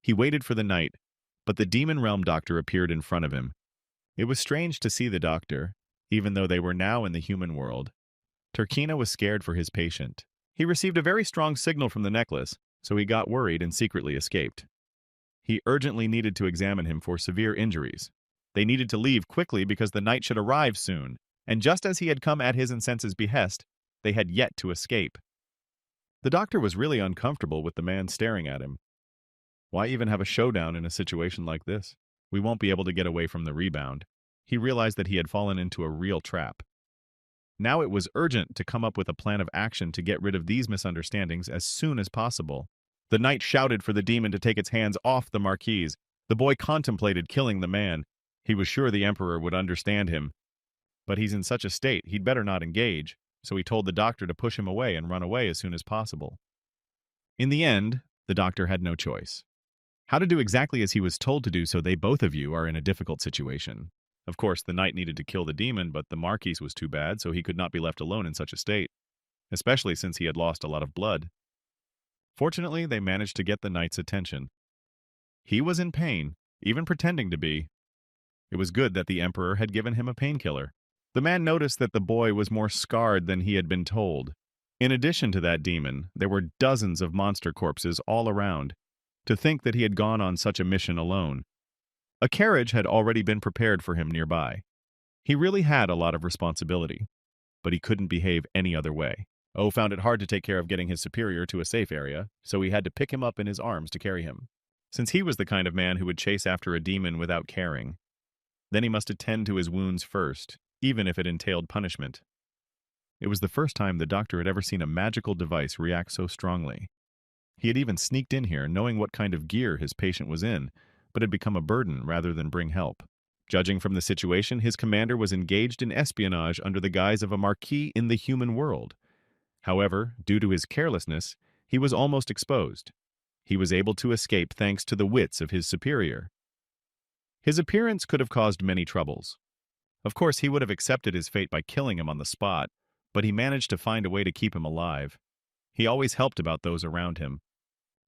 He waited for the knight, but the Demon Realm doctor appeared in front of him. It was strange to see the doctor, even though they were now in the human world. Turkina was scared for his patient. He received a very strong signal from the necklace, so he got worried and secretly escaped. He urgently needed to examine him for severe injuries. They needed to leave quickly because the knight should arrive soon, and just as he had come at his and Sense's behest, they had yet to escape. The doctor was really uncomfortable with the man staring at him. Why even have a showdown in a situation like this? We won't be able to get away from the rebound. He realized that he had fallen into a real trap. Now it was urgent to come up with a plan of action to get rid of these misunderstandings as soon as possible. The knight shouted for the demon to take its hands off the marquise. The boy contemplated killing the man. He was sure the Emperor would understand him. But he's in such a state, he'd better not engage, so he told the doctor to push him away and run away as soon as possible. In the end, the doctor had no choice. How to do exactly as he was told to do, so they both of you are in a difficult situation. Of course, the knight needed to kill the demon, but the marquise was too bad, so he could not be left alone in such a state, especially since he had lost a lot of blood. Fortunately, they managed to get the knight's attention. He was in pain, even pretending to be. It was good that the Emperor had given him a painkiller. The man noticed that the boy was more scarred than he had been told. In addition to that demon, there were dozens of monster corpses all around. To think that he had gone on such a mission alone. A carriage had already been prepared for him nearby. He really had a lot of responsibility, but he couldn't behave any other way. O found it hard to take care of getting his superior to a safe area, so he had to pick him up in his arms to carry him. Since he was the kind of man who would chase after a demon without caring, then he must attend to his wounds first, even if it entailed punishment. It was the first time the doctor had ever seen a magical device react so strongly. He had even sneaked in here knowing what kind of gear his patient was in, but had become a burden rather than bring help. Judging from the situation, his commander was engaged in espionage under the guise of a marquis in the human world. However, due to his carelessness, he was almost exposed. He was able to escape thanks to the wits of his superior. His appearance could have caused many troubles. Of course, he would have accepted his fate by killing him on the spot, but he managed to find a way to keep him alive. He always helped about those around him.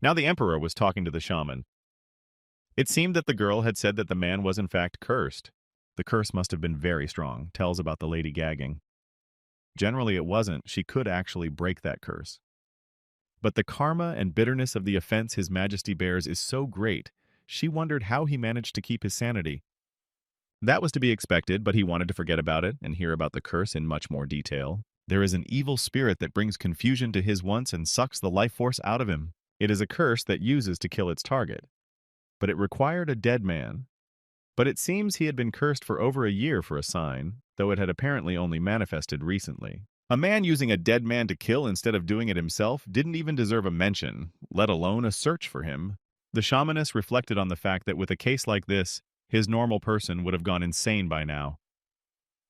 Now the emperor was talking to the shaman. It seemed that the girl had said that the man was in fact cursed. The curse must have been very strong, tells about the lady gagging. Generally it wasn't, she could actually break that curse. But the karma and bitterness of the offense His Majesty bears is so great, she wondered how he managed to keep his sanity. That was to be expected, but he wanted to forget about it and hear about the curse in much more detail. There is an evil spirit that brings confusion to his wants and sucks the life force out of him. It is a curse that uses to kill its target. But it required a dead man. But it seems he had been cursed for over a year for a sign, though it had apparently only manifested recently. A man using a dead man to kill instead of doing it himself didn't even deserve a mention, let alone a search for him. The shamaness reflected on the fact that with a case like this, his normal person would have gone insane by now.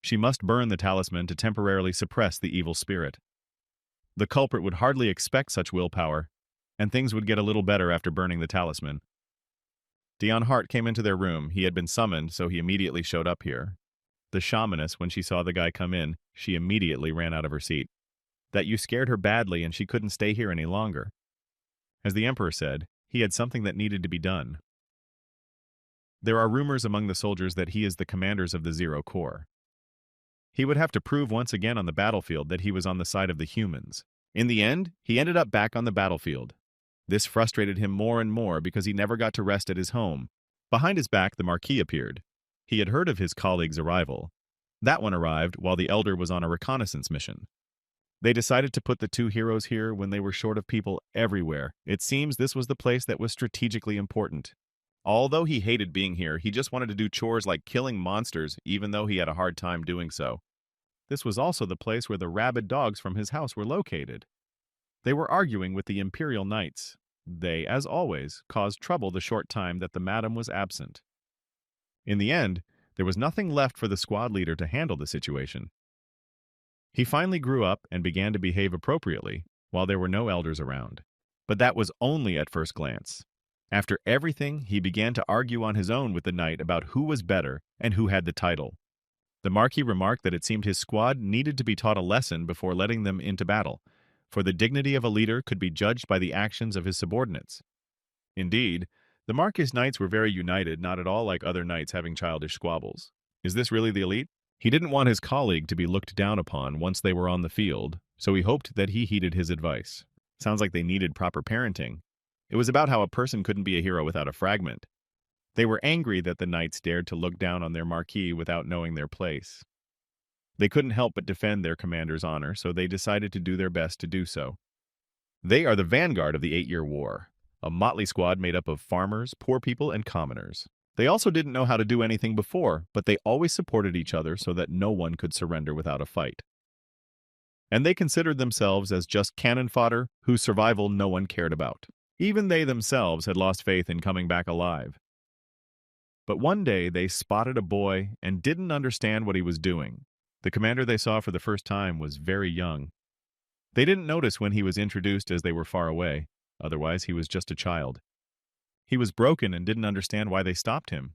She must burn the talisman to temporarily suppress the evil spirit. The culprit would hardly expect such willpower, and things would get a little better after burning the talisman. Dion Hart came into their room. He had been summoned, so he immediately showed up here. The shamaness, when she saw the guy come in, she immediately ran out of her seat. That you scared her badly and she couldn't stay here any longer. As the emperor said, he had something that needed to be done. There are rumors among the soldiers that he is the commanders of the Zero Corps. He would have to prove once again on the battlefield that he was on the side of the humans. In the end, he ended up back on the battlefield. This frustrated him more and more because he never got to rest at his home. Behind his back, the Marquis appeared. He had heard of his colleague's arrival. That one arrived while the Elder was on a reconnaissance mission. They decided to put the two heroes here when they were short of people everywhere. It seems this was the place that was strategically important. Although he hated being here, he just wanted to do chores like killing monsters, even though he had a hard time doing so. This was also the place where the rabid dogs from his house were located. They were arguing with the Imperial Knights. They, as always, caused trouble the short time that the madam was absent. In the end, there was nothing left for the squad leader to handle the situation. He finally grew up and began to behave appropriately, while there were no elders around. But that was only at first glance. After everything, he began to argue on his own with the knight about who was better and who had the title. The Marquis remarked that it seemed his squad needed to be taught a lesson before letting them into battle, for the dignity of a leader could be judged by the actions of his subordinates. Indeed, the Marquis knights were very united, not at all like other knights having childish squabbles. Is this really the elite? He didn't want his colleague to be looked down upon once they were on the field, so he hoped that he heeded his advice. Sounds like they needed proper parenting. It was about how a person couldn't be a hero without a fragment. They were angry that the knights dared to look down on their Marquis without knowing their place. They couldn't help but defend their commander's honor, so they decided to do their best to do so. They are the vanguard of the 8-Year War, a motley squad made up of farmers, poor people, and commoners. They also didn't know how to do anything before, but they always supported each other so that no one could surrender without a fight. And they considered themselves as just cannon fodder whose survival no one cared about. Even they themselves had lost faith in coming back alive. But one day they spotted a boy and didn't understand what he was doing. The commander they saw for the first time was very young. They didn't notice when he was introduced as they were far away. Otherwise, he was just a child. He was broken and didn't understand why they stopped him.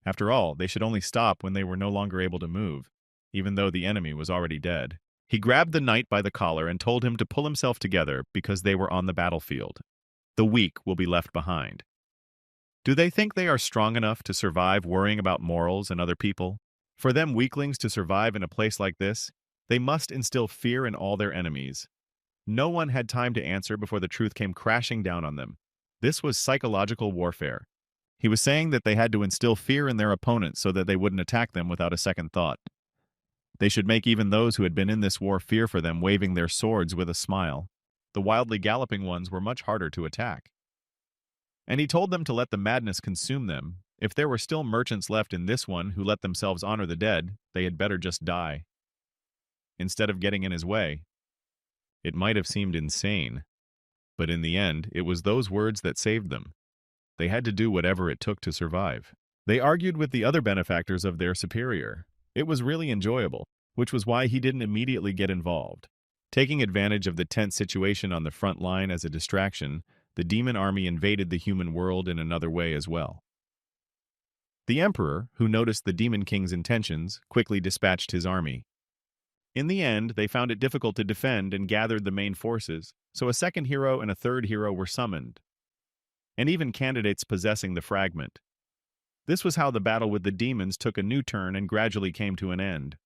After all, they should only stop when they were no longer able to move, even though the enemy was already dead. He grabbed the knight by the collar and told him to pull himself together because they were on the battlefield. The weak will be left behind. Do they think they are strong enough to survive worrying about morals and other people? For them weaklings to survive in a place like this, they must instill fear in all their enemies. No one had time to answer before the truth came crashing down on them. This was psychological warfare. He was saying that they had to instill fear in their opponents so that they wouldn't attack them without a second thought. They should make even those who had been in this war fear for them, waving their swords with a smile. The wildly galloping ones were much harder to attack. And he told them to let the madness consume them. If there were still merchants left in this one who let themselves honor the dead, they had better just die. instead of getting in his way. It might have seemed insane, but in the end, it was those words that saved them. They had to do whatever it took to survive. They argued with the other benefactors of their superior. It was really enjoyable, which was why he didn't immediately get involved. Taking advantage of the tense situation on the front line as a distraction, the demon army invaded the human world in another way as well. The emperor, who noticed the demon king's intentions, quickly dispatched his army. In the end, they found it difficult to defend and gathered the main forces, so a second hero and a third hero were summoned, and even candidates possessing the fragment. This was how the battle with the demons took a new turn and gradually came to an end.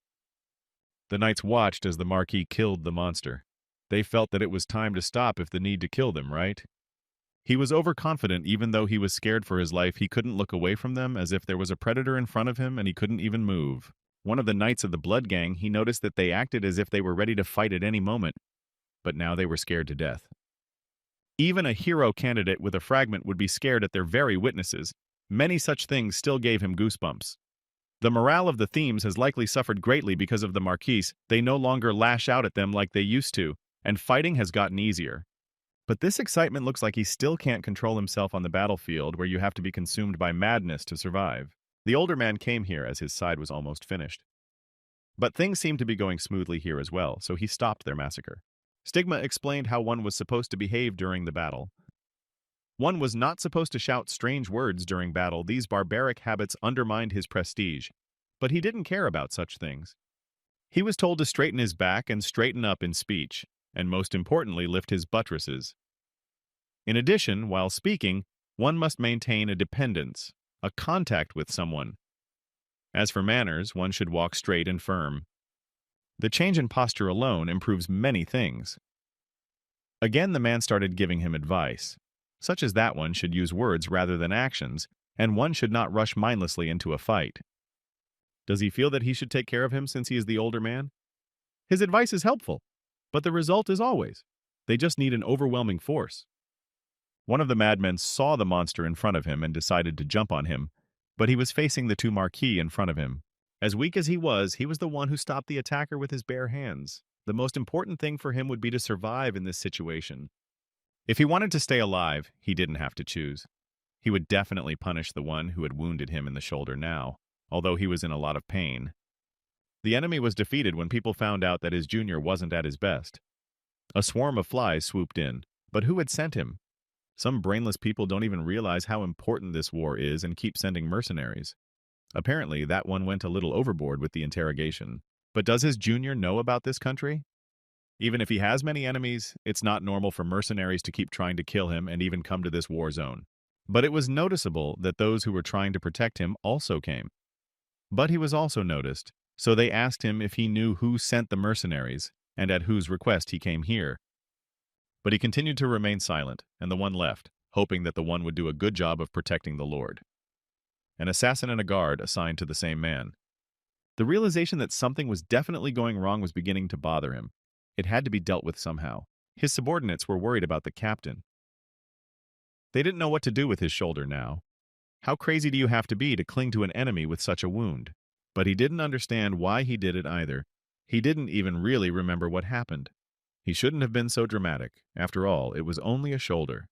The knights watched as the Marquis killed the monster. They felt that it was time to stop if the need to kill them, right? He was overconfident. Even though he was scared for his life, he couldn't look away from them, as if there was a predator in front of him and he couldn't even move. One of the knights of the Blood Gang, he noticed that they acted as if they were ready to fight at any moment, but now they were scared to death. Even a hero candidate with a fragment would be scared at their very witnesses. Many such things still gave him goosebumps. The morale of the themes has likely suffered greatly because of the Marquis. They no longer lash out at them like they used to, and fighting has gotten easier. But this excitement looks like he still can't control himself on the battlefield, where you have to be consumed by madness to survive. The older man came here as his side was almost finished. But things seemed to be going smoothly here as well, so he stopped their massacre. Stigma explained how one was supposed to behave during the battle. One was not supposed to shout strange words during battle. These barbaric habits undermined his prestige, but he didn't care about such things. He was told to straighten his back and straighten up in speech, and most importantly, lift his buttresses. In addition, while speaking, one must maintain a dependence, a contact with someone. As for manners, one should walk straight and firm. The change in posture alone improves many things. Again, the man started giving him advice, such as that one should use words rather than actions, and one should not rush mindlessly into a fight. Does he feel that he should take care of him since he is the older man? His advice is helpful, but the result is always, they just need an overwhelming force. One of the madmen saw the monster in front of him and decided to jump on him, but he was facing the two Marquis in front of him. As weak as he was the one who stopped the attacker with his bare hands. The most important thing for him would be to survive in this situation. If he wanted to stay alive, he didn't have to choose. He would definitely punish the one who had wounded him in the shoulder now, although he was in a lot of pain. The enemy was defeated when people found out that his junior wasn't at his best. A swarm of flies swooped in, but who had sent him? Some brainless people don't even realize how important this war is and keep sending mercenaries. Apparently, that one went a little overboard with the interrogation. But does his junior know about this country? Even if he has many enemies, it's not normal for mercenaries to keep trying to kill him and even come to this war zone. But it was noticeable that those who were trying to protect him also came. But he was also noticed, so they asked him if he knew who sent the mercenaries and at whose request he came here. But he continued to remain silent, and the one left, hoping that the one would do a good job of protecting the Lord. An assassin and a guard assigned to the same man. The realization that something was definitely going wrong was beginning to bother him. It had to be dealt with somehow. His subordinates were worried about the captain. They didn't know what to do with his shoulder now. How crazy do you have to be to cling to an enemy with such a wound? But he didn't understand why he did it either. He didn't even really remember what happened. He shouldn't have been so dramatic. After all, it was only a shoulder.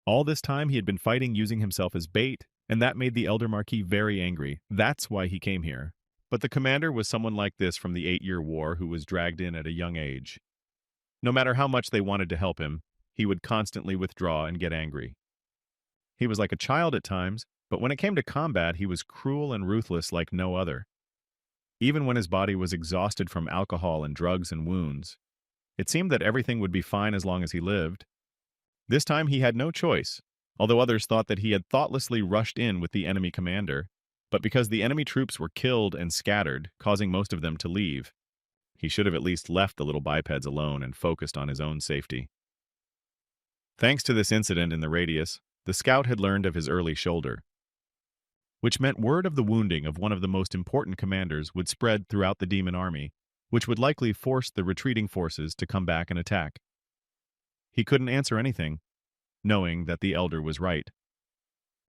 All this time he had been fighting using himself as bait, and that made the elder Marquis very angry. That's why he came here. But the commander was someone like this from the 8-year war who was dragged in at a young age. No matter how much they wanted to help him, he would constantly withdraw and get angry. He was like a child at times, but when it came to combat, he was cruel and ruthless like no other. Even when his body was exhausted from alcohol and drugs and wounds, it seemed that everything would be fine as long as he lived. This time he had no choice, although others thought that he had thoughtlessly rushed in with the enemy commander. But because the enemy troops were killed and scattered, causing most of them to leave, he should have at least left the little bipeds alone and focused on his own safety. Thanks to this incident in the radius, the scout had learned of his early shoulder, which meant word of the wounding of one of the most important commanders would spread throughout the demon army, which would likely force the retreating forces to come back and attack. He couldn't answer anything, knowing that the elder was right.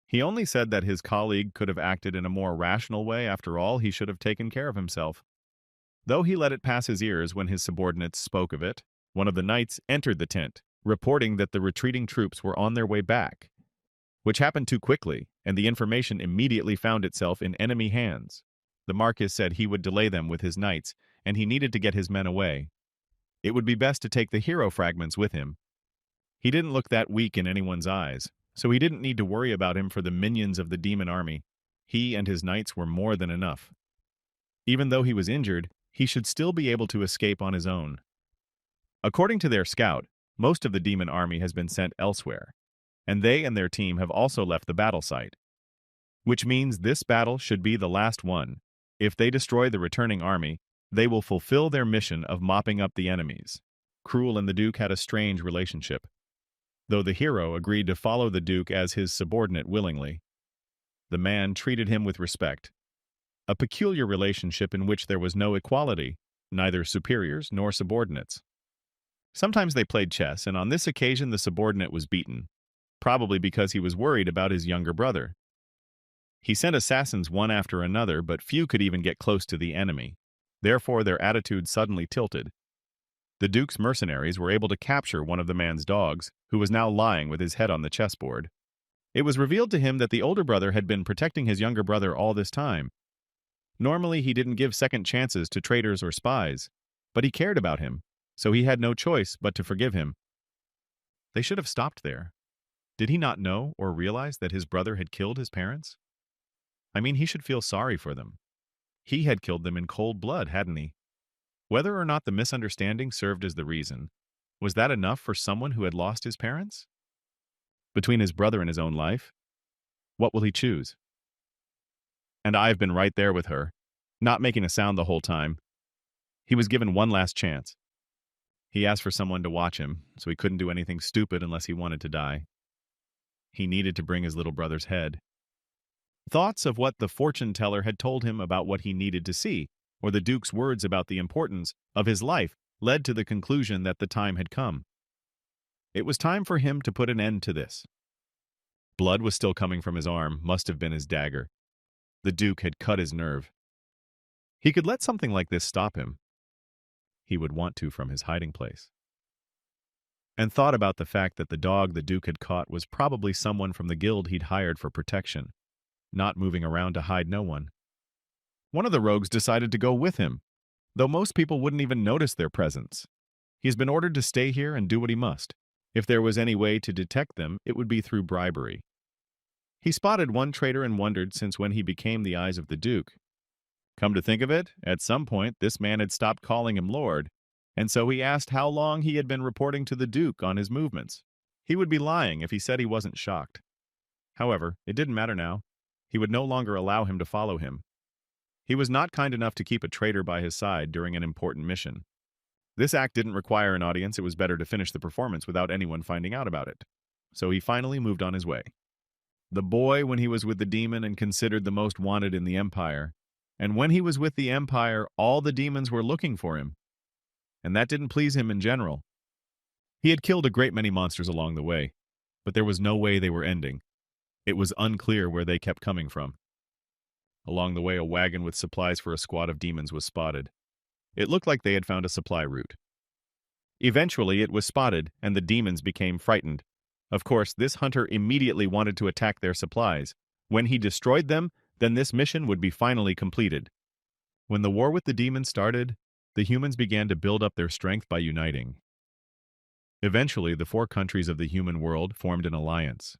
He only said that his colleague could have acted in a more rational way. After all, he should have taken care of himself. Though he let it pass his ears when his subordinates spoke of it, one of the knights entered the tent, reporting that the retreating troops were on their way back, which happened too quickly, and the information immediately found itself in enemy hands. The Marquis said he would delay them with his knights, and he needed to get his men away. It would be best to take the hero fragments with him. He didn't look that weak in anyone's eyes, so he didn't need to worry about him for the minions of the demon army. He and his knights were more than enough. Even though he was injured, he should still be able to escape on his own. According to their scout, most of the demon army has been sent elsewhere, and they and their team have also left the battle site, which means this battle should be the last one. If they destroy the returning army, they will fulfill their mission of mopping up the enemies. Cruel and the Duke had a strange relationship, though the hero agreed to follow the Duke as his subordinate willingly. The man treated him with respect, a peculiar relationship in which there was no equality, neither superiors nor subordinates. Sometimes they played chess, and on this occasion the subordinate was beaten, probably because he was worried about his younger brother. He sent assassins one after another, but few could even get close to the enemy. Therefore, their attitude suddenly tilted. The Duke's mercenaries were able to capture one of the man's dogs, who was now lying with his head on the chessboard. It was revealed to him that the older brother had been protecting his younger brother all this time. Normally, he didn't give second chances to traitors or spies, but he cared about him, so he had no choice but to forgive him. They should have stopped there. Did he not know or realize that his brother had killed his parents? I mean, he should feel sorry for them. He had killed them in cold blood, hadn't he? Whether or not the misunderstanding served as the reason, was that enough for someone who had lost his parents? Between his brother and his own life, what will he choose? And I've been right there with her, not making a sound the whole time. He was given one last chance. He asked for someone to watch him, so he couldn't do anything stupid unless he wanted to die. He needed to bring his little brother's head. Thoughts of what the fortune teller had told him about what he needed to see, or the Duke's words about the importance of his life, led to the conclusion that the time had come. It was time for him to put an end to this. Blood was still coming from his arm, must have been his dagger. The Duke had cut his nerve. He could let something like this stop him. He would want to from his hiding place. And thought about the fact that the dog the Duke had caught was probably someone from the guild he'd hired for protection, not moving around to hide no one. One of the rogues decided to go with him, though most people wouldn't even notice their presence. He's been ordered to stay here and do what he must. If there was any way to detect them, it would be through bribery. He spotted one traitor and wondered since when he became the eyes of the Duke. Come to think of it, at some point this man had stopped calling him Lord, and so he asked how long he had been reporting to the Duke on his movements. He would be lying if he said he wasn't shocked. However, it didn't matter now. He would no longer allow him to follow him. He was not kind enough to keep a traitor by his side during an important mission. This act didn't require an audience. It was better to finish the performance without anyone finding out about it. So he finally moved on his way. The boy when he was with the demon and considered the most wanted in the Empire, and when he was with the Empire, all the demons were looking for him. And that didn't please him in general. He had killed a great many monsters along the way, but there was no way they were ending. It was unclear where they kept coming from. Along the way, a wagon with supplies for a squad of demons was spotted. It looked like they had found a supply route. Eventually, it was spotted, and the demons became frightened. Of course, this hunter immediately wanted to attack their supplies. When he destroyed them, then this mission would be finally completed. When the war with the demons started, the humans began to build up their strength by uniting. Eventually, the 4 countries of the human world formed an alliance.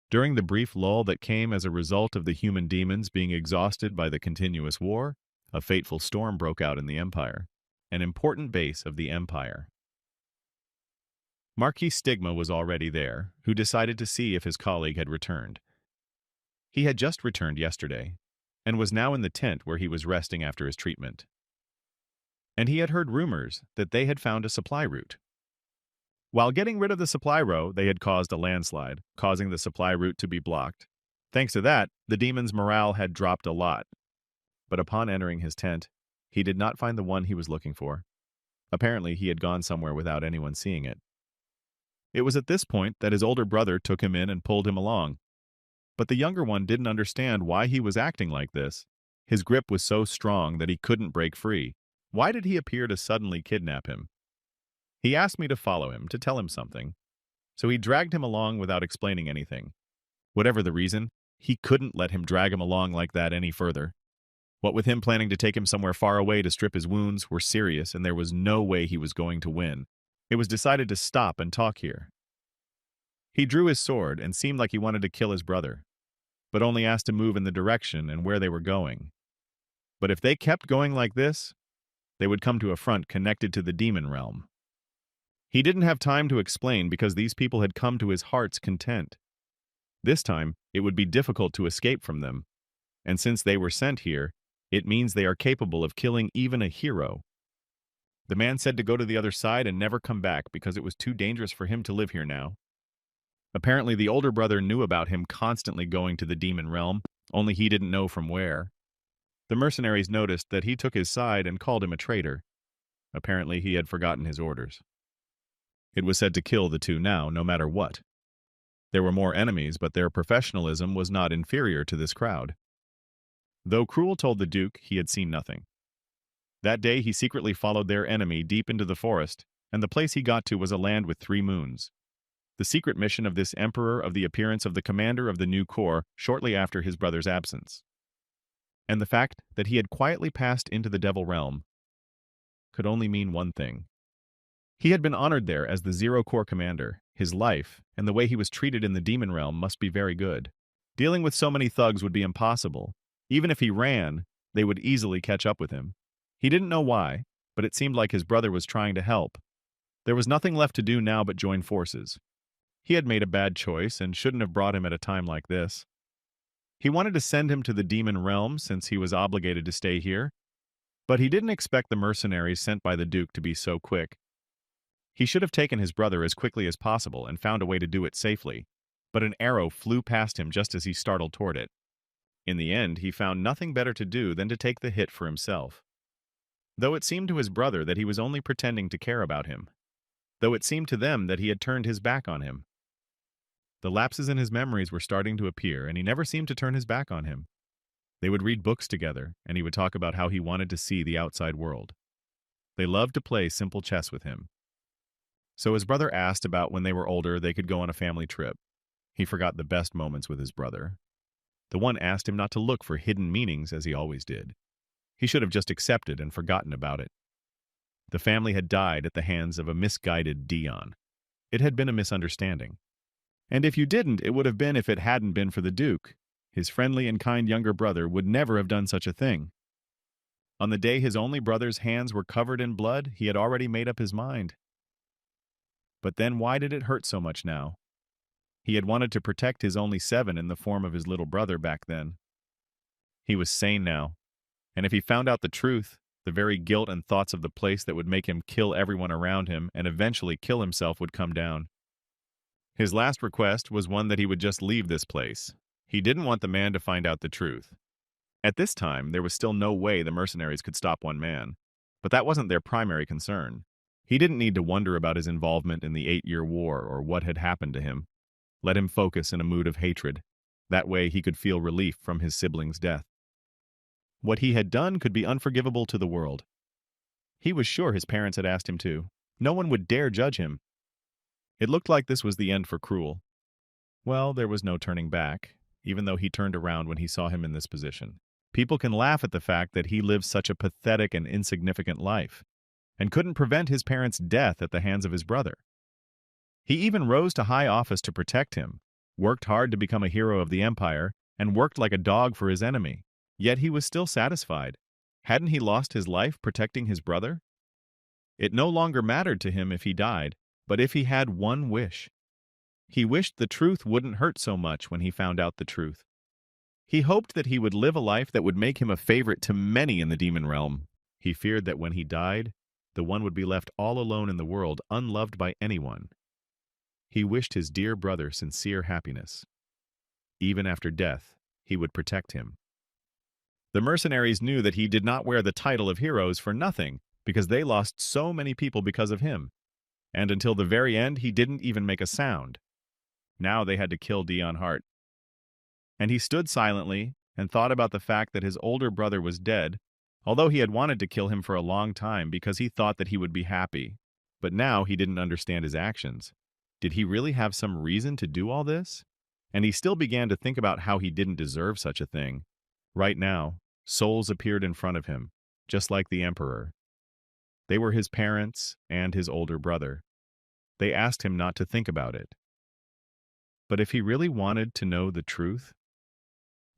During the brief lull that came as a result of the human demons being exhausted by the continuous war, a fateful storm broke out in the Empire, an important base of the Empire. Marquis Stigma was already there, who decided to see if his colleague had returned. He had just returned yesterday, and was now in the tent where he was resting after his treatment. And he had heard rumors that they had found a supply route. While getting rid of the supply row, they had caused a landslide, causing the supply route to be blocked. Thanks to that, the demon's morale had dropped a lot. But upon entering his tent, he did not find the one he was looking for. Apparently, he had gone somewhere without anyone seeing it. It was at this point that his older brother took him in and pulled him along. But the younger one didn't understand why he was acting like this, His grip was so strong that he couldn't break free. Why did he appear to suddenly kidnap him? He asked me to follow him, to tell him something. So he dragged him along without explaining anything. Whatever the reason, he couldn't let him drag him along like that any further. What with him planning to take him somewhere far away to strip his wounds were serious, and there was no way he was going to win. It was decided to stop and talk here. He drew his sword and seemed like he wanted to kill his brother, but only asked to move in the direction and where they were going. But if they kept going like this, they would come to a front connected to the demon realm. He didn't have time to explain because these people had come to his heart's content. This time, it would be difficult to escape from them, and since they were sent here, it means they are capable of killing even a hero. The man said to go to the other side and never come back because it was too dangerous for him to live here now. Apparently, the older brother knew about him constantly going to the demon realm, only he didn't know from where. The mercenaries noticed that he took his side and called him a traitor. Apparently, he had forgotten his orders. It was said to kill the two now, no matter what. There were more enemies, but their professionalism was not inferior to this crowd. Though Cruel told the Duke he had seen nothing. That day he secretly followed their enemy deep into the forest, and the place he got to was a land with 3 moons. The secret mission of this emperor of the appearance of the commander of the new corps shortly after his brother's absence. And the fact that he had quietly passed into the Devil Realm could only mean one thing. He had been honored there as the Zero Corps commander. His life, and the way he was treated in the Demon Realm must be very good. Dealing with so many thugs would be impossible. Even if he ran, they would easily catch up with him. He didn't know why, but it seemed like his brother was trying to help. There was nothing left to do now but join forces. He had made a bad choice and shouldn't have brought him at a time like this. He wanted to send him to the Demon Realm since he was obligated to stay here, but he didn't expect the mercenaries sent by the Duke to be so quick. He should have taken his brother as quickly as possible and found a way to do it safely, but an arrow flew past him just as he startled toward it. In the end, he found nothing better to do than to take the hit for himself. Though it seemed to his brother that he was only pretending to care about him. Though it seemed to them that he had turned his back on him. The lapses in his memories were starting to appear, and he never seemed to turn his back on him. They would read books together, and he would talk about how he wanted to see the outside world. They loved to play simple chess with him. So his brother asked about when they were older they could go on a family trip. He forgot the best moments with his brother. The one asked him not to look for hidden meanings as he always did. He should have just accepted and forgotten about it. The family had died at the hands of a misguided Dion. It had been a misunderstanding. And if you didn't, it would have been if it hadn't been for the Duke. His friendly and kind younger brother would never have done such a thing. On the day his only brother's hands were covered in blood, he had already made up his mind. But then why did it hurt so much now? He had wanted to protect his only 7 in the form of his little brother back then. He was sane now, and if he found out the truth, the very guilt and thoughts of the place that would make him kill everyone around him and eventually kill himself would come down. His last request was one that he would just leave this place. He didn't want the man to find out the truth. At this time, there was still no way the mercenaries could stop one man, but that wasn't their primary concern. He didn't need to wonder about his involvement in the 8-year war or what had happened to him. Let him focus in a mood of hatred. That way he could feel relief from his sibling's death. What he had done could be unforgivable to the world. He was sure his parents had asked him to. No one would dare judge him. It looked like this was the end for Cruel. Well, there was no turning back, even though he turned around when he saw him in this position. People can laugh at the fact that he lived such a pathetic and insignificant life, and couldn't prevent his parents' death at the hands of his brother. He even rose to high office to protect him, worked hard to become a hero of the Empire, and worked like a dog for his enemy. Yet he was still satisfied. Hadn't he lost his life protecting his brother? It no longer mattered to him if he died, but if he had one wish. He wished the truth wouldn't hurt so much when he found out the truth. He hoped that he would live a life that would make him a favorite to many in the demon realm. He feared that when he died, the one would be left all alone in the world, unloved by anyone. He wished his dear brother sincere happiness. Even after death, he would protect him. The mercenaries knew that he did not wear the title of heroes for nothing, because they lost so many people because of him. And until the very end, he didn't even make a sound. Now they had to kill Dion Hart. And he stood silently and thought about the fact that his older brother was dead, although he had wanted to kill him for a long time because he thought that he would be happy. But now he didn't understand his actions. Did he really have some reason to do all this? And he still began to think about how he didn't deserve such a thing. Right now, souls appeared in front of him, just like the emperor. They were his parents and his older brother. They asked him not to think about it. But if he really wanted to know the truth,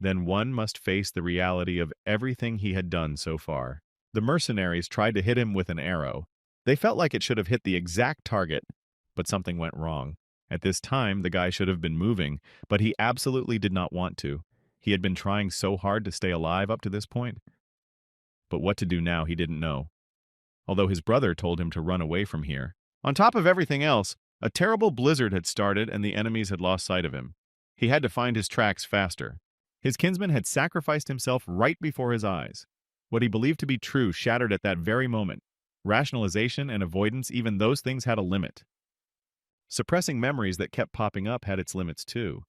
then one must face the reality of everything he had done so far. The mercenaries tried to hit him with an arrow. They felt like it should have hit the exact target, but something went wrong. At this time, the guy should have been moving, but he absolutely did not want to. He had been trying so hard to stay alive up to this point. But what to do now, he didn't know. Although his brother told him to run away from here. On top of everything else, a terrible blizzard had started and the enemies had lost sight of him. He had to find his tracks faster. His kinsman had sacrificed himself right before his eyes. What he believed to be true shattered at that very moment. Rationalization and avoidance, even those things had a limit. Suppressing memories that kept popping up had its limits too.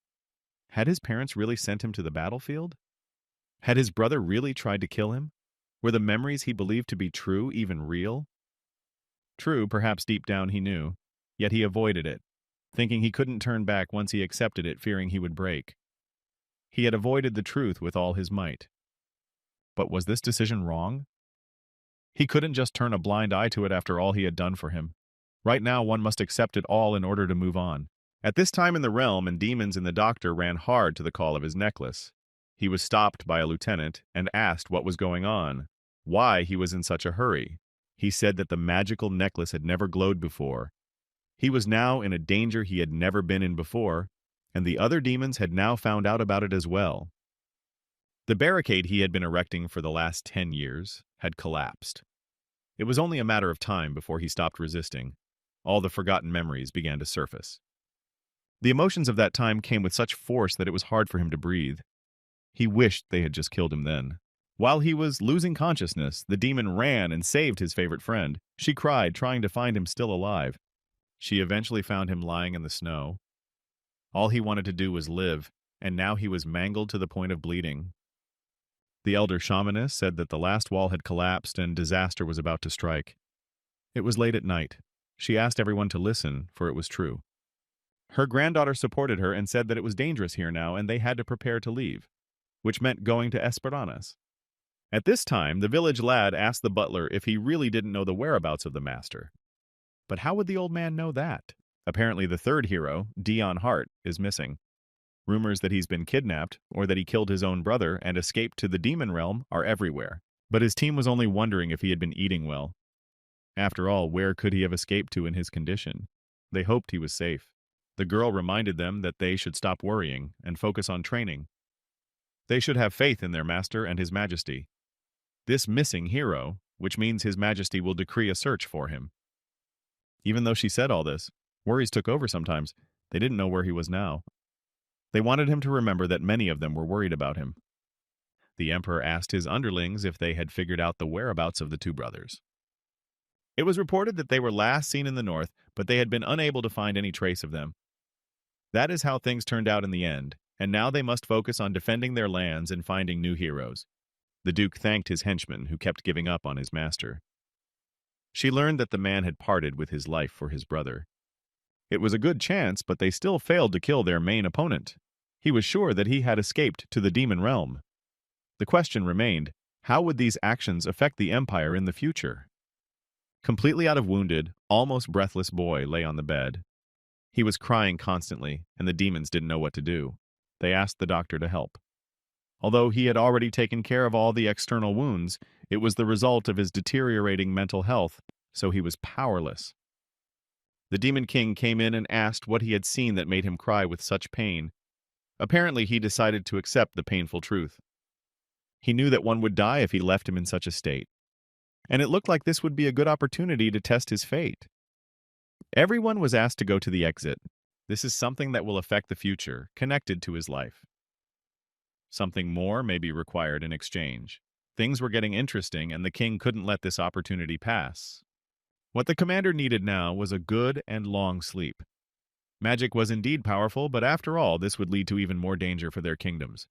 Had his parents really sent him to the battlefield? Had his brother really tried to kill him? Were the memories he believed to be true even real? True, perhaps deep down he knew, yet he avoided it, thinking he couldn't turn back once he accepted it, fearing he would break. He had avoided the truth with all his might. But was this decision wrong? He couldn't just turn a blind eye to it after all he had done for him. Right now, one must accept it all in order to move on. At this time in the realm, and demons and the doctor ran hard to the call of his necklace. He was stopped by a lieutenant and asked what was going on, why he was in such a hurry. He said that the magical necklace had never glowed before. He was now in a danger he had never been in before, and the other demons had now found out about it as well. The barricade he had been erecting for the last 10 years had collapsed. It was only a matter of time before he stopped resisting. All the forgotten memories began to surface. The emotions of that time came with such force that it was hard for him to breathe. He wished they had just killed him then. While he was losing consciousness, the demon ran and saved his favorite friend. She cried, trying to find him still alive. She eventually found him lying in the snow. All he wanted to do was live, and now he was mangled to the point of bleeding. The elder shamaness said that the last wall had collapsed and disaster was about to strike. It was late at night. She asked everyone to listen, for it was true. Her granddaughter supported her and said that it was dangerous here now and they had to prepare to leave, which meant going to Esperanzas. At this time, the village lad asked the butler if he really didn't know the whereabouts of the master. But how would the old man know that? Apparently the third hero, Dion Hart, is missing. Rumors that he's been kidnapped, or that he killed his own brother and escaped to the demon realm, are everywhere. But his team was only wondering if he had been eating well. After all, where could he have escaped to in his condition? They hoped he was safe. The girl reminded them that they should stop worrying and focus on training. They should have faith in their master and his majesty. This missing hero, which means his majesty will decree a search for him. Even though she said all this, worries took over sometimes. They didn't know where he was now. They wanted him to remember that many of them were worried about him. The emperor asked his underlings if they had figured out the whereabouts of the two brothers. It was reported that they were last seen in the north, but they had been unable to find any trace of them. That is how things turned out in the end, and now they must focus on defending their lands and finding new heroes. The duke thanked his henchman, who kept giving up on his master. She learned that the man had parted with his life for his brother. It was a good chance, but they still failed to kill their main opponent. He was sure that he had escaped to the demon realm. The question remained, how would these actions affect the empire in the future? Completely out of wounded, almost breathless boy lay on the bed. He was crying constantly, and the demons didn't know what to do. They asked the doctor to help. Although he had already taken care of all the external wounds, it was the result of his deteriorating mental health, so he was powerless. The Demon King came in and asked what he had seen that made him cry with such pain. Apparently, he decided to accept the painful truth. He knew that one would die if he left him in such a state, and it looked like this would be a good opportunity to test his fate. Everyone was asked to go to the exit. This is something that will affect the future, connected to his life. Something more may be required in exchange. Things were getting interesting, and the king couldn't let this opportunity pass. What the commander needed now was a good and long sleep. Magic was indeed powerful, but after all, this would lead to even more danger for their kingdoms.